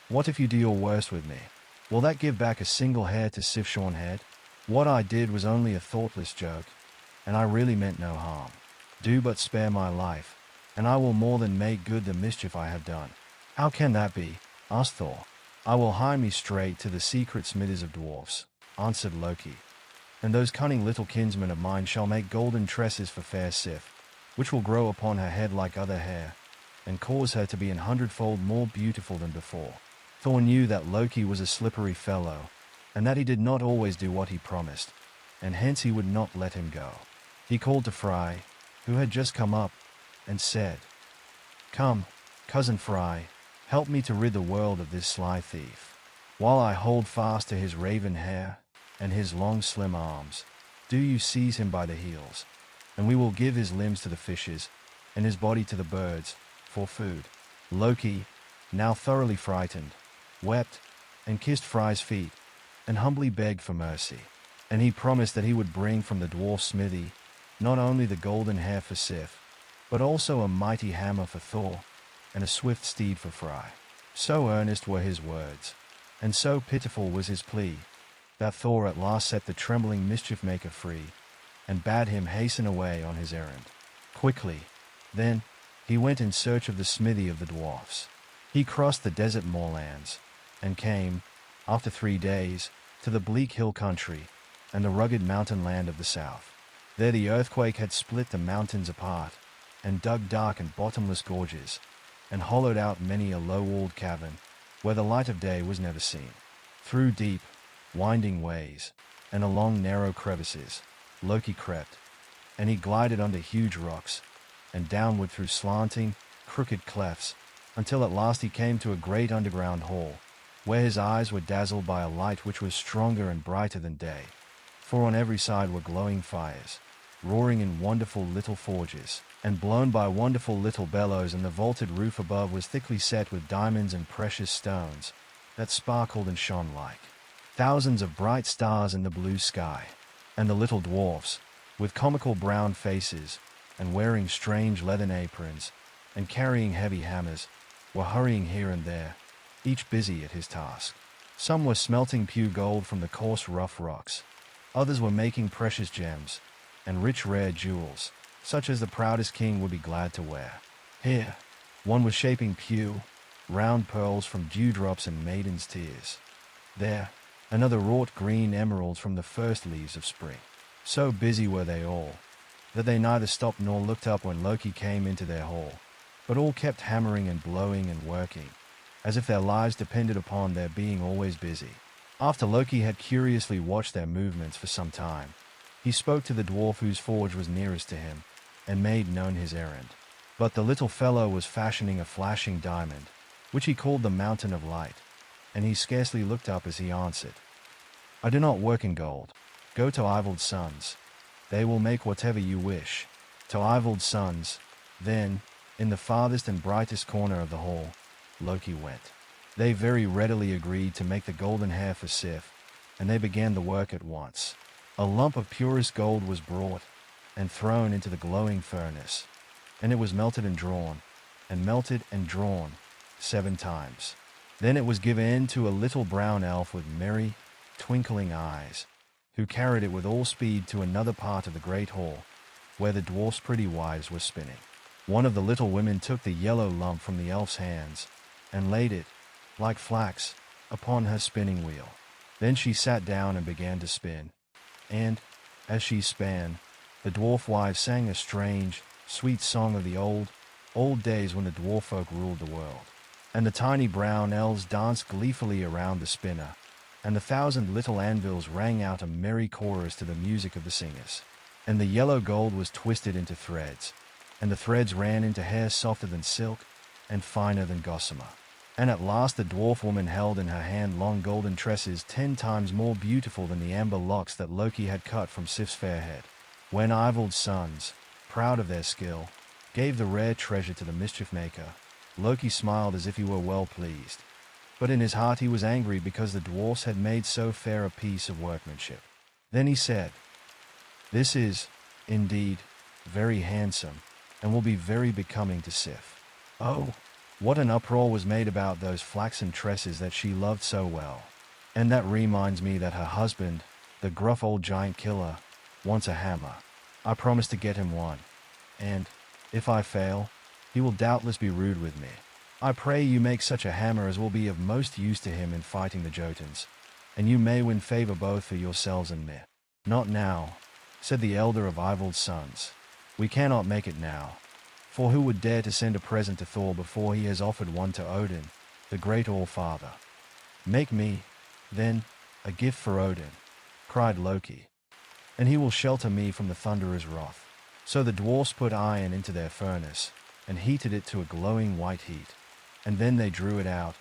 "What if you do your worst with me? Will that give back a single hair to Sif's shorn head? What I did was only a thoughtless joke, and I really meant no harm. Do but spare my life, and I will more than make good the mischief I have done." "How can that be?" asked Thor. "I will hie me straight to the secret smithies of dwarfs," answered Loki, "and those cunning little kinsmen of mine shall make golden tresses for fair Sif, which will grow upon her head like other hair, and cause her to be 100-fold more beautiful than before." Thor knew that Loki was a slippery fellow, and that he did not always do what he promised, and hence he would not let him go. He called to Frey, who had just come up, and said, "Come, cousin Frey, help me to rid the world of this sly thief. While I hold fast to his raven hair and his long slim arms, do you seize him by the heels, and we will give his limbs to the fishes, and his body to the birds, for food." Loki, now thoroughly frightened, wept, and kissed Frey's feet, and humbly begged for mercy. And he promised that he would bring from the dwarf smithy not only the golden hair for Sif, but also a mighty hammer for Thor, and a swift steed for Frey. So earnest were his words, and so pitiful was his plea, that Thor at last set the trembling mischief-maker free, and bade him hasten away on his errand. Quickly, then, he went in search of the smithy of the dwarfs. He crossed the desert moorlands, and came, after 3 days, to the bleak hill country, and the rugged mountain land of the south. There the earthquake had split the mountains apart, and dug dark and bottomless gorges, and hollowed out many a low-walled cavern, where the light of day was never seen. Through deep, winding ways, and along narrow crevices, Loki crept, and he glided under huge rocks, and downward through slanting, crooked clefts, until at last he came to a great underground hall, where his eyes were dazzled by a light which was stronger and brighter than day, for on every side were glowing fires, roaring in wonderful little forges, and blown by wonderful little bellows, and the vaulted roof above was thickly set with diamonds and precious stones that sparkled and shone like thousands of bright stars in the blue sky. And the little dwarfs, with comical brown faces, and wearing strange leathern aprons, and carrying heavy hammers, were hurrying here and there, each busy at his task. Some were smelting pure gold from the coarse rough rocks. Others were making precious gems, and rich rare jewels, such as the proudest king would be glad to wear. Here, one was shaping pure, round pearls from dewdrops and maidens' tears. There, another wrought green emeralds from the first leaves of spring. So busy were they all, that they neither stopped nor looked up when Loki came into their hall, but all kept hammering and blowing and working, as if their lives depended upon their being always busy. After Loki had curiously watched their movements for some time, he spoke to the dwarf whose forge was nearest to him, and made known his errand. But the little fellow was fashioning a flashing diamond, which he called the Mountain of Light, and he scarcely looked up as he answered, "I do not work in gold. Go to Ivald's sons. They will make whatever you wish." To Ivald's sons, then, in the farthest and brightest corner of the hall, Loki went. They very readily agreed to make the golden hair for Sif, and they began the work at once. A lump of purest gold was brought, and thrown into the glowing furnace, and it was melted and drawn, and melted and drawn 7 times. Then it was given to a little brown elf with merry, twinkling eyes, who carried it with all speed to another part of the great hall, where the dwarf's pretty wives were spinning. One of the little women took the yellow lump from the elf's hands, and laid it, like flax, upon her spinning wheel. Then she sat down and began to spin. And, as she span, the dwarf wife sang a strange, sweet song of the old days when the dwarf folk ruled the world. And the tiny brown elves danced gleefully around the spinner, and the 1,000 little anvils rang out a merry chorus to the music of the singers. And the yellow gold was twisted into threads, and the threads ran into hair softer than silk and finer than gossamer. And at last the dwarf woman held in her hand long golden tresses 10 times more beautiful than the amber locks that Loki had cut from Sif's fair head. When Ivold's sons, proud of their skill, gave the rare treasure to the mischief maker, Loki smiled as if he were well pleased. But in his heart he was angry because the dwarfs had made so fair a piece of workmanship. Then he said, "This is, indeed, very handsome, and will be very becoming to Sif." Oh, what an uproar was made about those flaxen tresses that she loved so well. And that reminds me that her husband, the gruff old giant killer, wants a hammer. I promised to get him one. And, if I fail, he will doubtless be rude with me. I pray you make such a hammer as will be of most use to him in fighting the Jotuns, and you may win favor both for yourselves and me. "Not now," said the elder of Ivold's sons. "We cannot make it now. For who would dare to send a present to Thor before he has offered one to Odin, the great All-Father?" "Make me, then, a gift for Odin," cried Loki, "and he will shelter me from the thunderer's wrath." So the dwarfs put iron into their furnace, and heated it to a glowing white heat. And then they drew it out,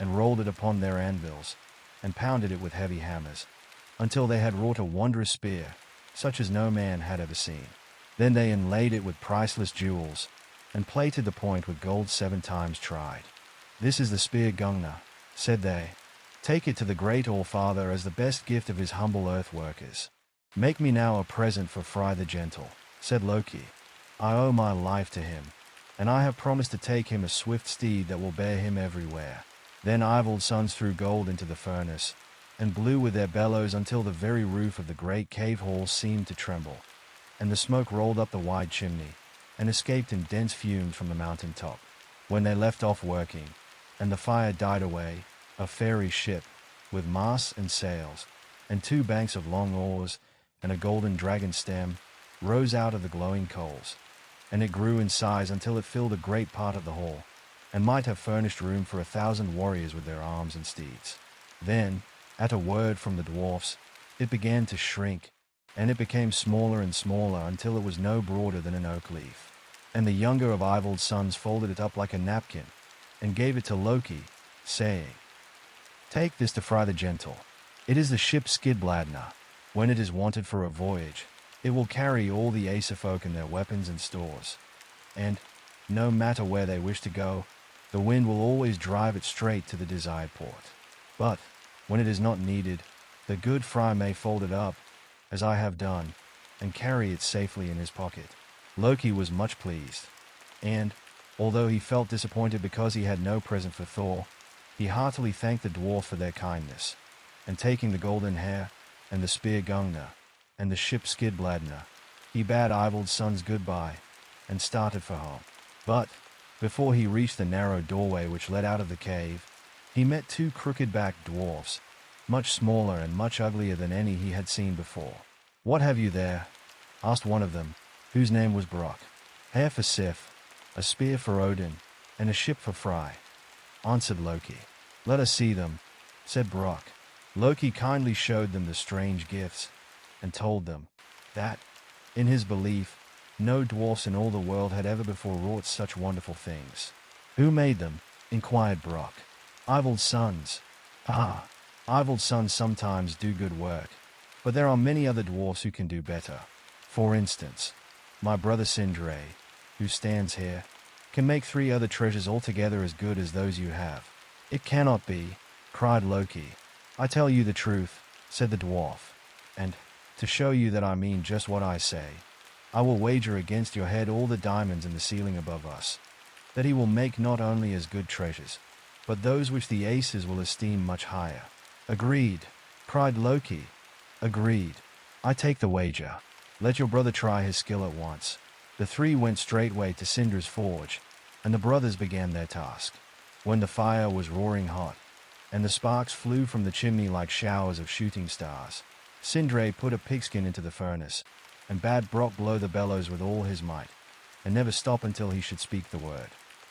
and rolled it upon their anvils, and pounded it with heavy hammers, until they had wrought a wondrous spear, such as no man had ever seen. Then they inlaid it with priceless jewels, and plated the point with gold 7 times tried. "This is the spear Gungnir," said they. "Take it to the great All-Father as the best gift of his humble earth workers." "Make me now a present for Fry the Gentle," said Loki. "I owe my life to him, and I have promised to take him a swift steed that will bear him everywhere." Then Ivold's sons threw gold into the furnace, and blew with their bellows until the very roof of the great cave hall seemed to tremble, and the smoke rolled up the wide chimney, and escaped in dense fumes from the mountain top. When they left off working, and the fire died away, a fairy ship, with masts and sails, and 2 banks of long oars, and a golden dragon stem, rose out of the glowing coals. And it grew in size until it filled a great part of the hall, and might have furnished room for 1,000 warriors with their arms and steeds. Then, at a word from the dwarfs, it began to shrink, and it became smaller and smaller until it was no broader than an oak leaf. And the younger of Ivold's sons folded it up like a napkin, and gave it to Loki, saying, "Take this to Fry the Gentle. It is the ship Skidbladner. When it is wanted for a voyage, it will carry all the Aesir folk and their weapons and stores. And, no matter where they wish to go, the wind will always drive it straight to the desired port. But, when it is not needed, the good Fry may fold it up, as I have done, and carry it safely in his pocket." Loki was much pleased, and, although he felt disappointed because he had no present for Thor, he heartily thanked the dwarf for their kindness, and taking the golden hair, and the spear Gungnir, and the ship Skidbladner, he bade Ivold's sons goodbye, and started for home. But, before he reached the narrow doorway which led out of the cave, he met 2 crooked-backed dwarfs, much smaller and much uglier than any he had seen before. "What have you there?" asked one of them, whose name was Brock. "Hair for Sif, a spear for Odin, and a ship for Fry," answered Loki. "Let us see them," said Brock. Loki kindly showed them the strange gifts, and told them that, in his belief, no dwarfs in all the world had ever before wrought such wonderful things. "Who made them?" inquired Brock. "Ivold's sons." "Ah, Ivold's sons sometimes do good work, but there are many other dwarfs who can do better. For instance, my brother Sindre, who stands here, can make 3 other treasures altogether as good as those you have." "It cannot be," cried Loki. "I tell you the truth," said the dwarf, "and, to show you that I mean just what I say, I will wager against your head all the diamonds in the ceiling above us, that he will make not only as good treasures, but those which the Aces will esteem much higher." "Agreed," cried Loki. "Agreed. I take the wager. Let your brother try his skill at once." The 3 went straightway to Sindra's forge, and the brothers began their task. When the fire was roaring hot, and the sparks flew from the chimney like showers of shooting stars. Sindri put a pigskin into the furnace, and bade Brock blow the bellows with all his might, and never stop until he should speak the word.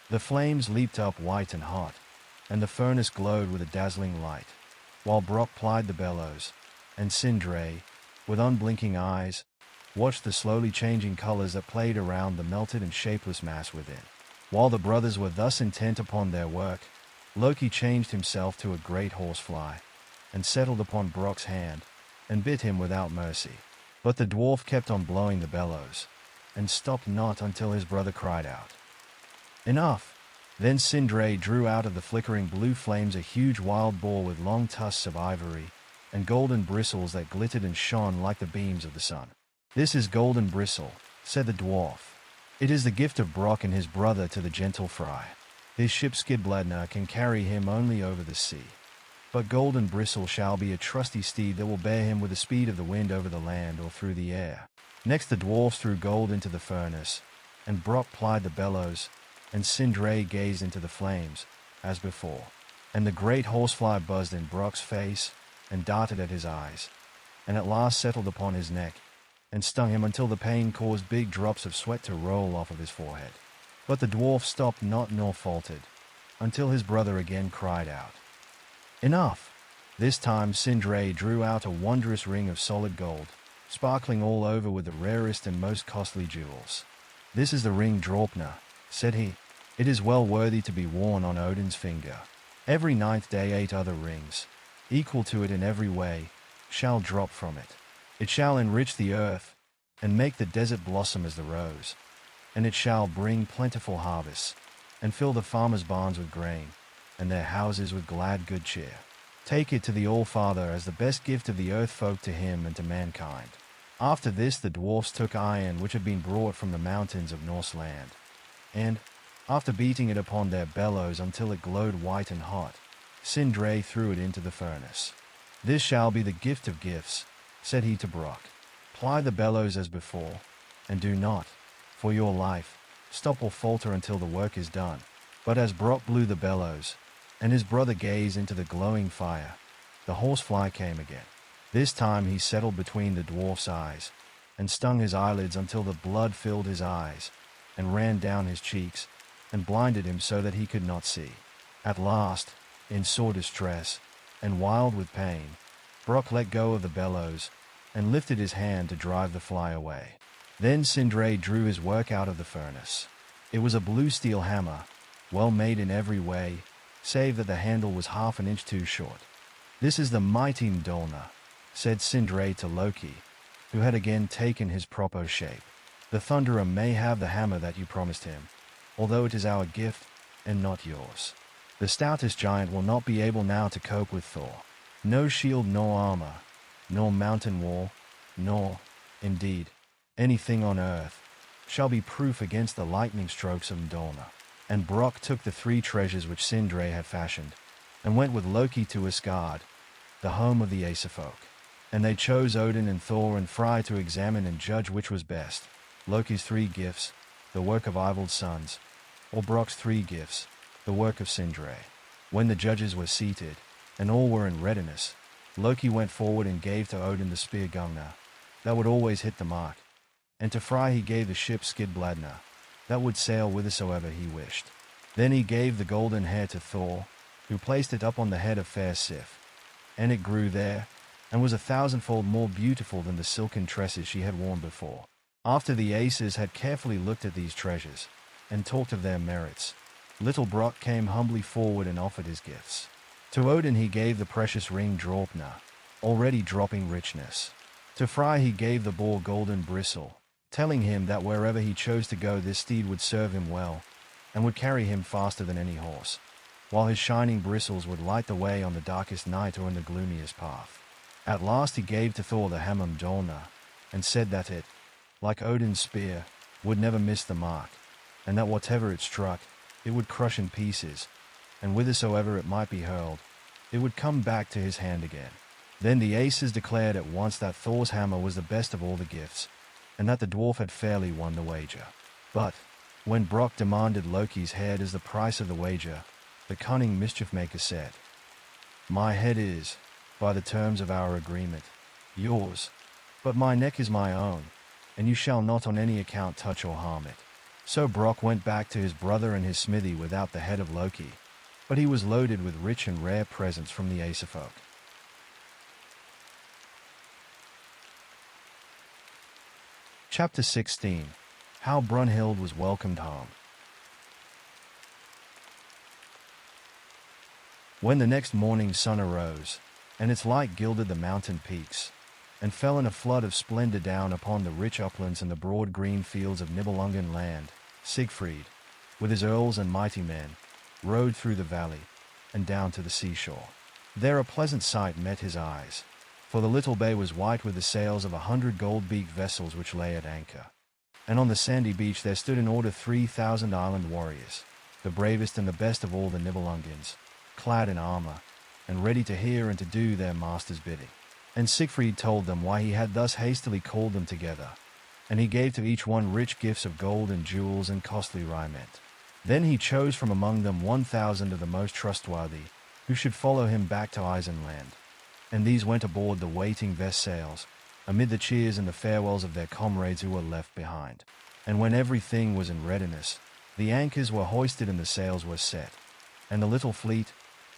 The flames leaped up white and hot, and the furnace glowed with a dazzling light, while Brock plied the bellows, and Sindri, with unblinking eyes, watched the slowly changing colors that played around the melted and shapeless mass within. While the brothers were thus intent upon their work, Loki changed himself to a great horsefly, and settled upon Brock's hand, and bit him without mercy. But the dwarf kept on blowing the bellows, and stopped not until his brother cried out, "Enough!" Then Sindri drew out of the flickering blue flames a huge wild boar with long tusks of ivory, and golden bristles that glittered and shone like the beams of the sun. "This is Golden Bristle," said the dwarf. "It is the gift of Brock and his brother to the gentle Fry. His ship Skidbladner can carry him only over the sea. But Golden Bristle shall be a trusty steed that will bear him with the speed of the wind over the land or through the air." Next the dwarfs threw gold into the furnace, and Brock plied the bellows, and Sindri gazed into the flames, as before. And the great horsefly buzzed in Brock's face, and darted at his eyes, and at last settled upon his neck, and stung him until the pain caused big drops of sweat to roll off of his forehead. But the dwarf stopped not nor faltered, until his brother again cried out, "Enough!" This time Sindri drew out a wondrous ring of solid gold, sparkling all over with the rarest and most costly jewels. "This is the ring Draupner," said he. "It is well worthy to be worn on Odin's finger. Every 9th day 8 other rings, equal to it in every way, shall drop from it. It shall enrich the earth, and make the desert blossom as the rose. And it shall bring plentiful harvests, and fill the farmers' barns with grain, and their houses with glad good cheer. Take it to the All-Father as the best gift of the earth folk to him and to mankind." After this the dwarfs took iron which had been brought from the mountains of Norse land, and, after beating it upon their bellows until it glowed white and hot, Sindri threw it into the furnace. "This shall be the gift of gifts," said he to Brock. "Ply the bellows as before, and do not, for your life, stop or falter until the work is done." But as Brock blew the bellows, and his brother gazed into the glowing fire, the horsefly came again. This time he settled between the dwarf's eyes, and stung his eyelids until the blood filled his eyes, and ran down his cheeks, and blinded him so that he could not see. At last, in sore distress, and wild with pain, Brock let go of the bellows, and lifted his hand to drive the fly away. Then Sindri drew his work out of the furnace. It was a blue steel hammer, well made in every way, save that the handle was half an inch too short. "This is the mighty Mjolnir," said Sindri to Loki, who had again taken his proper shape. "The Thunderer may have the hammer that you promised him, although it is our gift, and not yours. The stoutest giant will not be able now to cope with Thor. No shield nor armor, nor mountain wall, nor, indeed, anything on earth, shall be proof against the lightning strokes of Mjolnir." And Brock took the 3 treasures which Sindri had fashioned, and went with Loki to Asgard, the home of the Aesirfolk. And they chose Odin and Thor and Frey to examine and judge which was best, Loki's 3 gifts, the work of Ivold's sons, or Brock's 3 gifts, the work of Sindri. When the judges were seated, and all were in readiness, Loki went forward and gave to Odin the spear Gungnir, that would always hit the mark, and to Frey he gave the ship Skidbladner, that would sail whithersoever he wished. Then he gave the golden hair to Thor, who placed it up on the head of fair Sif, and it grew there, and was 1,000-fold more beautiful than the silken tresses she had worn before. After the Aces had carefully looked at these treasures, and talked of their merits, little Brock came humbly forward and offered his gifts. To Odin he gave the precious ring Draupner, already dropping richness. To Frey he gave the boar Golden Bristle, telling him that wherever he chose to go this steed would serve him well, and would carry him faster than any horse, while his shining bristles would light the way on the darkest night or in the gloomiest path. At last he gave to Thor the hammer Mjolnir, and said that it, like Odin's spear, would never miss the mark, and that whatever it struck, it would crush in pieces, and whithersoever it might be hurled, it would come back to his hand again. Then the Aces declared at once that Thor's hammer was the best of all the gifts, and that the dwarf had fairly won the wager. But, when Brock demanded Loki's head as the price of the wager, the cunning mischief-maker said, My head is, by the terms of our agreement, yours, but my neck is my own, and you shall not on any account touch or harm it." So Brock went back to his brother and his smithy without the head of Loki, but he was loaded with rich and rare presents from the Aesirfolk. Chapter 16. How Brunhild was welcomed home. When the next morning's sun arose, and its light gilded the mountain peaks, and fell in a flood of splendor down upon the rich uplands and the broad green fields of Nibelungen land, Sigfried, with his earls and mighty men, rode through the valley, and down to the seashore. There a pleasant sight met his eyes, for the little bay was white with the sails of 100 gold-beaked vessels which lay at anchor. And on the sandy beach there stood in order 3,000 island warriors, the bravest and the best of all the Nibelungens, clad in armor, and ready to hear and to do their master's bidding. And Sigfried told them why he had thus hastily called them together, and he gave to each one rich gifts of gold and jewels and costly raiment. Then he chose from among them 1,000 of the most trustworthy, who should follow him back to Isenland. And these went aboard the waiting vessels, amid the cheers and the farewells of their comrades who were left behind. And when everything was in readiness, the anchors were hoisted and the sails were set, and the little fleet,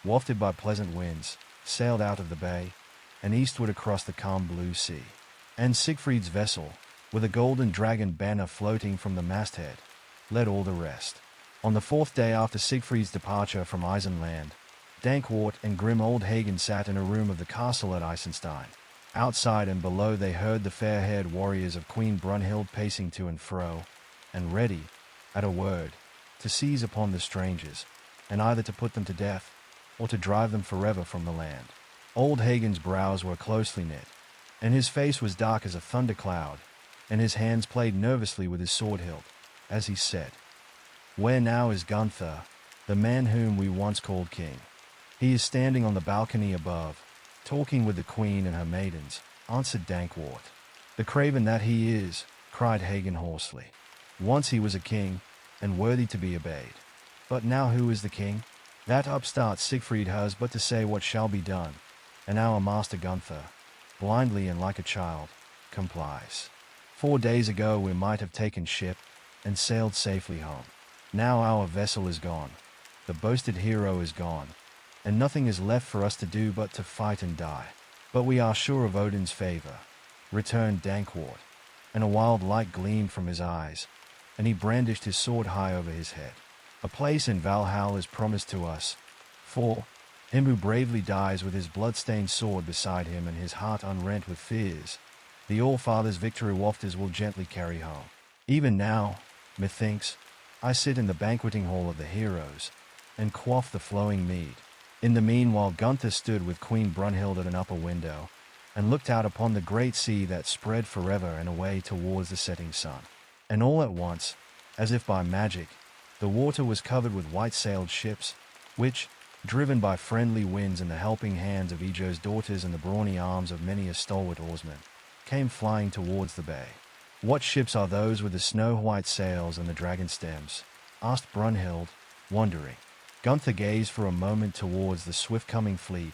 wafted by pleasant winds, sailed out of the bay, and eastward across the calm blue sea. And Siegfried's vessel, with a golden dragon banner floating from the masthead, led all the rest. On the 4th day after Siegfried's departure from Isenland, Dankwart and grim old Hagen sat in a room of the castle at Eisenstein. Outside and below they heard the fair-haired warriors of Queen Brunhild pacing to and fro, and ready, at a word, to seize upon the strangers, and either to put them to death, or to drive them forever from the land. Old Hagen's brows were closely knit, and his face was dark as a thundercloud, and his hands played nervously with his sword hilt, as he said, "Where now is Gunther, the man whom we once called king?" "He is standing on the balcony above, talking with the queen and her maidens," answered Dankwart. "The craven that he is," cried Hagen hoarsely. "Once he was a king, and worthy to be obeyed. But now who is the king? That upstart Siegfried has but to say what shall be done, and our master Gunther, blindly and like a child, complies. 4 days ago we might have taken ship, and sailed safely home. Now our vessel is gone, the boasted hero is gone, and nothing is left for us to do but to fight and die. But we are sure of Odin's favor," returned Dankwart, and a wild light gleamed from his eyes, and he brandished his sword high over his head. "A place in Valhalla is promised to us, for him who bravely dies with his blood-stained sword beside him and his heart unrent with fears, the All-Father's victory wafters will gently carry home. Even now, methinks, I sit in the banqueting hall of the heroes, and quaff the flowing mead." In the meanwhile Gunther stood with Queen Brunhild at an upper window, and looked out upon the great sea that spread forever and away towards the setting sun. And all at once, as if by magic, the water was covered with white-sailed ships, which, driven by friendly winds and the helping hands of Ejo's daughters and the brawny arms of many a stalwart oarsman, came flying towards the bay. "What ships are those with the snow-white sails and the dragon stems?" asked Brunhild, wondering. Gunther gazed for a moment towards the swift-coming fleet,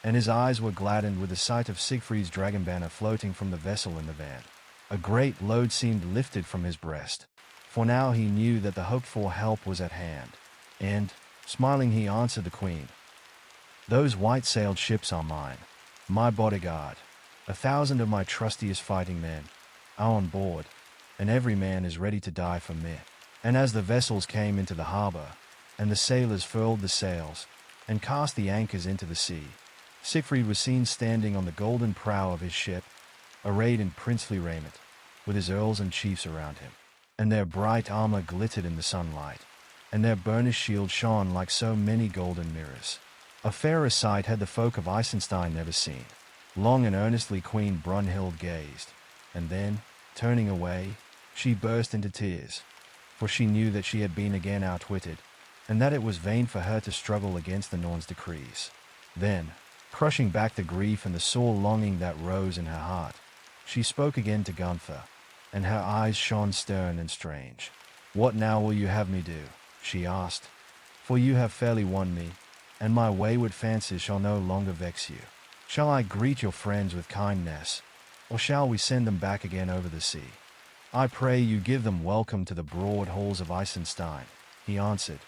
and his eyes were gladdened with the sight of Siegfried's dragon banner floating from the vessel in the van. A great load seemed lifted from his breast, for now he knew that the hoped-for help was at hand, and, smiling, he answered the queen, "Those white-sailed ships are mine, my bodyguard. 1,000 of my trustiest fighting men are on board, and every man is ready to die for me." And as the vessels came into the harbor, and the sailors furled the sails, and cast the anchors into the sea, Siegfried was seen standing on the golden prow of his ship, arrayed in princely raiment, with his earls and chiefs around him. And their bright armor glittered in the sunlight, and their burnished shields shone like so many golden mirrors. A fairer sight had the folk of Eisenstein never seen. Long and earnestly Queen Brunhild gazed, and then, turning away, she burst into tears, for she knew that she had been again outwitted, and that it was vain for her to struggle against the Norn's decrees. Then, crushing back the grief and the sore longing that rose in her heart, she spoke again to Gunther, and her eyes shone stern and strange. "What now will you have me do?" she asked. "For you have fairly won me, and my wayward fancies shall no longer vex you. Shall I greet your friends with kindness, or shall we send them back again over the sea? I pray you give them welcome to the broad halls of Eisenstein, he answered,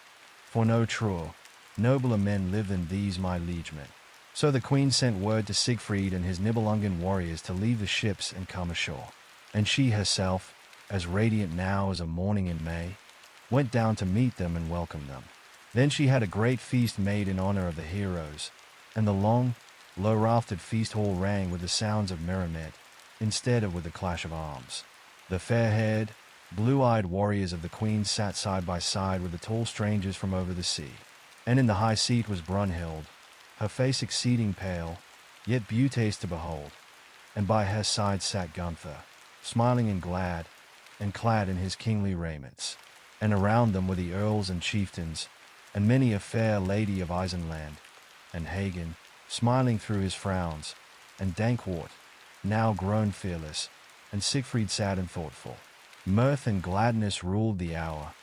for no truer, nobler men live than these my liegemen. So the queen sent word to Siegfried and his Nibelungen warriors to leave the ships and come ashore. And she herself, as radiant now as a morning in May, went down to meet them and welcome them. Then she had a great feast made in honor of the heroes, and the long, low-raftered feast hall rang with the sounds of merriment, instead of with the clash of arms. The fair-haired, blue-eyed warriors of the queen sat side by side with the tall strangers from over the sea. And in the high seat was Brunhild, her face exceeding pale, yet beauteous to behold. And by her side sat Gunther, smiling and glad, and clad in his kingly raiments. And around them were the earls and chieftains, and many a fair lady of Isenland, and Hagen, smiling through his frowns, and Dankwart, now grown fearless, and Siegfried sad and thoughtful. Mirth and gladness ruled the hour,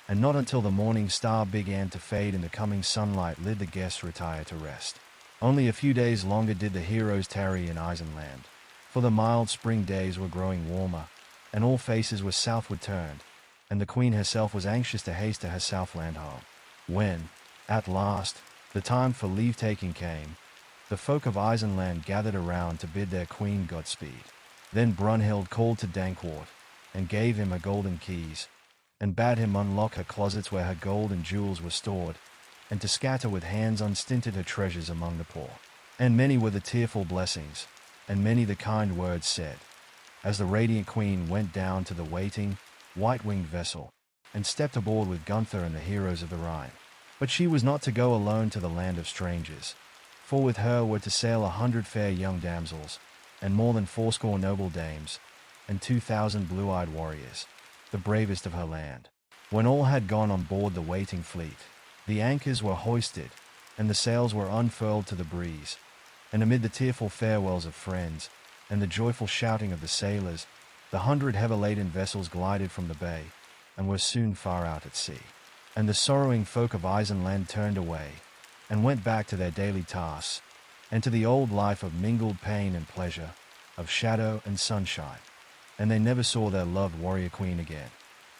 and not until the morning star began to fade in the coming sunlight did the guests retire to rest. Only a few days longer did the heroes tarry in Isenland, for the mild spring days were growing warmer, and all faces were southward turned, and the queen herself was anxious to haste to her southland home. When, at last, the time for leave-taking came, the folk of Isenland gathered around to bid their queen Godspeed. Then Brunhild called to Dankwart, and gave him her golden keys, and bade him unlock her closets where her gold and jewels were stored, and to scatter with hands unstinted her treasures among the poor. And many were the tearful blessings, and many the kind words said, as the radiant queen went down to the waiting, white-winged vessel, and stepped aboard with Gunther and the heroes of the Rhine. But she was not to go alone to the land of strangers, for with her were to sail 100 fair young damsels, and more than 80 noble dames, and 2,000 blue-eyed warriors, the bravest of her land. When all had gone on board the waiting fleet, the anchors were hoisted, and the sails were unfurled to the breeze, and amid the tearful farewells of friends, and the joyful shouting of the sailors, the 100 heavy-laden vessels glided from the bay, and were soon far out at sea. And the sorrowing folk of Isenland turned away, and went back to their daily tasks, and to the old life of mingled pain and pleasure, of shadow and sunshine. And they never saw their loved warrior queen again.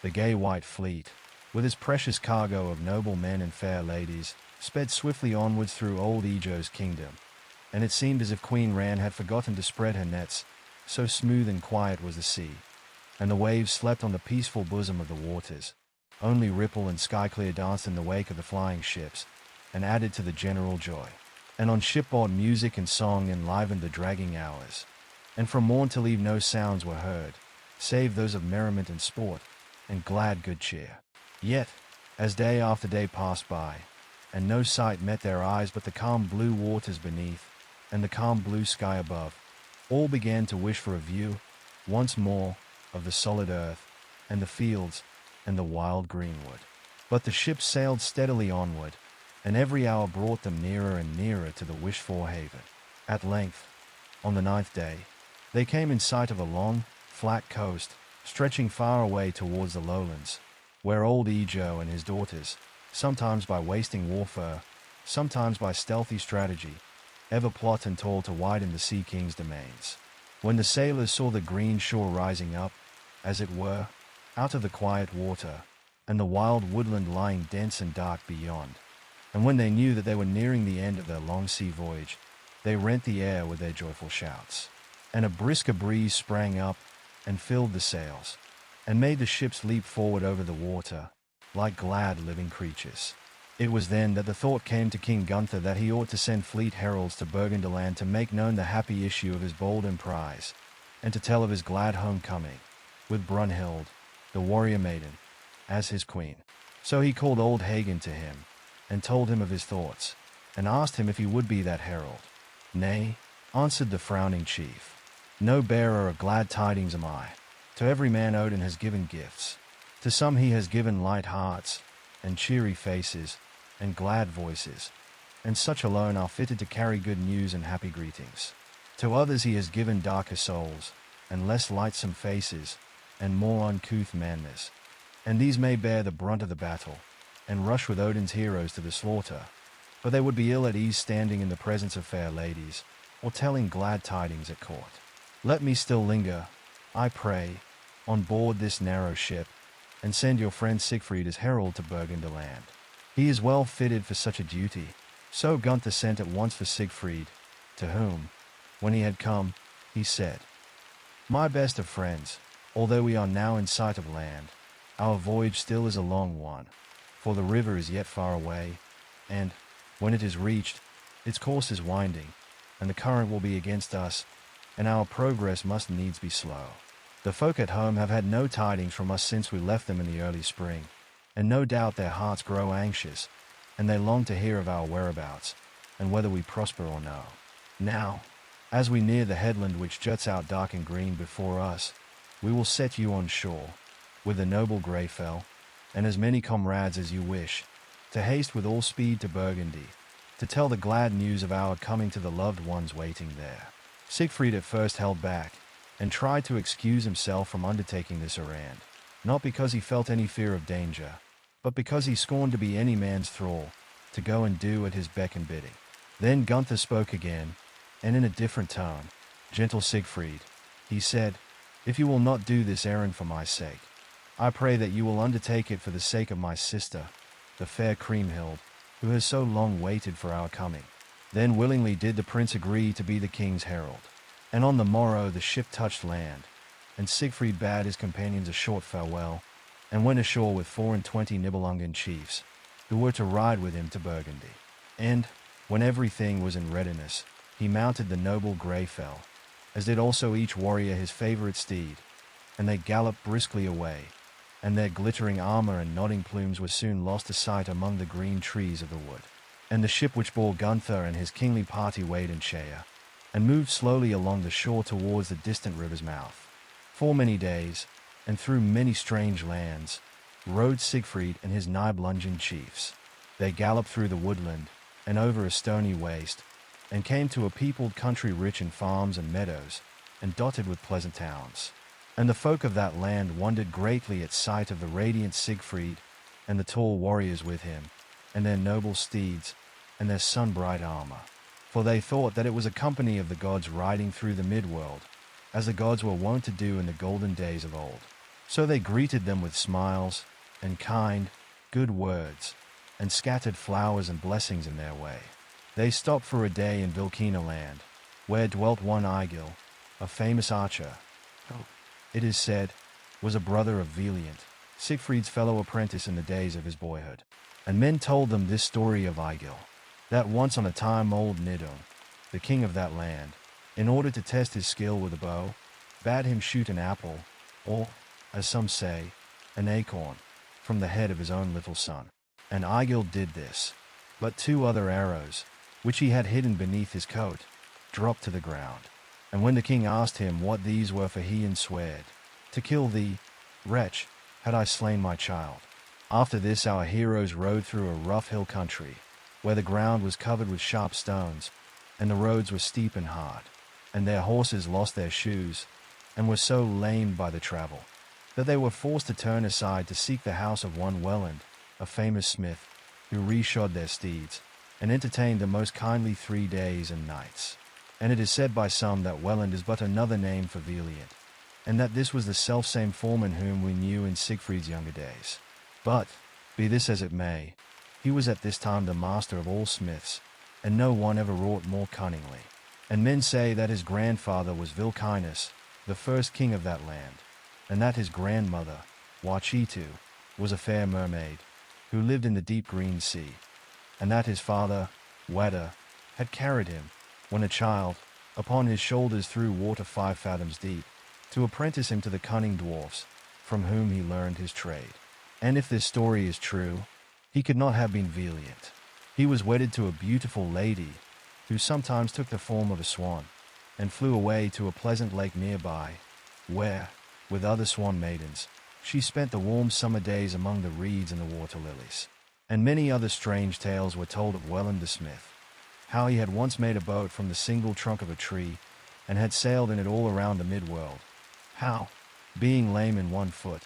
The gay white fleet, with its precious cargo of noble men and fair ladies, sped swiftly onwards through old Ejo's kingdom, and it seemed as if Queen Ran had forgotten to spread her nets, so smooth and quiet was the sea, and the waves slept on the peaceful bosom of the waters. Only ripple and sky-clear danced in the wake of the flying ships, and added to the general joy. And on shipboard music and song enlivened the dragging hours, and from morn till eve no sounds were heard, save those of merriment and sport, and glad good cheer. Yet, as day after day passed by, and no sight met their eyes but the calm blue waters beneath, and the calm blue sky above, all began to wish for a view, once more, of the solid earth, and the fields, and the wild greenwood. But the ships sailed steadily onward, and every hour brought them nearer and nearer to the wished-for haven. At length, on the 9th day, they came in sight of a long, flat coast, stretching far away towards the lowlands, where old Ejo and his daughters, sometimes by wasting warfare, sometimes by stealthy strategy, ever plot and toil to widen the Sea King's domains. When the sailors saw the green shore rising up, as it were, out of the quiet water, and the wild woodland lying dense and dark beyond, and when they knew that they were nearing the end of their long sea voyage, they rent the air with their joyful shouts. And a brisker breeze sprang up, and filled the sails, and made the ships leap forward over the water, like glad living creatures. It was then that the thought came to King Gunther that he ought to send fleet heralds to Burgunderland to make known the happy issue of his bold emprise, and to tell of his glad homecoming, with Brunhild, the warrior maiden, as his queen. So he called old Hagen to him, and told him of his thoughts, and asked him if he would be that herald. Nay, answered the frowning chief, no bearer of glad tidings am I. To every man Odin has given gifts. To some he has given light hearts, and cheery faces, and glad voices, and such alone are fitted to carry good news and happy greetings. To others he has given darker souls, and less lightsome faces, and more uncouth manners, and these may bear the brunt of the battle, and rush with Odin's heroes to the slaughter. for they would be ill at ease standing in the presence of fair ladies, or telling glad tidings at court. Let me still linger, I pray, on board this narrow ship, and send your friend Sigfried as herald to Burgundy land. He is well fitted for such a duty. So Gunther sent at once for Sigfried, to whom, when he had come, he said, My best of friends, although we are now in sight of land, our voyage still is a long one, for the river is yet far away, and, when it is reached, its course is winding, and the current will be against us, and our progress must needs be slow. The folk at home have had no tidings from us since we left them in the early spring, and no doubt their hearts grow anxious, and they long to hear of our whereabouts, and whether we prosper or no. Now, as we near the headland which juts out dark and green before us, we will set you on shore, with the noble Greyfell, and as many comrades as you wish, to haste with all speed to Burgundy, to tell the glad news of our coming to the loved ones waiting there. Sigfried at first held back, and tried to excuse himself from undertaking this errand, not because he felt any fear of danger, but because he scorned to be any man's thrall, to go and do at his beck and bidding. Then Gunther spoke again, and in a different tone. Gentle Sigfried, he said, if you will not do this errand for my sake, I pray that you will undertake it for the sake of my sister, the fair Kriemhild, who has so long waited for our coming. Then willingly did the prince agree to be the king's herald. And on the morrow the ship touched land, and Sigfried bade his companions a short farewell, and went ashore with 24 Nibelungen chiefs, who were to ride with him to Burgundy. And, when everything was in readiness, he mounted the noble Greyfell, as did also each warrior his favourite steed, and they galloped briskly away, and their glittering armour and nodding plumes were soon lost to sight among the green trees of the wood. And the ship which bore Gunther and his kingly party weighed in Shea, and moved slowly along the shore towards the distant river's mouth. For many days, and through many strange lands, rode Sigfried and his Nibelungen chiefs. They galloped through the woodland, and over a stony waste, and came to a peopled country rich in farms and meadows, and dotted with pleasant towns. And the folk of that land wondered greatly at sight of the radiant Sigfried, and the tall warriors with him, and their noble steeds, and their sun-bright armor. For they thought that it was a company of the gods riding through the midworld, as the gods were wont to do in the golden days of old. So they greeted them with smiles, and kind, good words, and scattered flowers and blessings in their way. They stopped for a day in Vilkina land, where dwelt one Egil, a famous archer, who, it is said, was a brother of Valiant, Sigfried's fellow apprentice in the days of his boyhood. And men told them this story of Egil, that once on a time old Nidung, the king of that land, in order to test his skill with a bow, bade him shoot an apple, or, as some say, an acorn, from the head of his own little son. And Egil did this, but 2 other arrows, which he had hidden beneath his coat, dropped to the ground. And when the king asked him what these were for, he answered, To kill thee, wretch, had I slain my child. After this our heroes rode through a rough hill country, where the ground was covered with sharp stones, and the roads were steep and hard, and their horses lost their shoes, and were so lamed by the travel, that they were forced to turn aside to seek the house of one Welland, a famous smith, who reshod their steeds, and entertained them most kindly 3 days and nights. And it is said by some that Welland is but another name for Valiant, and that this was the selfsame foreman whom we knew in Sigfried's younger days. But, be this as it may, he was at this time the master of all smiths, and no one ever wrought more cunningly. And men say that his grandfather was Vilkinus, the first king of that land, and that his grandmother, Wachitu, was a fair mermaid, who lived in the deep green sea, and that his father, Wada, had carried him, when a child, upon his shoulders through water 5 fathoms deep, to apprentice him to the cunning dwarfs, from whom he learned his trade. And if this story is true, he could not have been Valiant. He was wedded to a beautiful lady, who sometimes took the form of a swan, and flew away to a pleasant lake nearby, where, with other swan maidens, she spent the warm summer days among the reeds and the water lilies. And many other strange tales were told of Welland the smith, how he had once made a boat from the single trunk of a tree, and had sailed in it all around the midworld, how, being lame in one foot,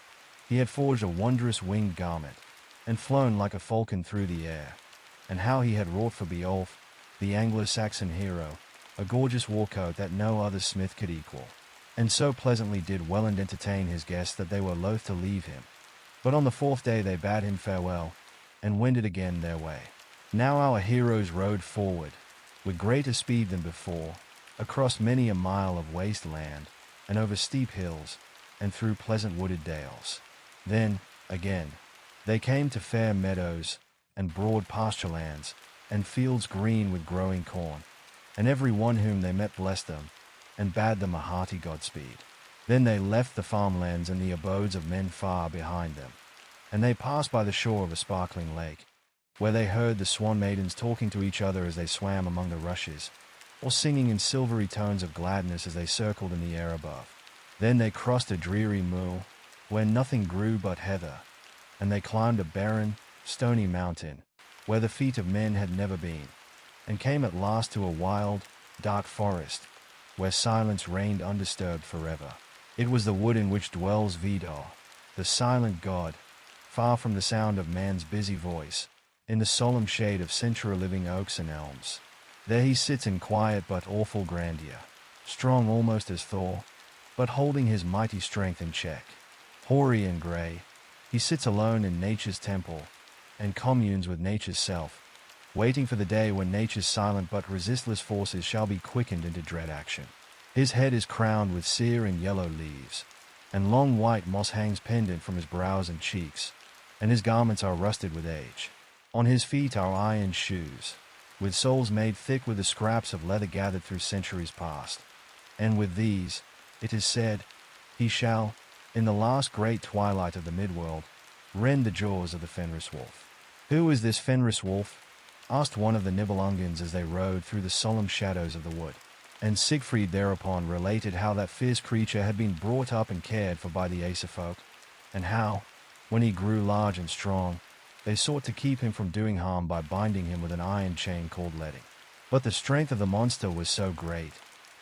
he had forged a wondrous winged garment, and flown like a falcon through the air, and how he had wrought for Beowulf, the Anglo-Saxon hero, a gorgeous war-coat that no other smith could equal. And so pleasantly did Welland entertain his guests that they were loath to leave him. But on the fourth day they bade him farewell, and wended again their way. Now our heroes rode forward, with greater speed than before, across many a mile of waste land, and over steep hills, and through pleasant wooded dales. Then, again, they came to fair meadows, and broad pasture lands, and fields green with growing corn, and every one whom they met blessed them, and bade them a hearty Godspeed. Then they left the farmlands and the abodes of men far behind them, and they passed by the shore of a sparkling lake, where they heard the swan maidens talking to each other as they swam among the rushes, or singing in silvery tones of gladness as they circled in the air above. Then they crossed a dreary moor, where nothing grew but heather, and they climbed a barren, stony mountain, where the feet of men had never been, and came at last to a wild, dark forest, where silence reigned undisturbed forever. It was the wood in which dwells Vidar, the silent god, far from the sound of man's busy voice, in the solemn shade of century-living oaks and elms. There he sits in quiet but awful grandeur, strong almost as Thor, but holding his mighty strength in check. Hoary and grey, he sits alone in nature's temple, and communes with nature's self, waiting for the day when nature's silent but resistless forces shall be quickened into dread action. His head is crowned with sere and yellow leaves, and long white moss hangs pendant from his brows and cheeks, and his garments are rusted with age. On his feet are iron shoes, with soles made thick with the scraps of leather gathered through centuries past. And with these, it is said, he shall, in the last great twilight of the midworld, rend the jaws of the Fenris wolf. "Who is this Fenris wolf?" asked one of the Nibelungans as they rode through the solemn shadows of the wood. And Sigfried thereupon related how that fierce creature had been brought up and cared for by the Aesir folk, and how, when he grew large and strong, they sought to keep him from doing harm by binding him with an iron chain called letting. But the strength of the monster was so great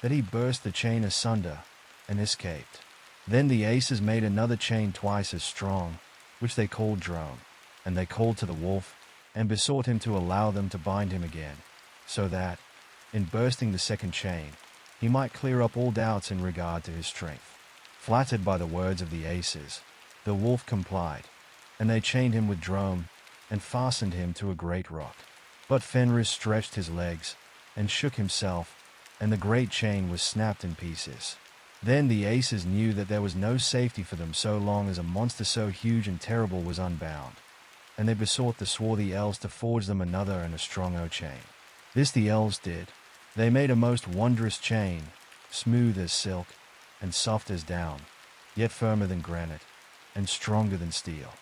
that he burst the chain asunder and escaped. Then the Aesir made another chain twice as strong, which they called drone, and they called to the wolf and besought him to allow them to bind him again, so that, in bursting the second chain, he might clear up all doubts in regard to his strength. Flattered by the words of the Aesir, the wolf complied, and they chained him with drome, and fastened him to a great rock. But Fenris stretched his legs, and shook himself, and the great chain was snapped in pieces. Then the Aesir knew that there was no safety for them so long as a monster so huge and terrible was unbound, and they besought the swarthy elves to forge them another and a stronger chain. This the elves did. They made a most wondrous chain, smooth as silk, and soft as down, yet firmer than granite, and stronger than steel.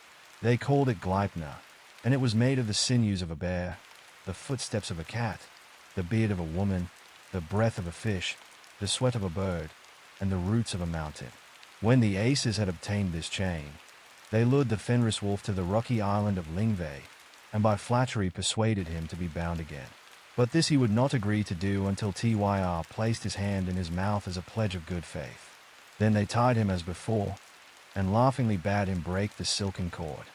They called it Gleipnir, and it was made of the sinews of a bear, the footsteps of a cat, the beard of a woman, the breath of a fish, the sweat of a bird, and the roots of a mountain. When the Aesir had obtained this chain, they lured the Fenris wolf to the rocky island of Lingve, and by flattery persuaded him to be bound again. But this he would not agree to do until Tyr placed his hand in his mouth as a pledge of good faith. Then they tied him as before, and laughingly bade him break the silken cord.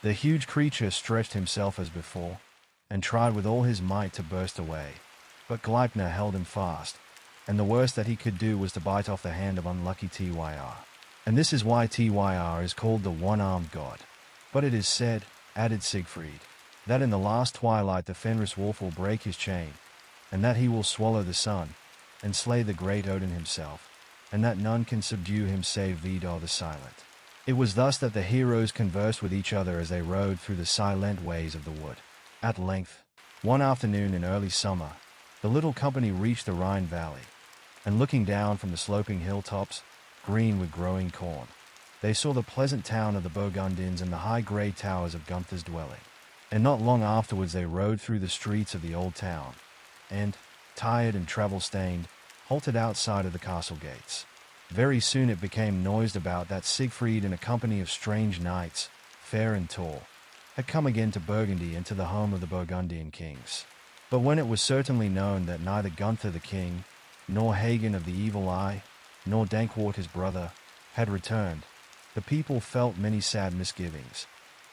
The huge creature stretched himself as before, and tried with all his might to burst away, but Gleipnir held him fast, and the worst that he could do was to bite off the hand of unlucky Tyr. And this is why Tyr is called the one-armed god. But it is said, added Sigfried, that in the last twilight the Fenris wolf will break his chain, and that he will swallow the sun, and slay the great Odin himself, and that none can subdue him save Vidar the Silent. It was thus that the heroes conversed with each other as they rode through the silent ways of the wood. At length, one afternoon in early summer, the little company reached the Rhine valley, and looking down from the sloping hilltops, green with growing corn, they saw the pleasant town of the Burgundians and the high grey towers of Gunther's dwelling. And not long afterwards they rode through the streets of the old town, and, tired and travel-stained, halted outside of the castle gates. Very soon it became noised about that Sigfried and a company of strange knights, fair and tall, had come again to Burgundy and to the home of the Burgundian kings. But when it was certainly known that neither Gunther the king, nor Hagen of the Evil Eye, nor Dankwart his brother, had returned, the people felt many sad misgivings,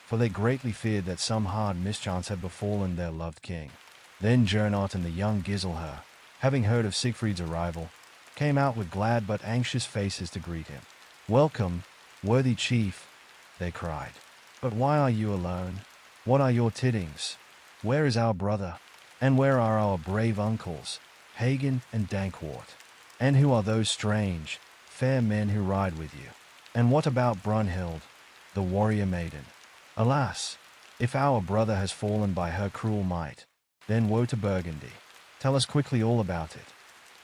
for they greatly feared that some hard mischance had befallen their loved king. Then Gernot and the young Giselher, having heard of Siegfried's arrival, came out with glad but anxious faces to greet him. "Welcome, worthy chief," they cried. "But why are you alone? What are your tidings? Where is our brother? And where are our brave uncles, Hagen and Dankwart? And who are those strange, fair men who ride with you? And what about Brunhild, the warrior maiden? Alas, if our brother has fallen by her cruel might, then woe to Burgundy. Tell us quickly all about it."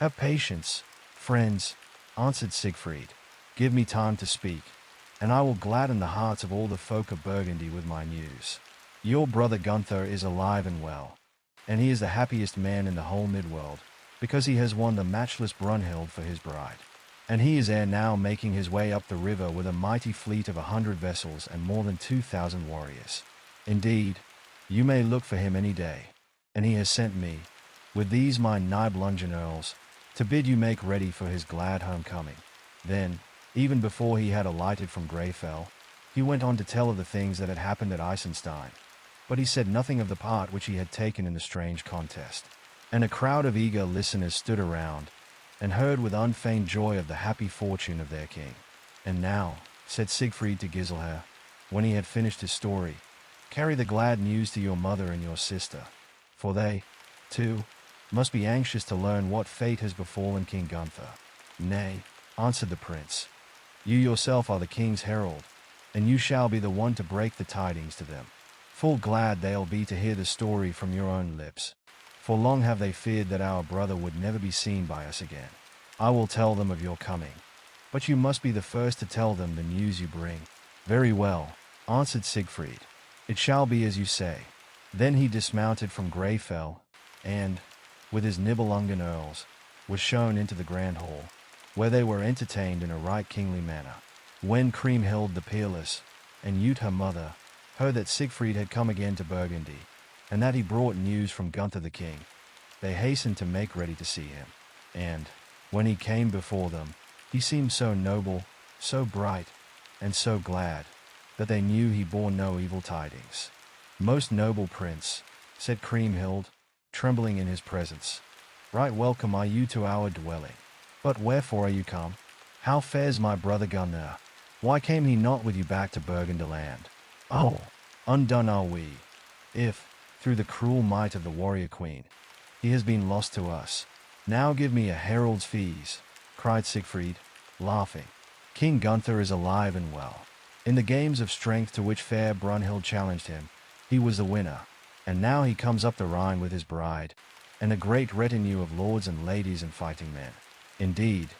"Have patience, friends," answered Siegfried. "Give me time to speak, and I will gladden the hearts of all the folk of Burgundy with my news. Your brother Gunther is alive and well, and he is the happiest man in the whole midworld, because he has won the matchless Brunhild for his bride. And he is ere now making his way up the river with a mighty fleet of 100 vessels and more than 2,000 warriors. Indeed, you may look for him any day, and he has sent me, with these my Nibelungen earls, to bid you make ready for his glad homecoming." Then, even before he had alighted from Greyfell, he went on to tell of the things that had happened at Eisenstein, but he said nothing of the part which he had taken in the strange contest. And a crowd of eager listeners stood around, and heard with unfeigned joy of the happy fortune of their king. "And now," said Siegfried to Giselher, when he had finished his story, "carry the glad news to your mother and your sister, for they, too, must be anxious to learn what fate has befallen King Gunther." "Nay," answered the prince, "you yourself are the king's herald, and you shall be the one to break the tidings to them. Full glad they'll be to hear the story from your own lips, for long have they feared that our brother would never be seen by us again. I will tell them of your coming, but you must be the first to tell them the news you bring." "Very well," answered Siegfried. "It shall be as you say." Then he dismounted from Greyfell, and, with his Nibelungen earls, was shown into the grand hall, where they were entertained in a right kingly manner. When Kriemhild the Peerless, and Jute her mother, heard that Siegfried had come again to Burgundy, and that he brought news from Gunther the king, they hastened to make ready to see him. And, when he came before them, he seemed so noble, so bright, and so glad, that they knew he bore no evil tidings. "Most noble prince," said Kriemhild, trembling in his presence, "right welcome are you to our dwelling. But wherefore are you come? How fares my brother Gunnar? Why came he not with you back to Burgundyland? Oh, undone are we, if, through the cruel might of the warrior queen, he has been lost to us. Now give me a herald's fees," cried Siegfried, laughing. "King Gunther is alive and well. In the games of strength to which fair Brunhild challenged him, he was the winner, and now he comes up the Rhine with his bride, and a great retinue of lords and ladies and fighting men. Indeed,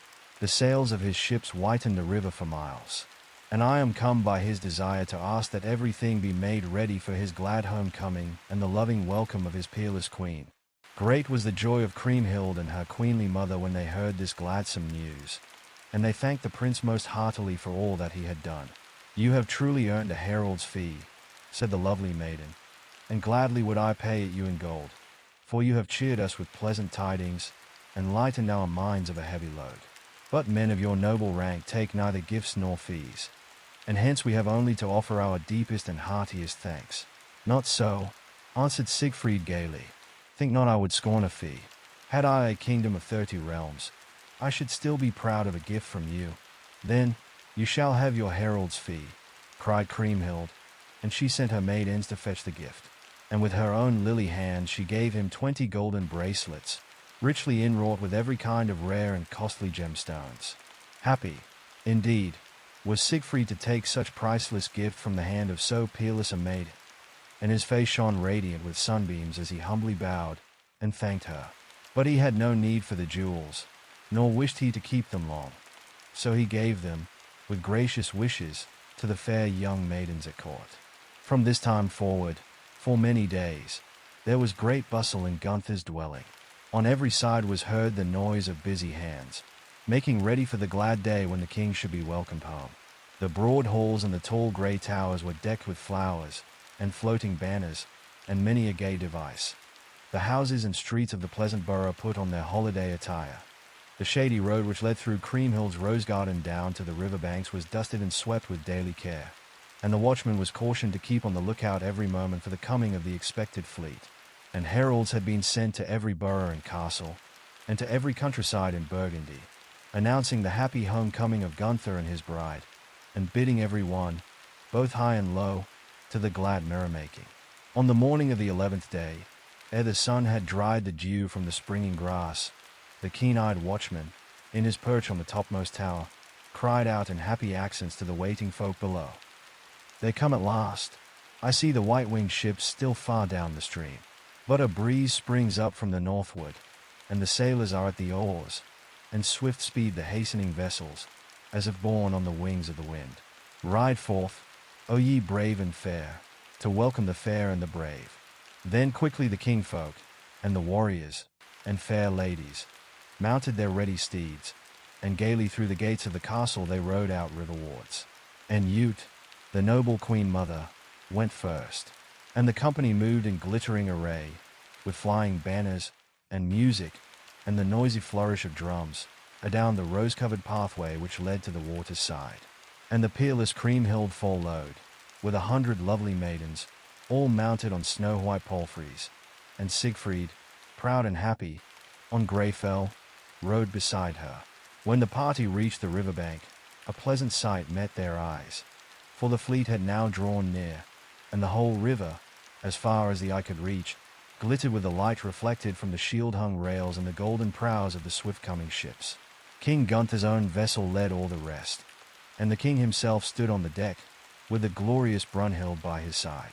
the sails of his ships whiten the river for miles. And I am come by his desire to ask that everything be made ready for his glad homecoming and the loving welcome of his peerless queen." Great was the joy of Kriemhild and her queenly mother when they heard this gladsome news, and they thanked the prince most heartily for all that he had done. "You have truly earned a herald's fee," said the lovely maiden, "and gladly would I pay it you in gold, for you have cheered us with pleasant tidings and lightened our minds of a heavy load. But men of your noble rank take neither gifts nor fees, and hence we have only to offer our deepest and heartiest thanks." "Not so," answered Siegfried gaily. "Think not I would scorn a fee. Had I a kingdom of 30 realms, I should still be proud of a gift from you." "Then, you shall have your herald's fee," cried Kriemhild, and she sent her maidens to fetch the gift. And with her own lily hand she gave him 20 golden bracelets, richly inwrought with every kind of rare and costly gemstones. Happy, indeed, was Siegfried to take such priceless gift from the hand of so peerless a maiden, and his face shone radiant with sunbeams as he humbly bowed and thanked her. But he had no need for the jewels, nor wished he to keep them long, so he gave them, with gracious wishes, to the fair young maidens at court. From this time forward, for many days, there was great bustle in Gunther's dwelling. On every side was heard the noise of busy hands, making ready for the glad day when the king should be welcomed home. The broad halls and the tall grey towers were decked with flowers and floating banners and many a gay device. The houses and streets of the pleasant borough put on their holiday attire. The shady road which led through Kriemhild's rose garden down to the river banks was dusted and swept with daily care, and the watchman was cautioned to keep on the lookout every moment for the coming of the expected fleet. And heralds had been sent to every borough and castle, and to every countryside in Burgundy, announcing the happy homecoming of Gunther and his bride, and bidding every one, both high and low, to the glad merrymaking. On the morning of the 11th day, ere the sun had dried the dew from the springing grass, the keen-eyed watchman, in his perch on the topmost tower, cried out in happy accents to the waiting folk below. They come at last. I see the white-winged ships still far down the stream. But a breeze springs up from the northward, and the sailors are at the oars, and swift speed the hastening vessels, as if borne on the wings of the wind. Ride forth, O ye brave and fair, to welcome the fair and the brave. Then quickly the kingfolk, and the warriors, and fair ladies, mounted their ready steeds, and gaily through the gates of the castle they rode out riverwards. And Ute, the noble queen mother, went first, and the company moved in glittering array, with flying banners, and music, and the noisy flourish of drums, adown the rose-covered pathway which led to the water's side. And the peerless Kriemhild followed, with 100 lovely maidens, all mounted on snow-white palfreys, and Siegfried, proud and happy, on Greyfell, rode beside her. When the party reached the riverbank, a pleasant sight met their eyes, for the fleet had now drawn near, and the whole river, as far as the eye could reach, glittered with the light reflected from the shield-hung rails and the golden prows of the swift-coming ships. King Gunther's own vessel led all the rest, and the king himself stood on the deck, with the glorious Brunhild by his side.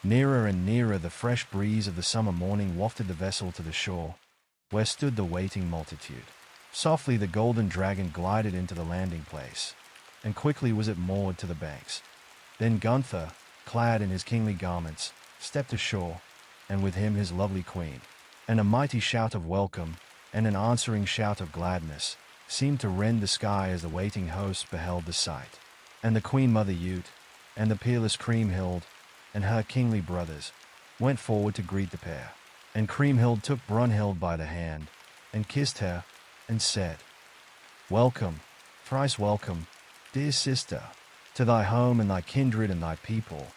Nearer and nearer the fresh breeze of the summer morning wafted the vessel to the shore, where stood the waiting multitude. Softly the golden dragon glided into the landing place, and quickly was it moored to the banks. Then Gunther, clad in his kingly garments, stepped ashore, and with him his lovely queen. And a mighty shout of welcome, and an answering shout of gladness, seemed to rend the sky as the waiting hosts beheld the sight. And the queen mother Ute, and the peerless Kriemhild, and her kingly brothers, went forward to greet the pair. And Kriemhild took Brunhild by the hand, and kissed her, and said, "Welcome, thrice welcome, dear sister, to thy home and thy kindred and thy people,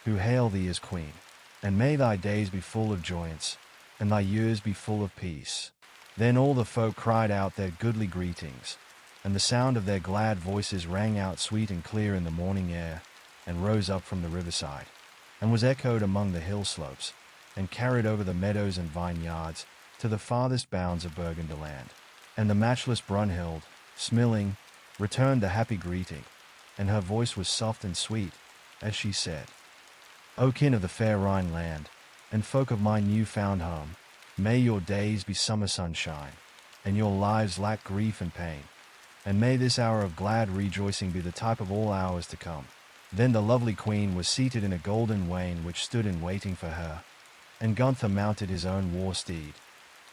who hail thee as queen. And may thy days be full of joyance, and thy years be full of peace." Then all the folk cried out their goodly greetings, and the sound of their glad voices rang out sweet and clear in the morning air, and rose up from the riverside, and was echoed among the hill slopes, and carried over the meadows and vineyards to the farthest bounds of Burgundyland. And the matchless Brunhild, smiling, returned the happy greeting, and her voice was soft and sweet, as she said, "O kin of the fair Rhine land, and folk of my new-found home, may your days be summer sunshine, and your lives lack grief and pain, and may this hour of glad rejoicing be the type of all hours to come." Then the lovely queen was seated in a golden wain which stood in waiting for her, and Gunther mounted his own war steed,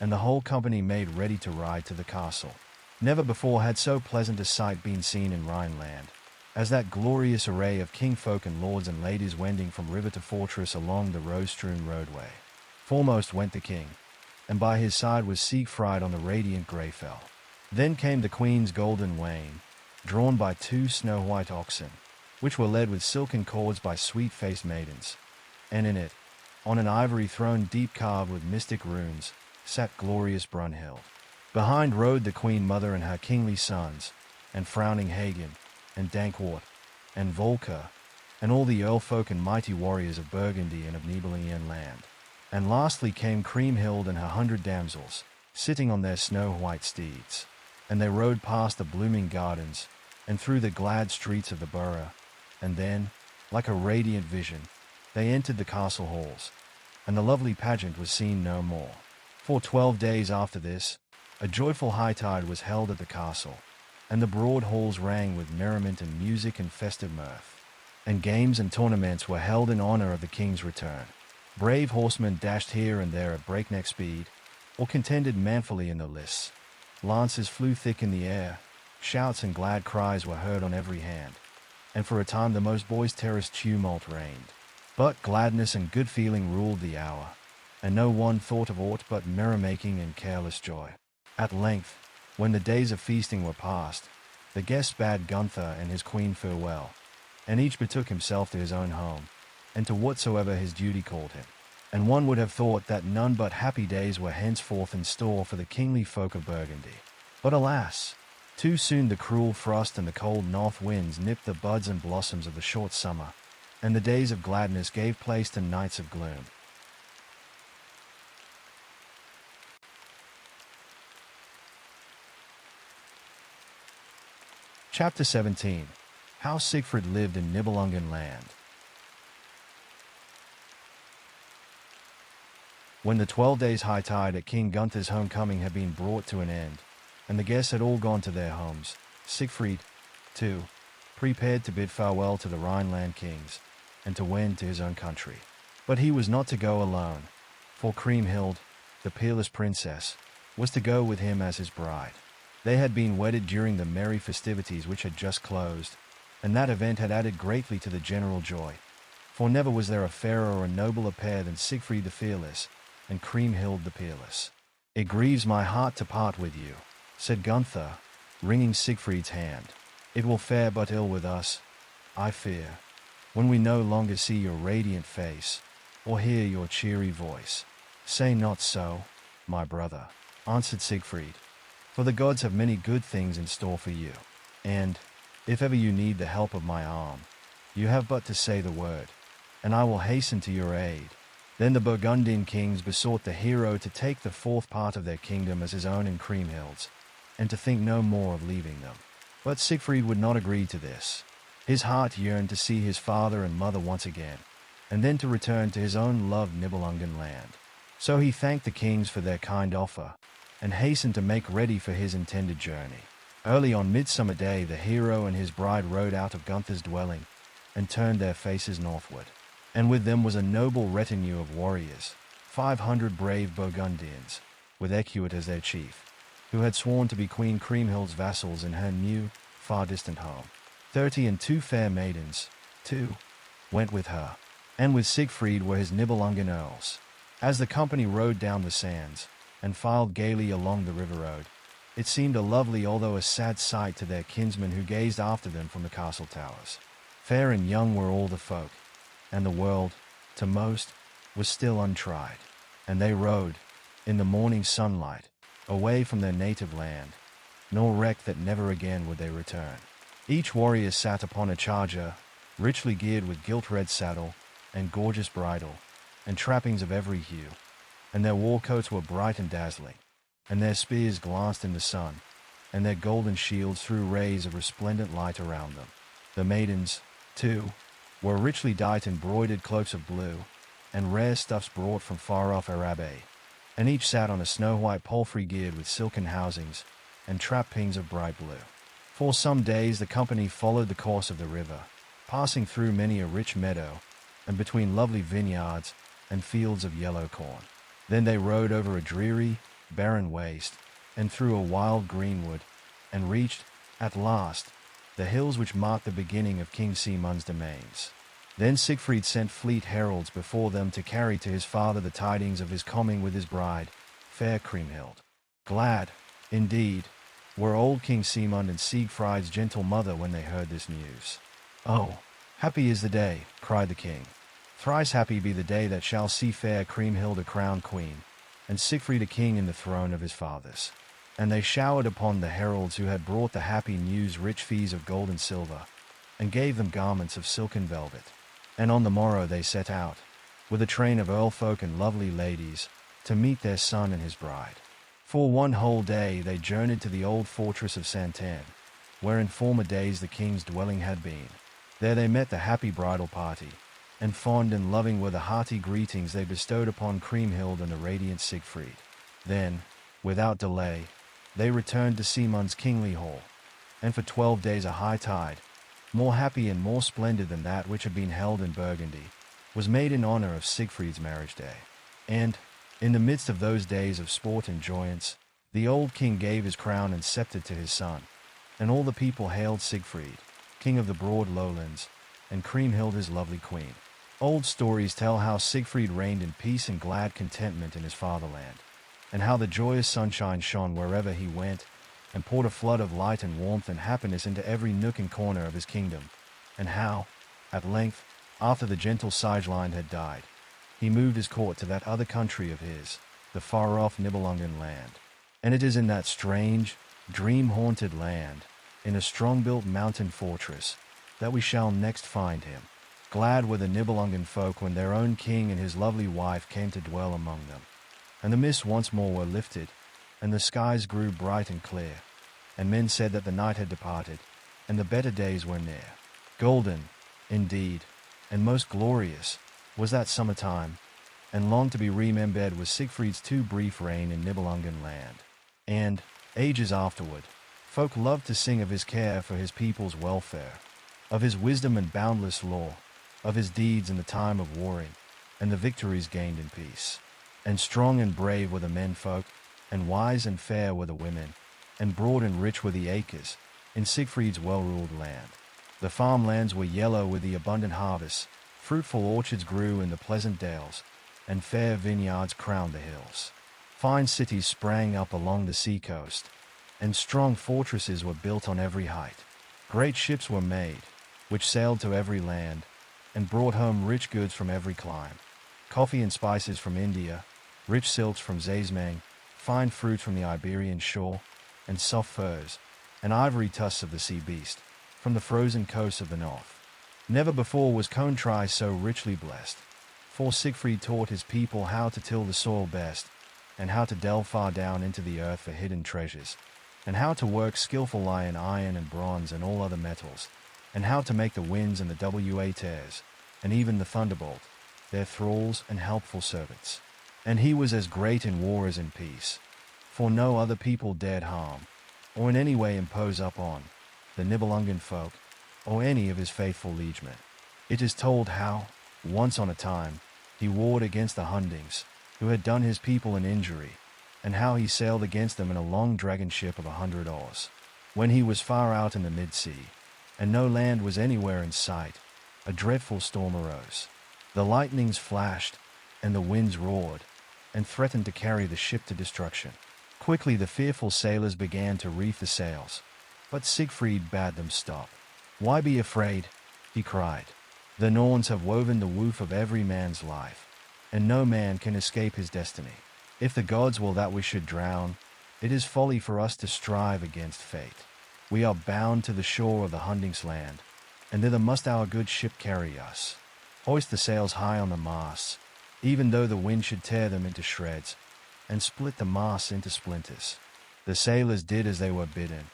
and the whole company made ready to ride to the castle. Never before had so pleasant a sight been seen in Rhineland, as that glorious array of kingfolk and lords and ladies wending from river to fortress along the rose-strewn roadway. Foremost went the king, and by his side was Siegfried on the radiant Greyfell. Then came the queen's golden wain, drawn by 2 snow-white oxen, which were led with silken cords by sweet-faced maidens, and in it, on an ivory throne deep carved with mystic runes, sat glorious Brunhild. Behind rode the queen mother and her kingly sons, and frowning Hagen, and Dankwart, and Volker, and all the earlfolk and mighty warriors of Burgundy and of Nibelungen land. And lastly came Kriemhild and her 100 damsels, sitting on their snow-white steeds. And they rode past the blooming gardens, and through the glad streets of the borough, and then, like a radiant vision, they entered the castle halls, and the lovely pageant was seen no more. For 12 days after this, a joyful hightide was held at the castle, and the broad halls rang with merriment and music and festive mirth. And games and tournaments were held in honor of the king's return. Brave horsemen dashed here and there at breakneck speed, or contended manfully in the lists. Lances flew thick in the air, shouts and glad cries were heard on every hand, and for a time the most boisterous tumult reigned. But gladness and good feeling ruled the hour, and no one thought of aught but merrymaking and careless joy. At length, when the days of feasting were past, the guests bade Gunther and his queen farewell, and each betook himself to his own home, and to whatsoever his duty called him. And one would have thought that none but happy days were henceforth in store for the kingly folk of Burgundy. But alas! Too soon the cruel frost and the cold north winds nipped the buds and blossoms of the short summer, and the days of gladness gave place to nights of gloom. Chapter 17. How Sigfried lived in Nibelungen land. When the 12 days' high tide at King Gunther's homecoming had been brought to an end, and the guests had all gone to their homes, Sigfried, too, prepared to bid farewell to the Rhineland kings, and to wend to his own country. But he was not to go alone, for Kriemhild, the peerless princess, was to go with him as his bride. They had been wedded during the merry festivities which had just closed, and that event had added greatly to the general joy, for never was there a fairer or nobler pair than Sigfried the fearless and Kriemhild the peerless. "It grieves my heart to part with you," said Gunther, wringing Sigfried's hand. "It will fare but ill with us, I fear, when we no longer see your radiant face, or hear your cheery voice." "Say not so, my brother," answered Sigfried, "for the gods have many good things in store for you, and, if ever you need the help of my arm, you have but to say the word, and I will hasten to your aid." Then the Burgundian kings besought the hero to take the fourth part of their kingdom as his own and Kriemhild's, and to think no more of leaving them. But Sigfried would not agree to this. His heart yearned to see his father and mother once again, and then to return to his own loved Nibelungen land. So he thanked the kings for their kind offer, and hastened to make ready for his intended journey. Early on Midsummer Day the hero and his bride rode out of Gunther's dwelling, and turned their faces northward. And with them was a noble retinue of warriors, 500 brave Burgundians, with Ecuit as their chief, who had sworn to be Queen Kriemhild's vassals in her new, far-distant home. 32 fair maidens, too, went with her, and with Sigfried were his Nibelungen earls. As the company rode down the sands, and filed gaily along the river road, it seemed a lovely although a sad sight to their kinsmen who gazed after them from the castle towers. Fair and young were all the folk, and the world, to most, was still untried, and they rode, in the morning sunlight, away from their native land, nor recked that never again would they return. Each warrior sat upon a charger, richly geared with gilt-red saddle, and gorgeous bridle, and trappings of every hue, and their war coats were bright and dazzling, and their spears glanced in the sun, and their golden shields threw rays of resplendent light around them. The maidens, too, were richly dight in broidered cloaks of blue, and rare stuffs brought from far-off Araby, and each sat on a snow-white palfrey geared with silken housings, and trappings of bright blue. For some days the company followed the course of the river, passing through many a rich meadow, and between lovely vineyards and fields of yellow corn. Then they rode over a dreary, barren waste, and through a wild greenwood, and reached, at last, the hills which marked the beginning of King Siemund's domains. Then Sigfried sent fleet heralds before them to carry to his father the tidings of his coming with his bride, fair Kriemhild. Glad, indeed, were old King Siemund and Siegfried's gentle mother when they heard this news. "Oh, happy is the day," cried the king. "Thrice happy be the day that shall see fair Kriemhild a crowned queen, and Sigfried a king in the throne of his fathers." And they showered upon the heralds who had brought the happy news rich fees of gold and silver, and gave them garments of silken velvet. And on the morrow they set out, with a train of earl-folk and lovely ladies, to meet their son and his bride. For one whole day they journeyed to the old fortress of Santan, where in former days the king's dwelling had been. There they met the happy bridal party, and fond and loving were the hearty greetings they bestowed upon Kriemhild and the radiant Sigfried. Then, without delay, they returned to Siemund's kingly hall, and for 12 days a high tide, more happy and more splendid than that which had been held in Burgundy, was made in honor of Sigfried's marriage day. And, in the midst of those days of sport and joyance, the old king gave his crown and scepter to his son, and all the people hailed Sigfried, king of the broad lowlands, and Kriemhild his lovely queen. Old stories tell how Sigfried reigned in peace and glad contentment in his fatherland, and how the joyous sunshine shone wherever he went, and poured a flood of light and warmth and happiness into every nook and corner of his kingdom, and how, At length, after the gentle Sigfried had died, he moved his court to that other country of his, the far-off Nibelungen land. And it is in that strange, dream-haunted land, in a strong-built mountain fortress, that we shall next find him. Glad were the Nibelungen folk when their own king and his lovely wife came to dwell among them. And the mists once more were lifted, and the skies grew bright and clear, and men said that the night had departed, and the better days were near. Golden, indeed, and most glorious, was that summer time, and long to be remembered was Siegfried's too brief reign in Nibelungen land. And, ages afterward, folk loved to sing of his care for his people's welfare, of his wisdom and boundless law, of his deeds in the time of warring, and the victories gained in peace. And strong and brave were the men folk, and wise and fair were the women, and broad and rich were the acres, in Siegfried's well-ruled land. The farmlands were yellow with the abundant harvests, fruitful orchards grew in the pleasant dales, and fair vineyards crowned the hills. Fine cities sprang up along the sea-coast, and strong fortresses were built on every height. Great ships were made, which sailed to every land, and brought home rich goods from every clime. Coffee and spices from India, rich silks from Zasmang, fine fruit from the Iberian shore, and soft furs, and ivory tusks of the sea beast, from the frozen coasts of the north. Never before was country so richly blessed, for Siegfried taught his people how to till the soil best, and how to delve far down into the earth for hidden treasures, and how to work skillfully in iron and bronze and all other metals, and how to make the winds and the heroictales, and even the thunderbolt, their thralls and helpful servants. And he was as great in war as in peace, for no other people dared harm, or in any way impose upon, the Nibelungen folk, or any of his faithful liegemen. It is told how, once on a time, he warred against the Hundings, who had done his people an injury, and how he sailed against them in a long dragon ship of 100 oars. When he was far out in the mid-sea, and no land was anywhere in sight, a dreadful storm arose. The lightnings flashed, and the winds roared, and threatened to carry the ship to destruction. Quickly the fearful sailors began to reef the sails, but Siegfried bade them stop. "Why be afraid?" he cried. "The Norns have woven the woof of every man's life, and no man can escape his destiny. If the gods will that we should drown, it is folly for us to strive against fate. We are bound to the shore of the Hundings land, and thither must our good ship carry us. Hoist the sails high on the masts, even though the wind should tear them into shreds, and split the masts into splinters." The sailors did as they were bidden,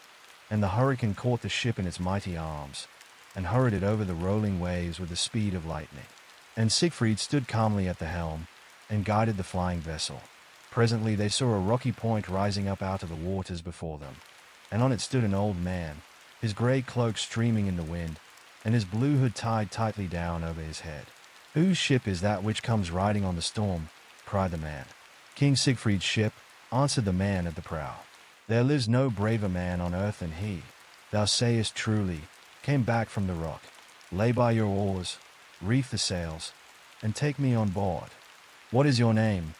and the hurricane caught the ship in its mighty arms, and hurried it over the rolling waves with the speed of lightning. And Siegfried stood calmly at the helm, and guided the flying vessel. Presently they saw a rocky point rising up out of the waters before them, and on it stood an old man, his grey cloak streaming in the wind, and his blue hood tied tightly down over his head. "Whose ship is that which comes riding on the storm?" cried the man. "King Siegfried's ship," answered the man at the prow. "There lives no braver man on earth than he. Thou sayest truly, came back from the rock. Lay by your oars, reef the sails, and take me on board." "What is your name?"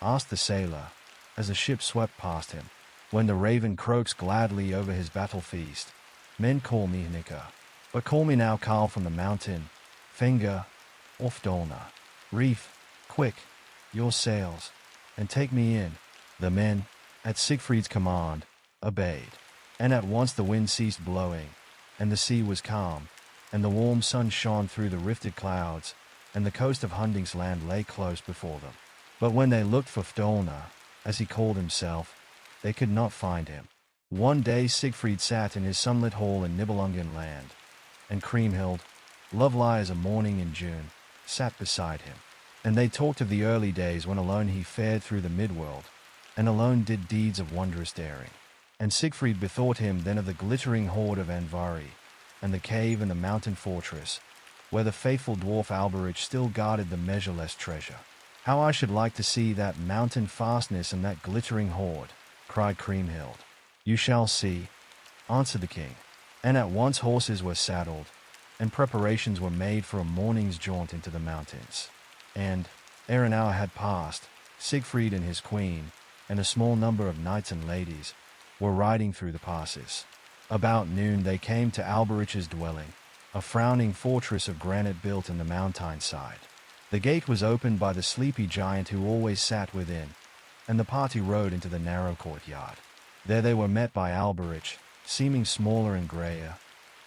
asked the sailor, as the ship swept past him. "When the raven croaks gladly over his battle feast, men call me Hnika. But call me now Karl from the mountain, Finger, or Fdolna. Reef, quick, your sails, and take me in." The men, at Siegfried's command, obeyed, and at once the wind ceased blowing, and the sea was calm, and the warm sun shone through the rifted clouds, and the coast of Hunding's land lay close before them. But when they looked for Fdolna, as he called himself, they could not find him. One day Siegfried sat in his sunlit hall in Nibelungen land, and Kriemhild, lovely as a morning in June, sat beside him. And they talked of the early days when alone he fared through the midworld, and alone did deeds of wondrous daring. And Siegfried bethought him then of the glittering hoard of Andvari, and the cave and the mountain fortress, where the faithful dwarf Alberich still guarded the measureless treasure. "How I should like to see that mountain fastness and that glittering hoard," cried Kriemhild. "You shall see," answered the king. And at once horses were saddled, and preparations were made for a morning's jaunt into the mountains. And, ere an hour had passed, Siegfried and his queen, and a small number of knights and ladies, were riding through the passes. About noon they came to Alberich's dwelling, a frowning fortress of granite built in the mountainside. The gate was opened by the sleepy giant who always sat within, and the party rode into the narrow courtyard. There they were met by Alberich, seeming smaller and greyer,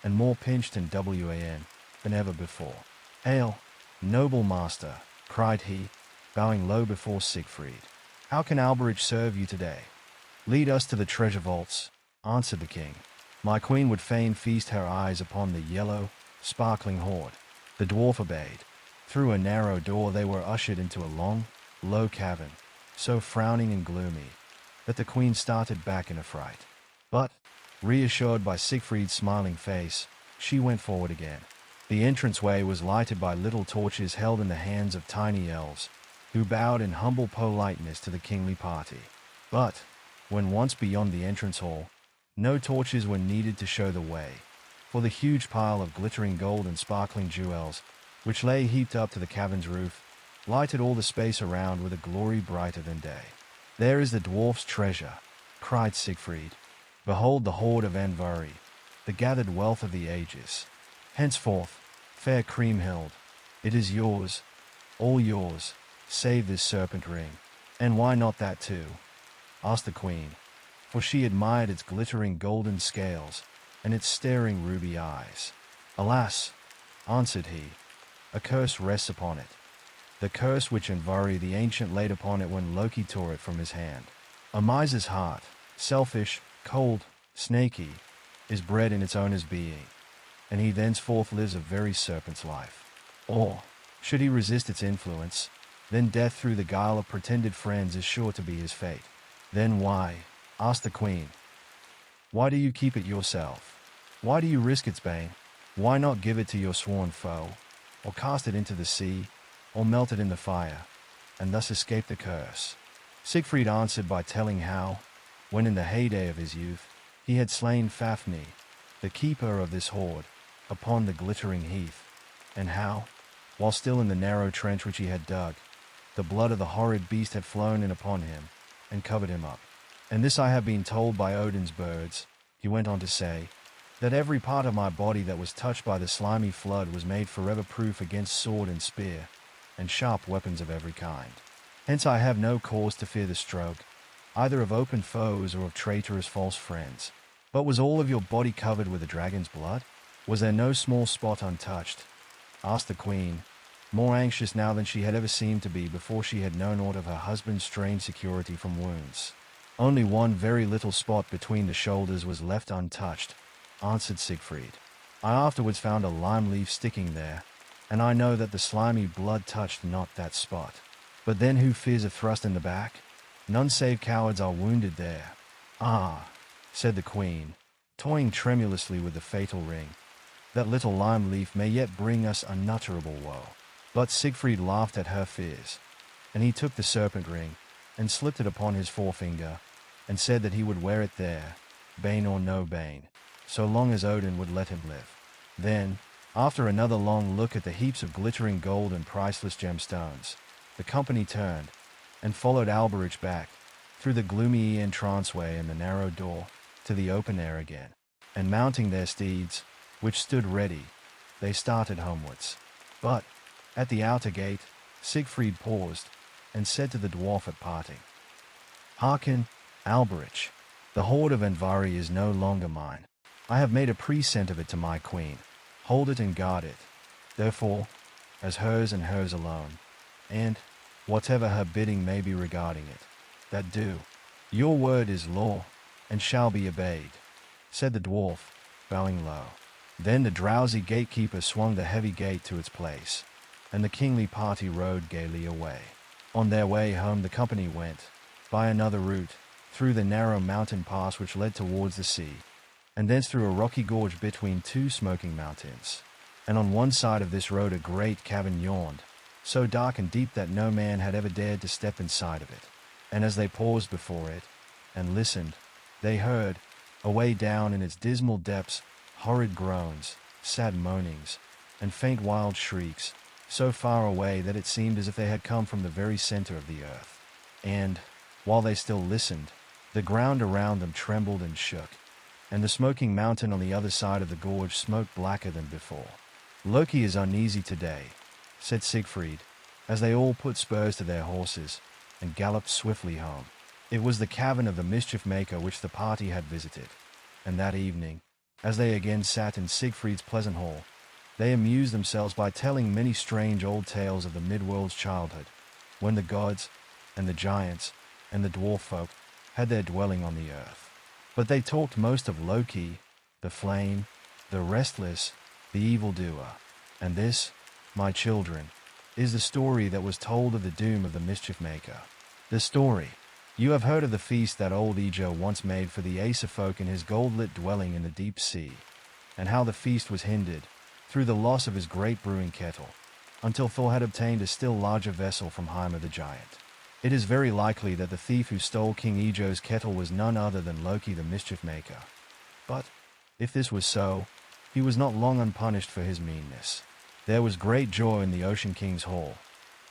and more pinched and wan than ever before. "Hail, noble master," cried he, bowing low before Sigfried. "How can Alberich serve you today?" "Lead us to the treasure vaults," answered the king. "My queen would fain feast her eyes upon the yellow, sparkling hoard." The dwarf obeyed. Through a narrow door they were ushered into a long, low cavern, so frowning and gloomy that the queen started back in affright. But, reassured by Siegfried's smiling face, she went forward again. The entranceway was lighted by little torches held in the hands of tiny elves, who bowed in humble politeness to the kingly party. But, when once beyond the entrance hall, no torches were needed to show the way, for the huge pile of glittering gold and sparkling jewels, which lay heaped up to the cavern's roof, lighted all the space around with a glory brighter than day. "There is the dwarf's treasure," cried Siegfried. "Behold the hoard of Andvari, the gathered wealth of the ages. Henceforth, fair Kriemhild, it is yours, all yours, save this serpent ring." "And why not that too?" asked the queen, for she admired its glittering golden scales and its staring ruby eyes. "Alas," answered he, "a curse rests upon it. The curse which Andvari the ancient laid upon it when Loki tore it from his hand. A miser's heart, selfish, cold, snaky, is bred in its owner's being, and he thenceforth lives a very serpent's life. Or, should he resist its influence, then death through the guile of pretended friends is sure to be his fate." "Then why," asked the queen, "why do you keep it yourself? Why do you risk its bane? Why not give it to your sworn foe, or cast it into the sea, or melt it in the fire, and thus escape the curse?" Siegfried answered by telling how, when in the heyday of his youth, he had slain Fafnir, the keeper of this hoard, upon the glittering heath, and how, while still in the narrow trench which he had dug, the blood of the horrid beast had flown in upon him and covered him up. "And this I have been told by Odin's birds," he went on to say, "that every part of my body that was touched by the slimy flood was made forever proof against sword and spear, and sharp weapons of every kind. Hence I have no cause to fear the stroke, either of open foes or of traitorous false friends." "But was all of your body covered with the dragon's blood? Was there no small spot untouched?" asked the queen, more anxious now than she had ever seemed to be before she had known aught of her husband's strange security from wounds. "Only one very little spot between the shoulders was left untouched," answered Siegfried. "I afterwards found a lime leaf sticking there, and I know that the slimy blood touched not that spot. But then who fears a thrust in the back? None save cowards are wounded there." "Ah," said the queen, toying tremulously with the fatal ring, "that little lime leaf may yet bring us unutterable woe." But Siegfried laughed at her fears, and he took the serpent ring and slipped it upon his forefinger, and said that he would wear it there, bane or no bane, so long as Odin would let him live. Then, after another long look at the heaps of glittering gold and priceless gemstones, the company turned and followed Alberich back, through the gloomy entranceway and the narrow door, to the open air again. And mounting their steeds, which stood ready, they started homewards. But, at the outer gate, Siegfried paused, and said to the dwarf at parting, "Hearken, Alberich, the hoard of Andvari is no longer mine. I have made a present of it to my queen. Hold it and guard it, therefore, as hers and hers alone, and, whatever her bidding may be regarding it, that do. Your word is law, and shall be obeyed," said the dwarf, bowing low. Then the drowsy gatekeeper swung the heavy gate to its place, and the kingly party rode gaily away. On their way home the company went, by another route, through the narrow mountain pass which led towards the sea, and thence through a rocky gorge between two smoking mountains. And on one side of this road a great cavern yawned, so dark and deep that no man had ever dared to step inside of it. And as they paused before it, and listened, they heard, away down in its dismal depths, horrid groans, sad moanings, and faint wild shrieks, so far away that it seemed as if they had come from the very center of the earth. And, while they still listened, the ground around them trembled and shook, and the smoking mountain on the other side of the gorge smoked blacker than before. "Loki is uneasy today," said Sigfried, as they all put spurs to their horses and galloped swiftly home. It was the cavern of the mischief maker which the party had visited, and that evening, as they again sat in Sigfried's pleasant hall, they amused themselves by telling many strange old tales of the midworld's childhood, when the gods, and the giants, and the dwarf folk had their dwelling on the earth. But they talked most of Loki, the flame, the restless, the evildoer. And this, my children, is the story that was told of the doom of the mischief maker. The story. You have heard of the feast that old Ejo once made for the Aesir folk in his gold-lit dwelling in the deep sea, and how the feast was hindered, through the loss of his great brewing kettle, until Thor had obtained a still larger vessel from Hymer the giant. It is very likely that the thief who stole King Ejo's kettle was none other than Loki the mischief maker. But, if this was so, he was not long unpunished for his meanness. There was great joy in the Ocean King's hall,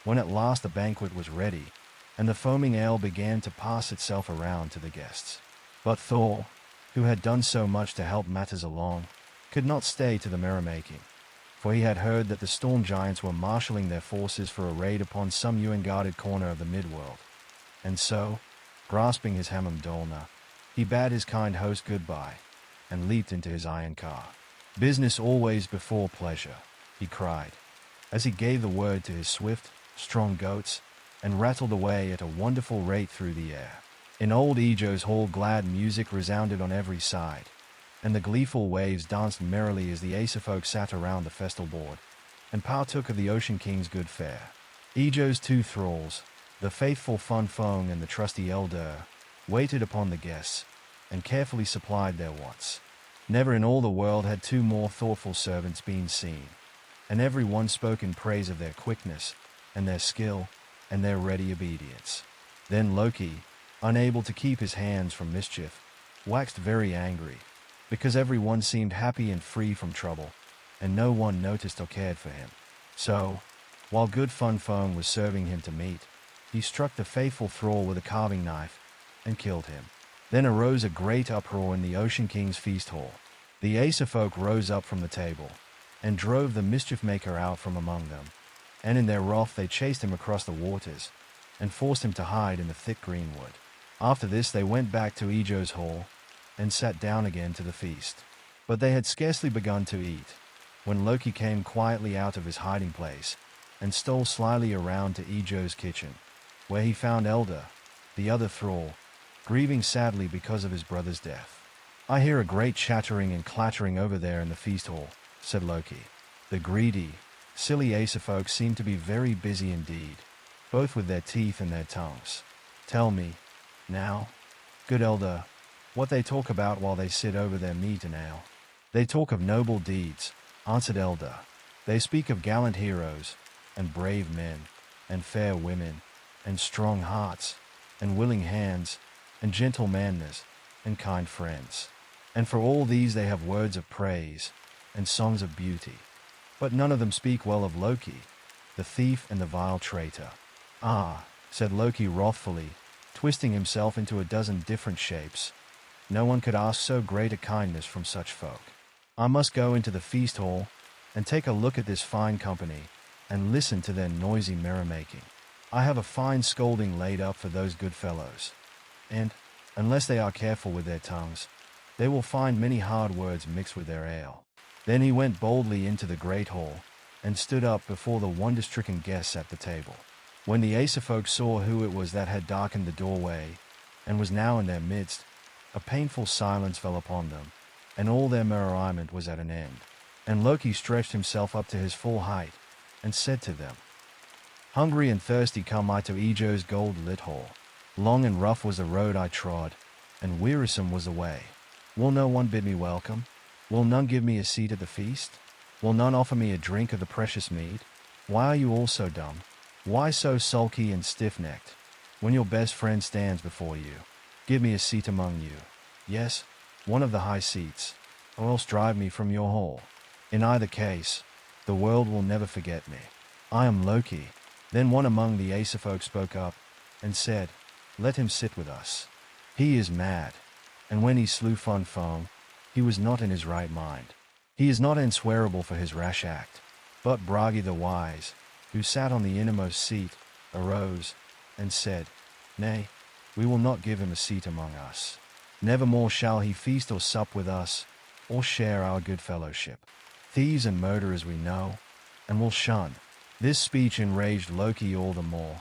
when at last the banquet was ready, and the foaming ale began to pass itself around to the guests. But Thor, who had done so much to help matters along, could not stay to the merrymaking, for he had heard that the storm giants were marshalling their forces for a raid upon some unguarded corner of the midworld. And so, grasping his Hamamdolna, he bade his kind host goodbye, and leaped into his iron car. "Business always before pleasure," he cried, as he gave the word to his swift, strong goats, and rattled away at a wonderful rate through the air. In old Ejo's hall glad music resounded on every side, and the gleeful waves danced merrily as the Aesir folk sat around the festal board, and partook of the Ocean King's good fare. Ejo's two thralls, the faithful Funfong and the trusty Elder, waited upon the guests, and carefully supplied their wants. Never in all the world had two more thoughtful servants been seen, and every one spoke in praise of their quickness, and their skill, and their ready obedience. Then Loki, unable to keep his hands from mischief, waxed very angry, because every one seemed happy and free from trouble, and no one noticed or cared for him. So, while good Funfong was serving him to meat, he struck the faithful thrall with a carving knife, and killed him. Then arose a great uproar in the Ocean King's feast hall. The Aesir folk rose up from the table, and drove the mischief maker out from among them, and in their wrath they chased him across the waters, and forced him to hide in the thick greenwood. After this they went back to Ejo's hall, and sat down again to the feast. But they had scarcely begun to eat, when Loki came quietly out of his hiding place, and stole slyly around to Ejo's kitchen, where he found Elder, the other thrall, grieving sadly because of his brother's death. "I hear a great chattering and clattering over there in the feast hall," said Loki. "The greedy, silly Aesir folk seem to be very busy indeed, both with their teeth and their tongues. Tell me, now, good Elder, what they talk about while they sit over their meat and ale." "They talk of noble deeds," answered Elder. "They speak of gallant heroes, and brave men, and fair women, and strong hearts, and willing hands, and gentle manners, and kind friends. And for all these they have words of praise, and songs of beauty. But none of them speak well of Loki, the thief and the vile traitor." "Ah," said Loki wrathfully, twisting himself into a dozen different shapes. "No one could ask so great a kindness from such folk. I must go into the feast hall, and take a look at this fine company, and listen to their noisy merrymaking. I have a fine scolding laid up for those good fellows, and, unless they are careful with their tongues, they will find many hard words mixed with their ale." Then he went boldly into the great hall, and stood up before the wonder-stricken guests at the table. When the Aesir folk saw who it was that had darkened the doorway, and was now in their midst, a painful silence fell upon them, and all their merriment was at an end. And Loki stretched himself up to his full height, and said to them, "Hungry and thirsty come I to Ejo's gold-lit hall. Long and rough was the road I trod, and wearisome was the way. Will no one bid me welcome? Will none give me a seat at the feast? Will none offer me a drink of the precious mead? Why are you all so dumb? Why so sulky and stiff-necked, when your best friend stands before you? Give me a seat among you. Yes, one of the high seats, or else drive me from your hall. In either case, the world will never forget me. I am Loki." Then one among the Aesir folk spoke up, and said, "Let him sit with us. He is mad, and when he slew Funfong, he was not in his right mind. He is not answerable for his rash act. But Bragi the wise, who sat on the innermost seat, arose, and said, Nay, we will not give him a seat among us. Nevermore shall he feast or sup with us, or share our good fellowship. Thieves and murderers we know, and will shun. This speech enraged Loki all the more,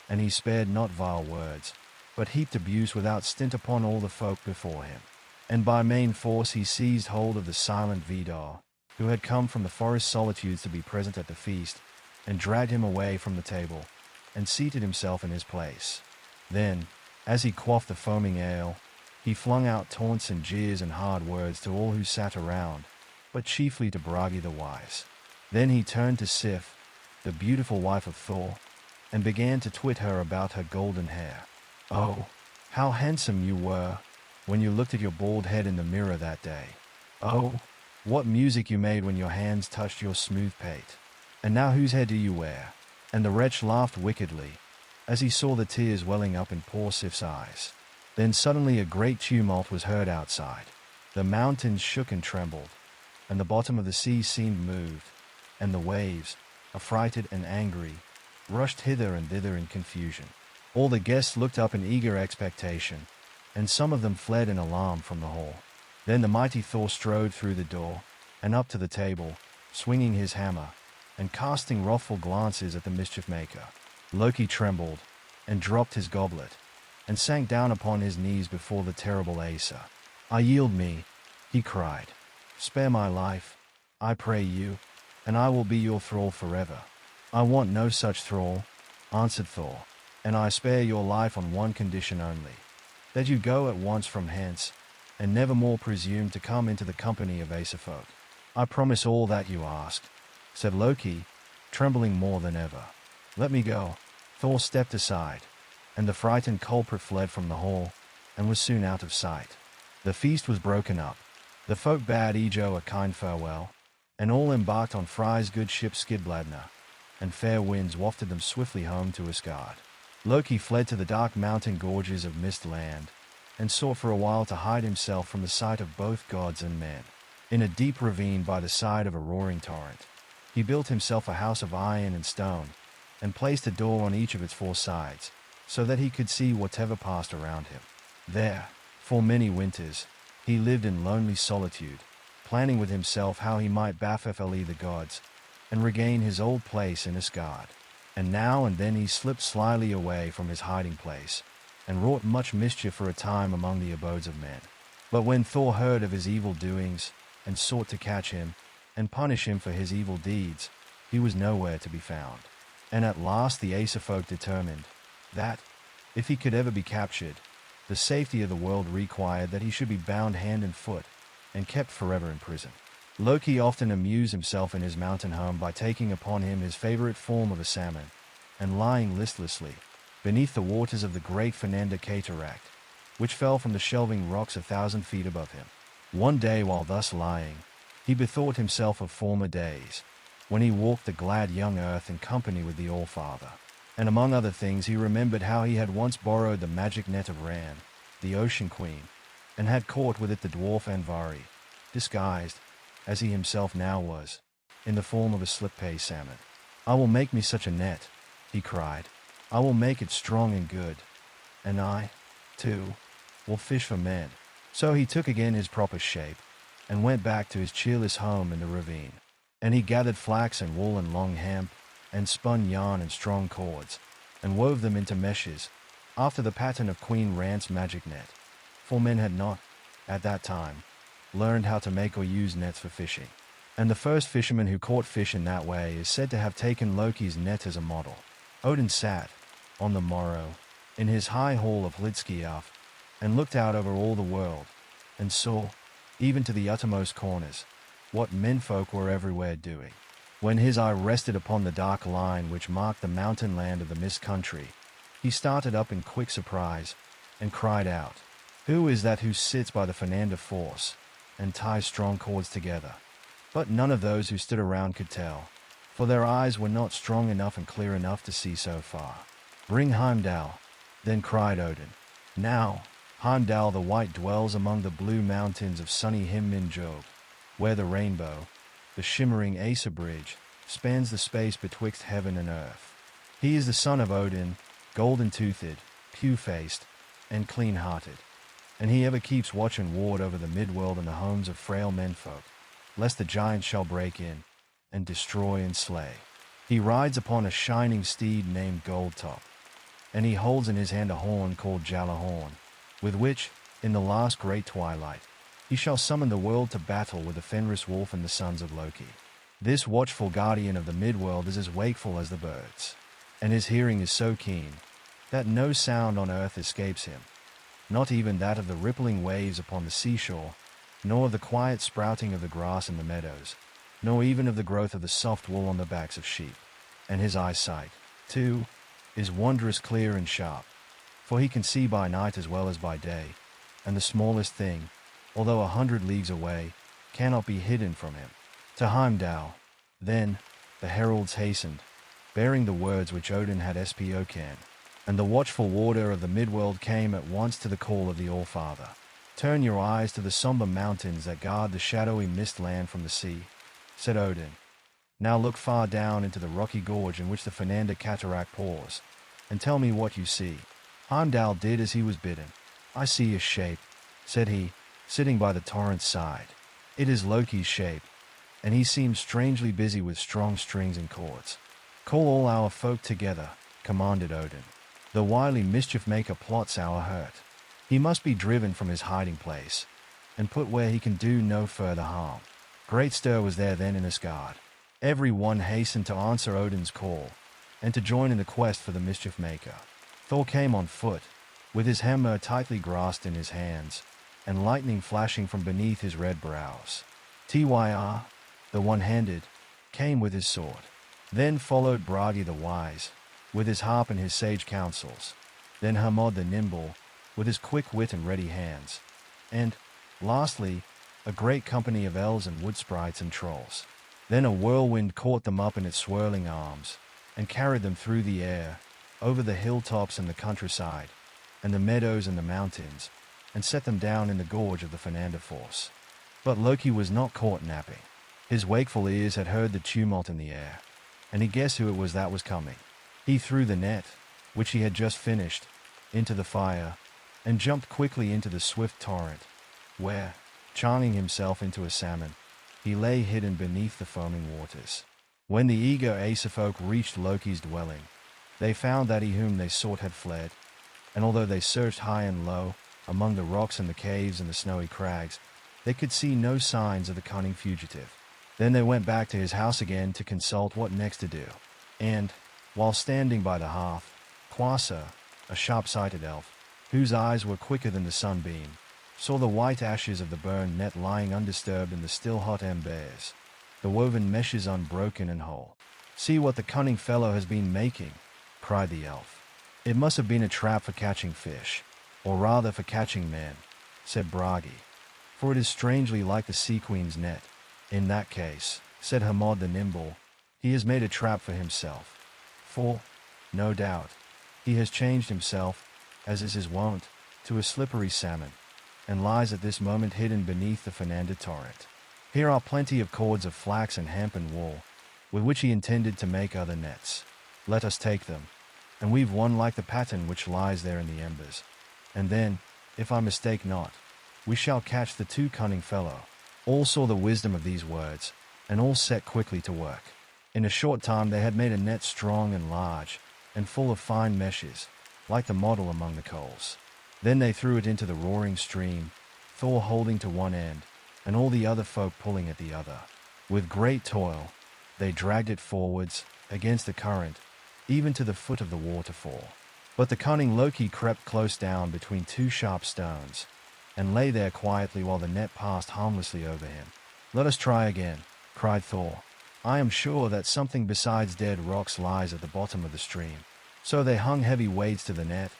and he spared not vile words, but heaped abuse without stint upon all the folk before him. And by main force he seized hold of the silent Vidar, who had come from the forest solitudes to be present at the feast, and dragged him away from the table, and seated himself in his place. Then, as he quaffed the foaming ale, he flung out taunts and jeers and hard words to all who sat around, but chiefly to Bragi the wise. Then he turned to Sif, the beautiful wife of Thor, and began to twit her about her golden hair. Oh, how handsome you were when you looked at your bald head in the mirror that day. Oh, what music you made when your hands touched your smooth pate. And now whose hair do you wear? And the wretch laughed wickedly, as he saw the tears welling up in poor Sif's eyes. Then suddenly a great tumult was heard outside. The mountains shook and trembled, and the bottom of the sea seemed moved, and the waves, affrighted and angry, rushed hither and thither in confusion. All the guests looked up in eager expectation, and some of them fled in alarm from the hall. Then the mighty Thor strode through the door, and up to the table, swinging his hammer, and casting wrathful glances at the mischief-maker. Loki trembled, and dropped his goblet, and sank down upon his knees before the terrible Asa. I yield me, he cried. Spare my life, I pray you, and I will be your thrall forever. I want no such thrall, answered Thor, and I spare your life on one condition only, that you go at once from hence, and never more presume to come into the company of Asa folk. I promise all that you ask, said Loki, trembling more than ever. Let me go. Thor stepped aside, and the frightened culprit fled from the hall, and was soon out of sight. The feast was broken up. The folk bade Ejo a kind farewell, and all embarked on Frey's good ship Skidbladner, and fair winds wafted them swiftly home to Asgard. Loki fled to the dark mountain gorges of Mist Land, and sought for a while to hide himself from the sight of both gods and men. In a deep ravine by the side of a roaring torrent, he built himself a house of iron and stone, and placed a door on each of its four sides, so that he could see whatever passed around him. There, for many winters, he lived in lonely solitude, planning with himself how he might baffle the gods, and regain his old place in Asgard. And now and then he slipped slyly away from his hiding place, and wrought much mischief for a time among the abodes of men. But when Thor heard of his evil doings, and sought to catch him, and punish him for his evil deeds, he was nowhere to be found. And at last the Asa folk determined that, if he could ever be captured, the safety of the world required that he should be bound hand and foot, and kept forever in prison. Loki often amused himself in his mountain home by taking upon him his favorite form of a salmon, and lying listlessly beneath the waters of the great Fernanda cataract, which fell from the shelving rocks 1,000 feet above him. One day while thus lying, he bethought himself of former days, when he walked the glad young earth in company with the All-Father. And among other things he remembered how he had once borrowed the magic net of Ran, the Ocean Queen, and had caught with it the dwarf Andvari, disguised, as he himself now was, in the form of a slip-pay salmon. I will make me such a net, he cried. I will make it strong and good, and I, too, will fish for men. So he took again his proper shape, and went back to his cheerless home in the ravine. And he gathered flax and wool and long hemp, and spun yarn and strong cords, and wove them into meshes, after the pattern of Queen Rant's magic net. For men had not, at that time, learned how to make or use nets for fishing. And the first fisherman who caught fish in that way is said to have taken Loki's net as a model. Odin sat, on the morrow, in his high hall of Hlidskjalf, and looked out over all the world, and saw, even to the uttermost corners, what menfolk were everywhere doing. When his eye rested upon the dark line which marked the mountain land of the Mist Country, he started up in quick surprise, and cried out, Who is that who sits by the Fernanda Force, and ties strong cords together? But none of those who stood around could tell, for their eyes were not strong enough and clear enough to see so far. Bring Heimdall, then cried Odin. Now, Heimdall the White dwells among the blue mountains of sunny Himmin-Job, where the rainbow, the shimmering Asa bridge, spans the space betwixt heaven and earth. He is the son of Odin, golden-toothed, pew-faced, and clean-hearted, and he ever keeps watch and ward over the midworld and the homes of frail menfolk, lest the giants shall break in, and destroy and slay. He rides upon a shining steed named Goldtop, and he holds in his hand a horn called Jalahorn, with which, in the last great twilight, he shall summon the world to battle with the Fenris wolf and the sons of Loki. This watchful guardian of the midworld is as wakeful as the birds, and his hearing is so keen that no sound on earth escapes him, not even that of the rippling waves upon the seashore, nor of the quiet sprouting of the grass in the meadows, nor even of the growth of the soft wool on the backs of sheep. And his eyesight, too, is wondrous clear and sharp, for he can see by night as well as by day, and the smallest thing, although 100 leagues away, cannot be hidden from him. To Heimdall, then, the heralds hastened, bearing the words which Odin had spoken, and the watchful warder of the midworld came at once to the call of the All-Father. Turn your eyes to the somber mountains that guard the shadowy mist land from the sea, said Odin. Now look far down into the rocky gorge in which the Fernanda cataract pours, and tell me what you see. Heimdall did as he was bidden. I see a shape, said he, sitting by the torrent's side. It is Loki's shape, and he seems strangely busy with strong strings and chords. Call all our folk together, commanded Odin. The wily mischief-maker plots our hurt. He must be driven from his hiding place, and put where he can do no further harm. Great stir was there then in Asgard. Every one hastened to answer Odin's call, and to join in the quest for the mischief-maker. Thor came on foot, with his hammer tightly grasped in his hands, and lightning flashing from beneath his red brows. Tyr, the one-handed, came with his sword. Then followed Bragi the wise, with his harp and his sage counsels. Then Hermod the nimble, with his quick wit and ready hands. And, lastly, a great company of elves and wood sprites and trolls. Then a whirlwind caught them up in its swirling arms, and carried them through the air, over the hilltops and the countryside, and the meadows and the mountains, and set them down in the gorge of the Fernanda Force. But Loki was not caught napping. His wakeful ears had heard the tumult in the air, and he guessed who it was that was coming. He threw the net, which he had just finished, into the fire, and jumped quickly into the swift torrent, where, charming himself into a salmon, he lay hidden beneath the foaming waters. When the eager Asa folk reached Loki's dwelling, they found that he whom they sought had fled, and although they searched high and low, among the rocks and the caves and the snowy crags, they could see no signs of the cunning fugitive. Then they went back to his house again to consult what next to do, and, while standing by the hearth, Quasar, a sharp-sighted elf, whose eyes were quicker than the sunbeam, saw the white ashes of the burned net lying undisturbed in the still hot embers, the woven meshes unbroken and whole. "See what the cunning fellow has been making," cried the elf. "It must have been a trap for catching fish, or rather for catching men," said Bragi, "for it is strangely like the Sea Queen's net." "In that case," said Hermod the nimble, "he has made a trap for himself. For, no doubt, he has changed himself, as is his wont, to a slippery salmon, and lies at this moment hidden beneath the Fernanda torrent. Here are plenty of cords of flax and hemp and wool, with which he intended to make other nets. Let us take them, and weave one like the pattern which lies there in the embers. And then, if I mistake not, we shall catch the too cunning fellow." All saw the wisdom of these words, and all set quickly to work. In a short time they had made a net strong and large, and full of fine meshes, like the model among the coals. Then they threw it into the roaring stream, Thor holding to one end, and all the other folk pulling at the other. With great toil, they dragged it forwards, against the current, even to the foot of the waterfall. But the cunning Loki crept close down between two sharp stones, and lay there quietly while the net passed harmlessly over him. "Let us try again," cried Thor. "I am sure that something besides dead rocks lies at the bottom of the stream." So they hung heavy weights to the net,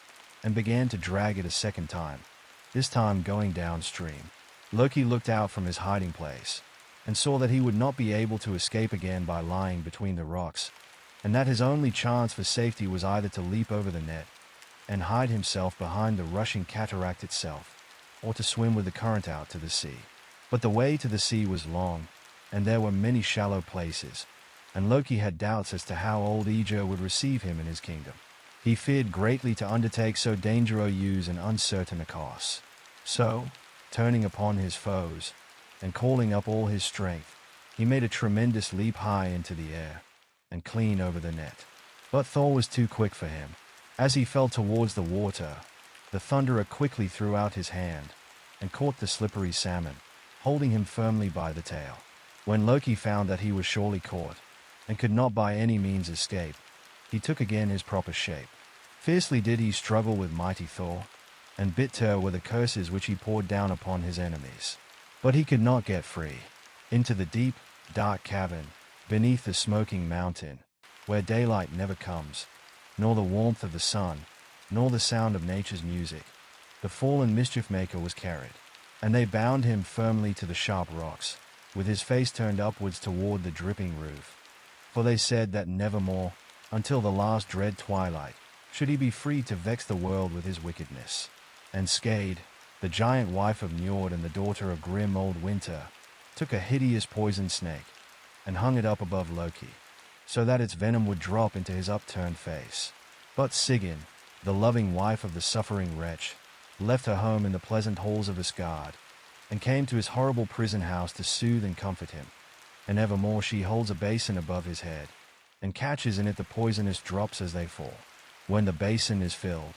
and began to drag it a second time, this time going downstream. Loki looked out from his hiding place, and saw that he would not be able to escape again by lying between the rocks, and that his only chance for safety was either to leap over the net, and hide himself behind the rushing cataract itself, or to swim with the current out to the sea. But the way to the sea was long, and there were many shallow places, and Loki had doubts as to how old Aegir would receive him in his kingdom. He feared greatly to undertake so dangerous and uncertain a course. So, turning upon his foes, and calling up all his strength, he made a tremendous leap high into the air, and clean over the net. But Thor was too quick for him. As he fell towards the water, the Thunderer quickly threw out his hand, and caught the slippery salmon, holding him firmly by the tail. When Loki found that he was surely caught, and could not by any means escape, he took again his proper shape. Fiercely did he struggle with mighty Thor, and bitter were the curses which he poured down upon his enemies. But he could not get free. Into the deep, dark cavern, beneath the smoking mountain, where daylight never comes, nor the warmth of the sun, nor the sound of nature's music, the fallen mischief maker was carried, and they bound him firmly to the sharp rocks, with his face turned upwards toward the dripping roof. For they said that nevermore, until the last dread twilight, should he be free to vex the world with his wickedness. And Skade, the giant wife of Njord and the daughter of grim old Winter, took a hideous poison snake, and hung it up above Loki, so that its venom would drop into his upturned face. But Sigyn, the loving wife of the suffering wretch, left her home in the pleasant halls of Asgard, and came to his horrible prison house to soothe and comfort him. And evermore she holds a basin above his head, and catches in it the poisonous drops as they fall. When the basin is filled,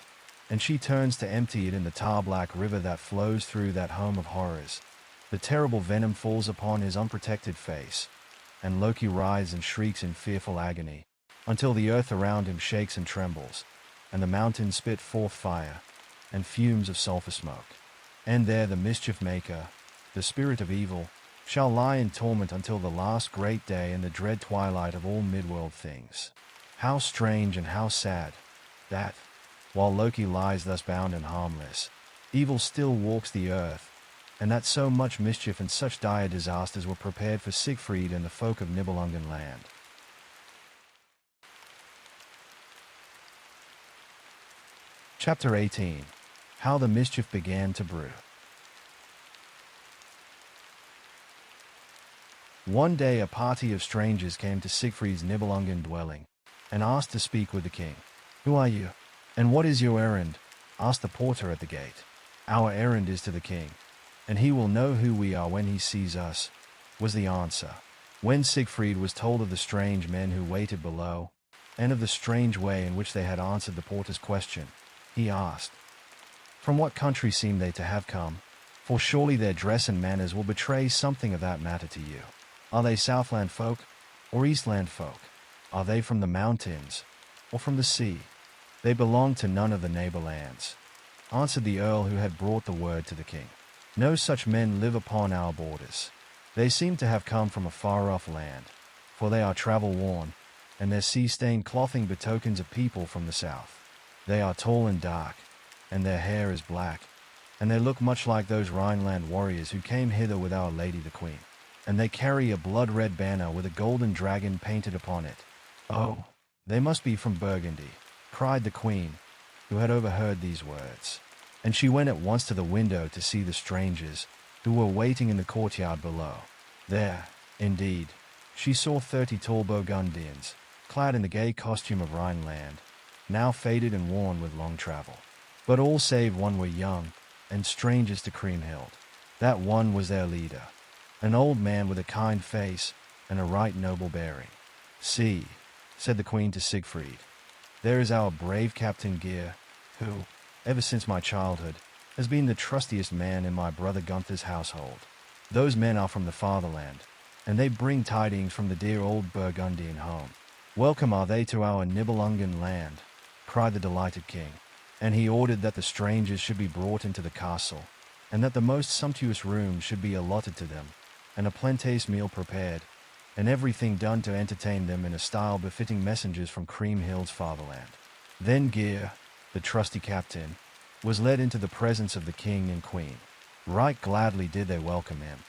and she turns to empty it in the tar-black river that flows through that home of horrors, the terrible venom falls upon his unprotected face, and Loki writhes and shrieks in fearful agony, until the earth around him shakes and trembles, and the mountains spit forth fire, and fumes of sulphur smoke. And there the mischief maker, the spirit of evil, shall lie in torment until the last great day and the dread twilight of all midworld things. How strange and how sad, that, while Loki lies thus bound and harmless, evil still walks the earth, and that so much mischief and such dire disasters were prepared for Sigfried and the folk of Nibelungen land. Chapter 18. How the Mischief Began to Brew. One day a party of strangers came to Sigfried's Nibelungen dwelling, and asked to speak with the king. "Who are you, and what is your errand?" asked the porter at the gate. "Our errand is to the king, and he will know who we are when he sees us," was the answer. When Sigfried was told of the strange men who waited below, and of the strange way in which they had answered the porter's question, he asked, "From what country seem they to have come? For surely their dress and manners will betray something of that matter to you. Are they Southland folk, or Eastland folk? Are they from the mountains, or from the sea?" "They belong to none of the neighbor lands," answered the earl who had brought the word to the king. "No such men live upon our borders. They seem to have come from a far-off land, for they are travel-worn, and their sea-stained clothing betokens a people from the south. They are tall and dark, and their hair is black, and they look much like those Rhineland warriors who came hither with our lady the queen. And they carry a blood-red banner with a golden dragon painted upon it." "Oh, they must be from Burgundy," cried the queen, who had overheard these words. And she went at once to the window to see the strangers, who were waiting in the courtyard below. There, indeed, she saw 30 tall Burgundians, clad in the gay costume of Rhineland, now faded and worn with long travel. But all save one were young, and strangers to Kriemhild. That one was their leader, an old man with a kind face and a right noble bearing. "See," said the queen to Sigfried, "there is our brave Captain Geir, who, ever since my childhood, has been the trustiest man in my brother Gunther's household. Those men are from the fatherland, and they bring tidings from the dear old Burgundian home. Welcome are they to our Nibelungen land," cried the delighted king. And he ordered that the strangers should be brought into the castle, and that the most sumptuous rooms should be allotted to them, and a plenteous meal prepared, and everything done to entertain them in a style befitting messengers from Kriemhild's fatherland. Then Geir, the trusty captain, was led into the presence of the king and queen. Right gladly did they welcome him,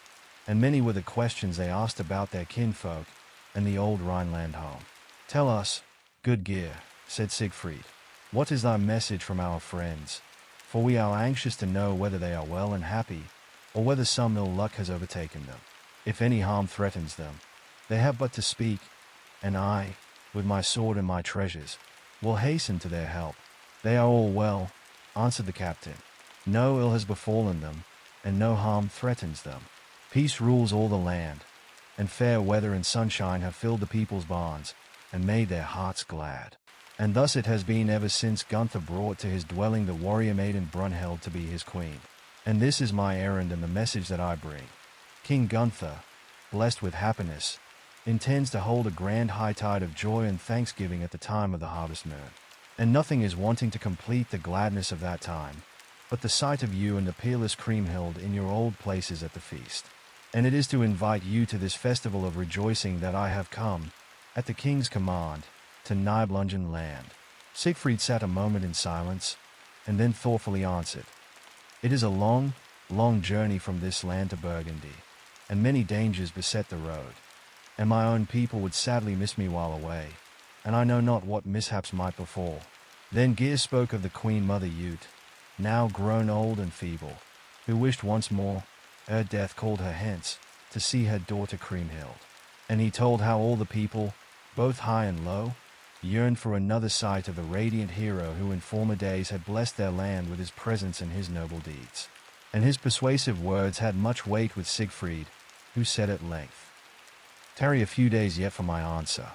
and many were the questions they asked about their kinfolk and the old Rhineland home. "Tell us, good Geir," said Sigfried, what is thy message from our friends? For we are anxious to know whether they are well and happy, or whether some ill luck has overtaken them. If any harm threatens them, they have but to speak, and I, with my sword and my treasures, will hasten to their help. They are all well, answered the captain. No ill has befallen them, and no harm threatens them. Peace rules all the land, and fair weather and sunshine have filled the people's barns, and made their hearts glad. And thus it has been ever since Gunther brought to his dwelling the warrior maiden Brunhild to be his queen. And this is my errand and the message that I bring. King Gunther, blessed with happiness, intends to hold a grand hightide of joy and thanksgiving at the time of the harvest moon. And nothing is wanting to complete the gladness of that time, but the sight of you and the peerless Kriemhild in your old places at the feast. And it is to invite you to this festival of rejoicing that I have come, at the king's command, to Nibelungen land. Siegfried sat a moment in silence, and then thoughtfully answered, It is a long, long journey from this land to Burgundy, and many dangers beset the road, and my own people would sadly miss me while away, and I know not what mishaps might befall. Then Geir spoke of the Queen Mother Ute, now grown old and feeble, who wished once more, ere death called her hence, to see her daughter Kriemhild. And he told how all the people, both high and low, yearned for another sight of the radiant hero who in former days had blessed their land with his presence and his noble deeds. And his persuasive words had much weight with Siegfried, who said at length, Tarry a few days yet for my answer.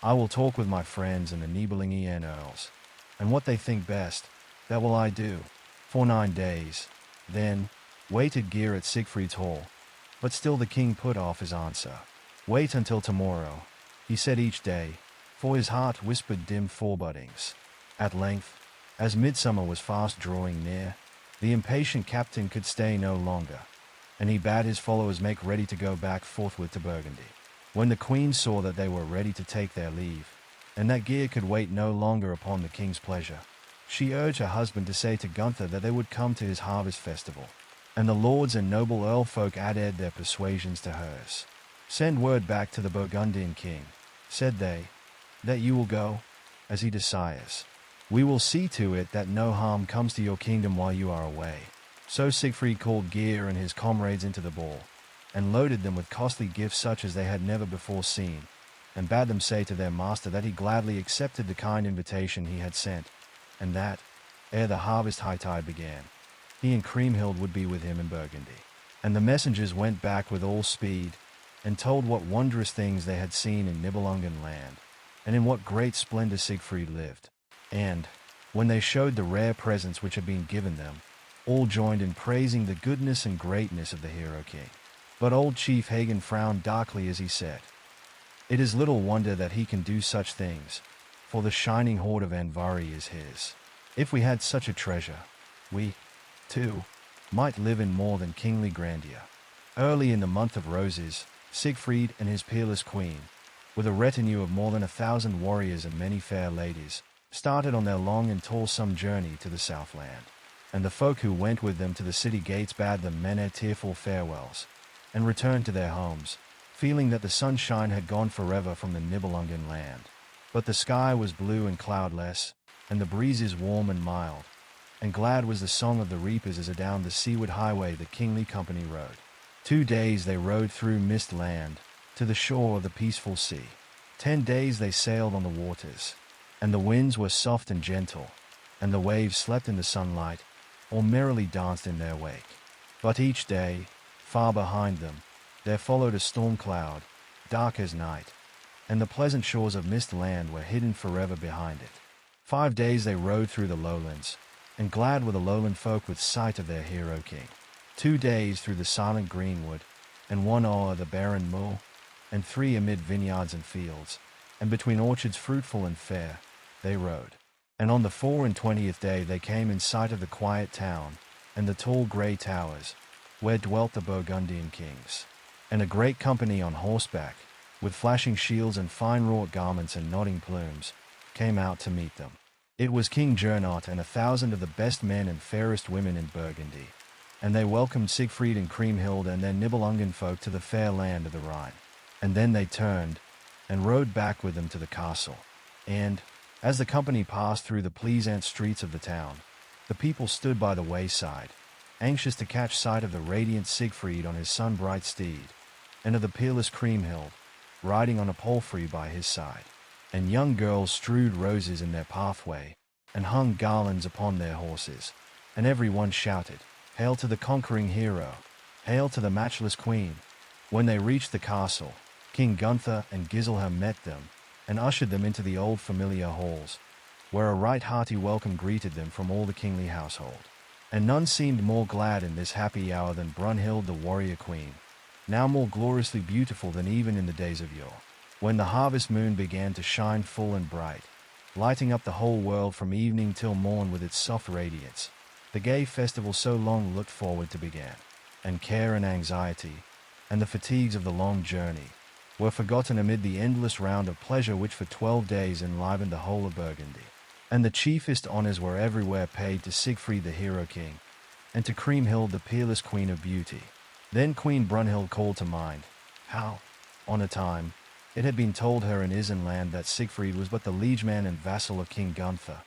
I will talk with my friends and the Nibelungen earls, and what they think best, that will I do. For 9 days. Then, waited Geir at Siegfried's hall, but still the king put off his answer. Wait until tomorrow, he said each day, for his heart whispered dim forebodings. At length, as midsummer was fast drawing near, the impatient captain could stay no longer, and he bade his followers make ready to go back forthwith to Burgundy. When the queen saw that they were ready to take their leave, and that Geir could wait no longer upon the king's pleasure, she urged her husband to say to Gunther that they would come to his harvest festival, and the lords and noble earl folk added their persuasions to hers. Send word back to the Burgundian king, said they, that you will go, as he desires. We will see to it that no harm comes to your kingdom while you are away. So Siegfried called Geir and his comrades into the ball, and loaded them with costly gifts such as they had never before seen, and bade them say to their master that he gladly accepted the kind invitation he had sent, and that, ere the harvest hightide began, he and Kriemhild would be with him in Burgundy. And the messengers went back with all speed, and told what wondrous things they had seen in Nibelungen land, and in what great splendor Siegfried lived. And, when they showed the rare presents which had been given them, all joined in praising the goodness and greatness of the hero king. But old Chief Hagen frowned darkly as he said, It is little wonder that he can do such things, for the shining hoard of Andvari is his. If we had such a treasure, we, too, might live in more than kingly grandeur. Early in the month of roses, Siegfried and his peerless queen, with a retinue of more than 1,000 warriors and many fair ladies, started on their long and toilsome journey to the Southland. And the folk who went with them to the city gates bade them many tearful farewells, and returned to their homes, feeling that the sunshine had gone forever from the Nibelungen land. But the sky was blue and cloudless, and the breezes warm and mild, and glad was the song of the reapers as adown the seaward highway the kingly company rode. 2 days they rode through mist land, to the shore of the peaceful sea. 10 days they sailed on the waters, and the winds were soft and gentle, and the waves slept in the sunlight, or merrily danced in their wake. But each day, far behind them, there followed a storm cloud, dark as night, and the pleasant shores of Mist Land were hidden forever behind it. 5 days they rode through the lowlands, and glad were the lowland folk with sight of their hero king. 2 days through the silent greenwood, and 1 o'er the barren moor, and 3 amid vineyards and fields, and between orchards fruitful and fair, they rode. And on the 24th day they came in sight of the quiet town, and the tall grey towers, where dwelt the Burgundian kings. And a great company on horseback, with flashing shields and fine-wrought garments and nodding plumes, came out to meet them. It was King Gernot and 1,000 of the best men and fairest women in Burgundy, and they welcomed Siegfried and Kriemhild and their Nibelungen folk to the fair land of the Rhine. And then they turned, and rode back with them to the castle. And, As the company passed through the pleasant streets of the town, the people stood by the wayside, anxious to catch sight of the radiant Siegfried on his sun-bright steed, and of the peerless Kriemhild, riding on a palfrey by his side. And young girls strewed roses in their pathway, and hung garlands upon their horses, and every one shouted, "Hail to the conquering hero! Hail to the matchless queen!" When they reached the castle, King Gunther and Giselher met them, and ushered them into the old familiar halls, where a right hearty welcome greeted them from all the kingly household. And none seemed more glad in this happy hour than Brunhild the warrior queen, now more gloriously beautiful than even in the days of yore, when the harvest moon began to shine full and bright, lighting up the whole world from evening till morn with its soft radiance. The gay festival so long looked forward to began, and care and anxiety, and the fatigues of the long journey, were forgotten amid the endless round of pleasure which for 12 days enlivened the whole of Burgundy. And the chiefest honors were everywhere paid to Siegfried the hero king, and to Kriemhild the peerless queen of beauty. Then Queen Brunhild called to mind how, on a time, it had been told her in Isenland that Siegfried was but the liegeman and vassal of King Gunther,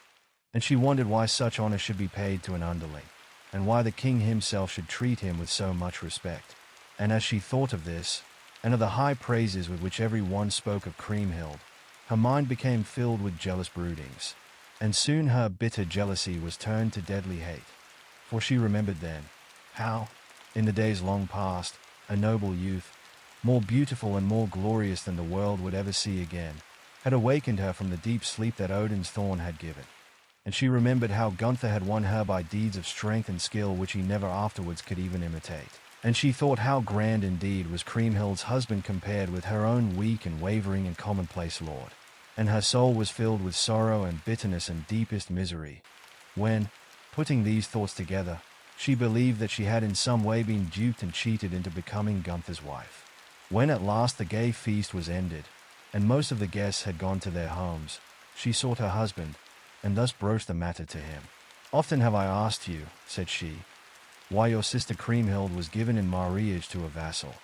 and she wondered why such honor should be paid to an underling, and why the king himself should treat him with so much respect. And as she thought of this, and of the high praises with which every one spoke of Kriemhild, her mind became filled with jealous broodings, and soon her bitter jealousy was turned to deadly hate. For she remembered then how, in the days long past, a noble youth, more beautiful and more glorious than the world would ever see again, had awakened her from the deep sleep that Odin's thorn had given. And she remembered how Gunther had won her by deeds of strength and skill which he never afterwards could even imitate. And she thought how grand indeed was Kriemhild's husband compared with her own weak and wavering and commonplace lord. And her soul was filled with sorrow and bitterness and deepest misery, when, putting these thoughts together, she believed that she had in some way been duped and cheated into becoming Gunther's wife. When at last the gay feast was ended, and most of the guests had gone to their homes, she sought her husband, and thus broached the matter to him. "Often have I asked you," said she, "why your sister Kriemhild was given in marriage to a vassal,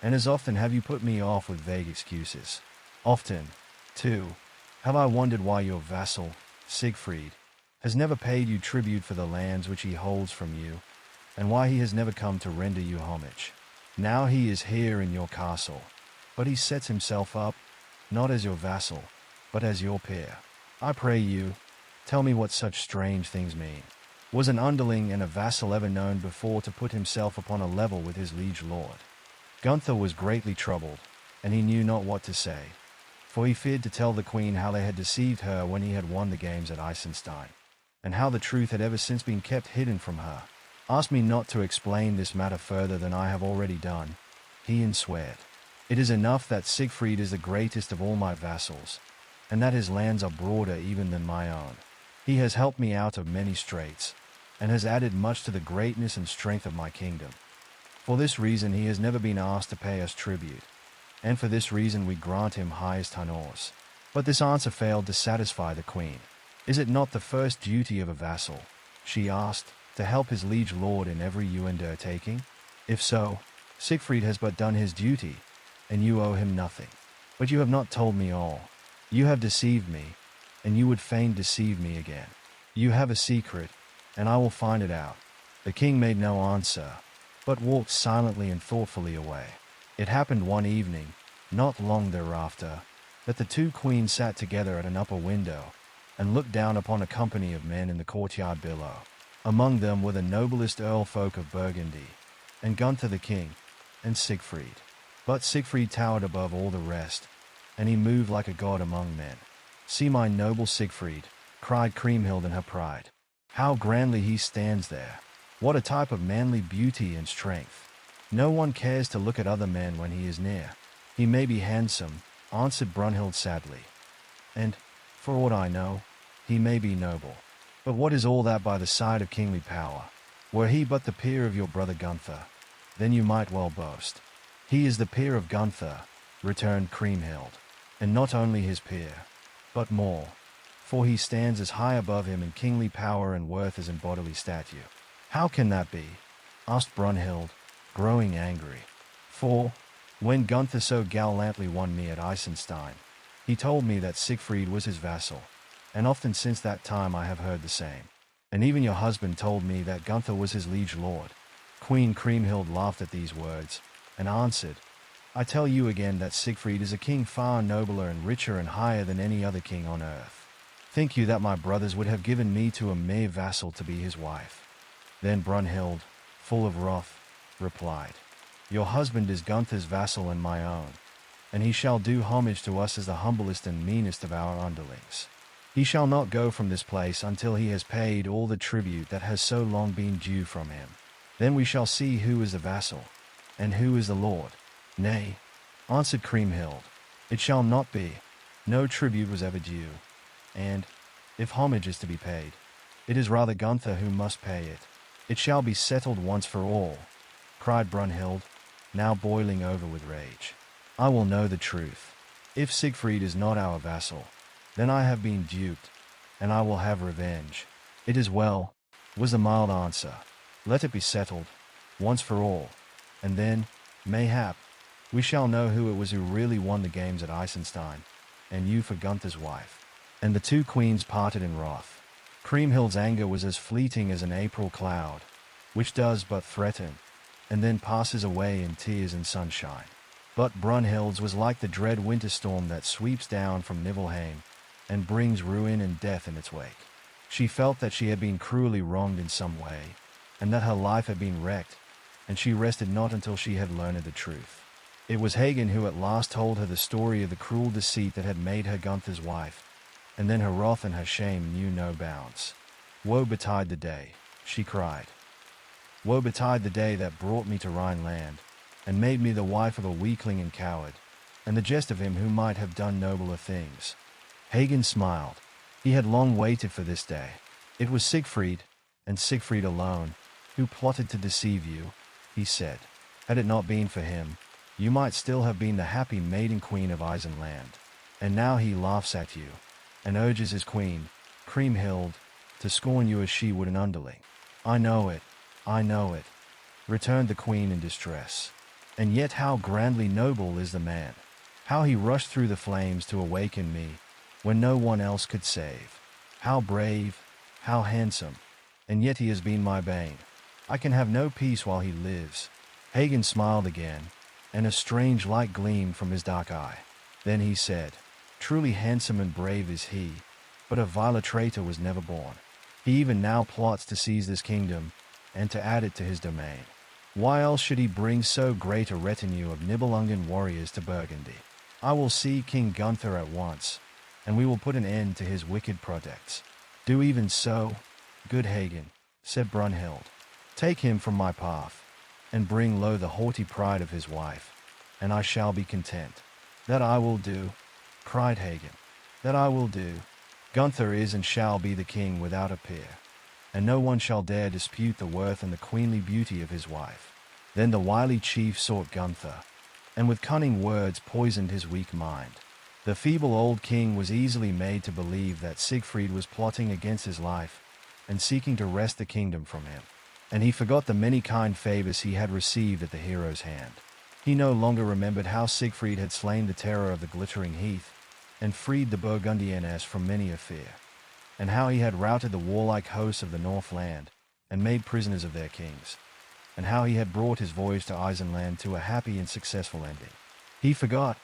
and as often have you put me off with vague excuses. Often, too, have I wondered why your vassal, Siegfried, has never paid you tribute for the lands which he holds from you, and why he has never come to render you homage. Now he is here in your castle, but he sets himself up, not as your vassal, but as your peer. I pray you, tell me what such strange things mean. Was an underling and a vassal ever known before to put himself upon a level with his liege lord?" Gunther was greatly troubled, and he knew not what to say, for he feared to tell the queen how they had deceived her when he had won the games at Eisenstein, and how the truth had ever since been kept hidden from her. "Ask me not to explain this matter further than I have already done," he answered. "It is enough that Siegfried is the greatest of all my vassals, and that his lands are broader even than my own. He has helped me out of many straits, and has added much to the greatness and strength of my kingdom. For this reason he has never been asked to pay us tribute, and for this reason we grant him highest honors." But this answer failed to satisfy the queen. "Is it not the first duty of a vassal," she asked, "to help his liege lord in every undertaking? If so, Siegfried has but done his duty, and you owe him nothing. But you have not told me all. You have deceived me, and you would fain deceive me again. You have a secret, and I will find it out." The king made no answer, but walked silently and thoughtfully away. It happened one evening, not long thereafter, that the two queens sat together at an upper window, and looked down upon a company of men in the courtyard below. Among them were the noblest earl folk of Burgundy, and Gunther the king, and Siegfried. But Siegfried towered above all the rest, and he moved like a god among men. "See my noble Siegfried," cried Kriemhild in her pride. "How grandly he stands there! What a type of manly beauty and strength! No one cares to look at other men when he is near." "He may be handsome," answered Brunhild sadly, "and, for aught I know, he may be noble. But what is all that by the side of kingly power? Were he but the peer of your brother Gunther, then you might well boast." "He is the peer of Gunther," returned Kriemhild, "and not only his peer, but more, for he stands as high above him in kingly power and worth as in bodily stature." "How can that be?" asked Brunhild, growing angry. "For, when Gunther so gallantly won me at Eisenstein, he told me that Siegfried was his vassal, and often since that time I have heard the same. And even your husband told me that Gunther was his liege lord." Queen Kriemhild laughed at these words, and answered, "I tell you again that Sigfried is a king far nobler and richer and higher than any other king on earth. Think you that my brothers would have given me to a mere vassal to be his wife?" Then Brunhild, full of wrath, replied, "Your husband is Gunther's vassal and my own, and he shall do homage to us as the humblest and meanest of our underlings. He shall not go from this place until he has paid all the tribute that has so long been due from him. Then we shall see who is the vassal, and who is the lord." "Nay," answered Kriemhild, "it shall not be. No tribute was ever due, and, if homage is to be paid, it is rather Gunther who must pay it. It shall be settled once for all," cried Brunhild, now boiling over with rage. "I will know the truth. If Sigfried is not our vassal, then I have been duped, and I will have revenge." "It is well," was the mild answer. "Let it be settled, once for all, and then, mayhap, we shall know who it was who really won the games at Eisenstein, and you for Gunther's wife." And the two queens parted in wrath. Kriemhild's anger was as fleeting as an April cloud, which does but threaten, and then passes away in tears and sunshine. But Brunhild's was like the dread winter storm that sweeps down from Nibelheim, and brings ruin and death in its wake. She felt that she had been cruelly wronged in some way, and that her life had been wrecked, and she rested not until she had learned the truth. It was Hagen who at last told her the story of the cruel deceit that had made her Gunther's wife, and then her wrath and her shame knew no bounds. "Woe betide the day," she cried. "Woe betide the day that brought me to Rhineland, and made me the wife of a weakling and coward, and the jest of him who might have done nobler things." Hagen smiled. He had long waited for this day. "It was Sigfried, and Sigfried alone, who plotted to deceive you," he said. "Had it not been for him, you might still have been the happy maiden queen of Eisenland. And now he laughs at you, and urges his queen, Kriemhild, to scorn you as she would an underling." I know it, returned the queen in distress. "And yet how grandly noble is the man! How he rushed through the flames to awaken me, when no one else could save! How brave, how handsome, and yet he has been my bane. I can have no peace while he lives." Hagen smiled again, and a strange light gleamed from his dark eye. Then he said, "Truly handsome and brave is he, but a viler traitor was never born. He even now plots to seize this kingdom, and to add it to his domain. Why else should he bring so great a retinue of Nibelungen warriors to Burgundy? I will see King Gunther at once, and we will put an end to his wicked projects." "Do even so, good Hagen," said Brunhild. "Take him from my path, and bring low the haughty pride of his wife, and I shall be content." "That I will do," cried Hagen. "That I will do. Gunther is and shall be the king without a peer, and no one shall dare dispute the worth and the queenly beauty of his wife." Then the wily chief sought Gunther, and with cunning words poisoned his weak mind. The feeble old king was easily made to believe that Sigfried was plotting against his life, and seeking to wrest the kingdom from him. And he forgot the many kind favors he had received at the hero's hand. He no longer remembered how Sigfried had slain the terror of the glittering heath, and freed the Burgundians from many a fear, and how he had routed the warlike hosts of the Northland, and made prisoners of their kings, and how he had brought his voyage to Eisenland to a happy and successful ending. He forgot,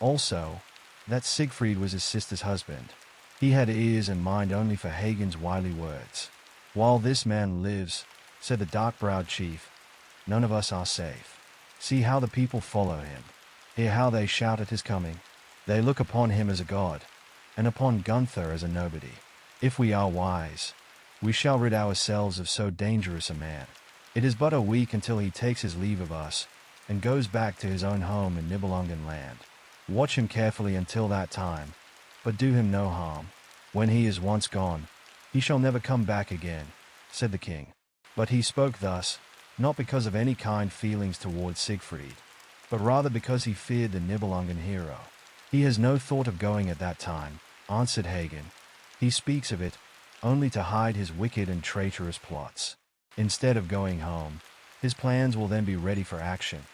also, that Sigfried was his sister's husband. He had ears and mind only for Hagen's wily words. "While this man lives," said the dark-browed chief, "none of us are safe. See how the people follow him. Hear how they shout at his coming. They look upon him as a god, and upon Gunther as a nobody. If we are wise, we shall rid ourselves of so dangerous a man. It is but a week until he takes his leave of us, and goes back to his own home in Nibelungen land. Watch him carefully until that time, but do him no harm. When he is once gone, he shall never come back again," said the king. But he spoke thus, not because of any kind feelings towards Sigfried, but rather because he feared the Nibelungen hero. "He has no thought of going at that time," answered Hagen. "He speaks of it only to hide his wicked and traitorous plots. Instead of going home, his plans will then be ready for action,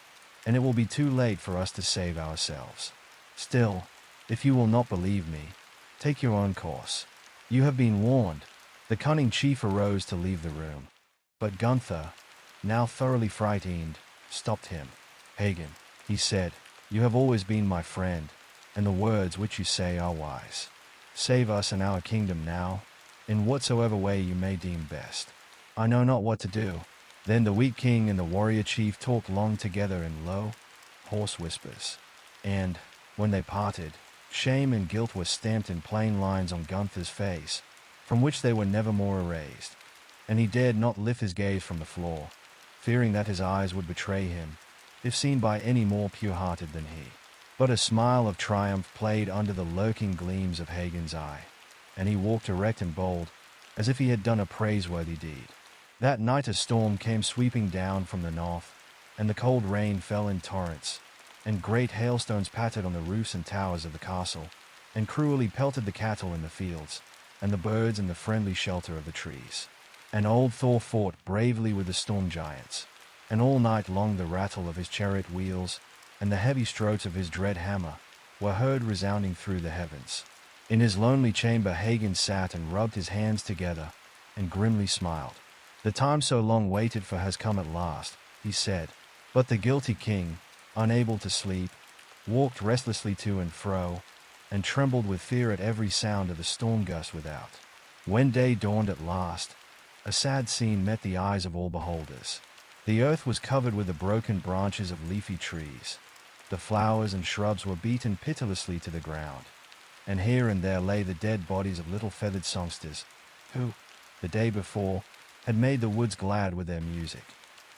and it will be too late for us to save ourselves. Still, if you will not believe me, take your own course. You have been warned." The cunning chief arose to leave the room. But Gunther, now thoroughly frightened, stopped him. "Hagen," he said, "you have always been my friend, and the words which you say are wise. Save us and our kingdom now, in whatsoever way you may deem best. I know not what to do." Then the weak king and the warrior chief talked long together in low, hoarse whispers. And, when they parted, shame and guilt were stamped in plain lines on Gunther's face, from which they were never more erased, and he dared not lift his gaze from the floor, fearing that his eyes would betray him, if seen by any more pure-hearted than he. But a smile of triumph played under the lurking gleams of Hagen's eye, and he walked erect and bold, as if he had done a praiseworthy deed. That night a storm came sweeping down from the north, and the cold rain fell in torrents, and great hailstones pattered on the roofs and towers of the castle, and cruelly pelted the cattle in the fields, and the birds in the friendly shelter of the trees. And old Thor fought bravely with the storm giants, and all night long the rattle of his chariot wheels and the heavy strokes of his dread hammer were heard resounding through the heavens. In his lonely chamber Hagen sat and rubbed his hands together, and grimly smiled. "The time so long waited for has come at last," he said. But the guilty king, unable to sleep, walked restlessly to and fro, and trembled with fear at every sound of the storm gust without. When day dawned at last, a sad scene met the eyes of all beholders. The earth was covered with the broken branches of leafy trees. The flowers and shrubs were beaten pitilessly to the ground, and here and there lay the dead bodies of little feathered songsters, who, the day before, had made the woods glad with their music.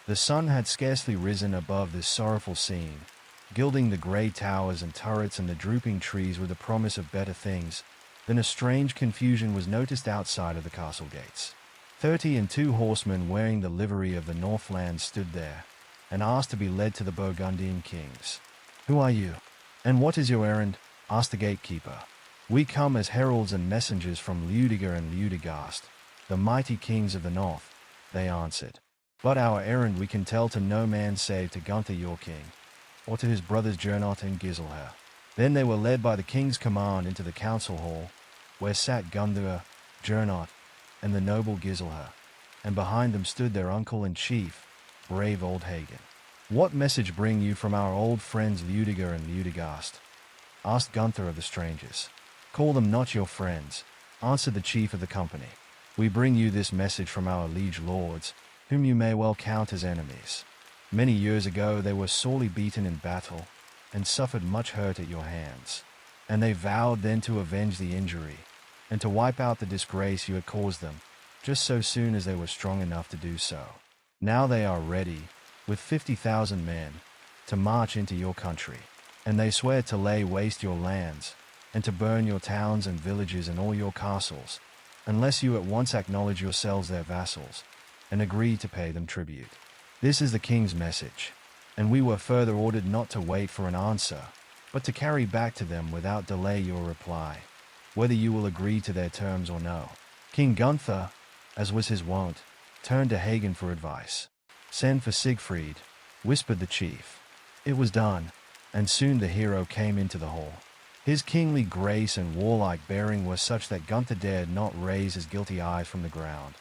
The sun had scarcely risen above this sorrowful scene, gilding the grey towers and turrets and the drooping trees with the promise of better things, then a strange confusion was noticed outside of the castle gates. 32 horsemen wearing the livery of the Northland stood there, and asked to be led to the Burgundian kings. "Who are you, and what is your errand?" asked the gatekeeper. "We come as heralds and messengers from Ludiger and Ludegast, the mighty kings of the north," they answered. "But our errand we can tell to no man save to Gunther your king, or to his brothers Gernot and Giselher." Then they were led by the king's command into the council hall, where sat Gunther, Gernot, and the noble Giselher, and behind them stood their uncle and chief, brave old Hagen. "What message bring you from our old friends Ludiger and Ludegast?" asked Gunther of the strangers. "Call them not your friends," answered the chief of the company. "We bring you this message from our liege lords, whom you may well count as enemies. Many years ago they were sorely beaten in battle, and suffered much hurt at your hands. And they vowed then to avenge the injury, and to wipe out the disgrace you had caused them, just so soon as they were strong enough to do so. Now they are ready, with 50,000 men, to march into your country, and they swear to lay waste your lands, and to burn your towns and villages and all your castles, unless you at once acknowledge yourselves their vassals, and agree to pay them tribute. This is the king's message, and we were further ordered not to wait for an answer, but to carry back to them without delay your reply, whether you will agree to their terms or no." King Gunther, as was his wont, turned to Hagen for advice. "Send for Sigfried," whispered the chief. It was done, and soon the hero came into the hall. His kingly grace and warlike bearing were such that Gunther dared not raise his guilty eyes from the ground,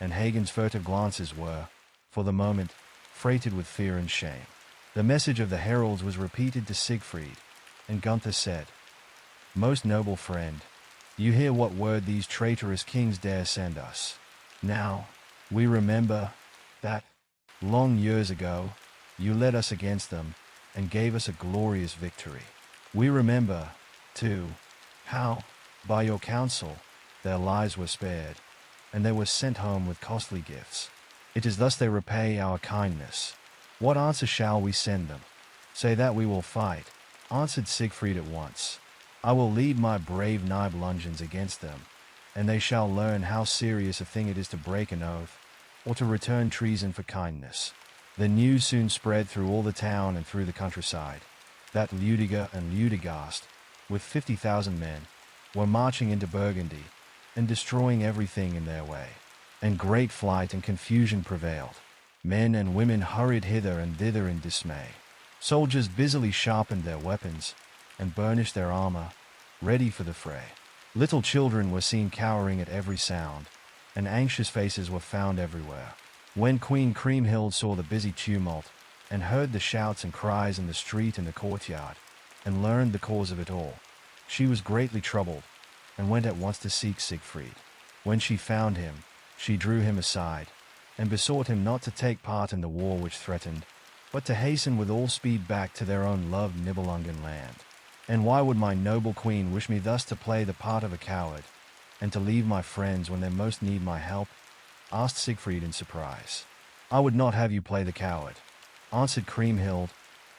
and Hagen's furtive glances were, for the moment, freighted with fear and shame. The message of the heralds was repeated to Sigfried, and Gunther said, "Most noble friend, you hear what word these traitorous kings dare send us. Now, we remember that, long years ago, you led us against them, and gave us a glorious victory. We remember, too, how, by your counsel, their lives were spared, and they were sent home with costly gifts. It is thus they repay our kindness. What answer shall we send them?" "Say that we will fight," answered Siegfried at once. "I will lead my brave Nibelungens against them, and they shall learn how serious a thing it is to break an oath, or to return treason for kindness." The news soon spread through all the town and through the countryside, that Ludiger and Ludegast, with 50,000 men, were marching into Burgundy, and destroying everything in their way. And great flight and confusion prevailed. Men and women hurried hither and thither in dismay. Soldiers busily sharpened their weapons, and burnished their armor, ready for the fray. Little children were seen cowering at every sound, and anxious faces were found everywhere. When Queen Kriemhild saw the busy tumult, and heard the shouts and cries in the street and the courtyard, and learned the cause of it all, she was greatly troubled, and went at once to seek Sigfried. When she found him, she drew him aside, and besought him not to take part in the war which threatened, but to hasten with all speed back to their own loved Nibelungen land. And why would my noble queen wish me thus to play the part of a coward, and to leave my friends when they most need my help? Asked Siegfried in surprise. I would not have you play the coward, answered Kriemhild,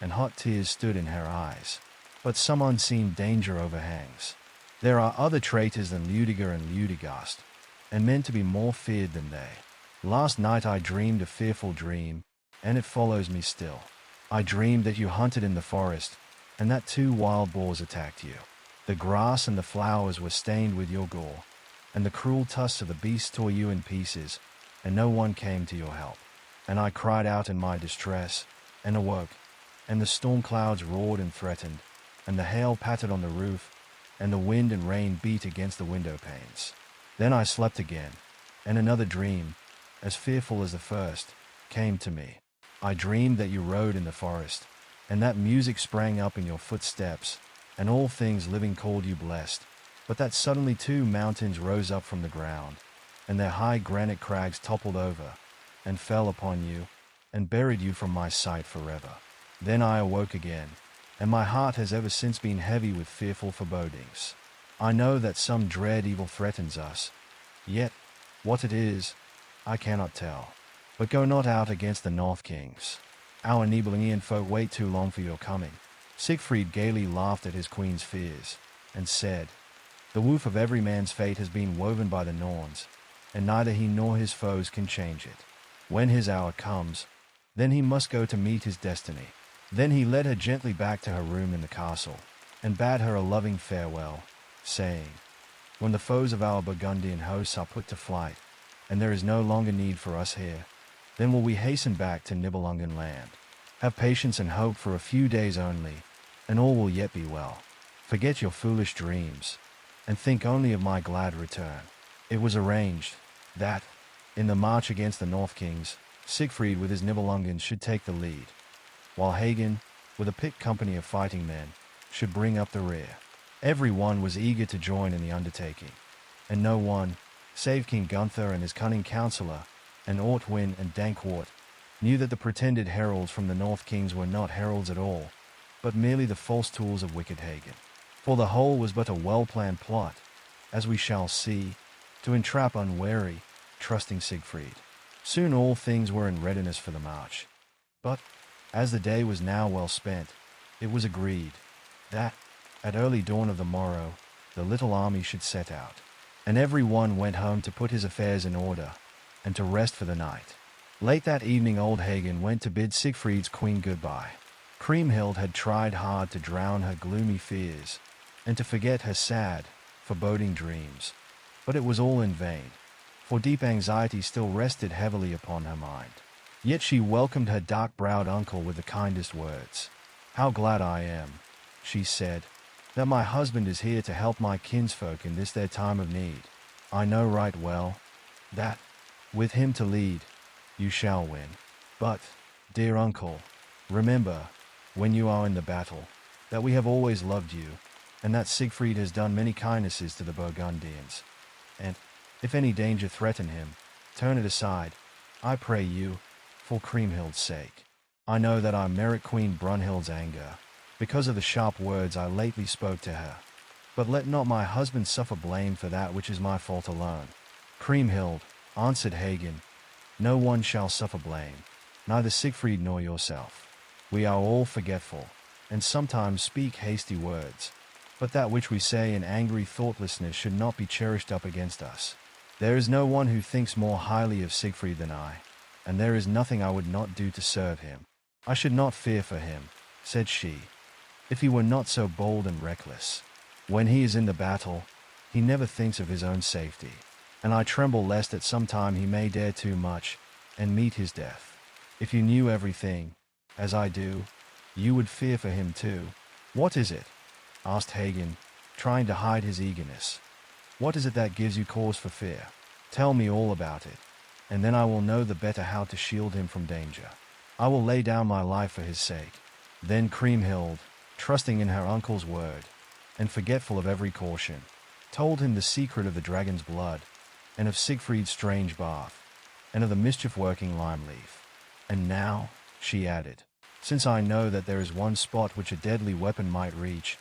and hot tears stood in her eyes. But some unseen danger overhangs. There are other traitors than Ludiger and Ludigast, and men to be more feared than they. Last night I dreamed a fearful dream, and it follows me still. I dreamed that you hunted in the forest, and that 2 wild boars attacked you. The grass and the flowers were stained with your gore, and the cruel tusks of the beasts tore you in pieces, and no one came to your help. And I cried out in my distress, and awoke, and the storm clouds roared and threatened, and the hail pattered on the roof, and the wind and rain beat against the window panes. Then I slept again, and another dream, as fearful as the first, came to me. I dreamed that you rode in the forest, and that music sprang up in your footsteps, and all things living called you blessed, but that suddenly 2 mountains rose up from the ground, and their high granite crags toppled over, and fell upon you, and buried you from my sight forever. Then I awoke again, and my heart has ever since been heavy with fearful forebodings. I know that some dread evil threatens us, yet what it is, I cannot tell. But go not out against the North Kings. Our Nibelungen folk wait too long for your coming. Siegfried gaily laughed at his queen's fears, and said, The woof of every man's fate has been woven by the Norns, and neither he nor his foes can change it. When his hour comes, then he must go to meet his destiny. Then he led her gently back to her room in the castle, and bade her a loving farewell, saying, When the foes of our Burgundian hosts are put to flight, and there is no longer need for us here, then will we hasten back to Nibelungen land. Have patience and hope for a few days only, and all will yet be well. Forget your foolish dreams, and think only of my glad return. It was arranged that, in the march against the North Kings, Siegfried with his Nibelungen should take the lead, while Hagen, with a picked company of fighting men, should bring up the rear. Every one was eager to join in the undertaking, and no one, save King Gunther and his cunning counselor, and Ortwin and Dankwart, knew that the pretended heralds from the North Kings were not heralds at all, but merely the false tools of wicked Hagen. For the whole was but a well-planned plot, as we shall see, to entrap unwary, trusting Siegfried. Soon all things were in readiness for the march. But, as the day was now well spent, it was agreed that, at early dawn of the morrow, the little army should set out, and every one went home to put his affairs in order, and to rest for the night. Late that evening old Hagen went to bid Siegfried's queen goodbye. Kriemhild had tried hard to drown her gloomy fears, and to forget her sad, foreboding dreams, but it was all in vain, for deep anxiety still rested heavily upon her mind. Yet she welcomed her dark-browed uncle with the kindest words. How glad I am, she said, that my husband is here to help my kinsfolk in this their time of need. I know right well that, with him to lead, you shall win. But, dear uncle, remember, when you are in the battle, that we have always loved you, and that Siegfried has done many kindnesses to the Burgundians. And, if any danger threaten him, turn it aside, I pray you, for Kriemhild's sake. I know that I merit Queen Brunhild's anger, because of the sharp words I lately spoke to her. But let not my husband suffer blame for that which is my fault alone. Kriemhild, answered Hagen, no one shall suffer blame, neither Siegfried nor yourself. We are all forgetful, and sometimes speak hasty words, but that which we say in angry thoughtlessness should not be cherished up against us. There is no one who thinks more highly of Siegfried than I, and there is nothing I would not do to serve him. I should not fear for him, said she, if he were not so bold and reckless. When he is in the battle, he never thinks of his own safety, and I tremble lest at some time he may dare too much, and meet his death. If you knew everything, as I do, you would fear for him too. What is it? Asked Hagen, trying to hide his eagerness. What is it that gives you cause for fear? Tell me all about it, and then I will know the better how to shield him from danger. I will lay down my life for his sake." Then Kriemhild, trusting in her uncle's word, and forgetful of every caution, told him the secret of the dragon's blood, and of Siegfried's strange bath, and of the mischief-working lime leaf. "And now," she added, "since I know that there is one spot which a deadly weapon might reach,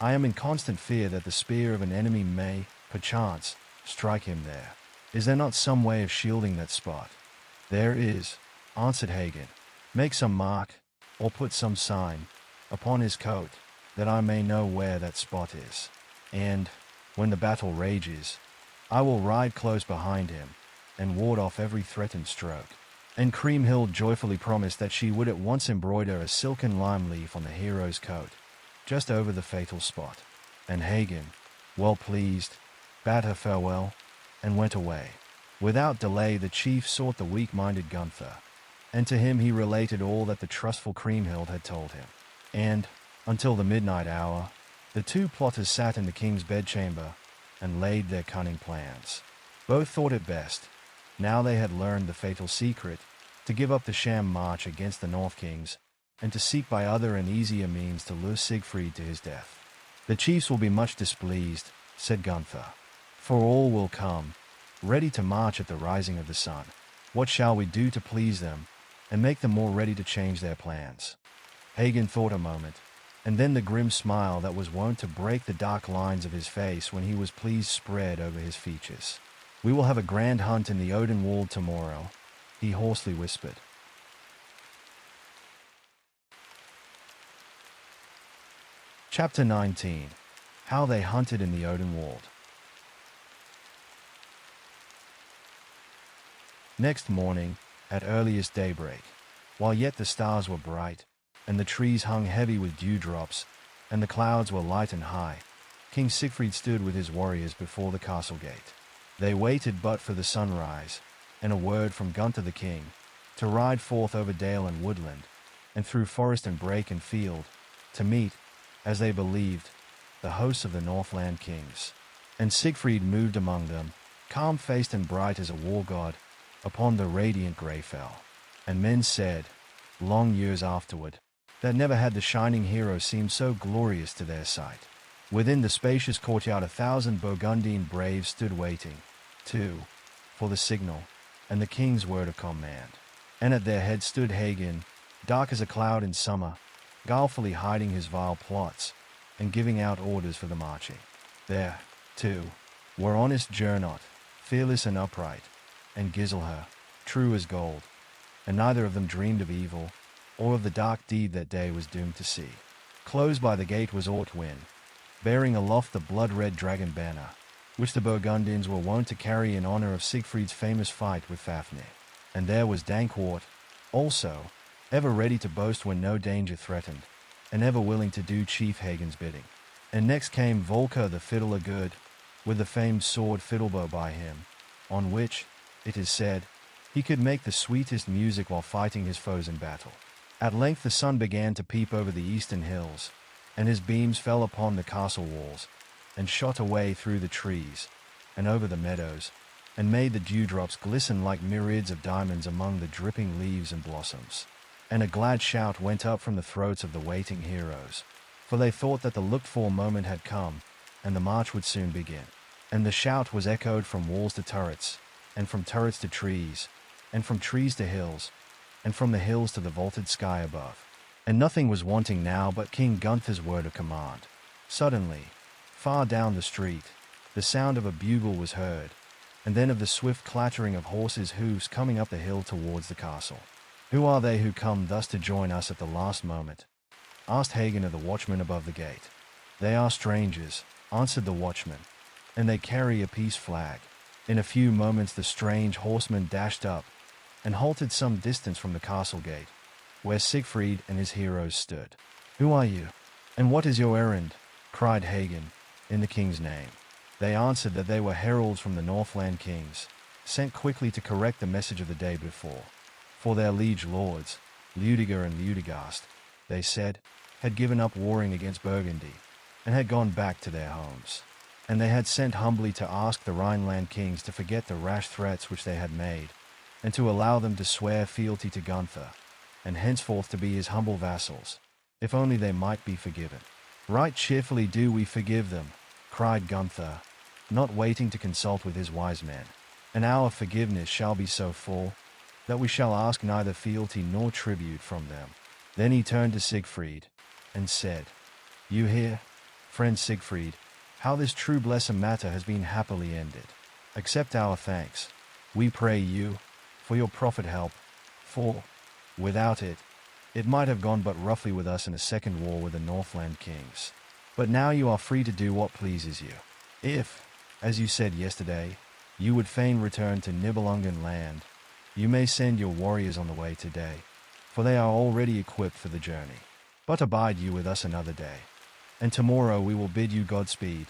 I am in constant fear that the spear of an enemy may, perchance, strike him there. Is there not some way of shielding that spot?" "There is," answered Hagen. "Make some mark, or put some sign, upon his coat, that I may know where that spot is. And, when the battle rages, I will ride close behind him, and ward off every threatened stroke." And Kriemhild joyfully promised that she would at once embroider a silken lime leaf on the hero's coat, just over the fatal spot. And Hagen, well pleased, bade her farewell, and went away. Without delay the chief sought the weak-minded Gunther, and to him he related all that the trustful Kriemhild had told him. And, until the midnight hour, the two plotters sat in the king's bedchamber, and laid their cunning plans. Both thought it best, now they had learned the fatal secret, to give up the sham march against the North Kings, and to seek by other and easier means to lure Siegfried to his death. "The chiefs will be much displeased," said Gunther, "for all will come, ready to march at the rising of the sun. What shall we do to please them, and make them more ready to change their plans?" Hagen thought a moment, and then the grim smile that was wont to break the dark lines of his face when he was pleased spread over his features. "We will have a grand hunt in the Odenwald tomorrow," he hoarsely whispered. Chapter 19. How they hunted in the Odenwald. Next morning, at earliest daybreak, while yet the stars were bright, and the trees hung heavy with dewdrops, and the clouds were light and high, King Siegfried stood with his warriors before the castle gate. They waited but for the sunrise, and a word from Gunther the king, to ride forth over dale and woodland, and through forest and brake and field, to meet, as they believed, the hosts of the Northland kings. And Siegfried moved among them, calm-faced and bright as a war-god, upon the radiant Greyfell. And men said, long years afterward, that never had the shining hero seemed so glorious to their sight. Within the spacious courtyard 1,000 Burgundian braves stood waiting, too, for the signal, and the king's word of command. And at their head stood Hagen, dark as a cloud in summer, guilefully hiding his vile plots, and giving out orders for the marching. There, too, were honest Gernot, fearless and upright, and Giselher, true as gold, and neither of them dreamed of evil, or of the dark deed that day was doomed to see. Close by the gate was Ortwin, bearing aloft the blood-red dragon banner, which the Burgundians were wont to carry in honor of Siegfried's famous fight with Fafnir. And there was Dankwart, also, ever ready to boast when no danger threatened, and ever willing to do Chief Hagen's bidding. And next came Volker the fiddler good, with the famed sword Fiddlebow by him, on which, it is said, he could make the sweetest music while fighting his foes in battle. At length the sun began to peep over the eastern hills, and his beams fell upon the castle walls, and shot away through the trees, and over the meadows, and made the dewdrops glisten like myriads of diamonds among the dripping leaves and blossoms. And a glad shout went up from the throats of the waiting heroes, for they thought that the looked-for moment had come, and the march would soon begin. And the shout was echoed from walls to turrets, and from turrets to trees, and from trees to hills, and from the hills to the vaulted sky above. And nothing was wanting now but King Gunther's word of command. Suddenly, far down the street, the sound of a bugle was heard, and then of the swift clattering of horses' hoofs coming up the hill towards the castle. "Who are they who come thus to join us at the last moment?" asked Hagen of the watchman above the gate. "They are strangers," answered the watchman, "and they carry a peace flag." In a few moments the strange horsemen dashed up, and halted some distance from the castle gate, where Siegfried and his heroes stood. "Who are you, and what is your errand?" cried Hagen, in the king's name. They answered that they were heralds from the Northland kings, sent quickly to correct the message of the day before. For their liege lords, Ludiger and Ludegast, they said, had given up warring against Burgundy, and had gone back to their homes. and they had sent humbly to ask the Rhineland kings to forget the rash threats which they had made, and to allow them to swear fealty to Gunther, and henceforth to be his humble vassals, if only they might be forgiven. Right cheerfully do we forgive them, cried Gunther, not waiting to consult with his wise men. And our forgiveness shall be so full, that we shall ask neither fealty nor tribute from them. Then he turned to Sigfried, and said, You hear, friend Sigfried, how this true blessed matter has been happily ended. Accept our thanks, we pray you, for your profit help, for, without it, it might have gone but roughly with us in a second war with the Northland kings. But now you are free to do what pleases you. If, as you said yesterday, you would fain return to Nibelungen land, you may send your warriors on the way today, for they are already equipped for the journey. But abide you with us another day, and tomorrow we will bid you Godspeed,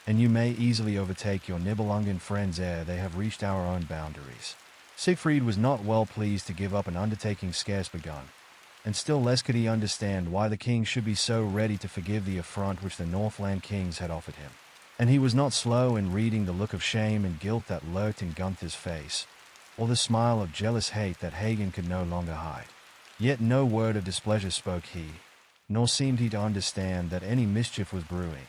and you may easily overtake your Nibelungen friends ere they have reached our own boundaries. Siegfried was not well pleased to give up an undertaking scarce begun, and still less could he understand why the king should be so ready to forgive the affront which the Northland kings had offered him. And he was not slow in reading the look of shame and guilt that lurked in Gunther's face, or the smile of jealous hate that Hagen could no longer hide. Yet no word of displeasure spoke he, nor seemed he to understand that any mischief was brewing,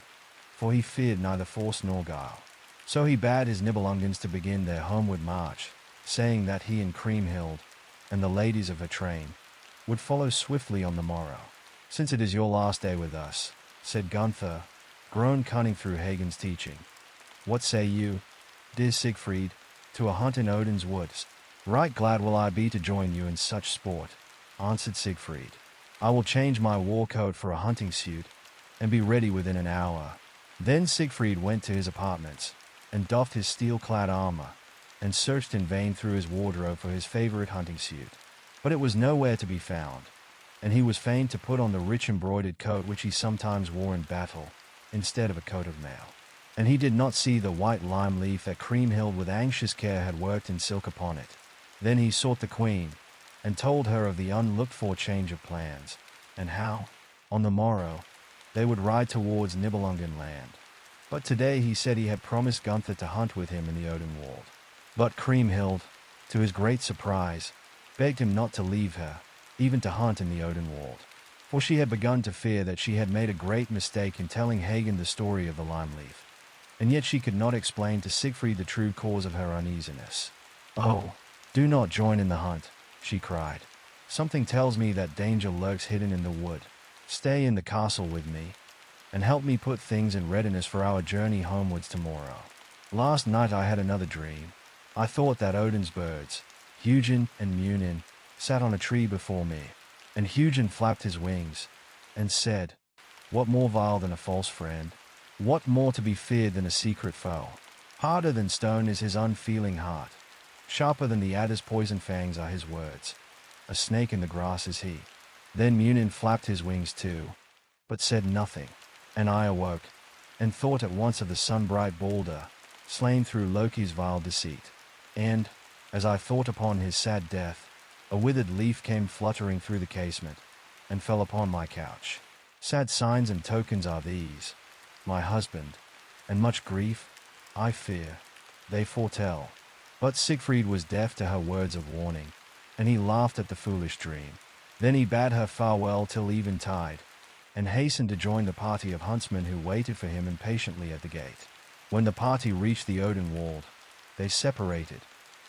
for he feared neither force nor guile. So he bade his Nibelungens to begin their homeward march, saying that he and Kriemhild, and the ladies of her train, would follow swiftly on the morrow. Since it is your last day with us, said Gunther, grown cunning through Hagen's teaching, what say you, dear Siegfried, to a hunt in Odin's woods? Right glad will I be to join you in such sport, answered Siegfried. I will change my war coat for a hunting suit, and be ready within an hour. Then Siegfried went to his apartments, and doffed his steel-clad armor, and searched in vain through his wardrobe for his favorite hunting suit. But it was nowhere to be found, and he was fain to put on the rich embroidered coat which he sometimes wore in battle, instead of a coat of mail. And he did not see the white lime leaf that Kriemhild with anxious care had worked in silk upon it. Then he sought the queen, and told her of the unlooked-for change of plans, and how, on the morrow, they would ride towards Nibelungen land. But today he said he had promised Gunther to hunt with him in the Odenwald. But Kriemhild, to his great surprise, begged him not to leave her, even to hunt in the Odenwald, for she had begun to fear that she had made a great mistake in telling Hagen the story of the lime leaf, and yet she could not explain to Siegfried the true cause of her uneasiness. Oh, do not join in the hunt, she cried. Something tells me that danger lurks hidden in the wood. Stay in the castle with me, and help me put things in readiness for our journey homewards tomorrow. Last night I had another dream. I thought that Odin's birds, Hugin and Munin, sat on a tree before me, and Hugin flapped his wings, and said, What more vile than a false friend? What more to be feared than a secret foe? Harder than stone is his unfeeling heart. Sharper than the adder's poison fangs are his words. A snake in the grass is he. Then Munin flapped his wings too, but said nothing, and I awoke, and thought at once of the sun-bright Balder, slain through Loki's vile deceit. And, as I thought upon his sad death, a withered leaf came fluttering through the casement, and fell upon my couch. Sad signs and tokens are these, my husband, and much grief, I fear, they foretell. But Siegfried was deaf to her words of warning, and he laughed at the foolish dream. Then he bade her farewell till eventide, and hastened to join the party of huntsmen who waited for him impatiently at the gate. When the party reached the Odenwald, they separated,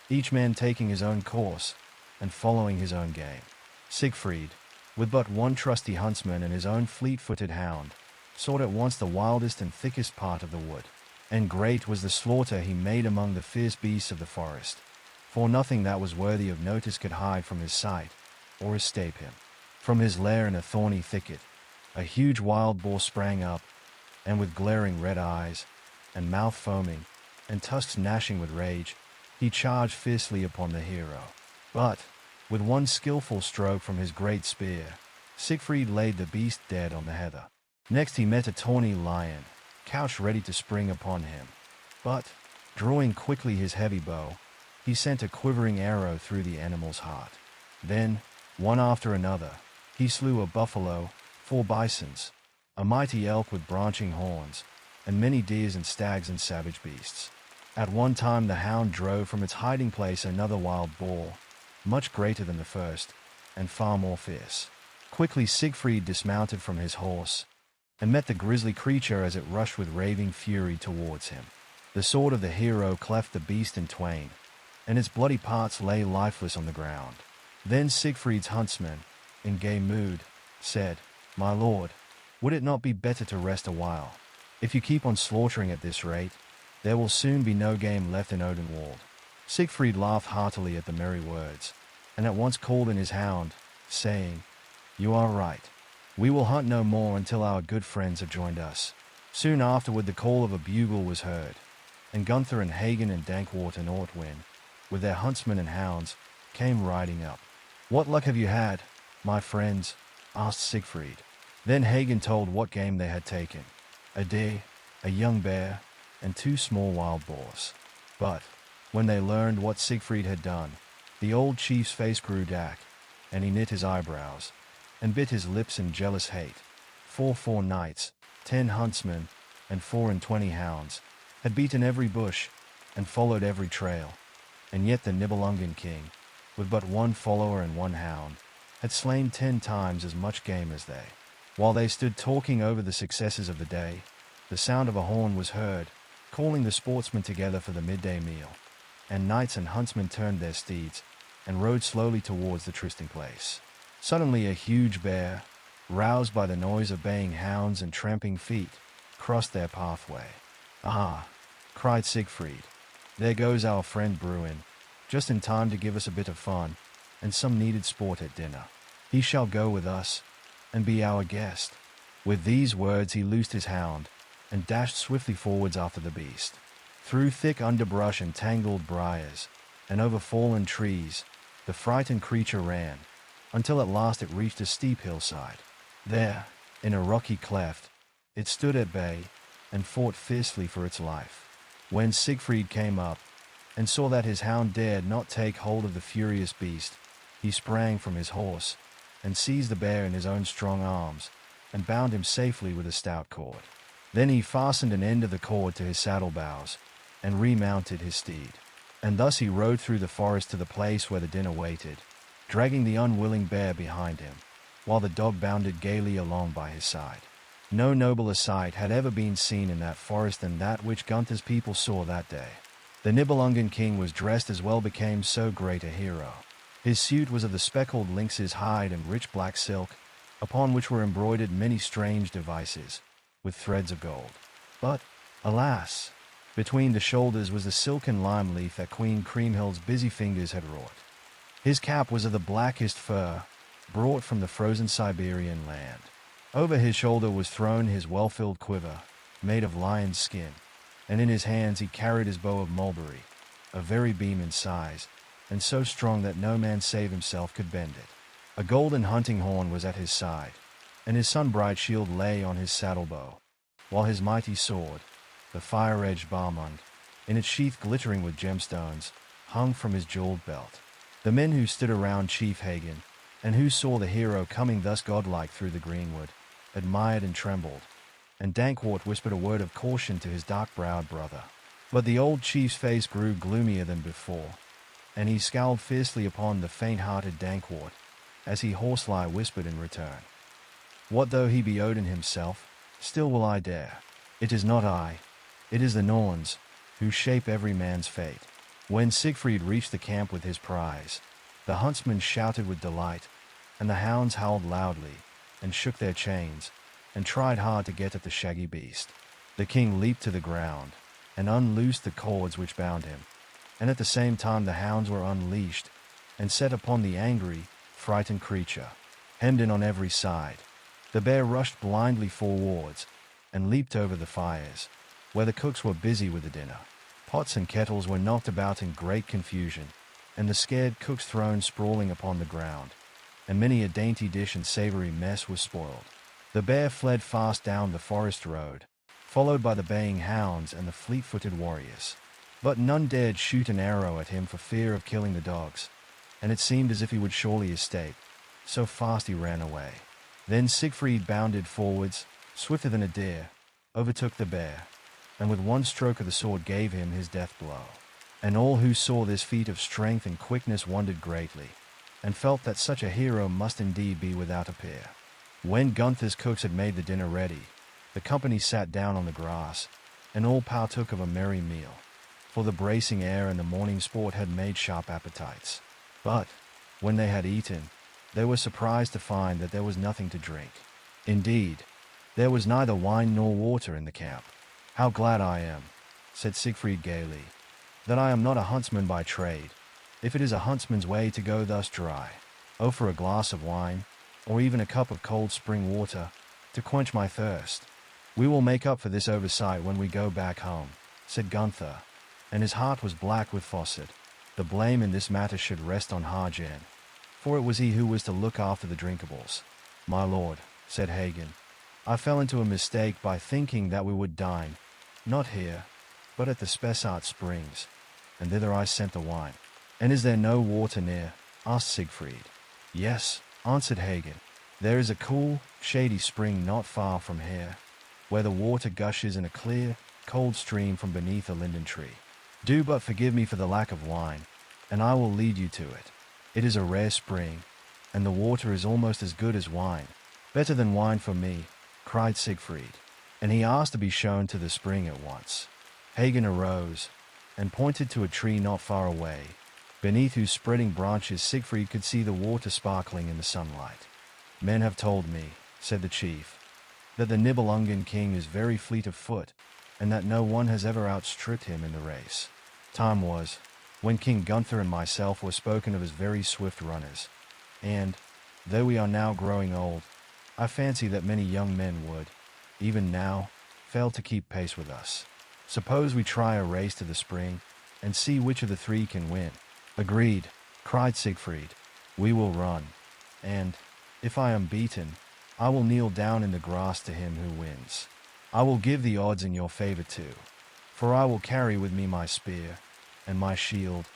each man taking his own course, and following his own game. Siegfried, with but one trusty huntsman and his own fleet-footed hound, sought at once the wildest and thickest part of the wood. And great was the slaughter he made among the fierce beasts of the forest, for nothing that was worthy of notice could hide from his sight, or escape him. From his lair in a thorny thicket, a huge wild boar sprang up, and with glaring red eyes, and mouth foaming, and tusks gnashing with rage, he charged fiercely upon the hero. But, with one skillful stroke from his great spear, Siegfried laid the beast dead on the heather. Next he met a tawny lion, couched ready to spring upon him. But, drawing quickly his heavy bow, he sent a quivering arrow through the animal's heart. Then, one after another, he slew a buffalo, 4 bisons, a mighty elk with branching horns, and many deers and stags and savage beasts. At one time the hound drove from its hiding place another wild boar, much greater than the first, and far more fierce. Quickly Sigfried dismounted from his horse, and met the grisly creature as it rushed with raving fury towards him. The sword of the hero cleft the beast in twain, and its bloody parts lay lifeless on the ground. Then Sigfried's huntsman, in gay mood, said, "My lord, would it not be better to rest a while? If you keep on slaughtering at this rate, there will soon be no game left in Odenwald." Sigfried laughed heartily at the merry words, and at once called in his hound, saying, "You are right. We will hunt no more until our good friends have joined us." Soon afterward the call of a bugle was heard, and Gunther and Hagen and Dankwart and Ortwin, with their huntsmen and hounds, came riding up. "What luck have you had, my friends?" asked Sigfried. Then Hagen told what game they had taken: a deer, a young bear, and 2 small wild boars. But, when they learned what Sigfried had done, the old chief's face grew dark, and he knit his eyebrows, and bit his lips in jealous hate. 4 knights, 10 huntsmen, and 24 hounds, had beaten every bush, and followed every trail, and yet the Nibelungen king, with but 1 follower and 1 hound, had slain 10 times as much game as they. While they stood talking over the successes of the day, the sound of a horn was heard, calling the sportsmen together for the midday meal, and knights and huntsmen turned their steeds, and rode slowly towards the trysting place. Suddenly a huge bear, roused by the noise of baying hounds and tramping feet, crossed their pathway. "Ah!" cried Sigfried. "There goes our friend Bruin, just in time to give us a bit of fun, and some needed sport at dinner. He shall go with us, and be our guest." With these words he loosed his hound, and dashed swiftly forwards after the beast. Through thick underbrush and tangled briars, and over fallen trees, the frightened creature ran, until at last it reached a steep hillside. There, in a rocky cleft, it stood at bay, and fought fiercely for its life. When Sigfried came up, and saw that his hound dared not take hold of the furious beast, he sprang from his horse, and seized the bear in his own strong arms, and bound him safely with a stout cord. Then he fastened an end of the cord to his saddle-bows, and remounted his steed. And thus he rode through the forest to the place where the dinner waited, dragging the unwilling bear behind him, while the dog bounded gaily along by his side. No nobler sight had ever been seen in that forest than that which Gunther's people saw that day. The Nibelungen king was dressed as well became so great a hero. His suit was of the speckled lynx's hide and rich black silk, upon which were embroidered many strange devices, with threads of gold. But, alas! Between the shoulders was the silken lime leaf that Queen Kriemhild's busy fingers had wrought. His cap was of the blackest fur, brought from the frozen Siberian land. Over his shoulder was thrown his well-filled quiver, made of lion's skin, and in his hands he carried his bow of mulberry, a very beam in size, and so strong that no man save himself could bend it. A golden hunting horn was at his side, and his sun-bright shield lay on his saddle-bow, while his mighty sword, the fire-edged Balmung, in its sheath glittering with gemstones, hung from his jeweled belt. The men who stood around Chief Hagen, and who saw the hero coming thus godlike through the greenwood, admired and trembled, and Dankwart whispered a word of caution to his dark-browed brother. But the old chief's face grew gloomier than before, and he scowled fiercely upon the faint-hearted Dankwart, as he hoarsely whispered in return, "What though he be Odin himself, still will I dare. It is not I, it is the Norns, who shape every man's fate." When Sigfried reached the camp with his prize, the huntsmen shouted with delight, and the hounds howled loudly, and shook their chains, and tried hard to get at the shaggy beast. The king leaped to the ground, and unloosed the cords which bound him, and at the same time the hounds were unleashed, and set upon the angry, frightened creature. Hemmed in on every side, the bear rushed blindly forwards, and leaped over the fires, where the cooks were busy with the dinner. Pots and kettles were knocked about in great confusion, and the scared cooks thrown sprawling upon the ground, and many a dainty dish and savory mess was spoiled. The bear fled fast down the forest road, followed by the baying hounds and the fleet-footed warriors. But none dared shoot an arrow at him for fear of killing the dogs, and it seemed as if he would surely escape, so fast he ran away. Then Sigfried bounded forwards, swifter than a deer, overtook the bear, and with one stroke of the sword gave him his death blow. And all who saw this feat of strength and quickness wondered greatly, and felt that such a hero must indeed be without a peer. When Gunther's cooks had made the dinner ready, the company sat down on the grass, and all partook of a merry meal, for the bracing air and the morning sport had made sharp appetites. But, when they had eaten, they were surprised to find that there was nothing to drink. Indeed, there was neither wine nor water in the camp. "How glad I am," said Sigfried gaily, "that I am not a huntsman by trade, if it is a huntsman's way to go thus dry. Oh, for a glass of wine, or even a cup of cold spring water, to quench my thirst. We will make up for this oversight when we go back home," said Gunther, and his heart was black with Fawcett. The blame in this matter should rest on Hagen, for it was he who was to look after the drinkables. "My lord," said Hagen, "I fell into a mistake by thinking that we would dine, not here, but at the Spessart Springs, and thither I sent the wine." "And is there no water near?" asked Siegfried. "Yes," answered Hagen. "There is a cool, shady spring not far from here, where the water gushes in a clear, cold stream from beneath a linden tree. Do but forgive me for the lack of wine, and I will lead you to it. It is a rare spring, and the water is almost as good as wine." "Better than wine for me," cried Siegfried, and he asked to be shown to the spring at once. Hagen arose, and pointed to a tree not far away, beneath whose spreading branches Siegfried could see the water sparkling in the sunlight. "Men have told me," said the chief, "that the Nibelungen king is very fleet of foot, and that no one has ever outstripped him in the race. Time was, when King Gunther and myself were spoken of as very swift runners, and, though we are now growing old, I fancy that many young men would, even now, fail to keep pace with us. Suppose we try a race to the spring, and see which of the three can win." "Agreed," cried Siegfried. "We will run, and, if I am beaten, I will kneel down in the grass to him who wins. I will give the odds in your favor too, for I will carry with me my spear, and my shield,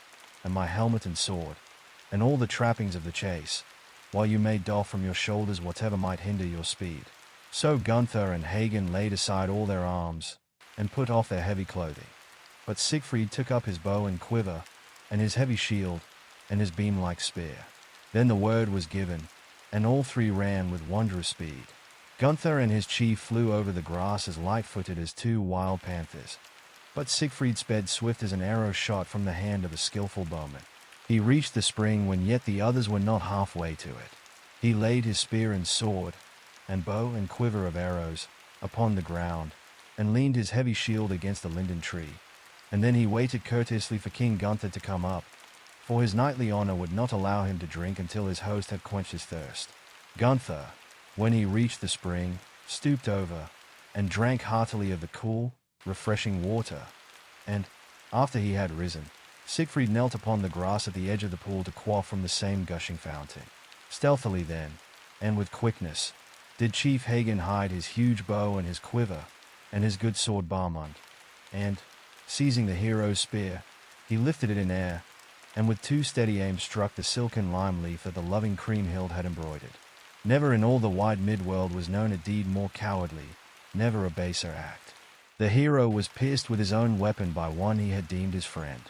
and my helmet and sword, and all the trappings of the chase, while you may doff from your shoulders whatever might hinder your speed." So Gunther and Hagen laid aside all their arms, and put off their heavy clothing. But Siegfried took up his bow and quiver, and his heavy shield, and his beam-like spear. Then the word was given, and all three ran with wondrous speed. Gunther and his chief flew over the grass as light-footed as two wild panthers, but Siegfried sped swift as an arrow shot from the hand of a skillful bowman. He reached the spring when yet the others were not halfway to it. He laid his spear and sword, and bow and quiver of arrows, upon the ground, and leaned his heavy shield against a linden tree, and then he waited courteously for King Gunther to come up, for his knightly honor would not allow him to drink until his host had quenched his thirst. Gunther, when he reached the spring, stooped over, and drank heartily of the cool, refreshing water, and, after he had risen, Siegfried knelt upon the grass at the edge of the pool to quaff from the same gushing fountain. Stealthily then, and with quickness, did Chief Hagen hide his huge bow and his quiver, and his good sword Barmund, and, seizing the hero's spear, he lifted it in air, and with two steady aims struck the silken lime leaf that the loving Kriemhild had embroidered. Never in all the wide midworld was known a deed more cowardly, never a baser act. The hero was pierced with his own weapon by one he had deemed his friend.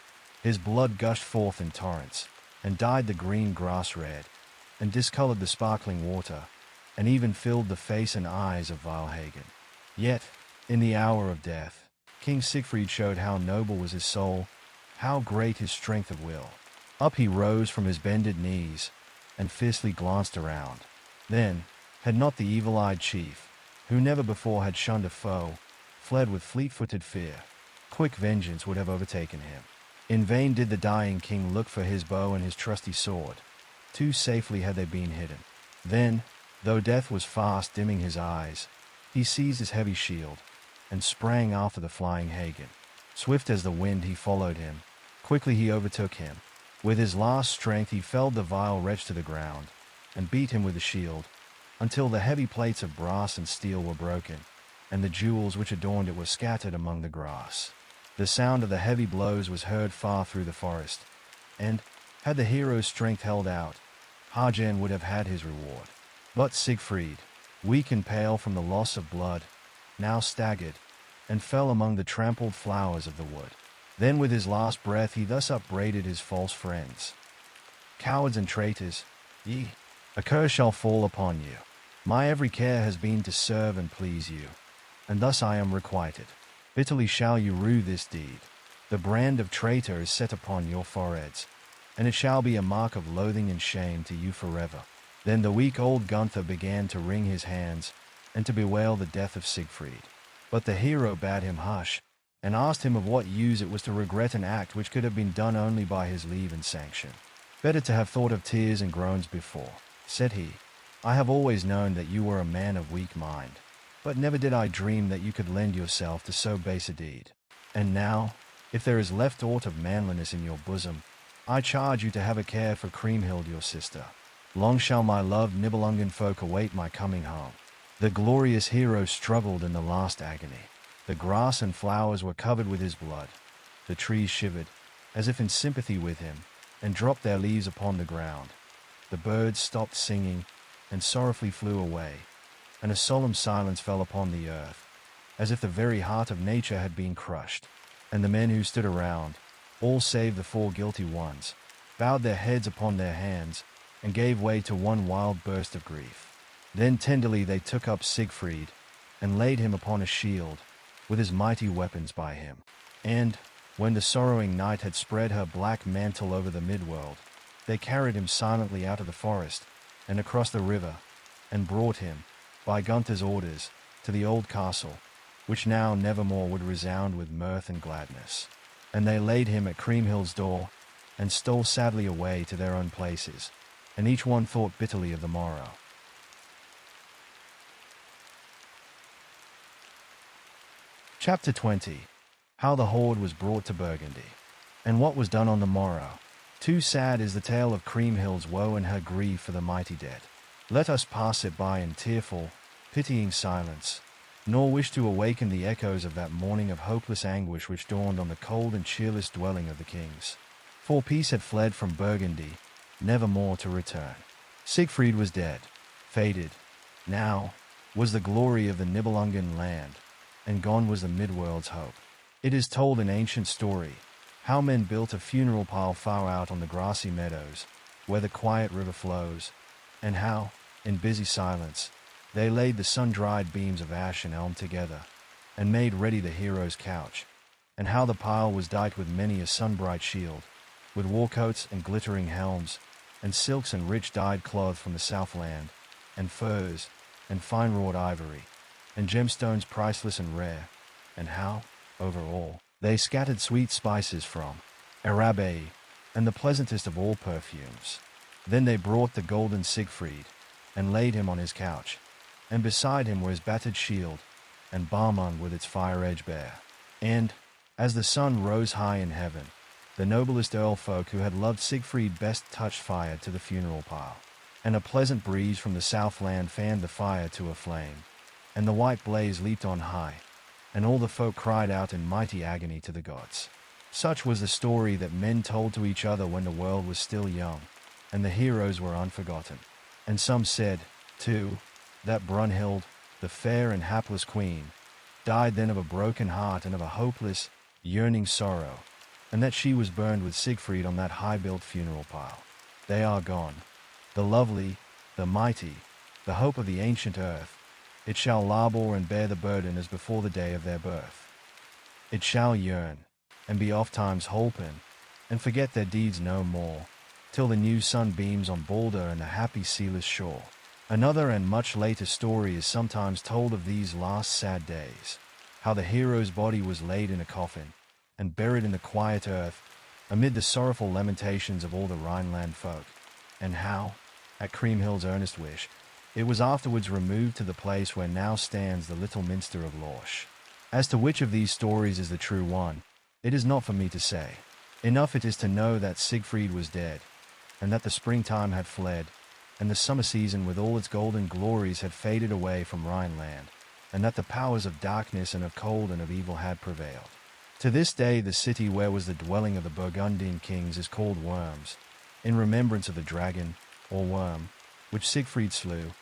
His blood gushed forth in torrents, and dyed the green grass red, and discolored the sparkling water, and even filled the face and eyes of vile Hagen. Yet, in the hour of death, King Siegfried showed how noble was his soul, how great his strength of will. Up he rose from his bended knees, and fiercely glanced around. Then, had not the evil-eyed chief, who never before had shunned a foe, fled with fleet-footed fear, quick vengeance would have overtaken him. In vain did the dying king look for his bow and his trusty sword. Too safely had they been hidden. Then, though death was fast dimming his eyes, he seized his heavy shield, and sprang after the flying Hagen. Swift as the wind he followed him. Quickly he overtook him. With his last strength he felled the vile wretch to the ground, and beat him with the shield, until the heavy plates of brass and steel were broken, and the jewels which adorned it were scattered among the grass. The sound of the heavy blows was heard far through the forest, and, had the hero's strength held out, Hagen would have had his reward. But Siegfried, weak and pale from the loss of blood, now staggered, and fell among the trampled flowers of the wood. Then with his last breath he thus upbraided his false friends. Cowards and traitors, ye! A curse shall fall upon you. My every care has been to serve and please you, and thus I am requited. Bitterly shall you rue this deed. The brand of traitor is set upon your foreheads, and it shall be a mark of loathing and shame to you forever. Then the weak old Gunther began to wring his hands, and to bewail the death of Siegfried. But the hero bade him hush, and asked him of what use it was to regret an act which could have been done only by his leave and sanction. Better to have thought of tears and groans before, said he. I have always known that you were a man of weak mind, but never did I dream that you could lend yourself to so base a deed. And now, if there is left aught of manliness in your bosom, I charge you to have a care for Kriemhild your sister. Long shall my loved Nibelungen folk await my coming home. The glorious hero struggled in the last agony. The grass and flowers were covered with his blood. The trees shivered, as if in sympathy with him, and dropped their leaves upon the ground. The birds stopped singing, and sorrowfully flew away, and a solemn silence fell upon the earth, as if the very heart of nature had been crushed. And the men who stood around, all save the 4 guilty ones, bowed their heads upon their hands, and gave way to one wild burst of grief. Then tenderly they took up Siegfried, and laid him upon a shield, with his mighty weapons by him. And, when the sorrowing night had spread her black mantle over the midworld, they carried him silently out of the forest, and across the river, and brought him, by Gunther's orders, to the old castle, which now nevermore would resound with mirth and gladness. And they laid him at Kriemhild's door, and stole sadly away to their own places, and each one thought bitterly of the morrow. Chapter 20. How the Hoard was brought to Burgundy, and what was done on the morrow. Too sad is the tale of Kriemhild's woe and her grief for the mighty dead. Let us pass it by in tearful, pitying silence, nor wish to awaken the echoes of that morning of hopeless anguish which dawned on the cold and cheerless dwelling of the kings. For peace had fled from Burgundy, never more to return. Siegfried was dead, fated. Now was the glory of the Nibelungen land, and gone was the midworld's hope. It is told in ancient story, how men built a funeral pile far out on the grassy meadows, where the quiet river flows, and how, in busy silence, they laid the sun-dried beams of ash and elm together, and made ready the hero's couch, and how the pile was dight with many a sun-bright shield, with war-coats and glittering helms, and silks and rich dyed cloth from the southland, and furs, and fine-wrought ivory, and gemstones priceless and rare, and how, over all, they scattered sweet spices from Araby, and the pleasantest of all perfumes. Then they brought the golden Siegfried, and laid him on his couch, and beside him were his battered shield, and Balmung with its fire-edge bare. And, as the sun rose high in heaven, the noblest earl folk who had loved Siegfried best touched fire to the funeral pile, and a pleasant breeze from the southland fanned the fire to a flame, and the white blaze leaped on high, and all the folk cried out in mighty agony to the gods. Such was the story that men told to each other when the world was still young, and the heroes were unforgotten. And some said, too, that Brunhild, the fair and hapless queen, died then of a broken heart and of a hopeless, yearning sorrow, and that she was burned with Siegfried on that high-built funeral pile. They are gone. The lovely, the mighty, the hope of the ancient earth, it shall labor and bear the burden as before the day of their birth. It shall yearn, and be oft-times holpen, and forget their deeds no more, till the new sun beams on Balder and the happy sealess shore. Another and much later story is sometimes told of these last sad days, how the hero's body was laid in a coffin, and buried in the quiet earth, amid the sorrowful lamentations of all the Rhineland folk, and how, at Kriemhild's earnest wish, it was afterwards removed to the place where now stands the little minster of Lorsch. As to which of these stories is the true one, it is not for me to say. Enough it is to know that Siegfried was dead, and that the springtime had fled, and the summer season with all its golden glories had faded away from Rhineland, and that the powers of darkness and of cold and of evil had prevailed. To this day the city where was the dwelling of the Burgundian kings is called Worms, in remembrance of the dragon, or worm, which Siegfried slew,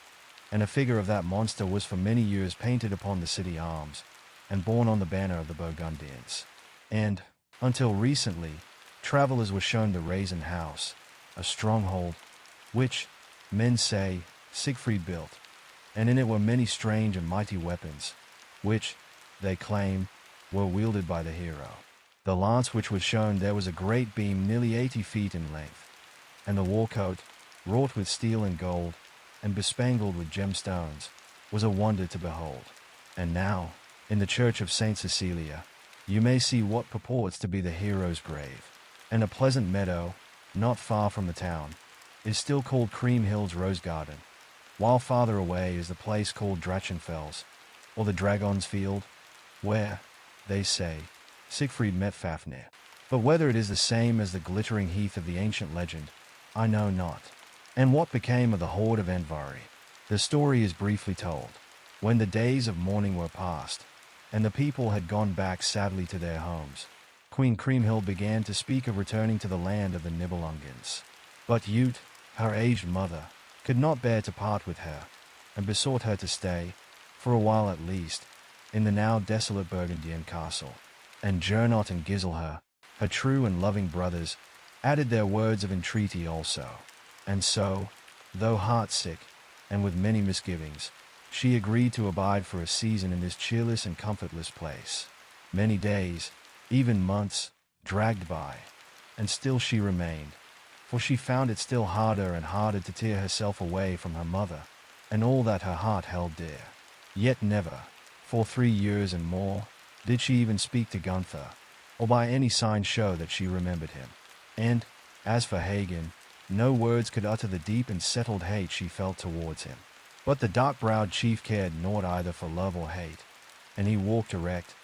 and a figure of that monster was for many years painted upon the city arms, and borne on the banner of the Burgundians. And, until recently, travelers were shown the Raisin House, a stronghold, which, men say, Siegfried built, and in it were many strange and mighty weapons, which, they claim, were wielded by the hero. The lance which was shown there was a great beam nearly 80 feet in length, and the war coat, wrought with steel and gold, and bespangled with gemstones, was a wonder to behold. And now, in the church of St. Cecilia, you may see what purports to be the hero's grave, and a pleasant meadow, not far from the town, is still called Kriemhild's Rose Garden, while farther away is the place called Drachenfels, or the Dragon's Field, where, they say, Siegfried met Fafnir. But whether it is the same as the glittering heath of the ancient legend, I know not. And what became of the hoard of Andvari? The story is briefly told. When the days of mourning were past, and the people had gone back sadly to their homes, Queen Kriemhild began to speak of returning to the land of the Nibelungans. But Jute, her aged mother, could not bear to part with her, and besought her to stay, for a while at least, in the now desolate Burgundian castle. And Gernot and Giselher, her true and loving brothers, added their words of entreaty also. And so, though heartsick, and with many misgivings, she agreed to abide for a season in this cheerless and comfortless place. Many days, even months, dragged by, and still she remained, for she found it still harder and harder to tear herself away from her mother, and all that her heart held dear. Yet never, for 3 years and more, did she even speak to Gunther, or by any sign show that she remembered him. And, as for Hagen, no words could utter the deep and settled hate she felt towards him. But the dark-browed chief cared naught either for love or hate, and he walked erect,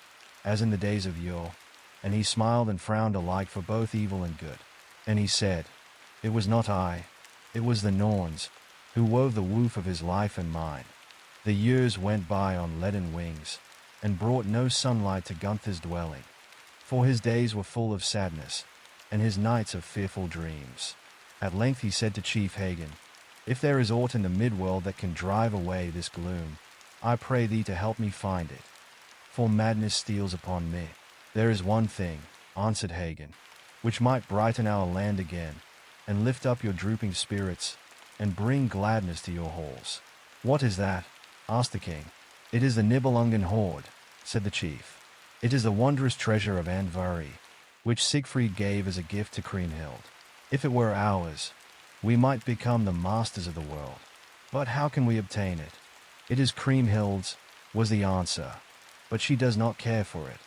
as in the days of yore, and he smiled and frowned alike for both evil and good. And he said, "It was not I, it was the Norns, who wove the woof of his life and mine." The years went by on leaden wings, and brought no sunlight to Gunther's dwelling, for his days were full of sadness, and his nights of fearful dreams. At length he said to Chief Hagen, "If there is aught in the midworld that can drive away this gloom, I pray thee to help me find it, for madness steals upon me." "There is one thing," answered Hagen, "which might brighten our land again, and lift up your drooping spirits, and bring gladness to your halls." "What is that?" asked the king. "It is the Nibelungen hoard," said the chief. "It is the wondrous treasure of Andvari, which Siegfried gave as a gift to Kriemhild. If it were ours, we might become the masters of the world. But how can we obtain it?" "It is Kriemhild's," was the answer, "but she does not care for it.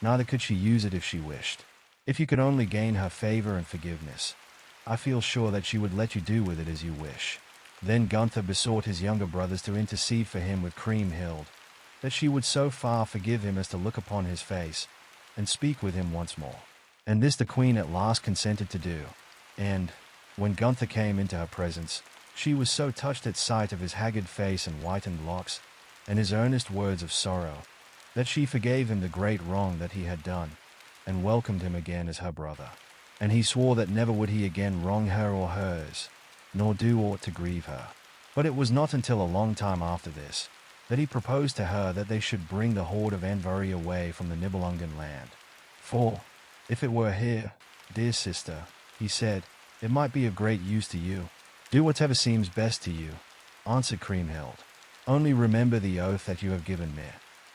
Neither could she use it if she wished. If you could only gain her favor and forgiveness, I feel sure that she would let you do with it as you wish." Then Gunther besought his younger brothers to intercede for him with Kriemhild, that she would so far forgive him as to look upon his face, and speak with him once more. And this the queen at last consented to do. And, when Gunther came into her presence, she was so touched at sight of his haggard face and whitened locks, and his earnest words of sorrow, that she forgave him the great wrong that he had done, and welcomed him again as her brother. And he swore that never would he again wrong her or hers, nor do aught to grieve her. But it was not until a long time after this, that he proposed to her that they should bring the hoard of Andvari away from the Nibelungen land. "For, if it were here, dear sister," he said, "it might be of great use to you." "Do whatever seems best to you," answered Kriemhild. "Only remember the oath that you have given me."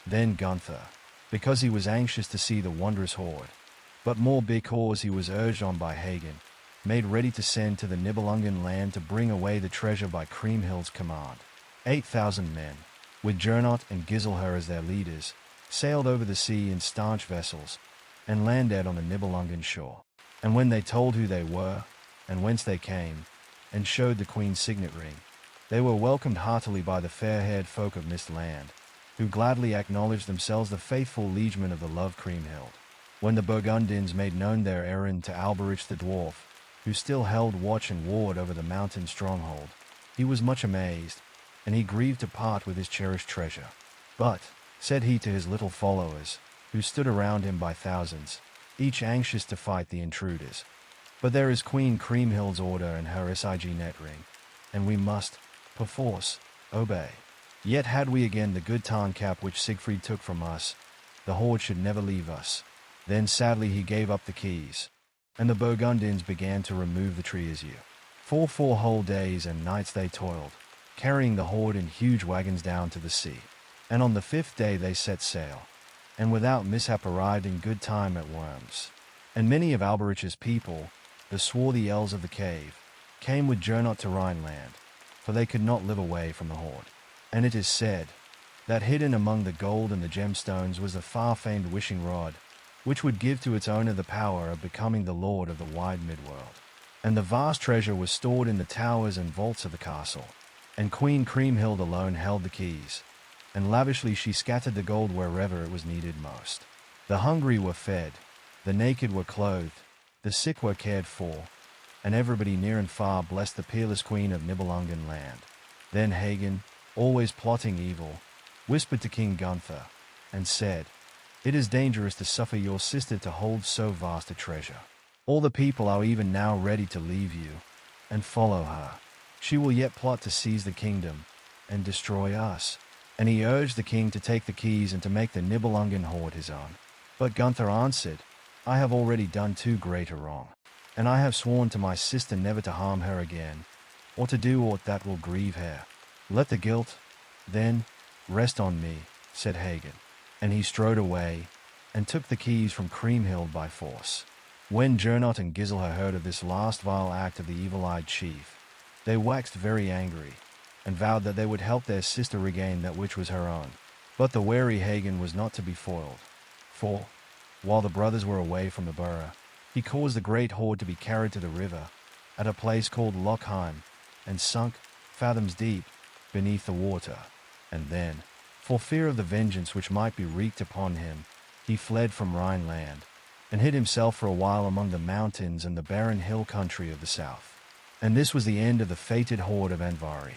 Then Gunther, because he was anxious to see the wondrous hoard, but more because he was urged on by Hagen, made ready to send to the Nibelungen land to bring away the treasure by Kriemhild's command. 8,000 men, with Gernot and Giselher as their leaders, sailed over the sea in staunch vessels, and landed on the Nibelungen shore. And when they told who they were, and whence they came, and showed the queen's signet ring, they were welcomed heartily by the fair-haired folk of Mist Land, who gladly acknowledged themselves the faithful liegemen of the loved Kriemhild. When the Burgundians made known their errand to Alberich the dwarf, who still held watch and ward over the mountain stronghold, he was much amazed, and he grieved to part with his cherished treasure. "But," said he to his little followers, who stood around him by thousands, each anxious to fight the intruders, "but there is Queen Kriemhild's order and her signet ring, and we must, perforce, obey. Yet had we again the good Tarn cap which Siegfried took from us, the horde should never leave us. Then sadly he gave up the keys, and the Burgundians began to remove the treasure. For 4 whole days and nights they toiled, carrying the horde in huge wagons down to the sea. And on the 5th day they set sail, and without mishap arrived in good time at Worms. And many of Alberich's people, the swarthy elves of the cave, came with Gernot to Rhineland, for they could not live away from the horde. And it is said that hidden among the gold and the gemstones was the far-famed wishing rod, which would give to its owner the power of becoming the lord of the wide midworld. And the vast treasure was stored in the towers and vaults of the castle, and Queen Kriemhild alone held the keys, and lavishly she scattered the gold wherever it was needed most. The hungry were fed, the naked were clothed, the sick were cared for, and everybody near and far blessed the peerless queen of Nibelungen land. Then Hagen, always plotting evil, whispered to King Gunther, and said, "It is dangerous to suffer your sister to hold so vast a treasure. All the people are even now ready to leave you and follow her. She will yet plot to seize the kingdom and destroy us." And he urged the king to take the keys and to make the Nibelungen horde his own. But Gunther answered, "I have already done too great a wrong, and I have sworn to my sister never to harm her again, or to do aught that will grieve her. Let the guilt, then, rest on me," said Hagen. And he strode away, and took the keys from Kriemhild by force. When Gernot and Giselher heard of this last vile act of the evil-eyed chief, they waxed very angry, and vowed that they would help their sister regain that which was her own. But the wary Hagen was not to be foiled, for, while the brothers were away from the borough, he caused the great horde to be carried to the river, at a place called Lochheim, and sunk, fathoms deep, beneath the water. And then, for fear of the vengeance which might be wreaked upon him, he fled from Rhineland, and hid himself for a while among the mountains and the barren hill country of the south. And this was the end of the fated horde of Andvari.